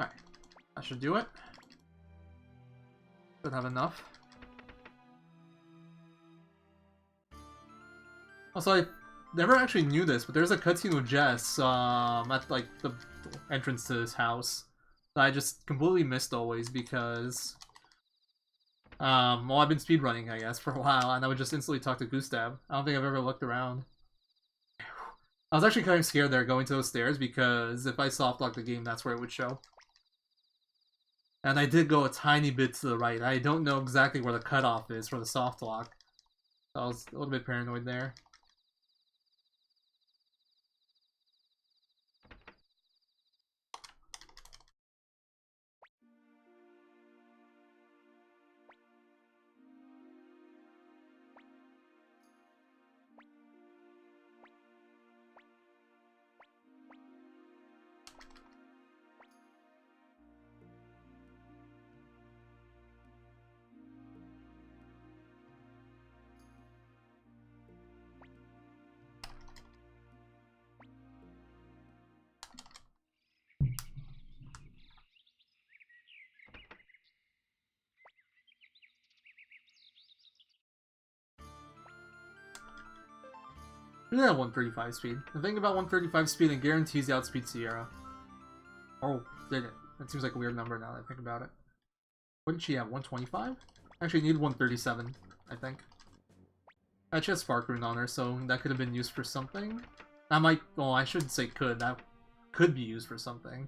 Alright, that should do it. Should have enough. Also, I never actually knew this, but there's a cutscene with Jess at like the entrance to this house that I just completely missed always because well, I've been speedrunning, I guess, for a while, and I would just instantly talk to Gustav. I don't think I've ever looked around. I was actually kind of scared there going to those stairs because if I soft-lock the game, that's where it would show. And I did go a tiny bit to the right. I don't know exactly where the cutoff is for the soft lock. So I was a little bit paranoid there. Yeah, 135 speed. The thing about 135 speed, it guarantees you outspeed Sierra. Oh, did it? That seems like a weird number now that I think about it. What did she have? 125? Actually, needed 137, I think. She has Spark Rune on her, so that could have been used for something. That might... Well, I shouldn't say could. That could be used for something.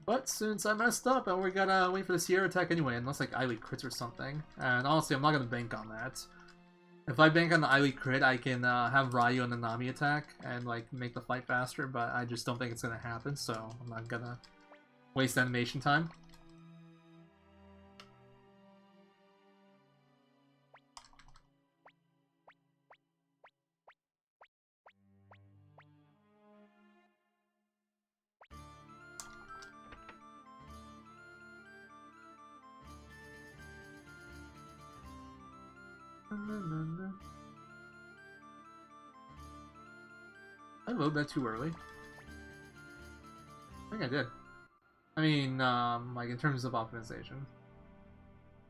But since I messed up, and we gotta wait for the Sierra attack anyway, unless like Eiley crits or something. And honestly, I'm not gonna bank on that. If I bank on the Eiley crit, I can have Ryu and the Nami attack and like make the fight faster, but I just don't think it's gonna happen, so I'm not gonna waste animation time. I load that too early. I think I did. I mean, like in terms of optimization.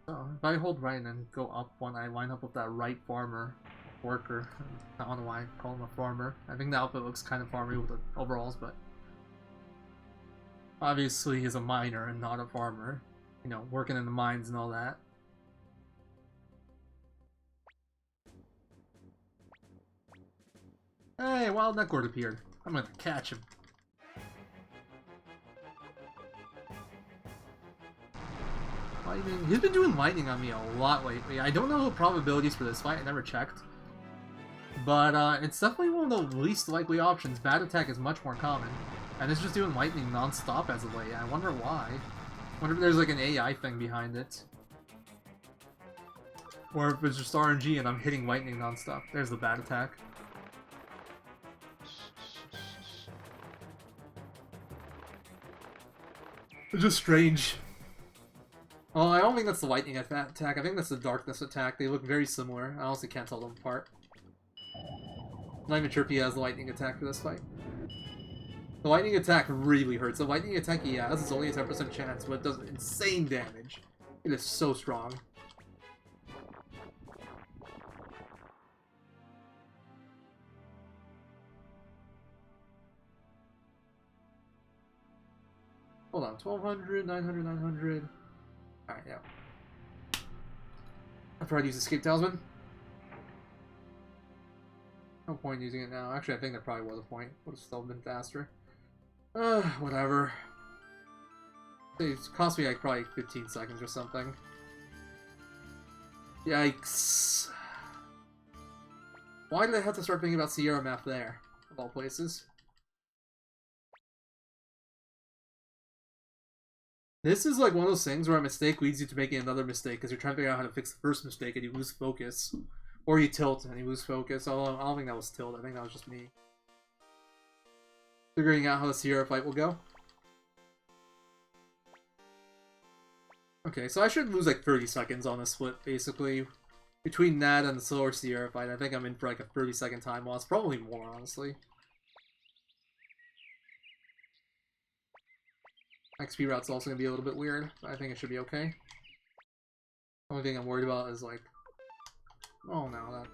So if I hold right and then go up when I line up with that right farmer, worker, I don't know why I call him a farmer. I think the outfit looks kind of farmy with the overalls, but obviously he's a miner and not a farmer. You know, working in the mines and all that. Hey, Wild Neckgord appeared. I'm gonna catch him. Lightning. He's been doing lightning on me a lot lately. I don't know the probabilities for this fight. I never checked. But it's definitely one of the least likely options. Bad attack is much more common. And it's just doing lightning non-stop as of late. I wonder why. I wonder if there's like an AI thing behind it. Or if it's just RNG and I'm hitting lightning non-stop. There's the bad attack. It's just strange. Oh, I don't think that's the lightning attack. I think that's the darkness attack. They look very similar. I honestly can't tell them apart. I'm not even sure if he has the lightning attack for this fight. The lightning attack really hurts. The lightning attack he has is only a 10% chance, but it does insane damage. It is so strong. Hold on, 1200, 900, 900. Alright, yeah. I tried to use Escape Talisman. No point using it now. Actually, I think there probably was a point. Would have still been faster. Whatever. It cost me like probably 15 seconds or something. Yikes. Why did I have to start thinking about Sierra Map there, of all places? This is like one of those things where a mistake leads you to making another mistake because you're trying to figure out how to fix the first mistake and you lose focus. Or you tilt and you lose focus. Although I don't think that was tilt, I think that was just me figuring out how the Sierra fight will go. Okay, so I should lose like 30 seconds on this split, basically. Between that and the slower Sierra fight, I think I'm in for like a 30-second time loss. Probably more, honestly. XP route's also gonna be a little bit weird, but I think it should be okay. The only thing I'm worried about is like... Oh no, that...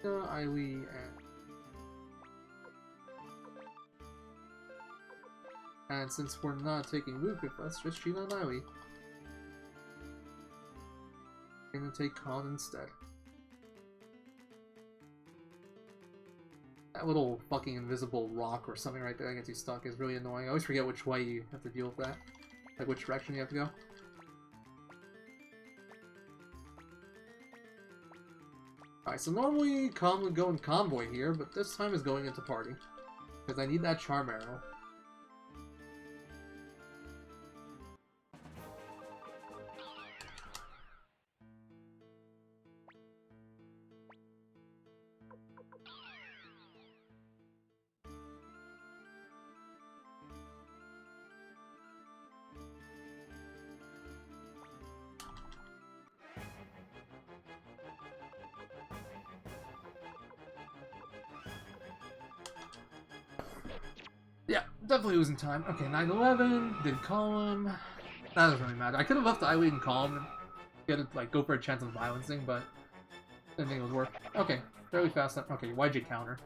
Eiley and since we're not taking Rupit, let's just cheat on Eiley. I'm gonna take Khan instead. That little fucking invisible rock or something right there that gets you stuck is really annoying. I always forget which way you have to deal with that. Like which direction you have to go. Alright, so normally Khan would go in convoy here, but this time is going into party. Because I need that charm arrow. definitely losing time. Okay, 9-11, didn't call him. That doesn't really matter. I could have left the eyelid and call him and get it, like, go for a chance of violencing, but I didn't think it would work. Okay, fairly fast. Okay, YJ counter.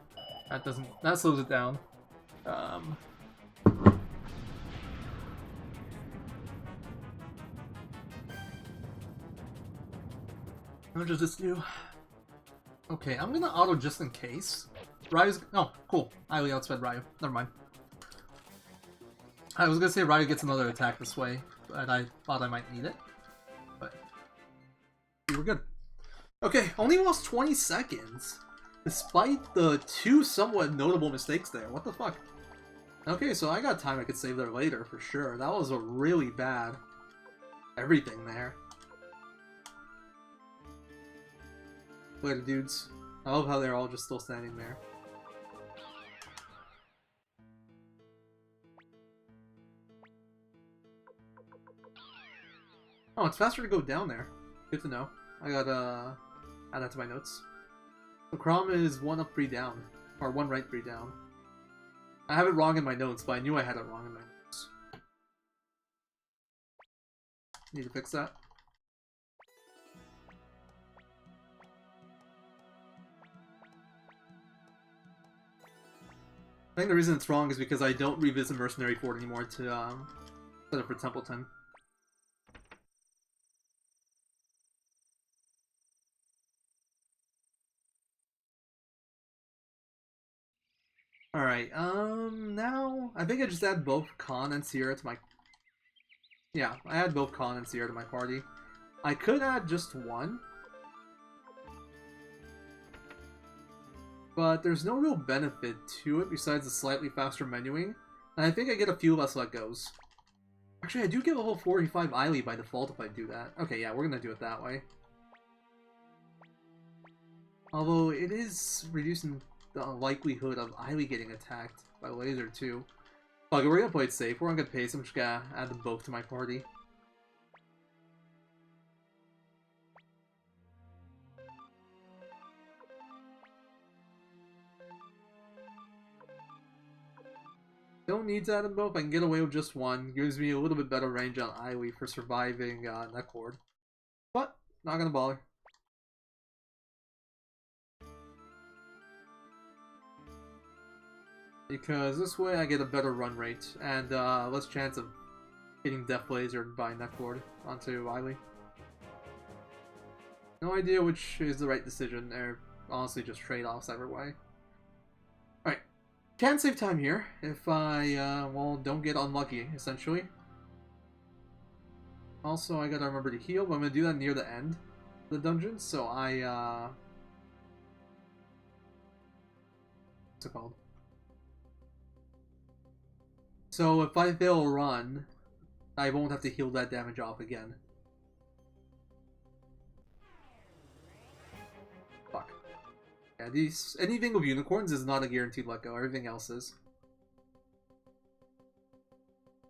That slows it down. How much does this do? Okay, I'm gonna auto just in case. Ryu's... Oh, cool. Ailee outsped Ryu. Never mind. I was gonna say Ryu gets another attack this way, but I thought I might need it. But we were good. Okay, only lost 20 seconds. Despite the two somewhat notable mistakes there. What the fuck? Okay, so I got time I could save there later, for sure. That was a really bad everything there. Later, dudes. I love how they're all just still standing there. Oh, it's faster to go down there. Good to know. I gotta add that to my notes. So Crom is 1 up, 3 down. Or 1 right, 3 down. I have it wrong in my notes, but I knew I had it wrong in my notes. Need to fix that. I think the reason it's wrong is because I don't revisit Mercenary Fort anymore to set up for Templeton. Alright, now I think I just add both Khan and Sierra to my... Yeah, I add both Khan and Sierra to my party. I could add just one. But there's no real benefit to it besides the slightly faster menuing. And I think I get a few less let-goes. Actually, I do get level 45 Ailee by default if I do that. Okay, yeah, we're gonna do it that way. Although, it is reducing the likelihood of Ailee getting attacked by laser, too. Fuck it, we're gonna play it safe. We're on good pace. I'm just gonna add them both to my party. Don't need to add them both. I can get away with just one. Gives me a little bit better range on Ailee for surviving Necklord. But, not gonna bother. Because this way I get a better run rate and less chance of getting Death Lasered by Necklord onto Ailee. No idea which is the right decision. They're honestly just trade-offs either way. Alright. Can save time here if I, well, don't get unlucky, essentially. Also, I gotta remember to heal, but I'm gonna do that near the end of the dungeon, so what's it called? So if I fail a run, I won't have to heal that damage off again. Fuck. Yeah, anything with unicorns is not a guaranteed let go, everything else is.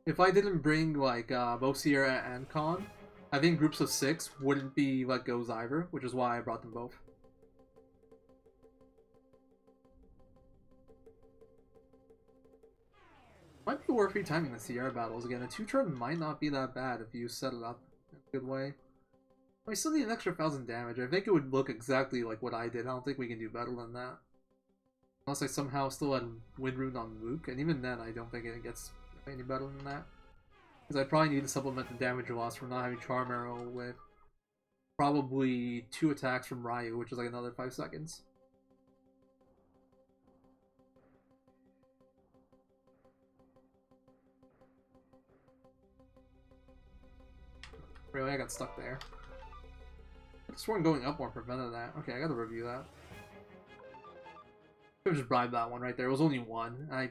If I didn't bring, like, both Sierra and Khan, I think groups of 6 wouldn't be let goes either, which is why I brought them both. Might be worth retiming the Sierra battles again. A 2-turn might not be that bad if you set it up in a good way. We still need an extra 1,000 damage. I think it would look exactly like what I did. I don't think we can do better than that. Unless I somehow still had Wind Rune on Luke, and even then I don't think it gets any better than that. Because I probably need to supplement the damage loss from not having Charm Arrow with probably 2 attacks from Ryu, which is like another 5 seconds. Really, I got stuck there. I just sworn going up more prevented that. Okay, I gotta review that. I just bribed that one right there. It was only 1.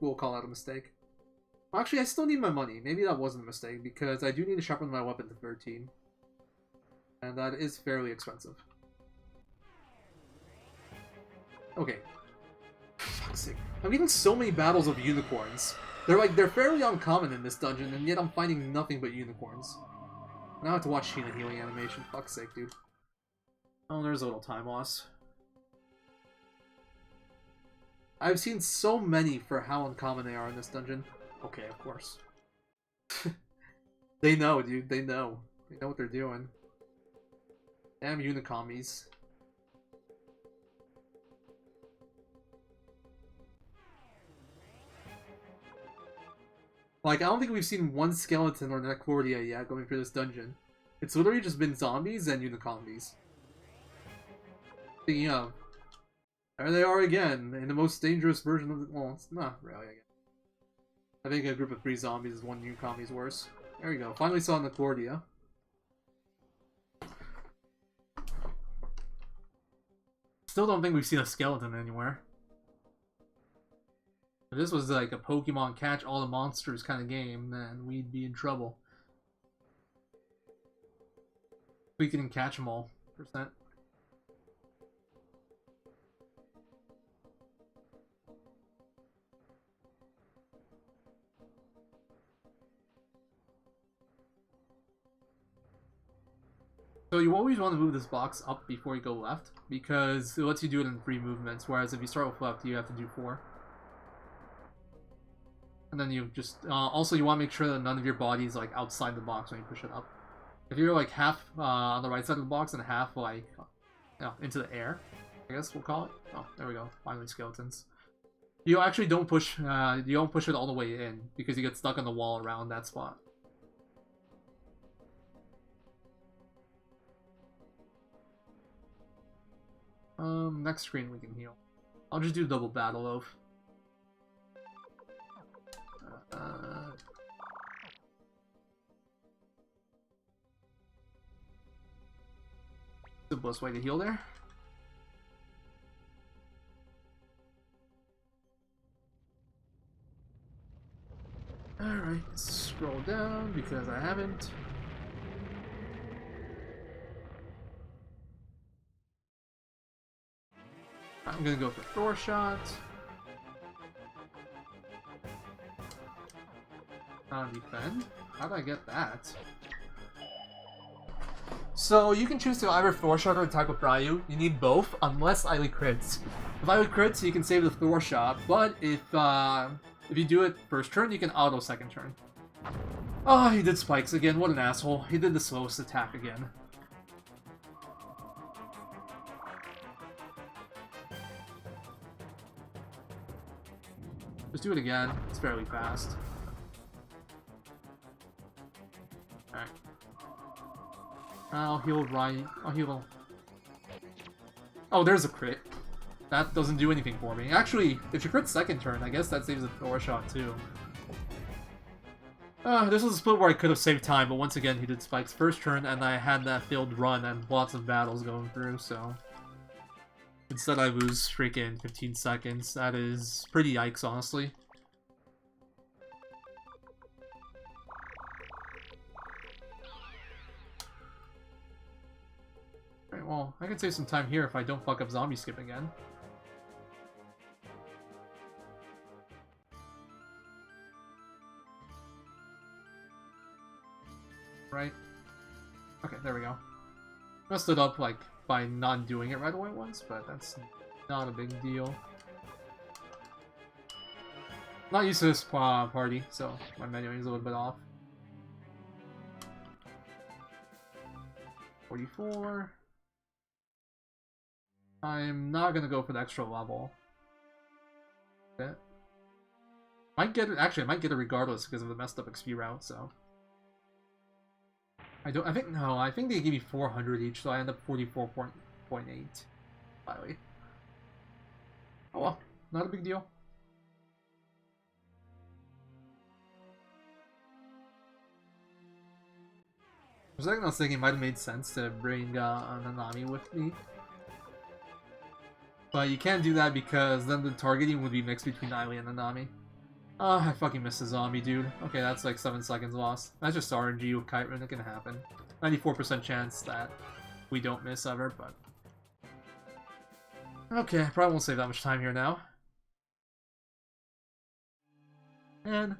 We'll call that a mistake. Well, actually, I still need my money. Maybe that wasn't a mistake, because I do need to sharpen my weapon to 13. And that is fairly expensive. Okay. For fuck's sake. I'm getting so many battles of unicorns. They're fairly uncommon in this dungeon, and yet I'm finding nothing but unicorns. Now I have to watch Sheena healing animation. Fuck's sake, dude. Oh, there's a little time loss. I've seen so many for how uncommon they are in this dungeon. Okay, of course. They know, dude. They know. They know what they're doing. Damn Unikomis. Like, I don't think we've seen one skeleton or Neclordia yet going through this dungeon. It's literally just been zombies and Unikomis. Speaking of, there they are again, in the most dangerous version of the... Well, it's not really, I think a group of 3 zombies is 1 Unikomi's worse. There we go. Finally saw Neclordia. Still don't think we've seen a skeleton anywhere. If this was like a Pokemon catch all the monsters kind of game, then we'd be in trouble. We can catch them all, %. So you always want to move this box up before you go left, because it lets you do it in 3 movements, whereas if you start with left, you have to do 4. And then you just, also you want to make sure that none of your body is like outside the box when you push it up. If you're like half on the right side of the box and half like, into the air, I guess we'll call it. Oh, there we go, finally skeletons. You actually don't push, you don't push it all the way in, because you get stuck on the wall around that spot. Next screen we can heal. I'll just do double battle oath. Simplest way to heal there. Alright, scroll down because I haven't. I'm gonna go for Thor shot. Defend. How did I get that? So you can choose to either Thor shot or attack with Ryu. You need both, unless Eily crits. If Eily crits, you can save the Thor shot, but if you do it first turn, you can auto second turn. Oh, he did spikes again. What an asshole. He did the slowest attack again. Just do it again. It's fairly fast. Alright. I'll heal Ryan. I'll heal. Oh, there's a crit. That doesn't do anything for me. Actually, if you crit second turn, I guess that saves a Thor shot too. This was a split where I could have saved time, but once again, he did spikes first turn, and I had that failed run and lots of battles going through, so... Instead I lose freaking 15 seconds. That is pretty yikes, honestly. Alright, well, I can save some time here if I don't fuck up zombie skip again. Right? Okay, there we go. Messed it up, like, by not doing it right away once, but that's not a big deal. Not used to this party, so my menuing is a little bit off. 44. I'm not gonna go for the extra level. Okay. Might get it, actually I might get it regardless because of the messed up XP route, so. I think they give me 400 each, so I end up 44.8. Finally. Oh well, not a big deal. For a second I was thinking it might have made sense to bring Nanami with me. But you can't do that because then the targeting would be mixed between Eily and Nanami. I fucking missed a zombie, dude. Okay, that's like 7 seconds lost. That's just RNG with Kite Rune, it can happen. 94% chance that we don't miss ever, but... Okay, probably won't save that much time here now. And...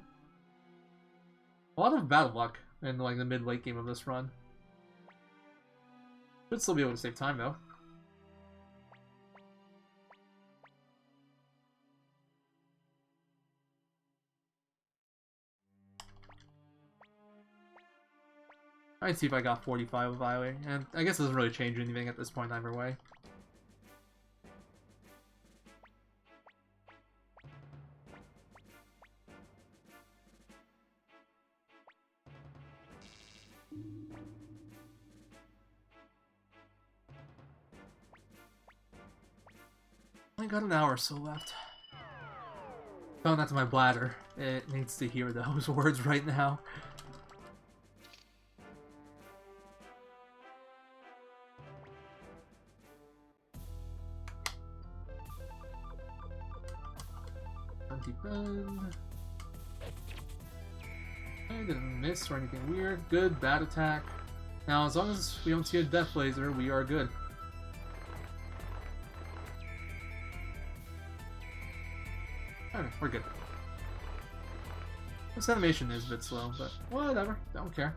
a lot of bad luck in like the mid-late game of this run. Should still be able to save time though. I'd see if I got 45 with Violet, and I guess it doesn't really change anything at this point either way. I got an hour or so left. Found that to my bladder. It needs to hear those words right now. Anti-bend. I didn't miss or anything weird. Good, bad attack. Now, as long as we don't see a death laser, we are good. Okay, we're good. This animation is a bit slow, but whatever. Don't care.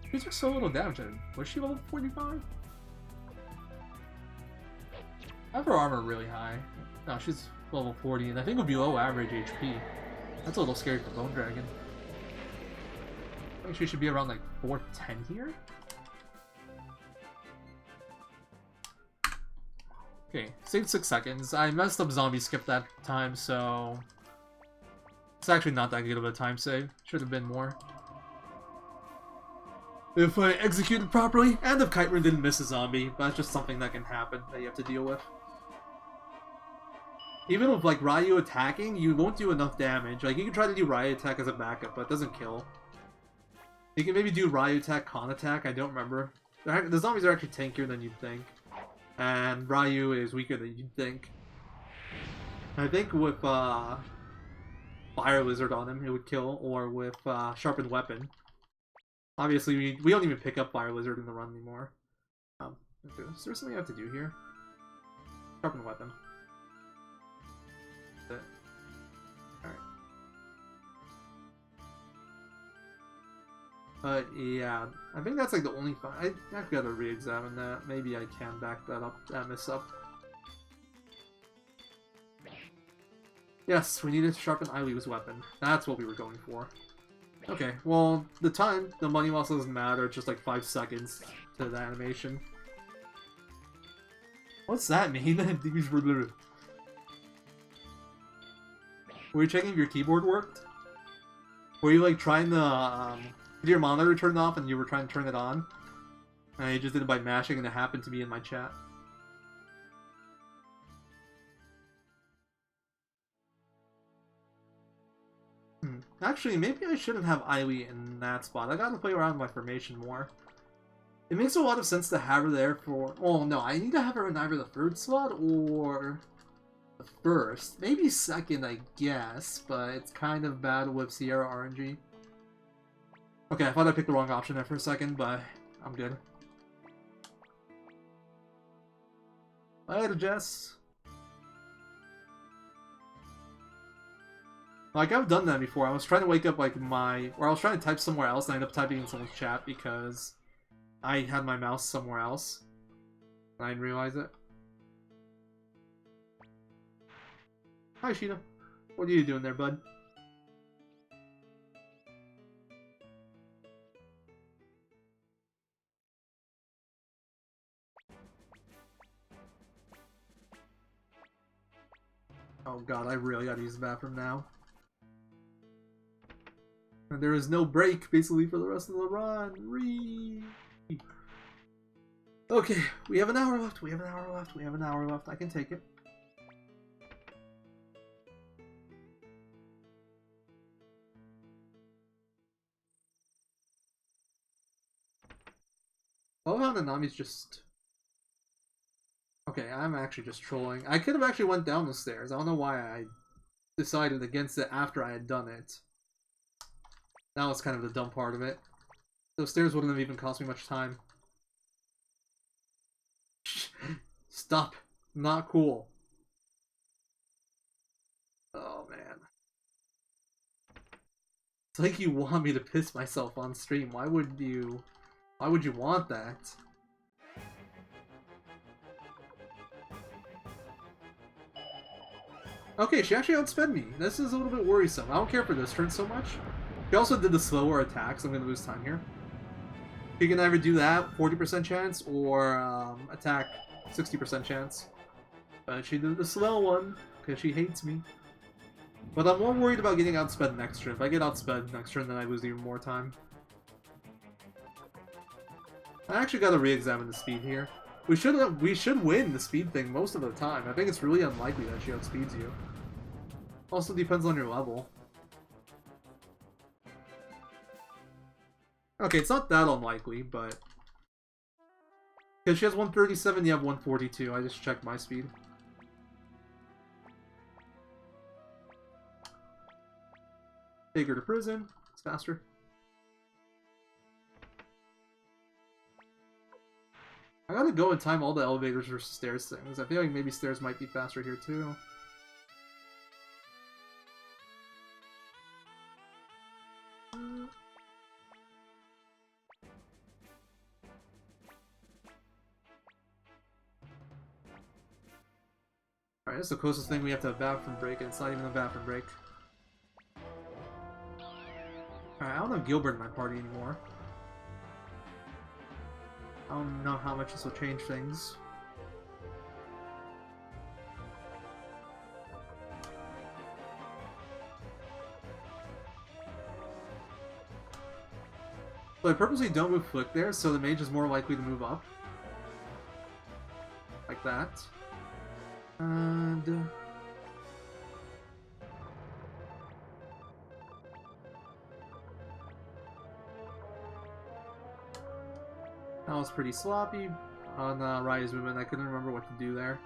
She took so little damage. Was she level 45? I have her armor really high. No, she's level 40, and I think we're below average HP. That's a little scary for Bone Dragon. I think she should be around like 410 here? Okay, saved 6 seconds. I messed up zombie skip that time, so... It's actually not that good of a time save. Should have been more. If I executed properly, and if Kite Rune didn't miss a zombie, but that's just something that can happen that you have to deal with. Even with like Ryu attacking, you won't do enough damage. Like you can try to do Ryu attack as a backup, but it doesn't kill. You can maybe do Ryu attack, Con attack, I don't remember. The zombies are actually tankier than you'd think. And Ryu is weaker than you'd think. I think with Fire Lizard on him, it would kill, or with Sharpened Weapon. Obviously, we don't even pick up Fire Lizard in the run anymore. Is there something I have to do here? Sharpened Weapon. That's it. Alright. But yeah, I think that's like the only I've got to re-examine that. Maybe I can back that up, this up. Yes, we needed to sharpen Eily's weapon. That's what we were going for. Okay, well, the money also doesn't matter. It's just like 5 seconds to the animation. What's that mean? Were you checking if your keyboard worked? Were you like trying to, did your monitor turn off and you were trying to turn it on? And you just did it by mashing and it happened to be in my chat. Actually, maybe I shouldn't have Eily in that spot. I gotta play around with my formation more. It makes a lot of sense to have her there for... Oh no, I need to have her in either the 3rd slot or the 1st. Maybe 2nd, I guess, but it's kind of bad with Sierra RNG. Okay, I thought I picked the wrong option there for a second, but I'm good. Later, Jess. Like, I've done that before. I was trying to wake up, like, or I was trying to type somewhere else, and I ended up typing in someone's chat because I had my mouse somewhere else. And I didn't realize it. Hi, Sheena. What are you doing there, bud? Oh god, I really gotta use the bathroom now. And there is no break, basically, for the rest of the run. Okay, we have an hour left, we have an hour left, we have an hour left. I can take it. I love how Nanami's just... Okay, I'm actually just trolling. I could have actually went down the stairs. I don't know why I decided against it after I had done it. That was kind of the dumb part of it. Those stairs wouldn't have even cost me much time. Stop. Not cool. Oh, man. It's like you want me to piss myself on stream. Why would you want that? Okay, she actually outsped me. This is a little bit worrisome. I don't care for this turn so much. She also did the slower attacks. I'm gonna lose time here. She can either do that, 40% chance, or attack 60% chance. But she did the slow one, because she hates me. But I'm more worried about getting outsped next turn. If I get outsped next turn, then I lose even more time. I actually gotta re-examine the speed here. We should win the speed thing most of the time. I think it's really unlikely that she outspeeds you. Also depends on your level. Okay, it's not that unlikely, but... Because she has 137, you have 142. I just checked my speed. Take her to prison. It's faster. I gotta go and time all the elevators versus stairs things. I feel like maybe stairs might be faster here too. Alright, that's the closest thing we have to a bathroom break, and it's not even a bathroom break. Alright, I don't have Gilbert in my party anymore. I don't know how much this will change things. So I purposely don't move Flick there, so the mage is more likely to move up. Like that. And... that was pretty sloppy on Raya's movement. I couldn't remember what to do there.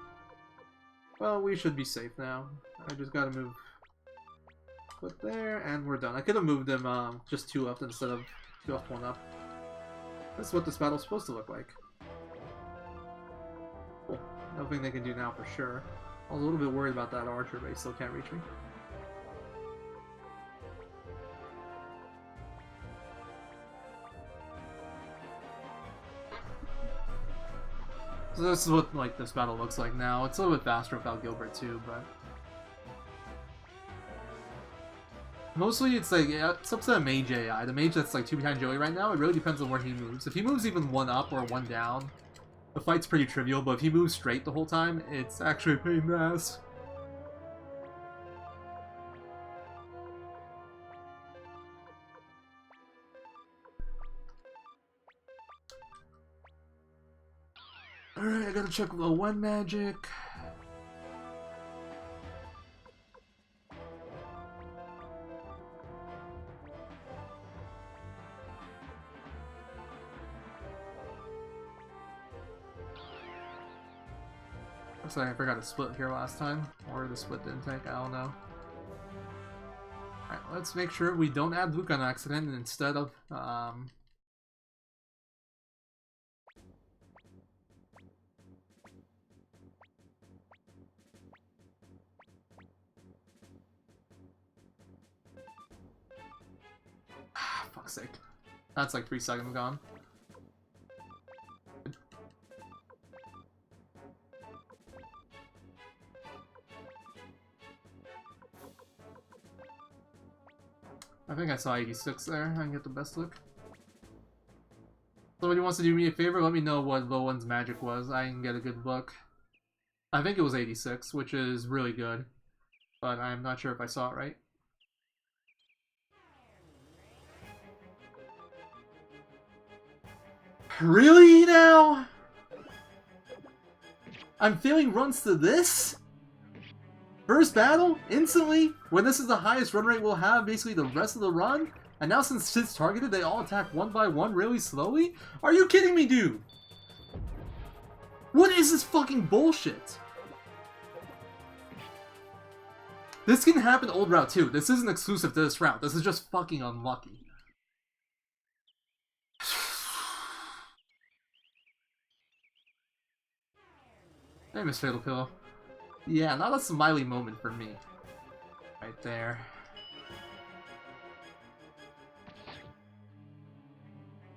Well, we should be safe now. I just gotta move Flick there, and we're done. I could have moved him just 2 left instead of 2 left, 1 up. That's what this battle's supposed to look like. Cool. Nothing they can do now for sure. I was a little bit worried about that archer, but he still can't reach me. So this is what like this battle looks like now. It's a little bit faster without Gilbert too, but mostly it's like it's up to the mage AI. The mage that's like 2 behind Joey right now. It really depends on where he moves. If he moves even 1 up or 1 down, the fight's pretty trivial. But if he moves straight the whole time, it's actually a pain in the ass. Alright, I gotta check level 1 magic. Looks like I forgot to split here last time. Or the split didn't take, I don't know. Alright, let's make sure we don't add Luke on accident instead of fuck's sake. That's like 3 seconds gone. I think I saw 86 there. I can get the best look. Somebody wants to do me a favor, let me know what low one's magic was. I can get a good look. I think it was 86, which is really good. But I'm not sure if I saw it right. Really now? I'm feeling runs to this? First battle? Instantly? When this is the highest run rate we'll have basically the rest of the run? And now since Sid's targeted, they all attack 1 by 1 really slowly? Are you kidding me, dude? What is this fucking bullshit? This can happen old route too. This isn't exclusive to this route. This is just fucking unlucky. Hey, Miss Fatal Pillow. Yeah, not a smiley moment for me. Right there.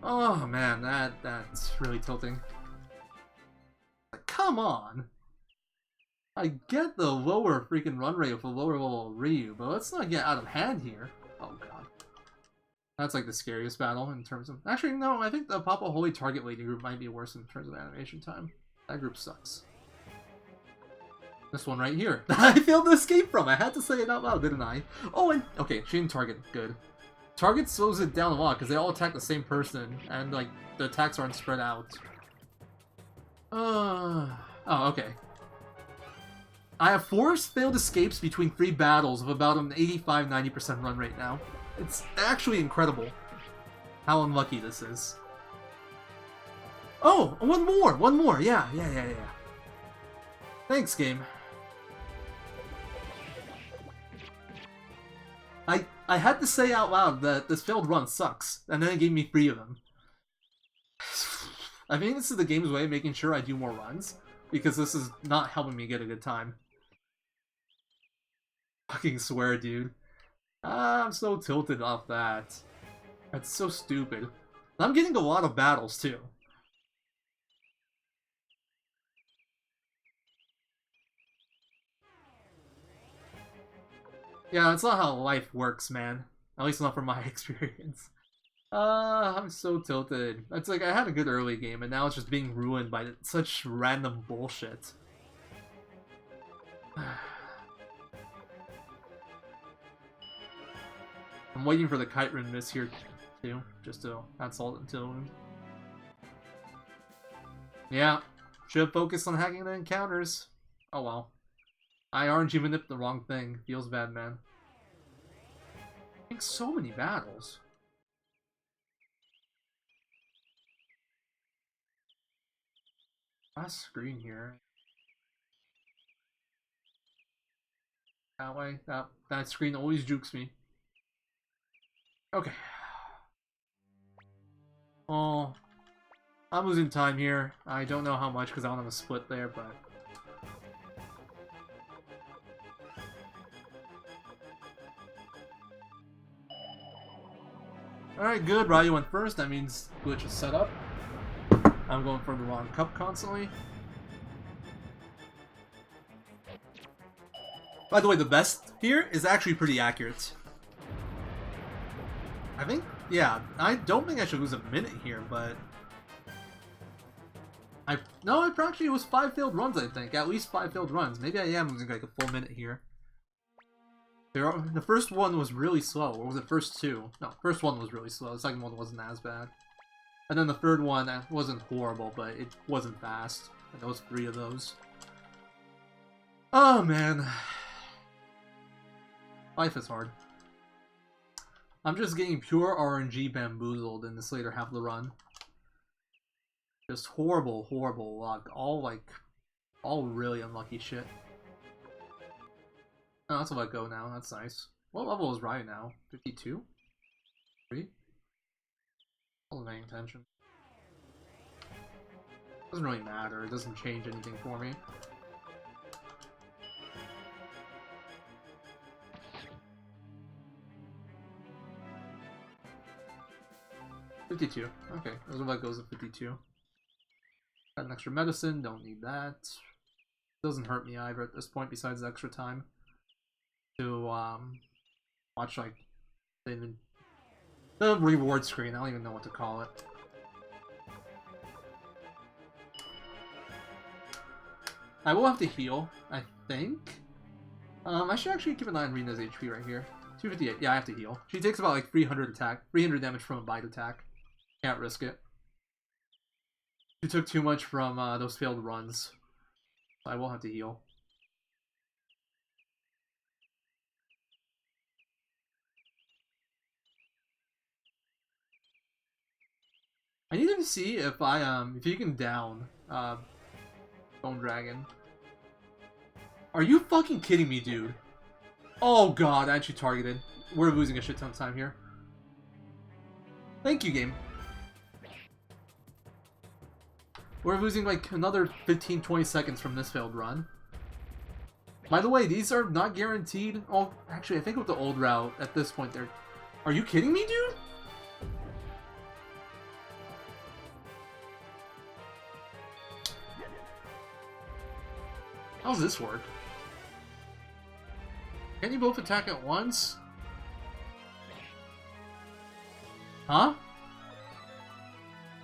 Oh man, that's really tilting. Like, come on! I get the lower freaking run rate with a lower level Ryu, but let's not get out of hand here. Oh god. That's like the scariest battle in terms of... Actually, no, I think the Papa Holy Target Lady group might be worse in terms of animation time. That group sucks. This one right here. I failed to escape from. I had to say it out loud, didn't I? Oh, and... Okay, she didn't target. Good. Target slows it down a lot because they all attack the same person. And, like, the attacks aren't spread out. Oh, okay. I have 4 failed escapes between 3 battles of about an 85-90% run rate now. It's actually incredible how unlucky this is. Oh, one more. Yeah. Thanks, game. I had to say out loud that this failed run sucks, and then it gave me 3 of them. I think this is the game's way of making sure I do more runs, because this is not helping me get a good time. Fucking swear, dude. I'm so tilted off that. That's so stupid. I'm getting a lot of battles, too. Yeah, that's not how life works, man. At least not from my experience. I'm so tilted. It's like I had a good early game, and now it's just being ruined by such random bullshit. I'm waiting for the kite run miss here, too, just to add salt into the wound. Yeah, should have focused on hacking the encounters. Oh well. I RNG manip the wrong thing. Feels bad, man. I think so many battles. Last screen here. That way. That screen always jukes me. Okay. Oh, I'm losing time here. I don't know how much because I don't have a split there, but... Alright, good. Ryu went first. That means glitch is set up. I'm going for the wrong cup constantly. By the way, the best here is actually pretty accurate. I think, yeah, I don't think I should lose a minute here, but... No, it actually was 5 failed runs, I think. At least 5 failed runs. Maybe I am losing like a full minute here. The first one was really slow, or was it first 2? No, first one was really slow. The second one wasn't as bad. And then the third one wasn't horrible, but it wasn't fast. And there was 3 of those. Oh, man. Life is hard. I'm just getting pure RNG bamboozled in this later half of the run. Just horrible luck. All really unlucky shit. Oh, that's a let go now. That's nice. What level is Ryu now? 52? 3? Wasn't paying attention. Doesn't really matter. It doesn't change anything for me. $52. Okay, those are what goes to 52. Got an extra medicine, don't need that. Doesn't hurt me either at this point, besides the extra time to watch like the reward screen. I don't even know what to call it. I will have to heal, I think. I should actually keep an eye on Rina's HP right here. 258. Yeah, I have to heal. She takes about like 300 damage from a bite attack. Can't risk it. She took too much from those failed runs. I will have to heal. I need to see if if you can down Bone Dragon. Are you fucking kidding me, dude? Oh god, I actually targeted. We're losing a shit ton of time here. Thank you, game. We're losing like another 15-20 seconds from this failed run. By the way, these are not guaranteed. Oh, actually, I think with the old route, at this point, they're... Are you kidding me, dude? How does this work? Can you both attack at once? Huh?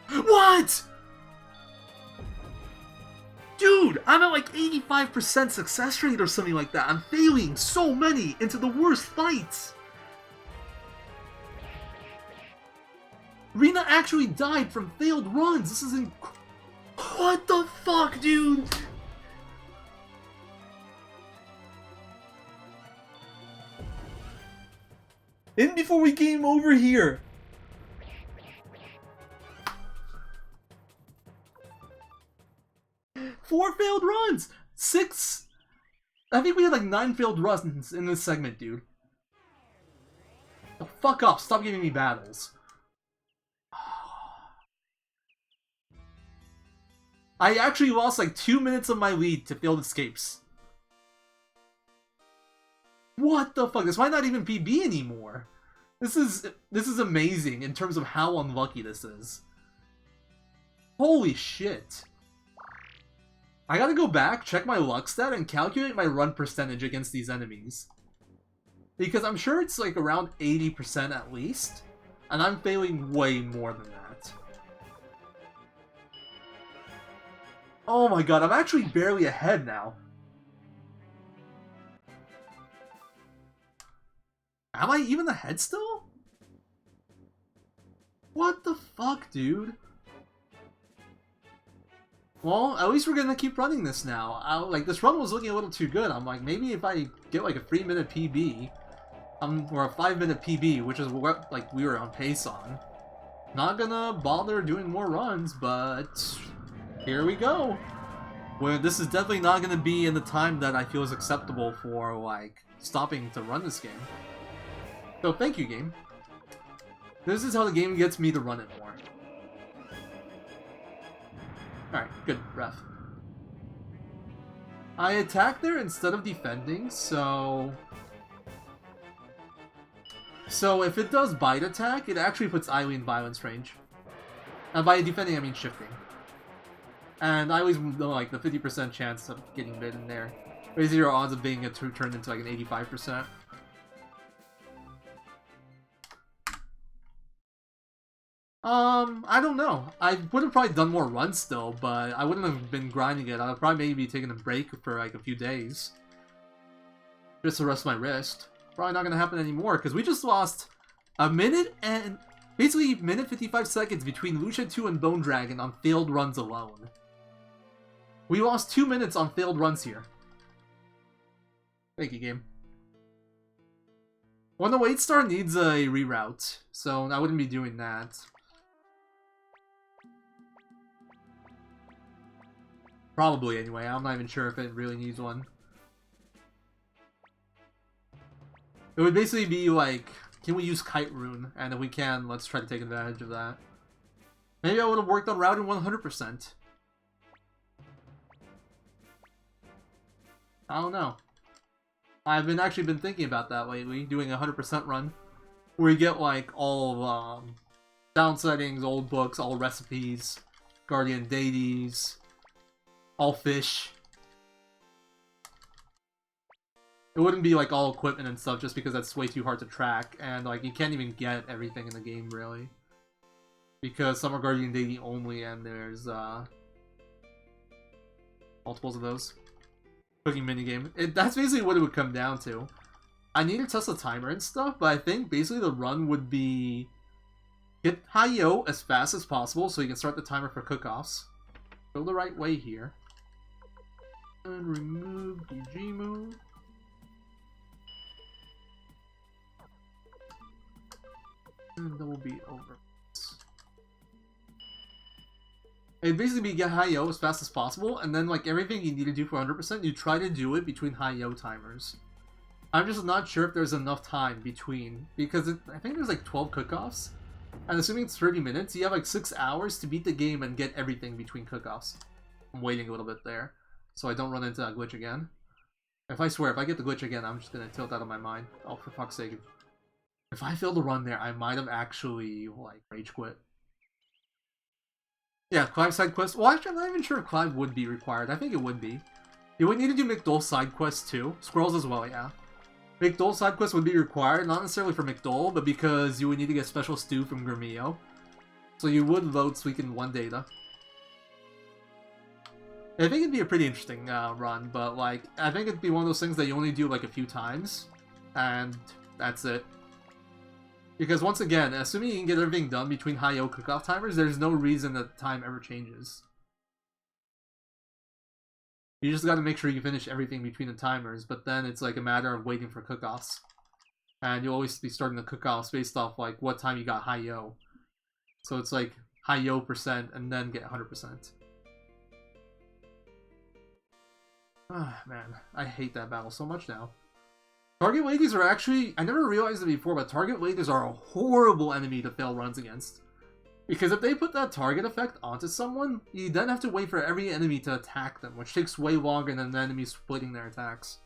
What? Dude, I'm at like 85% success rate or something like that. I'm failing so many into the worst fights. Rina actually died from failed runs. This is what the fuck, dude? In before we game over here. Four failed runs! 6... I think we had like 9 failed runs in this segment, dude. Oh, fuck off, stop giving me battles. I actually lost like 2 minutes of my lead to failed escapes. What the fuck? This might not even PB anymore. This is amazing in terms of how unlucky this is. Holy shit. I gotta go back, check my luck stat, and calculate my run percentage against these enemies. Because I'm sure it's like around 80% at least, and I'm failing way more than that. Oh my god, I'm actually barely ahead now. Am I even ahead still? What the fuck, dude? Well, at least we're gonna keep running this now. Like, this run was looking a little too good. I'm like, maybe if I get like a 3-minute PB, or a 5-minute PB, which is what like we were on pace on. Not gonna bother doing more runs, but here we go. Where this is definitely not gonna be in the time that I feel is acceptable for like stopping to run this game. So thank you, game. This is how the game gets me to run it more. Alright, good, ref. I attacked there instead of defending, so... So if it does bite attack, it actually puts Ailee in violence range. And by defending, I mean shifting. And I always know like the 50% chance of getting bit in there. Basically your odds of being turned into like an 85%. I don't know. I would have probably done more runs still, but I wouldn't have been grinding it. I would probably maybe taking a break for like a few days. Just to rest my wrist. Probably not gonna happen anymore, because we just lost a minute and... basically, minute 55 seconds between Lucia 2 and Bone Dragon on failed runs alone. We lost 2 minutes on failed runs here. Thank you, game. 108 star needs a reroute, so I wouldn't be doing that. Probably, anyway. I'm not even sure if it really needs one. It would basically be like, can we use Kite Rune? And if we can, let's try to take advantage of that. Maybe I would have worked on routing 100%. I don't know. I've actually been thinking about that lately, doing a 100% run. Where you get like all sound settings, old books, all recipes, guardian deities, all fish. It wouldn't be like all equipment and stuff just because that's way too hard to track, and like you can't even get everything in the game really. Because some are Guardian Deity only and there's multiples of those. Cooking minigame. That's basically what it would come down to. I need to test the timer and stuff, but I think basically the run would be get Hi-Yo as fast as possible so you can start the timer for cook-offs. Go the right way here. And remove DG move. And double beat over. It'd basically be get Hi-Yo as fast as possible, and then like everything you need to do for 100%, you try to do it between Hi-Yo timers. I'm just not sure if there's enough time between, because I think there's like 12 cook-offs, and assuming it's 30 minutes, you have like 6 hours to beat the game and get everything between cook-offs. I'm waiting a little bit there, so I don't run into that glitch again. If I swear, if I get the glitch again, I'm just gonna tilt out of my mind. Oh, for fuck's sake. If I failed to run there, I might have actually, like, rage quit. Yeah, Clive side quest. Well, actually, I'm not even sure if Clive would be required. I think it would be. You would need to do McDole side quests too. Squirrels as well, yeah. McDole side quest would be required, not necessarily for McDole, but because you would need to get special stew from Grimio. So you would load Suikoden 1 data. I think it'd be a pretty interesting run, but like, I think it'd be one of those things that you only do like a few times, and that's it. Because once again, assuming you can get everything done between Hi-Yo cook-off timers, there's no reason that the time ever changes. You just gotta make sure you finish everything between the timers, but then it's like a matter of waiting for cook-offs. And you'll always be starting the cook-offs based off like what time you got Hi-Yo. So it's like Hi-Yo % and then get 100%. Ah, man, I hate that battle so much now. Target ladies are actually, I never realized it before, but target ladies are a horrible enemy to fail runs against. Because if they put that target effect onto someone, you then have to wait for every enemy to attack them, which takes way longer than the enemy splitting their attacks.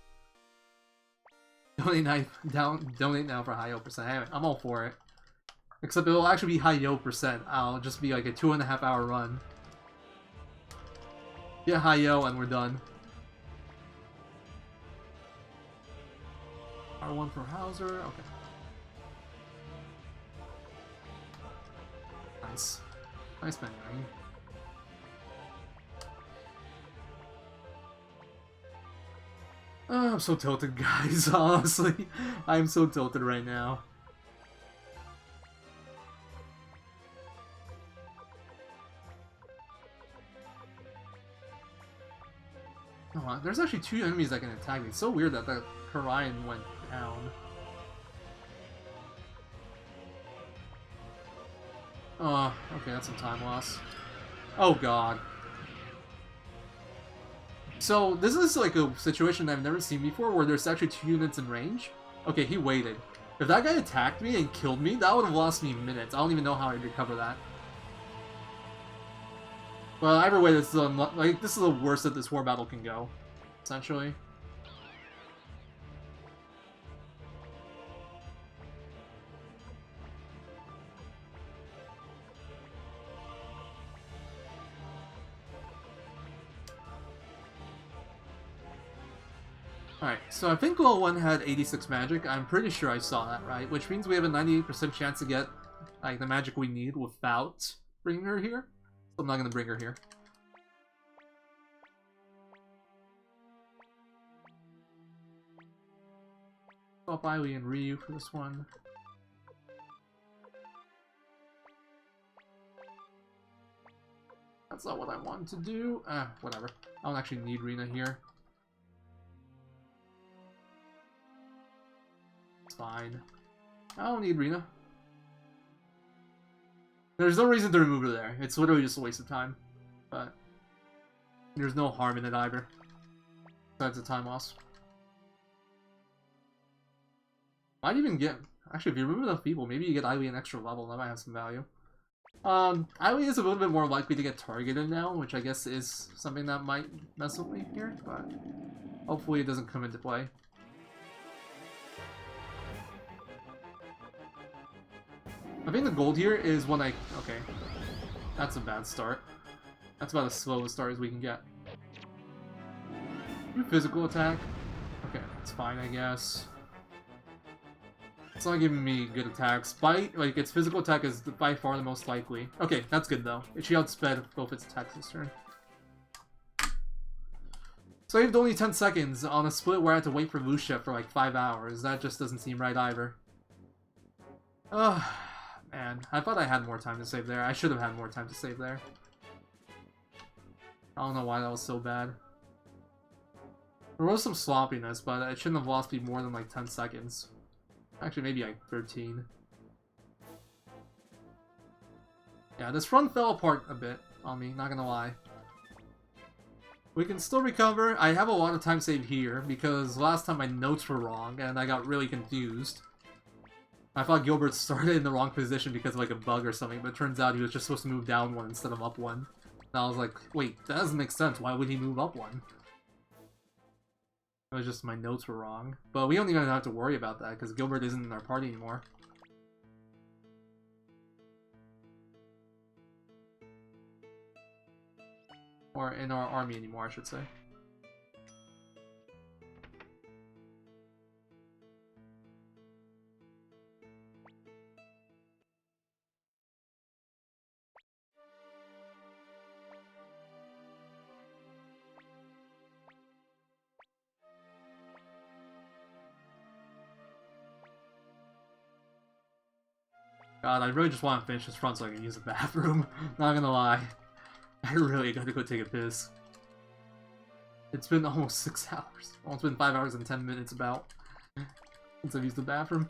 Donate now for Hi-Yo %. Hey, I'm all for it. Except it'll actually be Hi-Yo %. I'll just be like a 2.5 hour run. Get Hi-Yo and we're done. R1 for Hauser, okay. Nice. Nice memory. Oh, I'm so tilted, guys, honestly. I'm so tilted right now. Oh, there's actually 2 enemies that can attack me. It's so weird that the Orion went down. Oh, okay, that's some time loss. Oh god. So, this is like a situation I've never seen before where there's actually 2 units in range. Okay, he waited. If that guy attacked me and killed me, that would have lost me minutes. I don't even know how I'd recover that. Well, either way, this is the worst that this war battle can go, essentially. Alright, so I think level 1 had 86 magic. I'm pretty sure I saw that, right? Which means we have a 98% chance to get like the magic we need without bringing her here. So I'm not going to bring her here. Swap Ailee and Ryu for this one. That's not what I wanted to do. Whatever. I don't actually need Rina here. It's fine. I don't need Rina. There's no reason to remove her there. It's literally just a waste of time. But there's no harm in it either. Besides the time loss. Might even get... Actually, if you remove enough people, maybe you get Ailee an extra level. That might have some value. Ailee is a little bit more likely to get targeted now, which I guess is something that might mess with me here, but hopefully it doesn't come into play. I think the gold here is when I... Okay. That's a bad start. That's about as slow a start as we can get. Physical attack. Okay, that's fine, I guess. It's not giving me good attacks. Bite, like, its physical attack is by far the most likely. Okay, that's good, though. She outsped both its attacks this turn. Saved only 10 seconds on a split where I had to wait for Lucia for, like, 5 hours. That just doesn't seem right, either. Ugh. Man, I thought I had more time to save there. I should have had more time to save there. I don't know why that was so bad. There was some sloppiness, but it shouldn't have lost me more than like 10 seconds. Actually, maybe like 13. Yeah, this run fell apart a bit on me, not gonna lie. We can still recover. I have a lot of time saved here, because last time my notes were wrong, and I got really confused. I thought Gilbert started in the wrong position because of like a bug or something, but it turns out he was just supposed to move down 1 instead of up 1. And I was like, wait, that doesn't make sense. Why would he move up 1? It was just my notes were wrong. But we don't even have to worry about that because Gilbert isn't in our party anymore. Or in our army anymore, I should say. God, I really just want to finish this run so I can use the bathroom. Not gonna lie. I really gotta go take a piss. It's been almost 6 hours. Well, it's been 5 hours and 10 minutes about since I've used the bathroom.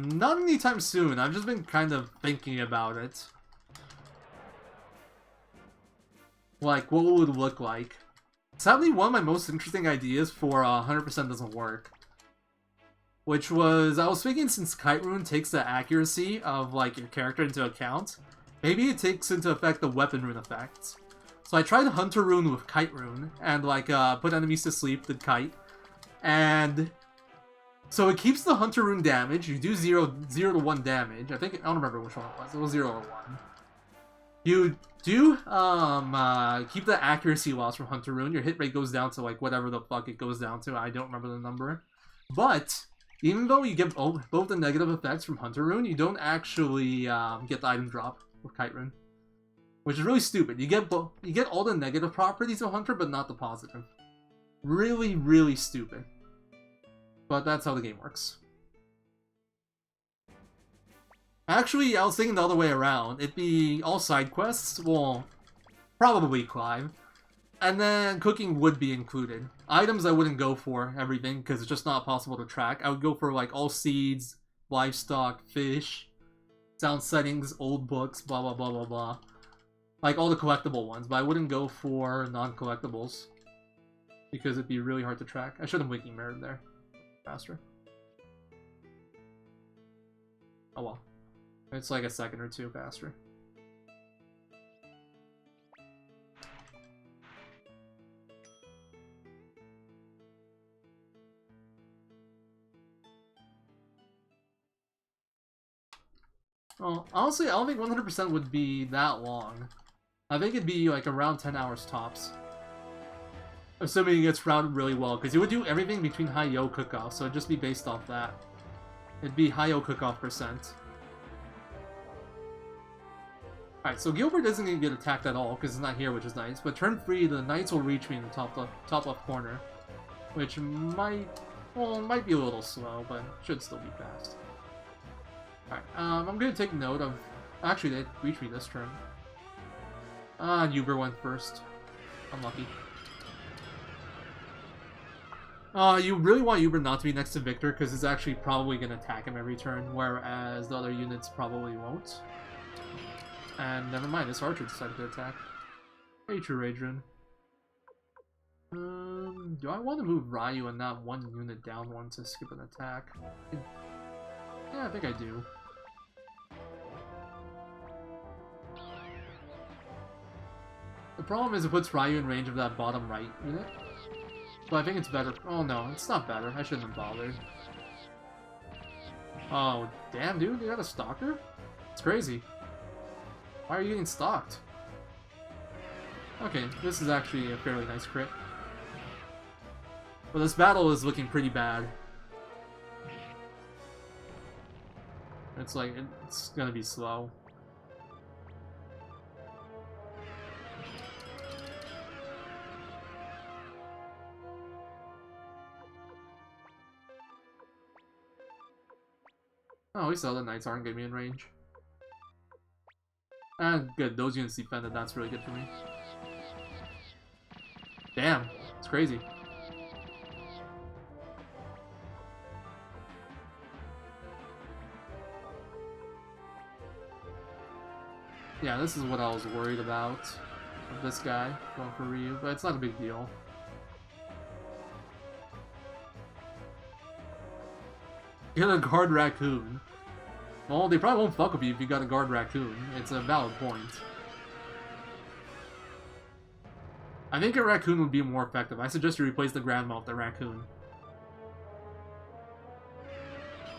Not anytime soon. I've just been kind of thinking about it. Like, what would it look like? Sadly, one of my most interesting ideas for 100% doesn't work. Which was, I was thinking since Kite Rune takes the accuracy of, like, your character into account, maybe it takes into effect the Weapon Rune effects. So I tried Hunter Rune with Kite Rune, and, like, put enemies to sleep, did Kite, and... So it keeps the Hunter Rune damage. You do 0 to 1 damage. I don't remember which one it was. It was 0 or 1. You do keep the accuracy loss from Hunter Rune. Your hit rate goes down to like whatever the fuck it goes down to. I don't remember the number. But even though you get both the negative effects from Hunter Rune, you don't actually get the item drop with Kite Rune, which is really stupid. You get all the negative properties of Hunter, but not the positive. Really, really stupid. But that's how the game works. Actually, I was thinking the other way around. It'd be all side quests, well, probably Clive. And then cooking would be included. Items I wouldn't go for everything, because it's just not possible to track. I would go for like all seeds, livestock, fish, sound settings, old books, blah blah blah blah blah. Like all the collectible ones, but I wouldn't go for non-collectibles. Because it'd be really hard to track. I should have Waking Mirrored there. Faster. Oh well. It's like a second or two faster. Well, honestly, I don't think 100% would be that long. I think it'd be like around 10 hours tops. Assuming it gets routed really well, because you would do everything between high-yo cook-off, so it'd just be based off that. It'd be high-yo cook-off %. Alright, so Gilbert isn't going to get attacked at all, because it's not here, which is nice, but turn 3, the Knights will reach me in the top left corner, which might be a little slow, but should still be fast. Alright, I'm going to take note of... Actually, they reach me this turn. Uber went first. Unlucky. You really want Uber not to be next to Victor, because it's actually probably going to attack him every turn, whereas the other units probably won't. And never mind, this Archer decided to attack. Hey, true Adrian. Do I want to move Ryu and not one unit down one to skip an attack? Yeah, I think I do. The problem is it puts Ryu in range of that bottom right unit. But I think it's better. Oh no, it's not better. I shouldn't have bothered. Oh, damn, dude, you got a stalker? It's crazy. Why are you getting stalked? Okay, this is actually a fairly nice crit. But this battle is looking pretty bad. It's like, it's gonna be slow. Oh, at least the other knights aren't getting me in range. Ah, good. Those units defended. That's really good for me. Damn. It's crazy. Yeah, this is what I was worried about. With this guy going for Ryu, but it's not a big deal. Get a guard raccoon. Well, they probably won't fuck with you if you got a guard raccoon. It's a valid point. I think a raccoon would be more effective. I suggest you replace the grandma with the raccoon.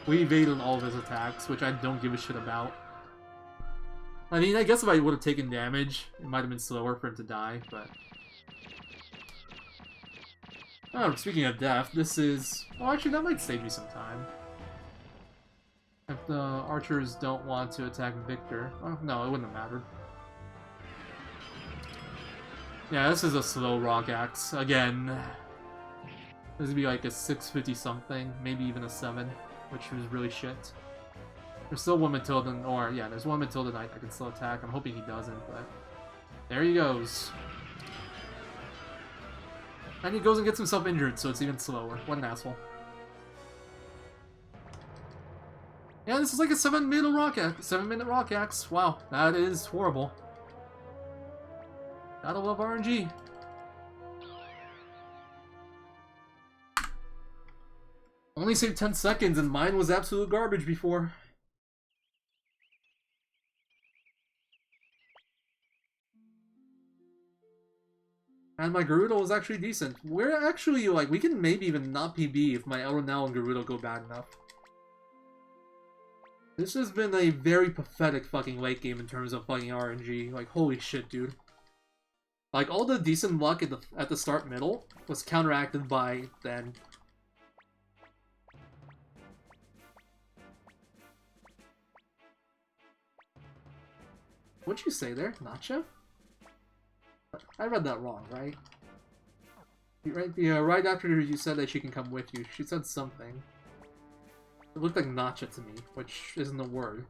We evaded all of his attacks, which I don't give a shit about. I mean, I guess if I would have taken damage, it might have been slower for him to die, but... Oh, speaking of death, this is... Well, actually, that might save me some time. I'm if the archers don't want to attack Victor. Oh, no, it wouldn't have mattered. Yeah, this is a slow rock axe. Again, this would be like a 650 something, maybe even a 7, which was really shit. There's still one Matilda, or yeah, there's one Matilda Knight that can still attack. I'm hoping he doesn't, but there he goes. And he goes and gets himself injured, so it's even slower. What an asshole. Yeah, this is like a 7-minute rock axe. 7-minute rock axe. Wow, that is horrible. Gotta love RNG. Only saved 10 seconds, and mine was absolute garbage before. And my Gerudo was actually decent. We're actually, like, we can maybe even not PB if my Elronel and Gerudo go bad enough. This has been a very pathetic fucking late game in terms of fucking RNG. Like, holy shit, dude. Like, all the decent luck at the start middle was counteracted by the end. What'd you say there? Nacha? I read that wrong, right? Right, yeah, right after you said that she can come with you, she said something. It looked like Nacha to me, which isn't a word.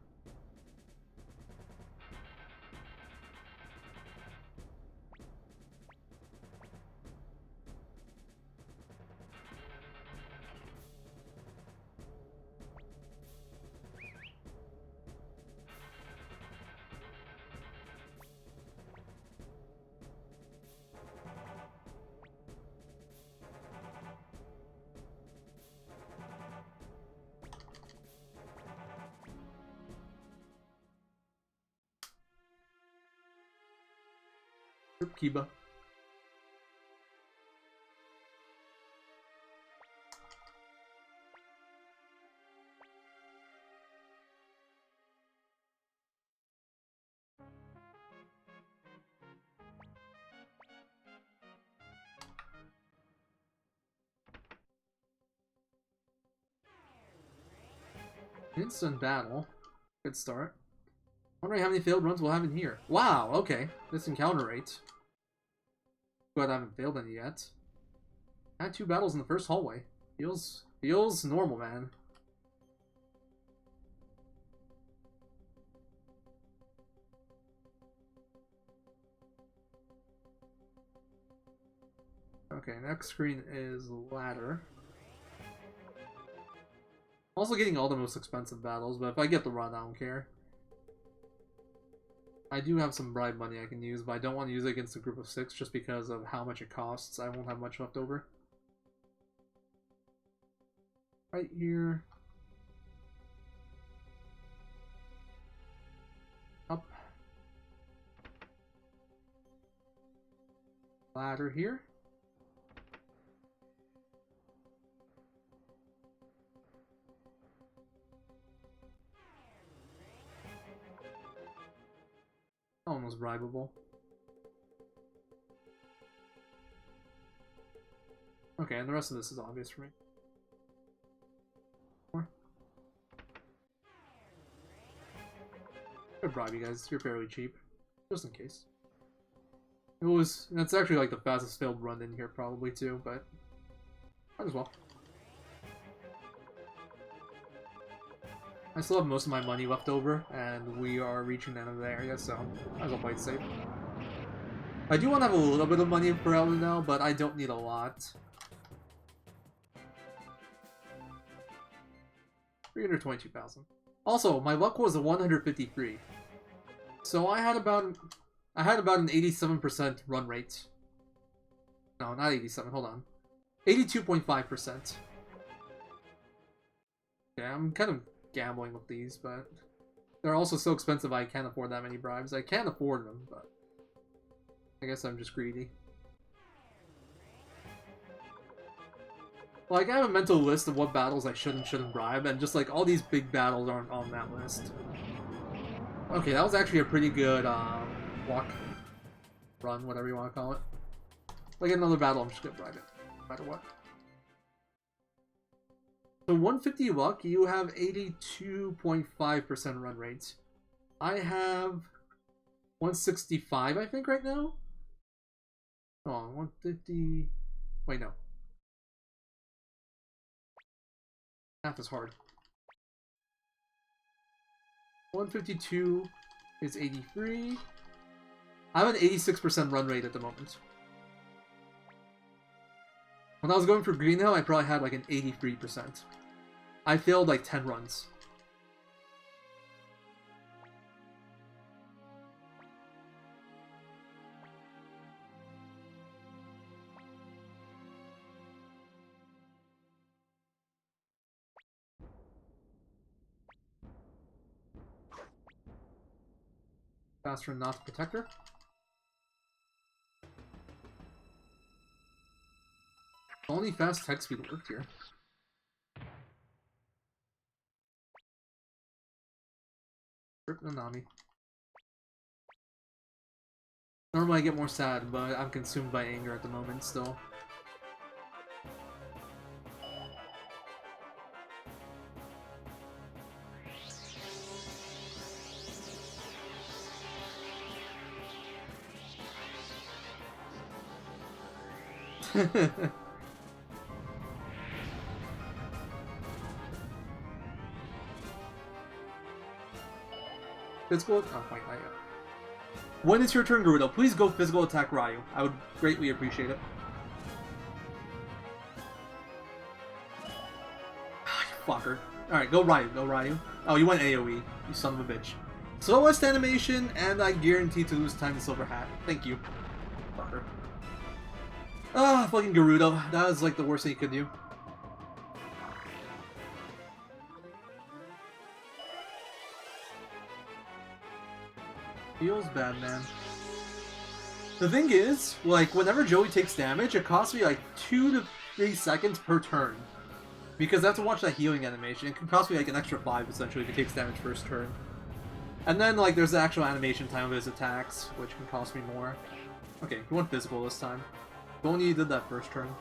Kiba. Instant battle. Good start. Wondering how many failed runs we'll have in here. Wow, okay. This encounter rate. But I haven't failed any yet. I had 2 battles in the first hallway. Feels normal, man. Okay, next screen is ladder. Also getting all the most expensive battles, but if I get the run, I don't care. I do have some bribe money I can use, but I don't want to use it against a group of 6 just because of how much it costs. I won't have much left over. Right here. Up. Ladder here. Almost bribable. Okay, and the rest of this is obvious for me. More. I'd bribe you guys, you're fairly cheap. Just in case. That's actually like the fastest failed run in here probably too, but might as well. I still have most of my money left over, and we are reaching the end of the area, so might as well play it safe. I do want to have a little bit of money per hour now, but I don't need a lot. 322,000. Also, my luck was a 153, so I had about an 87% run rate. No, not 87. Hold on, 82.5%. Yeah, I'm kind of gambling with these, but they're also so expensive I can't afford that many bribes. I can afford them, but I guess I'm just greedy. Like, I have a mental list of what battles I should and shouldn't bribe, and just like all these big battles aren't on that list. Okay, that was actually a pretty good walk, run, whatever you want to call it. Like another battle, I'm just gonna bribe it, no matter what. So 150 luck, you have 82.5% run rate. I have 165, I think, right now. Hold on, 150. Wait, no. Math is hard. 152 is 83. I have an 86% run rate at the moment. When I was going for Green Hill, I probably had like an 83%. I failed like 10 runs. Faster not to protect her. Only fast tech speed worked here. Rip Nanami. Normally I get more sad, but I'm consumed by anger at the moment still. Physical? Oh, wait, not yet. When it's your turn, Gerudo, please go physical attack Ryu. I would greatly appreciate it. Fucker. Alright, go Ryu, go Ryu. Oh, you went AoE, you son of a bitch. Slowest animation, and I guarantee to lose time to Silver Hat. Thank you. Fucker. Ah, fucking Gerudo. That was like the worst thing you could do. Feels bad, man. The thing is, like, whenever Joey takes damage, it costs me like 2 to 3 seconds per turn. Because I have to watch that healing animation. It can cost me like an extra 5, essentially, if he takes damage first turn. And then, like, there's the actual animation time of his attacks, which can cost me more. Okay, he went physical this time. If only he did that first turn.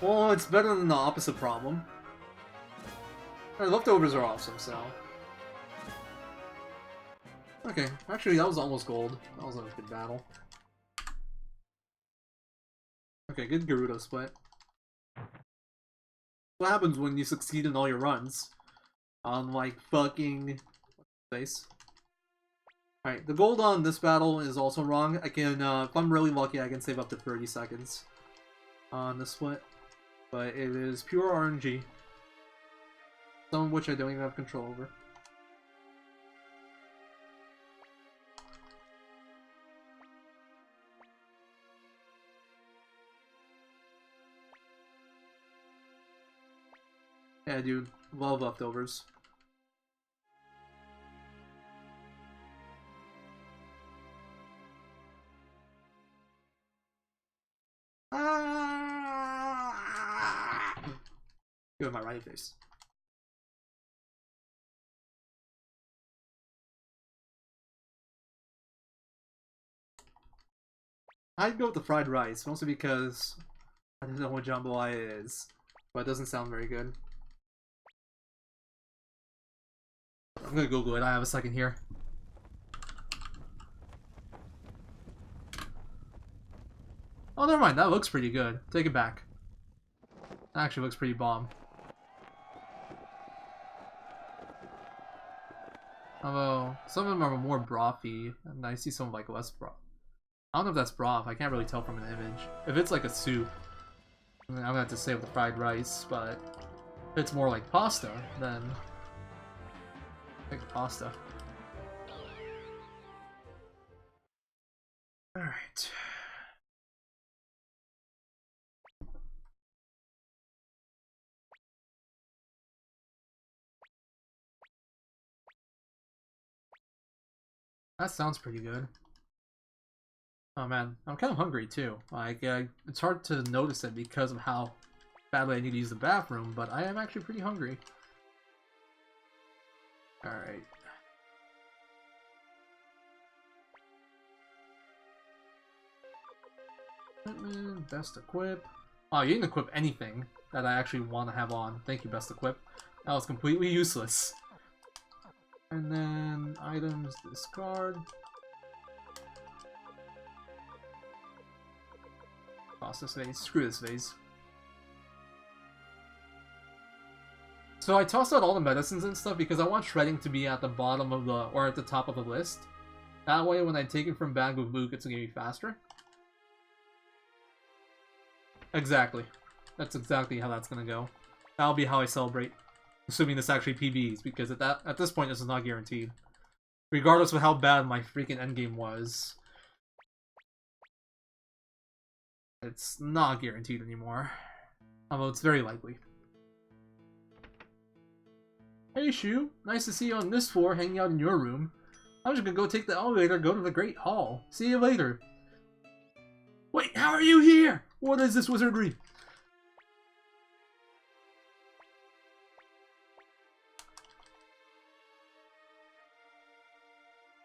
Well, it's better than the opposite problem. Our leftovers are awesome, so... Okay, actually that was almost gold. That was a good battle. Okay, good Gerudo split. What happens when you succeed in all your runs? On like fucking... face. Alright, the gold on this battle is also wrong. I can, if I'm really lucky, I can save up to 30 seconds on the split. But it is pure RNG. Some of which I don't even have control over. Yeah, dude. Love leftovers. Give it my right face. I'd go with the fried rice, mostly because I don't know what jambalaya is, but it doesn't sound very good. I'm gonna Google it. I have a second here. Oh, never mind. That looks pretty good. Take it back. That actually looks pretty bomb. Although, some of them are more brothy, and I see some like less broth. I don't know if that's broth. I can't really tell from an image. If it's like a soup, I'm gonna have to say with the fried rice, but if it's more like pasta, then I think pasta. Alright. That sounds pretty good. Oh man, I'm kind of hungry too. Like, it's hard to notice it because of how badly I need to use the bathroom, but I am actually pretty hungry. Alright. Best equip. Oh, you didn't equip anything that I actually want to have on. Thank you, best equip. That was completely useless. And then items, discard. Toss this vase. Screw this vase. So I tossed out all the medicines and stuff because I want shredding to be at the bottom of the, or at the top of the list. That way when I take it from bag with Luke, it's going to be faster. Exactly. That's exactly how that's going to go. That'll be how I celebrate. Assuming this actually PBs, because at this point this is not guaranteed. Regardless of how bad my freaking endgame was. It's not guaranteed anymore. Although it's very likely. Hey Shu, nice to see you on this floor hanging out in your room. I'm just gonna go take the elevator and go to the Great Hall. See you later. Wait, how are you here? What is this wizardry?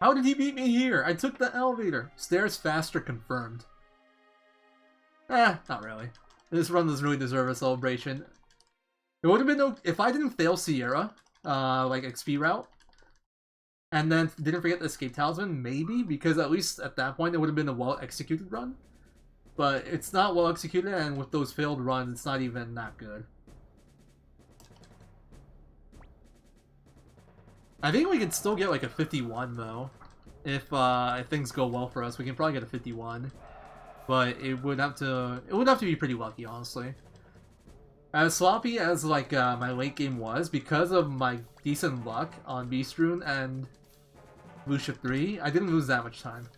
How did he beat me here? I took the elevator. Stairs faster confirmed. Not really. This run doesn't really deserve a celebration. It would have been no if I didn't fail Sierra, like XP route, and then didn't forget the escape talisman, maybe, because at least at that point it would have been a well-executed run. But it's not well-executed, and with those failed runs, it's not even that good. I think we can still get like a 51 though. If things go well for us, we can probably get a 51. But it would have to be pretty lucky, honestly. As sloppy as like my late game was, because of my decent luck on Beast Rune and Lucia 3, I didn't lose that much time.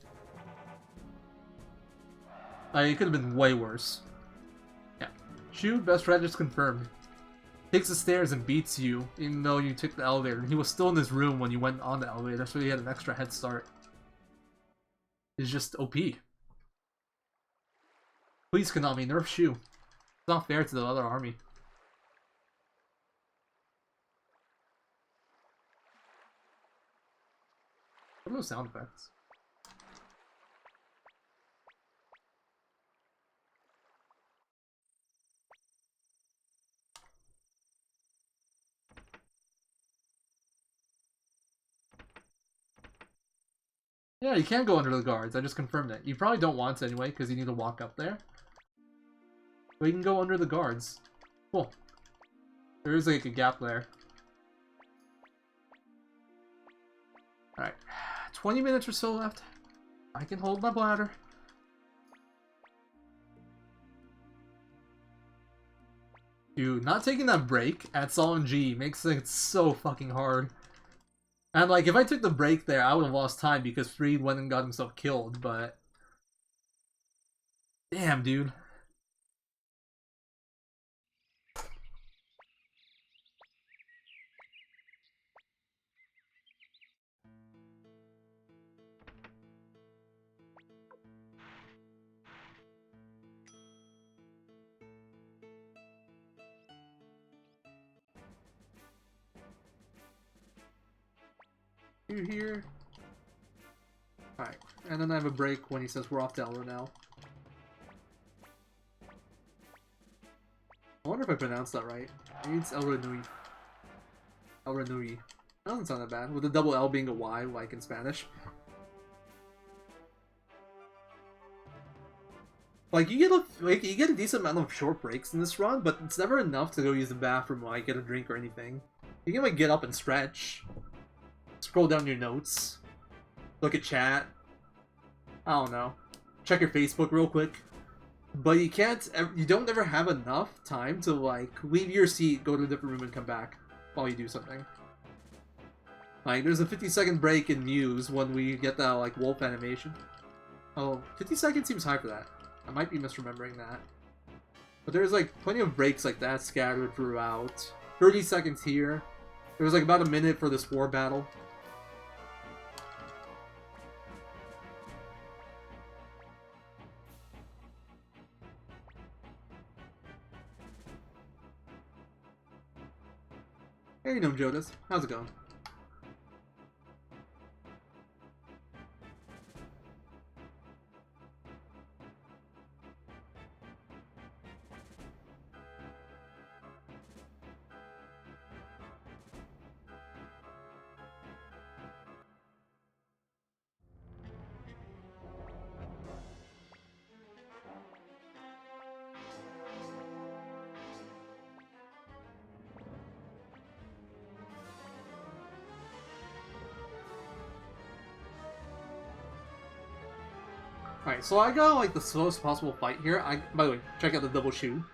Like, it could have been way worse. Yeah. Shu, best strategist confirmed. Takes the stairs and beats you, even though you took the elevator. And he was still in this room when you went on the elevator, so he had an extra head start. It's just OP. Please, Konami, nerf Shu. It's not fair to the other army. What are those sound effects? Yeah, you can go under the guards. I just confirmed it. You probably don't want to anyway, because you need to walk up there. But you can go under the guards. Cool. There is like a gap there. Alright. 20 minutes or so left. I can hold my bladder. Dude, not taking that break at Sol and G makes it so fucking hard. And like, if I took the break there, I would have lost time because Freed went and got himself killed, but... Damn, dude. You here? Alright, and then I have a break when he says we're off to Elro now. I wonder if I pronounced that right. Maybe it's Elro Nui. Elro Nui. That doesn't sound that bad, with the double L being a Y, like in Spanish. Like, you get a decent amount of short breaks in this run, but it's never enough to go use the bathroom or like, get a drink or anything. You can like get up and stretch. Scroll down your notes. Look at chat. I don't know. Check your Facebook real quick. But you don't ever have enough time to like leave your seat, go to a different room and come back while you do something. Like there's a 50-second break in Muse when we get that like wolf animation. Oh, 50 seconds seems high for that. I might be misremembering that. But there's like plenty of breaks like that scattered throughout. 30 seconds here. There was like about a minute for this war battle. Hey, Gnome Jonas. How's it going? Alright, so I got like the slowest possible fight here. By the way, check out the double shoe.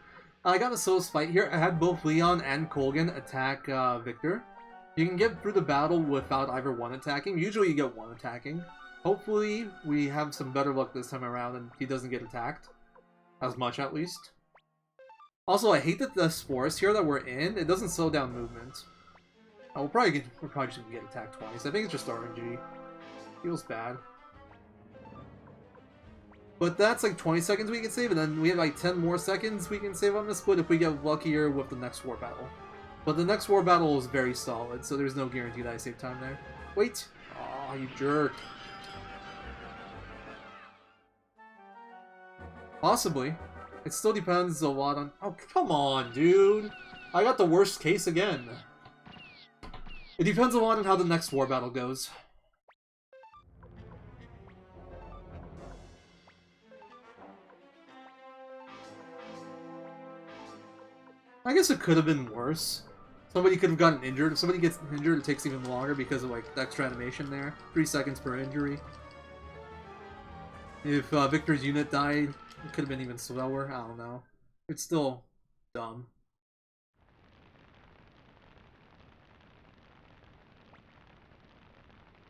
I got the slowest fight here. I had both Leon and Colgan attack Victor. You can get through the battle without either one attacking. Usually you get one attacking. Hopefully we have some better luck this time around and he doesn't get attacked. As much, at least. Also, I hate that this forest here that we're in, it doesn't slow down movement. Oh, we're probably just gonna get attacked twice. I think it's just RNG. Feels bad. But that's like 20 seconds we can save, and then we have like 10 more seconds we can save on the split if we get luckier with the next war battle. But the next war battle is very solid, so there's no guarantee that I save time there. Wait! Aw, you jerk. Possibly. It still depends a lot on... Oh, come on, dude! I got the worst case again. It depends a lot on how the next war battle goes. I guess it could have been worse. Somebody could have gotten injured. If somebody gets injured, it takes even longer because of like the extra animation there. 3 seconds per injury. If Victor's unit died, it could have been even slower. I don't know. It's still dumb.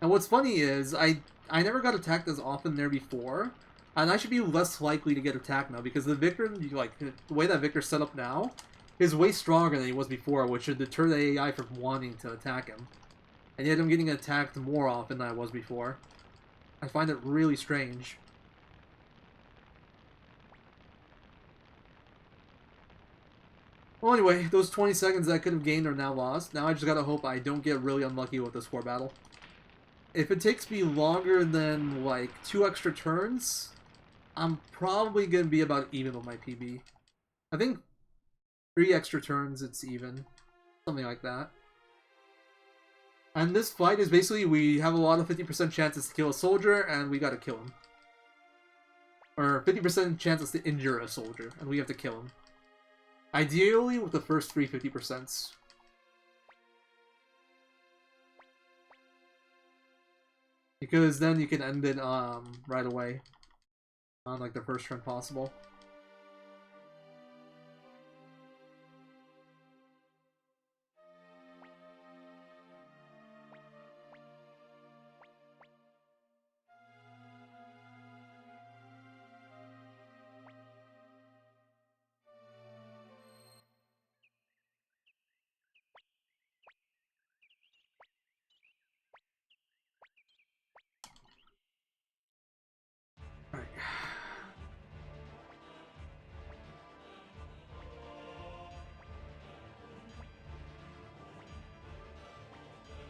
And what's funny is, I never got attacked as often there before, and I should be less likely to get attacked now, because the Victor, like, the way that Victor's set up now, is way stronger than he was before, which should deter the AI from wanting to attack him. And yet I'm getting attacked more often than I was before. I find it really strange. Well, anyway, those 20 seconds that I could have gained are now lost. Now I just gotta hope I don't get really unlucky with this war battle. If it takes me longer than, like, 2 extra turns, I'm probably gonna be about even with my PB. I think 3 extra turns, it's even. Something like that. And this fight is basically, we have a lot of 50% chances to kill a soldier, and we gotta kill him. Or 50% chances to injure a soldier, and we have to kill him. Ideally, with the first 3 50%. Because then you can end it right away. On like the first turn possible. Alright.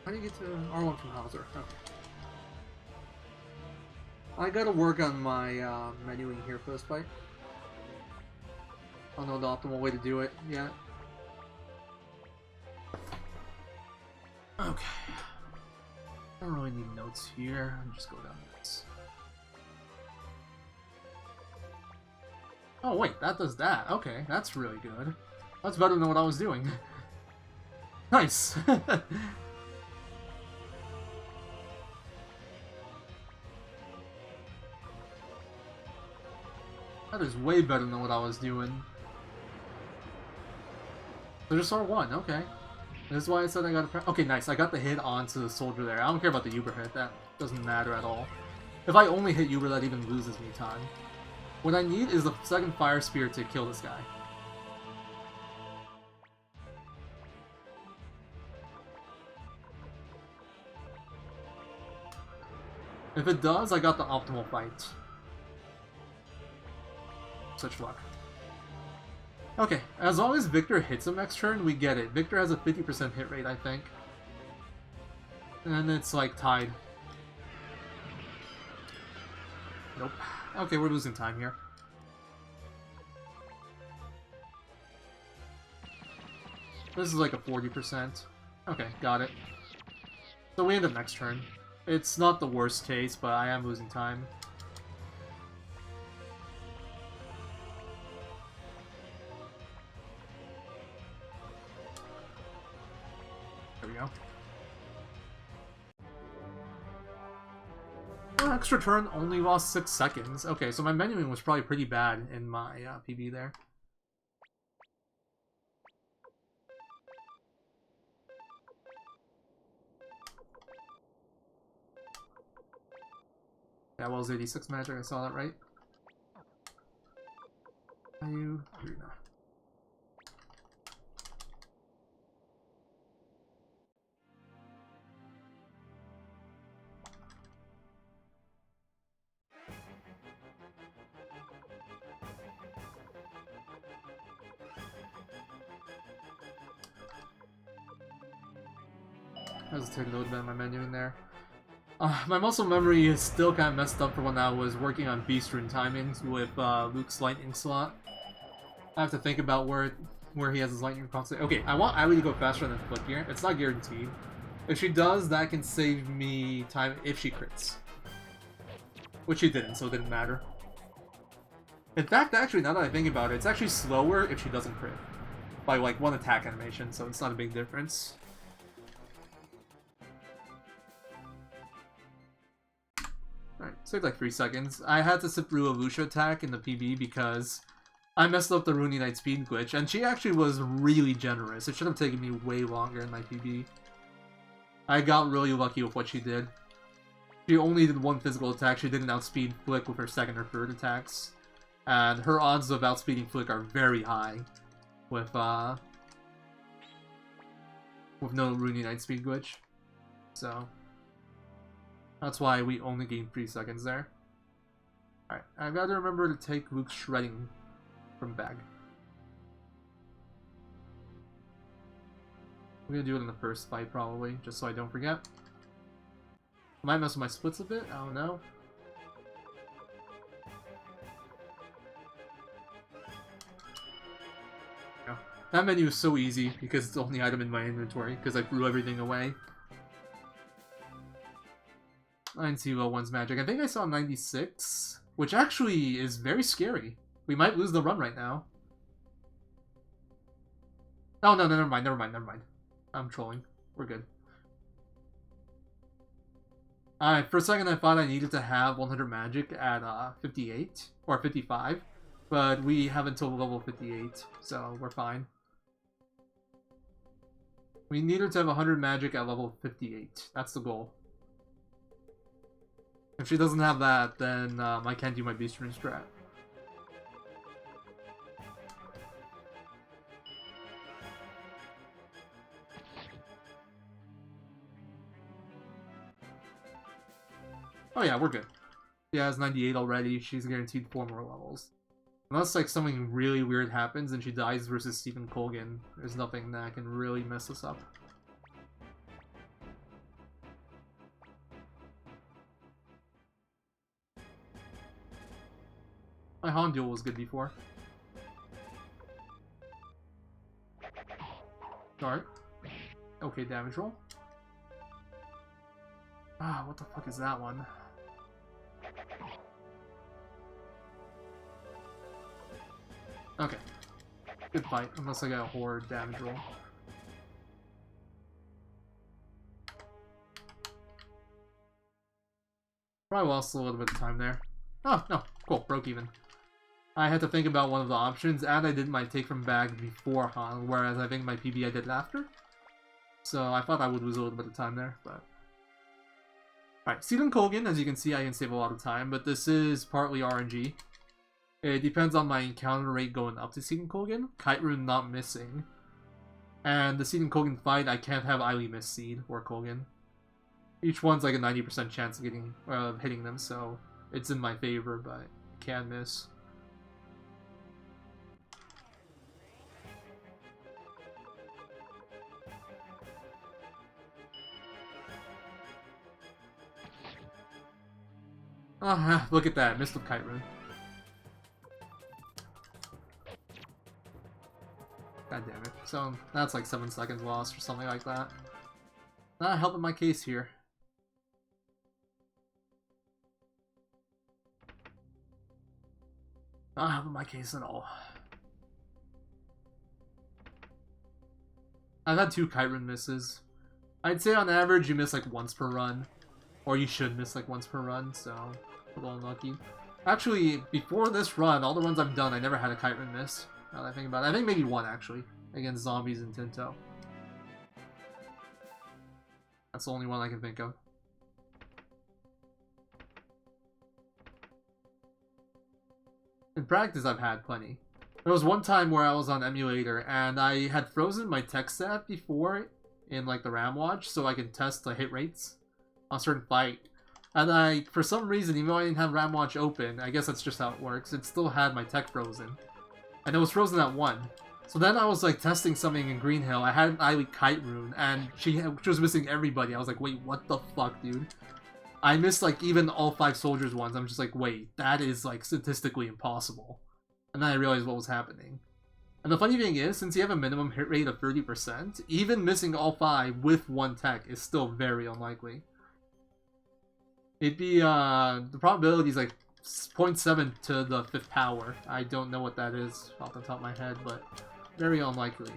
How do you get to R1 from Hauser? Okay. I gotta work on my menuing here for this fight. I don't know the optimal way to do it yet. Okay. I don't really need notes here. I'll just go down this. Oh wait, that does that. Okay, that's really good. That's better than what I was doing. Nice! That is way better than what I was doing. So just R1, okay. This is why I said I got a... Okay, nice. I got the hit onto the soldier there. I don't care about the Uber hit. That doesn't matter at all. If I only hit Uber, that even loses me time. What I need is the second Fire Spear to kill this guy. If it does, I got the optimal fight. Such luck. Okay, as long as Victor hits him next turn, we get it. Victor has a 50% hit rate, I think. And it's like tied. Nope. Okay, we're losing time here. This is like a 40%. Okay, got it. So we end up next turn. It's not the worst case, but I am losing time. There we go. extra turn, only lost 6 seconds. Okay, so my menuing was probably pretty bad in my PB there. Yeah, well, it was 86 magic, I saw that right. Arena. I was taking a little bit of my menu in there. My muscle memory is still kind of messed up for when I was working on Beast Rune timings with Luke's lightning slot. I have to think about where he has his lightning constant. Okay, I want Ivy to go faster than Flick here. It's not guaranteed. If she does, that can save me time if she crits. Which she didn't, so it didn't matter. In fact, actually, now that I think about it, it's actually slower if she doesn't crit. By like 1 attack animation, so it's not a big difference. Alright, saved like 3 seconds. I had to sit through a Lucia attack in the PB because I messed up the Rooney Knight speed glitch, and she actually was really generous. It should have taken me way longer in my PB. I got really lucky with what she did. She only did 1 physical attack. She didn't outspeed Flick with her 2nd or 3rd attacks. And her odds of outspeeding Flick are very high with no Rooney Knight speed glitch. So that's why we only gained 3 seconds there. Alright, I gotta remember to take Luke's shredding from bag. I'm gonna do it in the first fight probably, just so I don't forget. I might mess with my splits a bit, I don't know. Yeah. That menu is so easy because it's the only item in my inventory, because I threw everything away. I didn't see low one's magic. I think I saw 96, which actually is very scary. We might lose the run right now. Oh, no, never mind. I'm trolling. We're good. Alright, for a second I thought I needed to have 100 magic at 58, or 55, but we have until level 58, so we're fine. We needed to have 100 magic at level 58. That's the goal. If she doesn't have that, then I can't do my Beast Rune strat. Oh yeah, we're good. She has 98 already. She's guaranteed 4 more levels. Unless like something really weird happens and she dies versus Stephen Colgan, there's nothing that can really mess us up. My Han duel was good before. Alright. Okay, damage roll. Ah, what the fuck is that one? Okay. Good fight, unless I got a horde damage roll. Probably lost a little bit of time there. Oh, no. Cool. Broke even. I had to think about one of the options, and I did my take from bag before Han, whereas I think my PB I did after. So I thought I would lose a little bit of time there, but... Alright, Stephen Colgan, as you can see, I can save a lot of time, but this is partly RNG. It depends on my encounter rate going up to Stephen Colgan. Kite Rune not missing. And the Stephen Colgan fight, I can't have Eiley miss Seed or Colgan. Each one's like a 90% chance of hitting them, so it's in my favor, but I can miss. Ah, look at that. Missed with Kite Rune. God damn it. So, that's like 7 seconds lost or something like that. Not helping my case here. Not helping my case at all. I've had 2 Kite Rune misses. I'd say on average you miss like once per run. Or you should miss like once per run, so a little unlucky. Actually, before this run, all the runs I've done, I never had a kite run miss. Now that I think about it. I think maybe one, actually. Against zombies and Tinto. That's the only one I can think of. In practice, I've had plenty. There was one time where I was on emulator, and I had frozen my tech stat before in like the RAM watch, so I can test the hit rates on a certain fight. And I, for some reason, even though I didn't have RAM watch open, I guess that's just how it works, it still had my tech frozen. And it was frozen at 1. So then I was like testing something in Green Hill. I had an Ivy Kite Rune, and she was missing everybody. I was like, wait, what the fuck, dude? I missed like even all 5 soldiers ones. I'm just like, wait, that is like statistically impossible. And then I realized what was happening. And the funny thing is, since you have a minimum hit rate of 30%, even missing all 5 with 1 tech is still very unlikely. It'd be, the probability is like 0.7 to the 5th power. I don't know what that is off the top of my head, but very unlikely.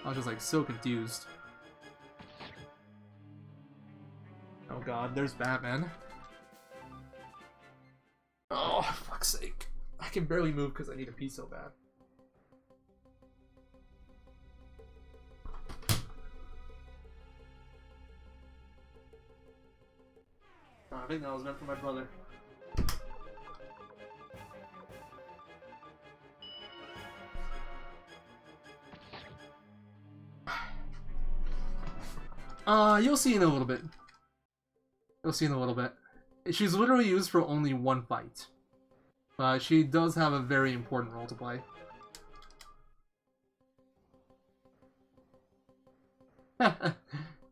I was just like so confused. Oh god, there's Batman. Oh, fuck's sake. I can barely move because I need a pee so bad. Oh, I think that was meant for my brother. You'll see in a little bit. You'll see in a little bit. She's literally used for only 1 fight. But she does have a very important role to play. Hey,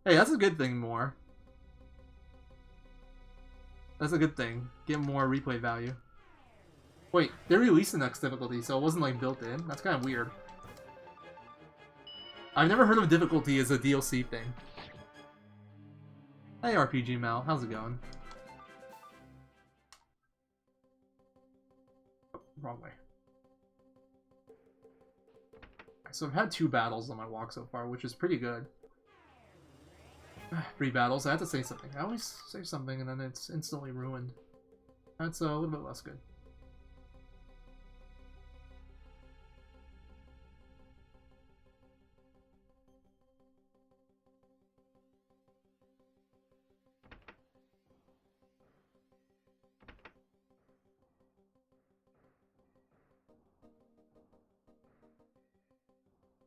that's a good thing, more. That's a good thing. Get more replay value. Wait, they released the next difficulty, so it wasn't like built in? That's kind of weird. I've never heard of difficulty as a DLC thing. Hey RPG Mal, how's it going? Oh, wrong way. So I've had 2 battles on my walk so far, which is pretty good. 3 battles, I have to say something. I always say something and then it's instantly ruined. That's a little bit less good.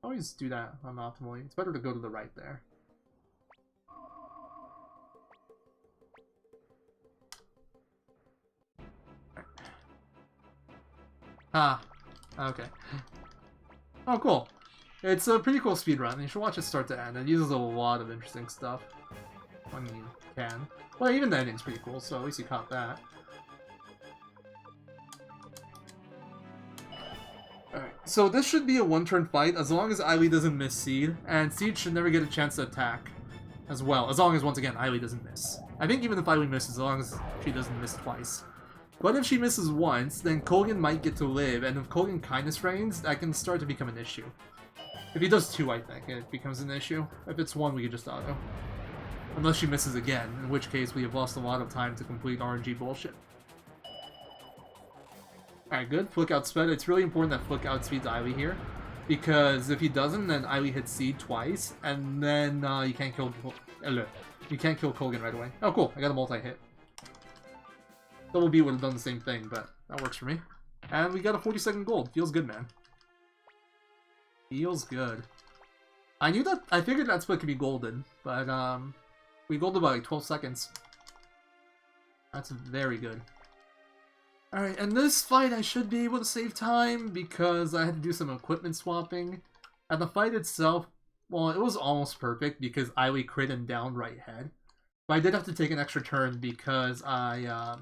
Always do that unoptimally. It's better to go to the right there. Ah, okay. Oh, cool. It's a pretty cool speedrun. You should watch it start to end. It uses a lot of interesting stuff when you can. Well, even the ending's pretty cool, so at least you caught that. Alright, so this should be a 1-turn fight as long as Eiley doesn't miss Seed, and Seed should never get a chance to attack as well, as long as, once again, Eiley doesn't miss. I think even if Eiley misses, as long as she doesn't miss twice. But if she misses once, then Colgan might get to live, and if Colgan kindness reigns, that can start to become an issue. If he does 2, I think, it becomes an issue. If it's 1, we could just auto. Unless she misses again, in which case we have lost a lot of time to complete RNG bullshit. Alright, good. Flick outspeed. It's really important that Flick outspeeds Eiley here. Because if he doesn't, then Eiley hits Seed twice, and then you can't kill Colgan right away. Oh, cool. I got a multi-hit. Double B would have done the same thing, but that works for me. And we got a 40-second gold. Feels good, man. Feels good. I knew that. I figured that split could be golden, but we golded by like 12 seconds. That's very good. Alright, and this fight I should be able to save time because I had to do some equipment swapping. And the fight itself, well, it was almost perfect because Eiley crit him down right head. But I did have to take an extra turn because I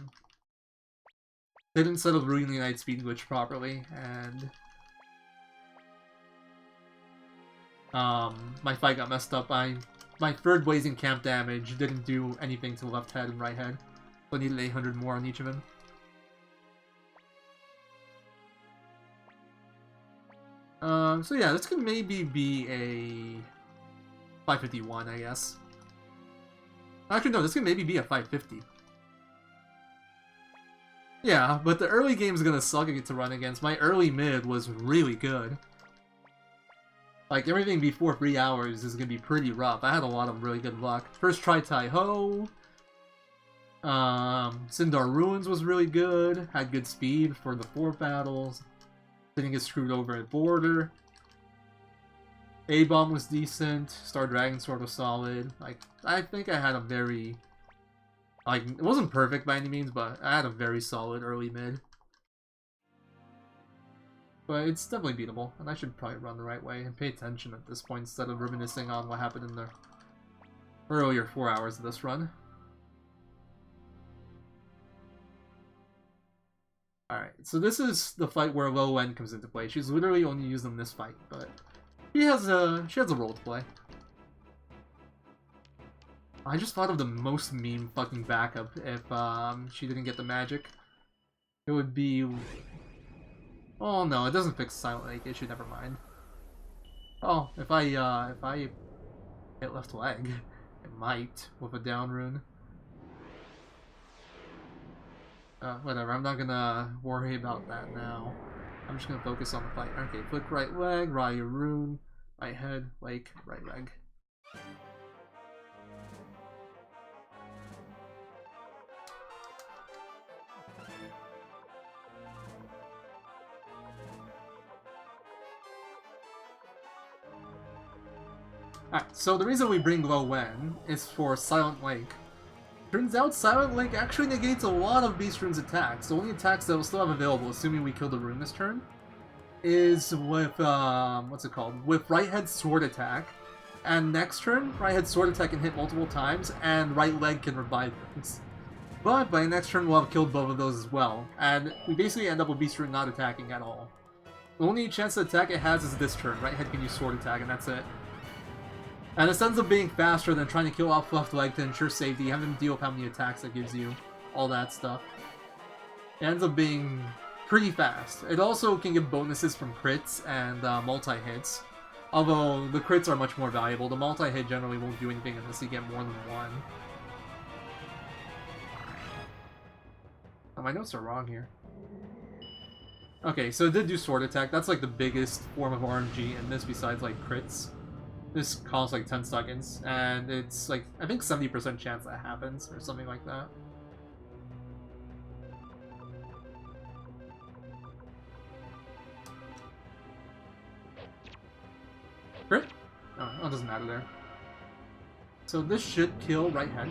didn't set up Ruin the Night speed glitch properly, and my fight got messed up. My 3rd blazing camp damage didn't do anything to left head and right head, so I needed 800 more on each of them. So yeah, this could maybe be a 551, I guess. Actually, no, this can maybe be a 550. Yeah, but the early game's gonna suck to run against. My early mid was really good. Like, everything before 3 hours is gonna be pretty rough. I had a lot of really good luck. First try Tai-Ho. Sindar Ruins was really good. Had good speed for the 4 battles. Didn't get screwed over at border. A-Bomb was decent. Star Dragon Sword was solid. Like, I think I had a very... Like, it wasn't perfect by any means, but I had a very solid early mid. But it's definitely beatable, and I should probably run the right way and pay attention at this point instead of reminiscing on what happened in the earlier 4 hours of this run. Alright, so this is the fight where Low End comes into play. She's literally only used in this fight, but she has a role to play. I just thought of the most meme fucking backup if she didn't get the magic. It would be... Oh no, it doesn't fix Silent Lake issue, never mind. Oh, if I hit left leg, it might with a down rune. Whatever, I'm not gonna worry about that now. I'm just gonna focus on the fight. Okay, flick right leg, Raya rune, right head, Lake, right leg. Alright, so the reason we bring Lo Wen is for Silent Lake. Turns out Silent Lake actually negates a lot of Beast Rune's attacks. The only attacks that we'll still have available, assuming we kill the rune this turn, is with, what's it called? With Right Head Sword Attack. And next turn, Right Head Sword Attack can hit multiple times, and Right Leg can revive things. But by next turn, we'll have killed both of those as well. And we basically end up with Beast Rune not attacking at all. The only chance to attack it has is this turn. Right Head can use Sword Attack, and that's it. And it ends up being faster than trying to kill off left leg to ensure safety, having to deal with how many attacks it gives you, all that stuff. It ends up being pretty fast. It also can give bonuses from crits and multi-hits, although the crits are much more valuable. The multi-hit generally won't do anything unless you get more than one. Oh, my notes are wrong here. Okay, so it did do Sword Attack. That's like the biggest form of RNG in this besides like crits. This costs like 10 seconds, and it's like, I think 70% chance that happens, or something like that. Crit? Oh, it doesn't matter there. So this should kill right head.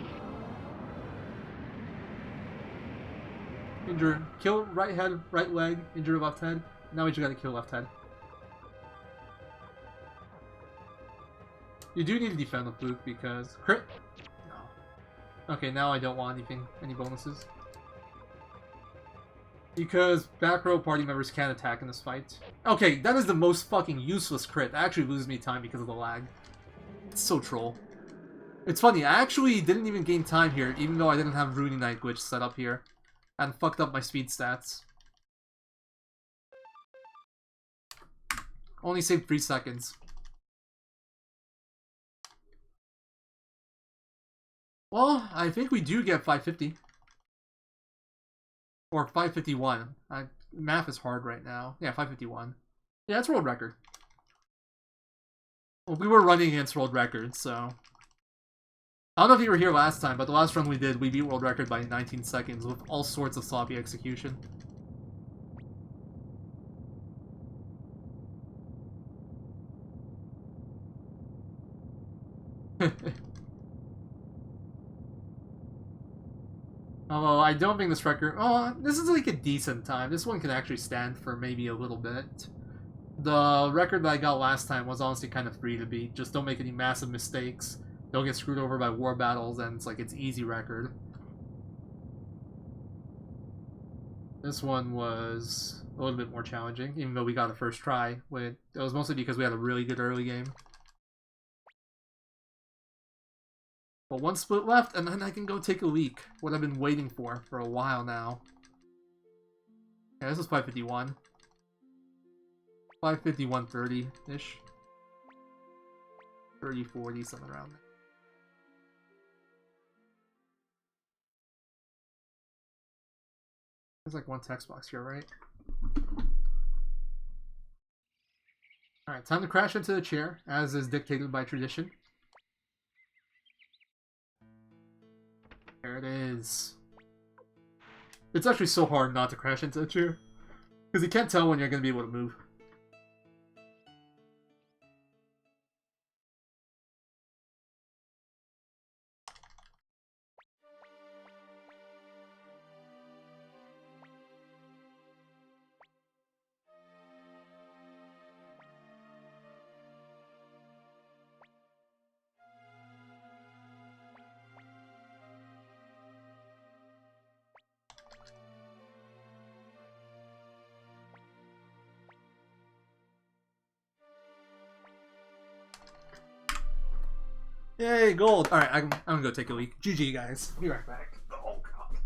Injure, kill right head, right leg, injure left head. Now we just gotta kill left head. You do need to defend the fluke because... Crit? No. Okay, now I don't want any bonuses. Because back row party members can't attack in this fight. Okay, that is the most fucking useless crit. That actually loses me time because of the lag. It's so troll. It's funny, I actually didn't even gain time here, even though I didn't have Rudy Knight glitch set up here. And fucked up my speed stats. Only saved 3 seconds. Well, I think we do get 550. Or 551. Math is hard right now. Yeah, 551. Yeah, it's world record. Well, we were running against world records, so... I don't know if you were here last time, but the last run we did, we beat world record by 19 seconds with all sorts of sloppy execution. Although, I don't think this record... Oh, this is like a decent time. This one can actually stand for maybe a little bit. The record that I got last time was honestly kind of free to beat. Just don't make any massive mistakes. Don't get screwed over by war battles, and it's like it's easy record. This one was a little bit more challenging, even though we got a first try. It was mostly because we had a really good early game. But one split left, and then I can go take a leak. What I've been waiting for a while now. Yeah, this is 551. 551.30-ish. 30, 40, something around there. There's like one text box here, right? Alright, time to crash into the chair, as is dictated by tradition. There it is. It's actually so hard not to crash into a chair. Because you can't tell when you're going to be able to move. Yay, gold! Alright, I'm gonna go take a leak. GG, guys. Be right back. Oh, God.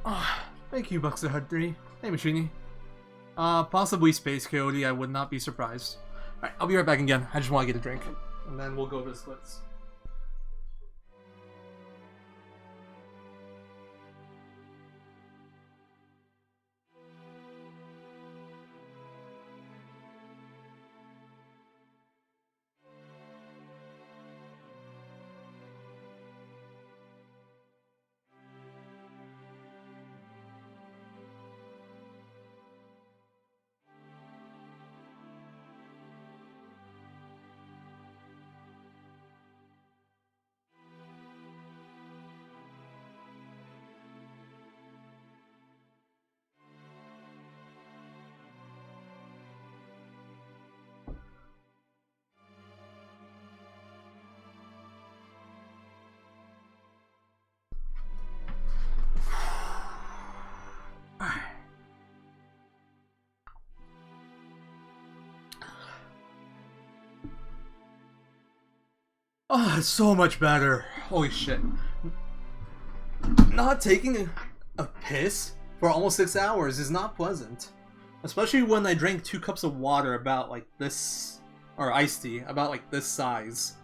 Oh, thank you, Buxer Hud 3. Hey, Machini. Possibly Space Coyote, I would not be surprised. Alright, I'll be right back again. I just want to get a drink. And then we'll go over the splits. Oh, it's so much better. Holy shit. Not taking a piss for almost 6 hours is not pleasant. Especially when I drank 2 cups of water about like this, or iced tea, about like this size.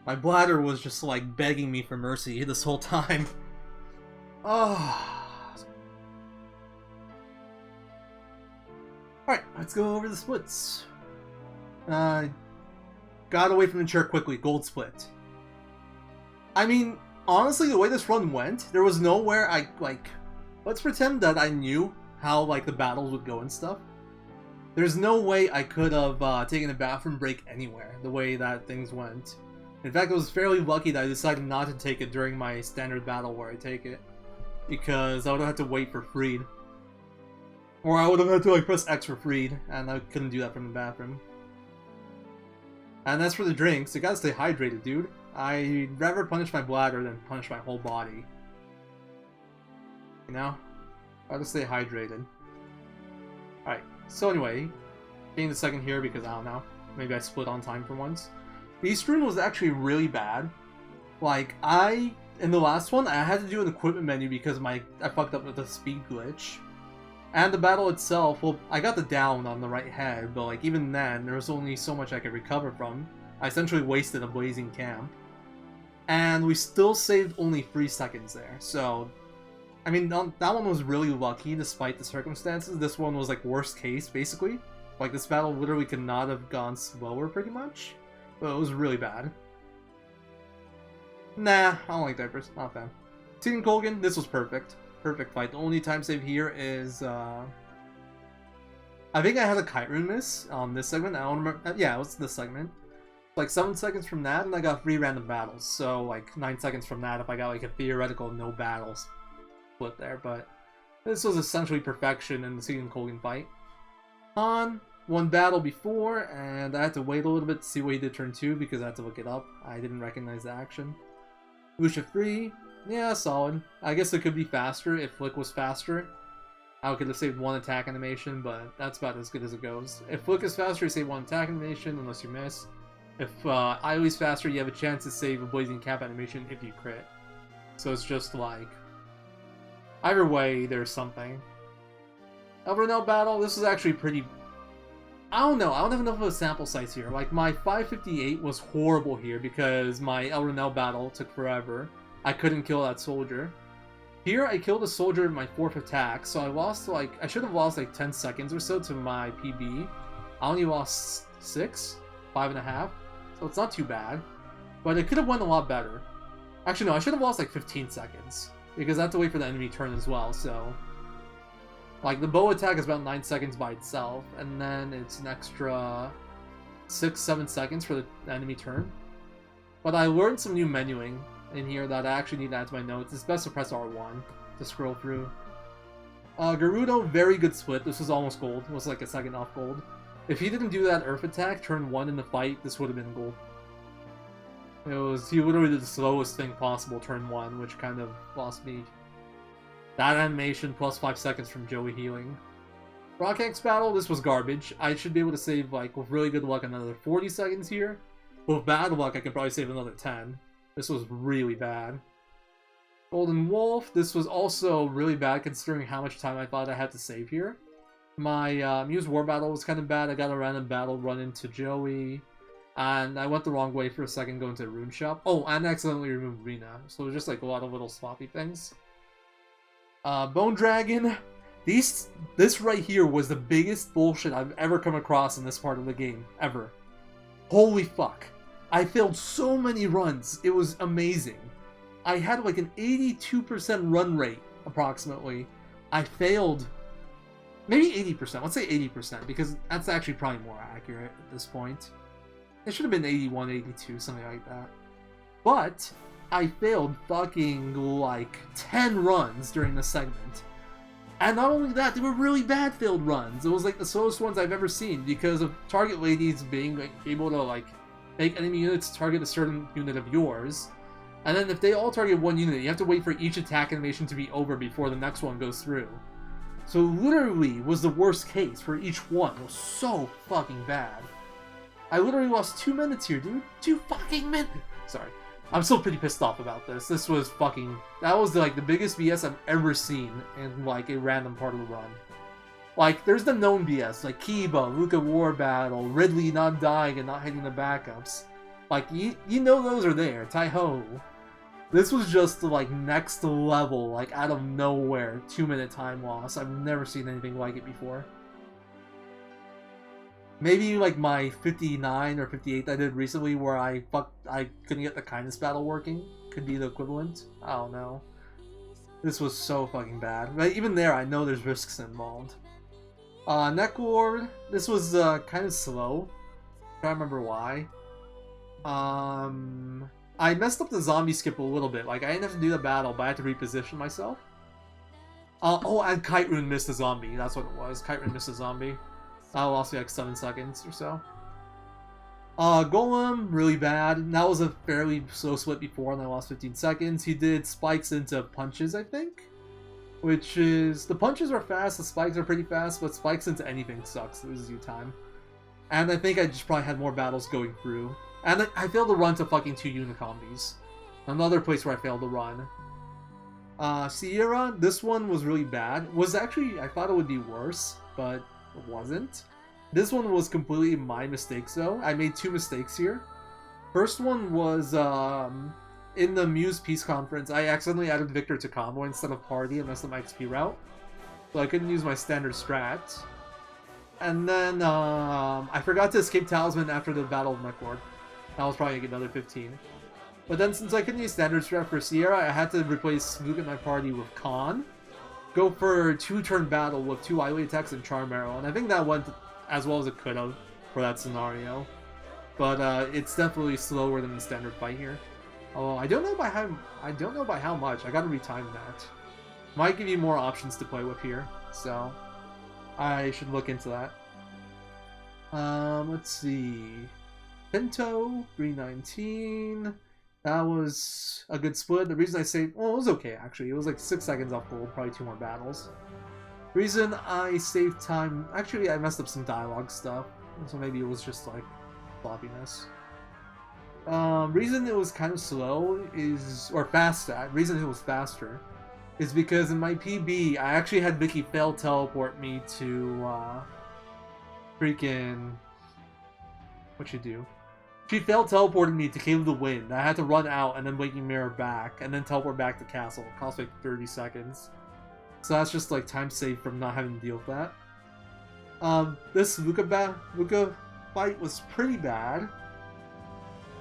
My bladder was just like begging me for mercy this whole time. Oh. Alright, let's go over the splits. Got away from the chair quickly, gold split. I mean, honestly, the way this run went, there was nowhere I, like... Let's pretend that I knew how, like, the battles would go and stuff. There's no way I could have taken a bathroom break anywhere, the way that things went. In fact, I was fairly lucky that I decided not to take it during my standard battle where I take it. Because I would have had to wait for Freed. Or I would have had to, like, press X for Freed, and I couldn't do that from the bathroom. And as for the drinks, you gotta stay hydrated, dude. I'd rather punish my bladder than punish my whole body. You know? Gotta stay hydrated. Alright, so anyway, getting the second here because I don't know. Maybe I split on time for once. Beast Rune was actually really bad. Like, in the last one, I had to do an equipment menu because I fucked up with the speed glitch. And the battle itself, well, I got the down on the right head, but like even then, there was only so much I could recover from. I essentially wasted a blazing camp. And we still saved only 3 seconds there, so... I mean, that one was really lucky despite the circumstances. This one was like worst case, basically. Like this battle literally could not have gone slower, pretty much. But it was really bad. Nah, I don't like diapers, not a fan. Team Colgan, this was perfect. Perfect fight. The only time save here is, I think I had a Kite Rune miss on this segment. I don't remember. Yeah, it was this segment. Like 7 seconds from that, and I got 3 random battles. So like 9 seconds from that, if I got like a theoretical no battles split there. But this was essentially perfection in the Team Colgan fight. On one battle before, and I had to wait a little bit to see what he did turn 2 because I had to look it up. I didn't recognize the action. Lucia 3. Yeah, solid. I guess it could be faster if Flick was faster. I could have saved 1 attack animation, but that's about as good as it goes. If Flick is faster, you save 1 attack animation unless you miss. If Ily's faster, you have a chance to save a Blazing Cap animation if you crit. So it's just like... Either way, there's something. Elvernell battle, this is actually pretty... I don't know, I don't have enough of a sample size here. Like, my 558 was horrible here because my Elvernell battle took forever. I couldn't kill that soldier. Here, I killed a soldier in my 4th attack, so I lost, like, I should have lost, like, 10 seconds or so to my PB. I only lost 6? 5.5? So it's not too bad. But it could have went a lot better. Actually, no, I should have lost, like, 15 seconds. Because I have to wait for the enemy turn as well, so... Like, the bow attack is about 9 seconds by itself, and then it's an extra 6-7 seconds for the enemy turn. But I learned some new menuing in here that I actually need to add to my notes. It's best to press R1 to scroll through. Gerudo, very good split. This was almost gold. It was like a second off gold. If he didn't do that Earth attack, turn 1 in the fight, this would have been gold. He literally did the slowest thing possible, turn 1, which kind of lost me. That animation plus 5 seconds from Joey healing. Rock X battle, this was garbage. I should be able to save, like, with really good luck, another 40 seconds here. With bad luck, I could probably save another 10. This was really bad. Golden Wolf, this was also really bad considering how much time I thought I had to save here. My Muse War battle was kind of bad. I got a random battle run into Joey. And I went the wrong way for a second going to the Rune Shop. Oh, and accidentally removed Rena. So it was just like a lot of little sloppy things. Bone Dragon. This right here was the biggest bullshit I've ever come across in this part of the game. Ever. Holy fuck. I failed so many runs. It was amazing. I had like an 82% run rate, approximately. I failed... Maybe 80%. Let's say 80%, because that's actually probably more accurate at this point. It should have been 81, 82, something like that. But I failed fucking like 10 runs during the segment. And not only that, they were really bad failed runs. It was like the slowest ones I've ever seen because of target ladies being like, able to like make enemy units target a certain unit of yours. And then if they all target one unit, you have to wait for each attack animation to be over before the next one goes through. So literally was the worst case for each one. It was so fucking bad. I literally lost 2 minutes here, dude. 2 fucking minutes! Sorry. I'm still pretty pissed off about this. This was fucking... That was like the biggest BS I've ever seen in like a random part of the run. Like, there's the known BS, like Kiba, Luca War Battle, Ridley not dying and not hitting the backups. Like, you know those are there. Tai-Ho. This was just like next level, like out of nowhere, 2 minute time loss. I've never seen anything like it before. Maybe like my 59 or 58 I did recently where I couldn't get the kindness battle working could be the equivalent. I don't know. This was so fucking bad. But even there, I know there's risks involved. Neck Ward, this was kind of slow. I can't remember why. I messed up the zombie skip a little bit. Like, I didn't have to do the battle, but I had to reposition myself. Oh, and Kite Rune missed a zombie. That's what it was. Kite Rune missed a zombie. I lost me like 7 seconds or so. Golem, really bad. That was a fairly slow split before, and I lost 15 seconds. He did spikes into punches, I think. Which is... The punches are fast, the spikes are pretty fast, but spikes into anything sucks. It loses you time. And I think I just probably had more battles going through. And I failed to run to fucking 2 Unicombis. Another place where I failed to run. Sierra, this one was really bad. Was actually, I thought it would be worse, but it wasn't. This one was completely my mistake, though. I made 2 mistakes here. First one was, in the Muse Peace Conference, I accidentally added Victor to Convoy instead of Party and messed up my XP route. So I couldn't use my standard strat. And then, I forgot to escape Talisman after the Battle of Necklord. That was probably like another 15. But then, since I couldn't use standard strat for Sierra, I had to replace Luke in my party with Khan. Go for a 2-turn battle with 2 Wily attacks and Charm Arrow, and I think that went as well as it could have for that scenario. But it's definitely slower than the standard fight here. Although I don't know by how much. I gotta retime that. Might give you more options to play with here, so I should look into that. Let's see. Pinto 319. That was a good split. The reason I saved... Well, it was okay, actually. It was like 6 seconds off gold, probably 2 more battles. The reason I saved time... Actually, I messed up some dialogue stuff. So maybe it was just, like, floppiness. Reason it was kind of slow is... Or fast, reason it was faster is because in my PB, I actually had Vicky fail teleport me to, freaking... What'd she do? She failed teleporting me to Cave of the Wind. I had to run out and then Waking Mirror back, and then teleport back to Castle. It cost like 30 seconds. So that's just like time saved from not having to deal with that. This Luca fight was pretty bad.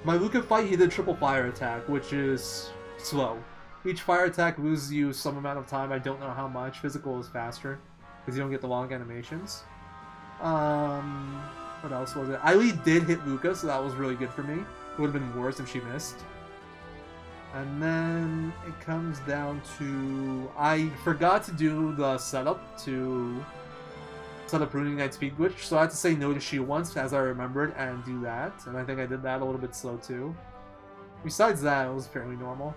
My Luca fight, he did triple fire attack, which is slow. Each fire attack loses you some amount of time. I don't know how much. Physical is faster, because you don't get the long animations. What else was it? Eileen did hit Luca, so that was really good for me. It would have been worse if she missed. And then it comes down to... I forgot to do the setup to set up Ruining Night Speed Glitch, so I had to say no to Shi once, as I remembered, and do that. And I think I did that a little bit slow, too. Besides that, it was fairly normal.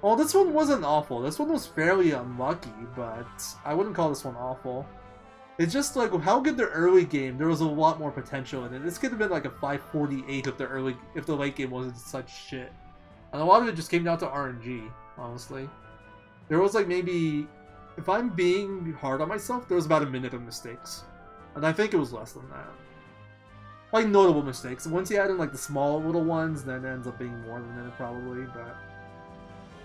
Well, this one wasn't awful. This one was fairly unlucky, but I wouldn't call this one awful. It's just like how good the early game, there was a lot more potential in it. This could have been like a 548 if the late game wasn't such shit. And a lot of it just came down to RNG, honestly. There was like maybe, if I'm being hard on myself, there was about a minute of mistakes. And I think it was less than that. Like notable mistakes. Once you add in like the small little ones, then it ends up being more than a minute probably, but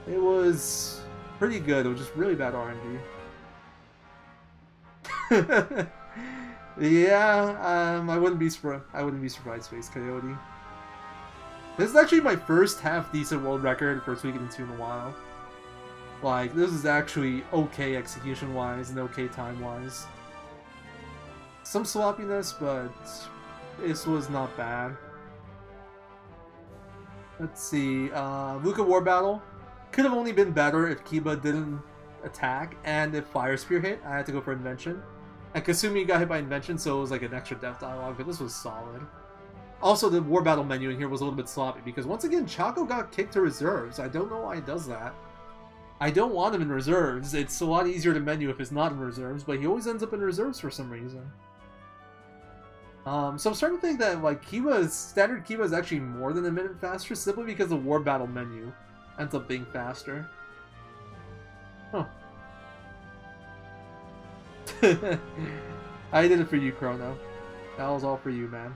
it was pretty good. It was just really bad RNG. Yeah, I wouldn't be surprised, Space Coyote. This is actually my first half-decent world record for Suikoden II in a while. Like, this is actually okay execution-wise and okay time-wise. Some sloppiness, but this was not bad. Let's see, Luca War Battle. Could have only been better if Kiba didn't attack, and if Fire Spear hit, I had to go for Invention. And Kasumi got hit by Invention, so it was like an extra death dialogue, but this was solid. Also, the War Battle menu in here was a little bit sloppy, because once again, Chaco got kicked to reserves. I don't know why he does that. I don't want him in reserves. It's a lot easier to menu if it's not in reserves, but he always ends up in reserves for some reason. So I'm starting to think that, like, standard Kiba is actually more than a minute faster, simply because the War Battle menu ends up being faster. Huh. I did it for you, Chrono. That was all for you, man.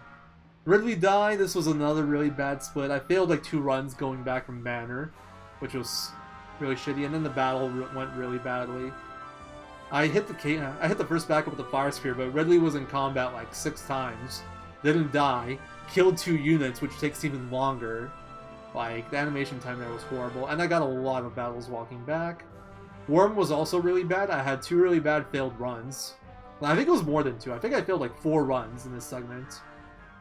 Ridley died. This was another really bad split. I failed like 2 runs going back from Banner, which was really shitty, and then the battle went really badly. I hit the first backup with the Fire Spear, but Ridley was in combat like 6 times, didn't die, killed 2 units, which takes even longer. Like, the animation time there was horrible, and I got a lot of battles walking back. Worm was also really bad. I had 2 really bad failed runs. Well, I think it was more than 2. I think I failed like 4 runs in this segment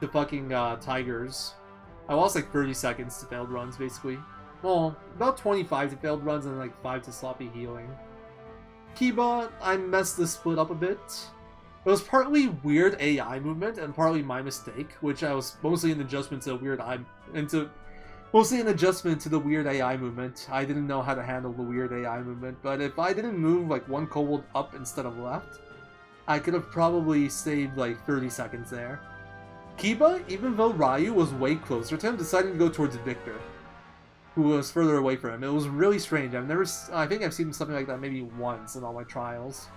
to fucking Tigers. I lost like 30 seconds to failed runs, basically. Well, about 25 to failed runs and like 5 to sloppy healing. Kiba, I messed this split up a bit. It was partly weird AI movement and partly my mistake, which I was mostly an adjustment to the weird AI movement. I didn't know how to handle the weird AI movement, but if I didn't move like 1 kobold up instead of left, I could have probably saved like 30 seconds there. Kiba, even though Ryu was way closer to him, decided to go towards Victor, who was further away from him. It was really strange. I think I've seen something like that maybe once in all my trials.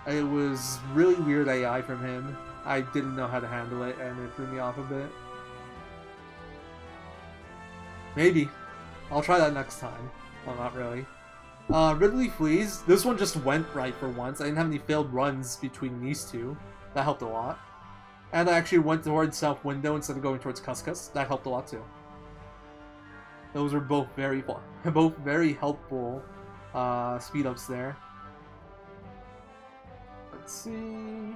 It was really weird AI from him. I didn't know how to handle it, and it threw me off a bit. Maybe. I'll try that next time. Well, not really. Ridley flees. This one just went right for once. I didn't have any failed runs between these two. That helped a lot. And I actually went towards South Window instead of going towards Cuscus. That helped a lot too. Those were both very helpful speed ups there. Let's see.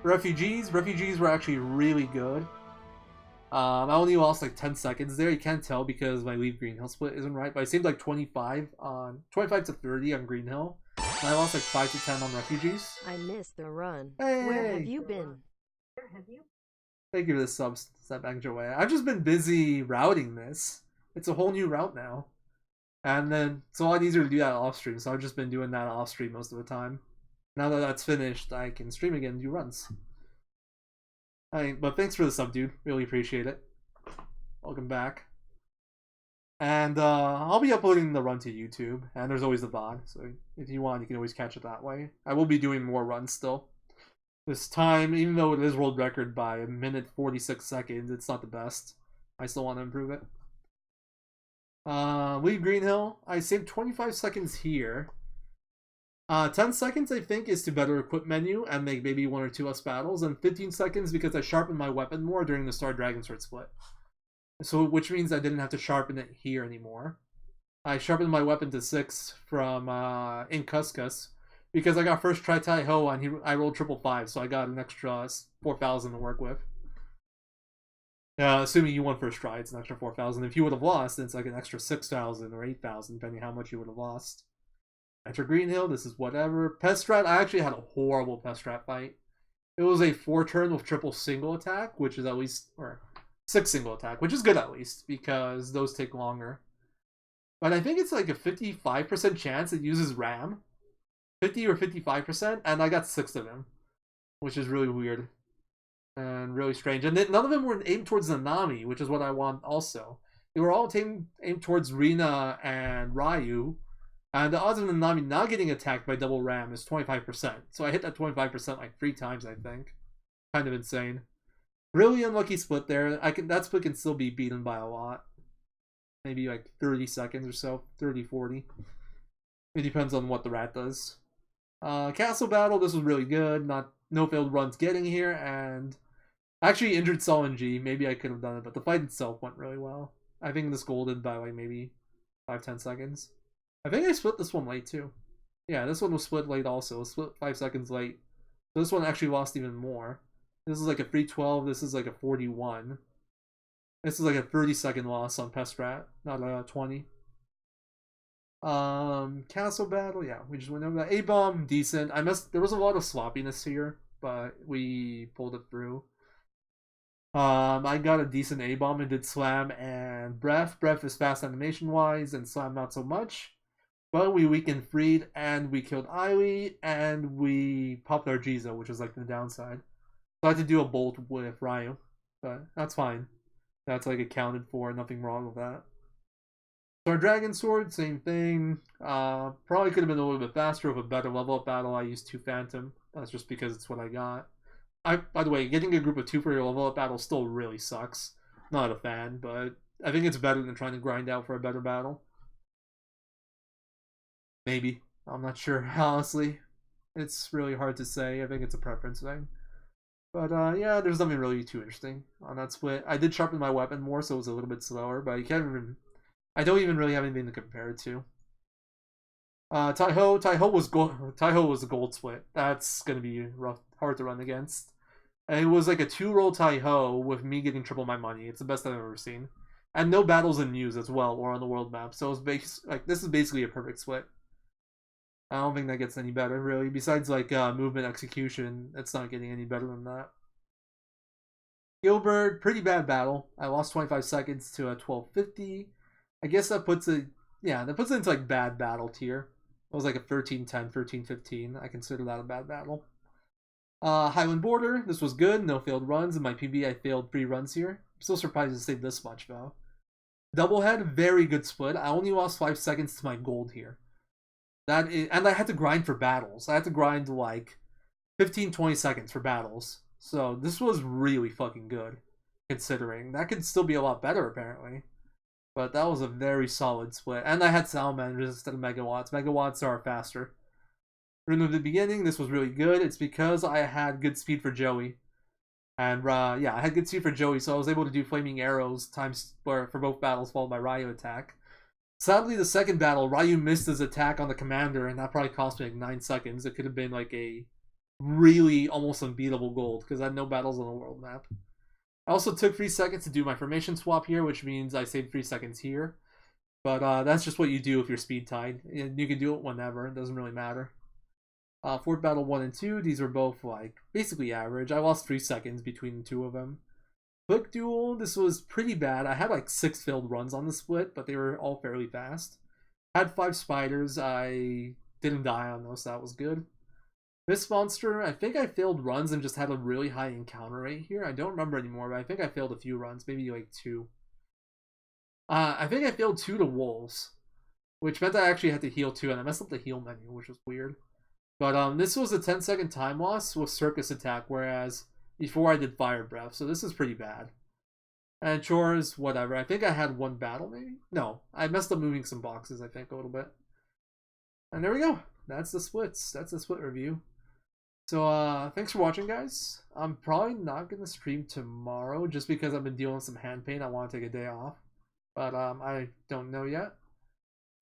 Refugees. Refugees were actually really good. I only lost like 10 seconds there. You can't tell because my Leave Green Hill split isn't right, but I saved like 25 to 30 on Green Hill. And I lost like 5 to 10 on Refugees. I missed the run. Hey! Where have you been? Thank you for the subs, Stepback Joey. I've just been busy routing this. It's a whole new route now. And then it's a lot easier to do that off stream, so I've just been doing that off stream most of the time. Now that that's finished, I can stream again and do runs. But thanks for the sub, dude. Really appreciate it. Welcome back. And I'll be uploading the run to YouTube, and there's always the VOD, so if you want, you can always catch it that way. I will be doing more runs still. This time, even though it is world record by 1 minute 46 seconds, it's not the best. I still want to improve it. Leave Green Hill. I saved 25 seconds here. 10 seconds, I think, is to better equip menu and make maybe 1 or 2 less battles, and 15 seconds because I sharpened my weapon more during the Star Dragon Sword split. So, which means I didn't have to sharpen it here anymore. I sharpened my weapon to 6 from in Cuscus because I got first try Tai Ho and I rolled 555, so I got an extra 4,000 to work with. Assuming you won first try, it's an extra 4,000. If you would have lost, it's like an extra 6,000 or 8,000, depending how much you would have lost. Enter Green Hill, this is whatever. Pestrat, I actually had a horrible Pestrat fight. It was a 4-turn with triple single attack, which is at least, or 6 single attack, which is good at least, because those take longer. But I think it's like a 55% chance it uses RAM. 50 or 55%, and I got 6 of them, which is really weird. And really strange. And none of them were aimed towards Nanami, which is what I want also. They were all aimed towards Rina and Ryu. And the odds of Nanami not getting attacked by double ram is 25%. So I hit that 25% like 3 times, I think. Kind of insane. Really unlucky split there. That split can still be beaten by a lot. Maybe like 30 seconds or so. 30, 40. It depends on what the rat does. Castle battle, this was really good. No failed runs getting here, and I actually injured Sullen G. Maybe I could have done it, but the fight itself went really well. I think this golden by like maybe 5-10 seconds. I think I split this one late too. Yeah, this one was split late also. It was split 5 seconds late. So this one actually lost even more. This is like a 312. This is like a 41. This is like a 30-second loss on Pestrat, not a 20. Castle battle, yeah, we just went over that. A-bomb, decent. There was a lot of sloppiness here, but we pulled it through. I got a decent A-bomb and did slam and breath. Breath is fast animation wise, and slam not so much. But we weakened Freed, and we killed Eily, and we popped our Jizo, which was like the downside. So I had to do a bolt with Ryu, but that's fine. That's like accounted for, nothing wrong with that. So our Dragon Sword, same thing. Probably could have been a little bit faster with a better level up battle. I used 2 Phantom. That's just because it's what I got. By the way, getting a group of 2 for your level up battle still really sucks. Not a fan, but I think it's better than trying to grind out for a better battle. Maybe. I'm not sure, honestly. It's really hard to say. I think it's a preference thing. But yeah, there's nothing really too interesting on that split. I did sharpen my weapon more, so it was a little bit slower, but you can't even... I don't even really have anything to compare it to. Taiho was a gold split. That's gonna be rough, hard to run against. And it was like a 2-roll Taiho with me getting triple my money. It's the best I've ever seen. And no battles in Muse as well, or on the world map. So it's like this is basically a perfect split. I don't think that gets any better, really. Besides, like, movement execution, it's not getting any better than that. Gilbert, pretty bad battle. I lost 25 seconds to a 1250. I guess that puts it, yeah, that puts it into, like, bad battle tier. It was like a 13-10, 13-15. I consider that a bad battle. Highland Border, this was good. No failed runs. In my PB, I failed 3 runs here. I'm still surprised to save this much, though. Doublehead, very good split. I only lost 5 seconds to my gold here. And I had to grind for battles. I had to grind like 15-20 seconds for battles. So this was really fucking good, considering. That could still be a lot better, apparently. But that was a very solid split. And I had salamanders instead of megawatts. Megawatts are faster. Rune of the Beginning, this was really good. It's because I had good speed for Joey. And yeah, I had good speed for Joey, so I was able to do flaming arrows for both battles followed by Ryu attack. Sadly, the second battle, Ryu missed his attack on the commander, and that probably cost me like 9 seconds. It could have been like a really almost unbeatable gold, because I had no battles on the world map. I also took 3 seconds to do my formation swap here, which means I saved 3 seconds here. But that's just what you do if you're speed tied. You can do it whenever, it doesn't really matter. Fort Battle 1 and 2, these were both like basically average. I lost 3 seconds between the two of them. Book Duel, this was pretty bad. I had like 6 failed runs on the split, but they were all fairly fast. Had 5 spiders. I didn't die on those, so that was good. This monster, I think I failed runs and just had a really high encounter rate here. I don't remember anymore, but I think I failed a few runs, maybe like 2. I think I failed 2 to wolves, which meant I actually had to heal 2, and I messed up the heal menu, which was weird. But this was a 10-second time loss with Circus Attack, whereas before I did Fire Breath, so this is pretty bad. And chores, whatever. I think I had 1 battle, maybe? No, I messed up moving some boxes, I think, a little bit. And there we go. That's the splits. That's the split review. So, thanks for watching, guys. I'm probably not going to stream tomorrow, just because I've been dealing with some hand pain. I want to take a day off. But, I don't know yet.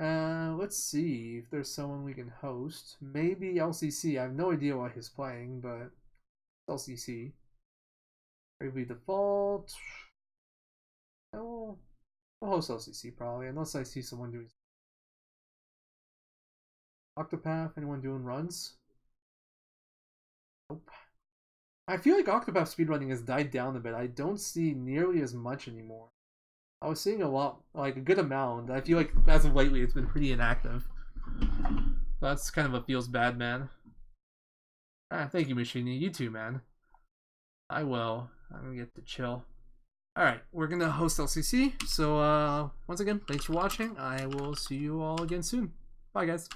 Let's see if there's someone we can host. Maybe LCC. I have no idea what he's playing, but LCC. Maybe default. I'll host LCC probably, unless I see someone doing Octopath. Anyone doing runs? Nope. I feel like Octopath speedrunning has died down a bit. I don't see nearly as much anymore. I was seeing a lot, like a good amount. I feel like as of lately it's been pretty inactive. That's kind of what feels bad, man. Thank you, Machini. You too, man. I will. I'm gonna get to chill. Alright, we're gonna host LCC. So, once again, thanks for watching. I will see you all again soon. Bye, guys.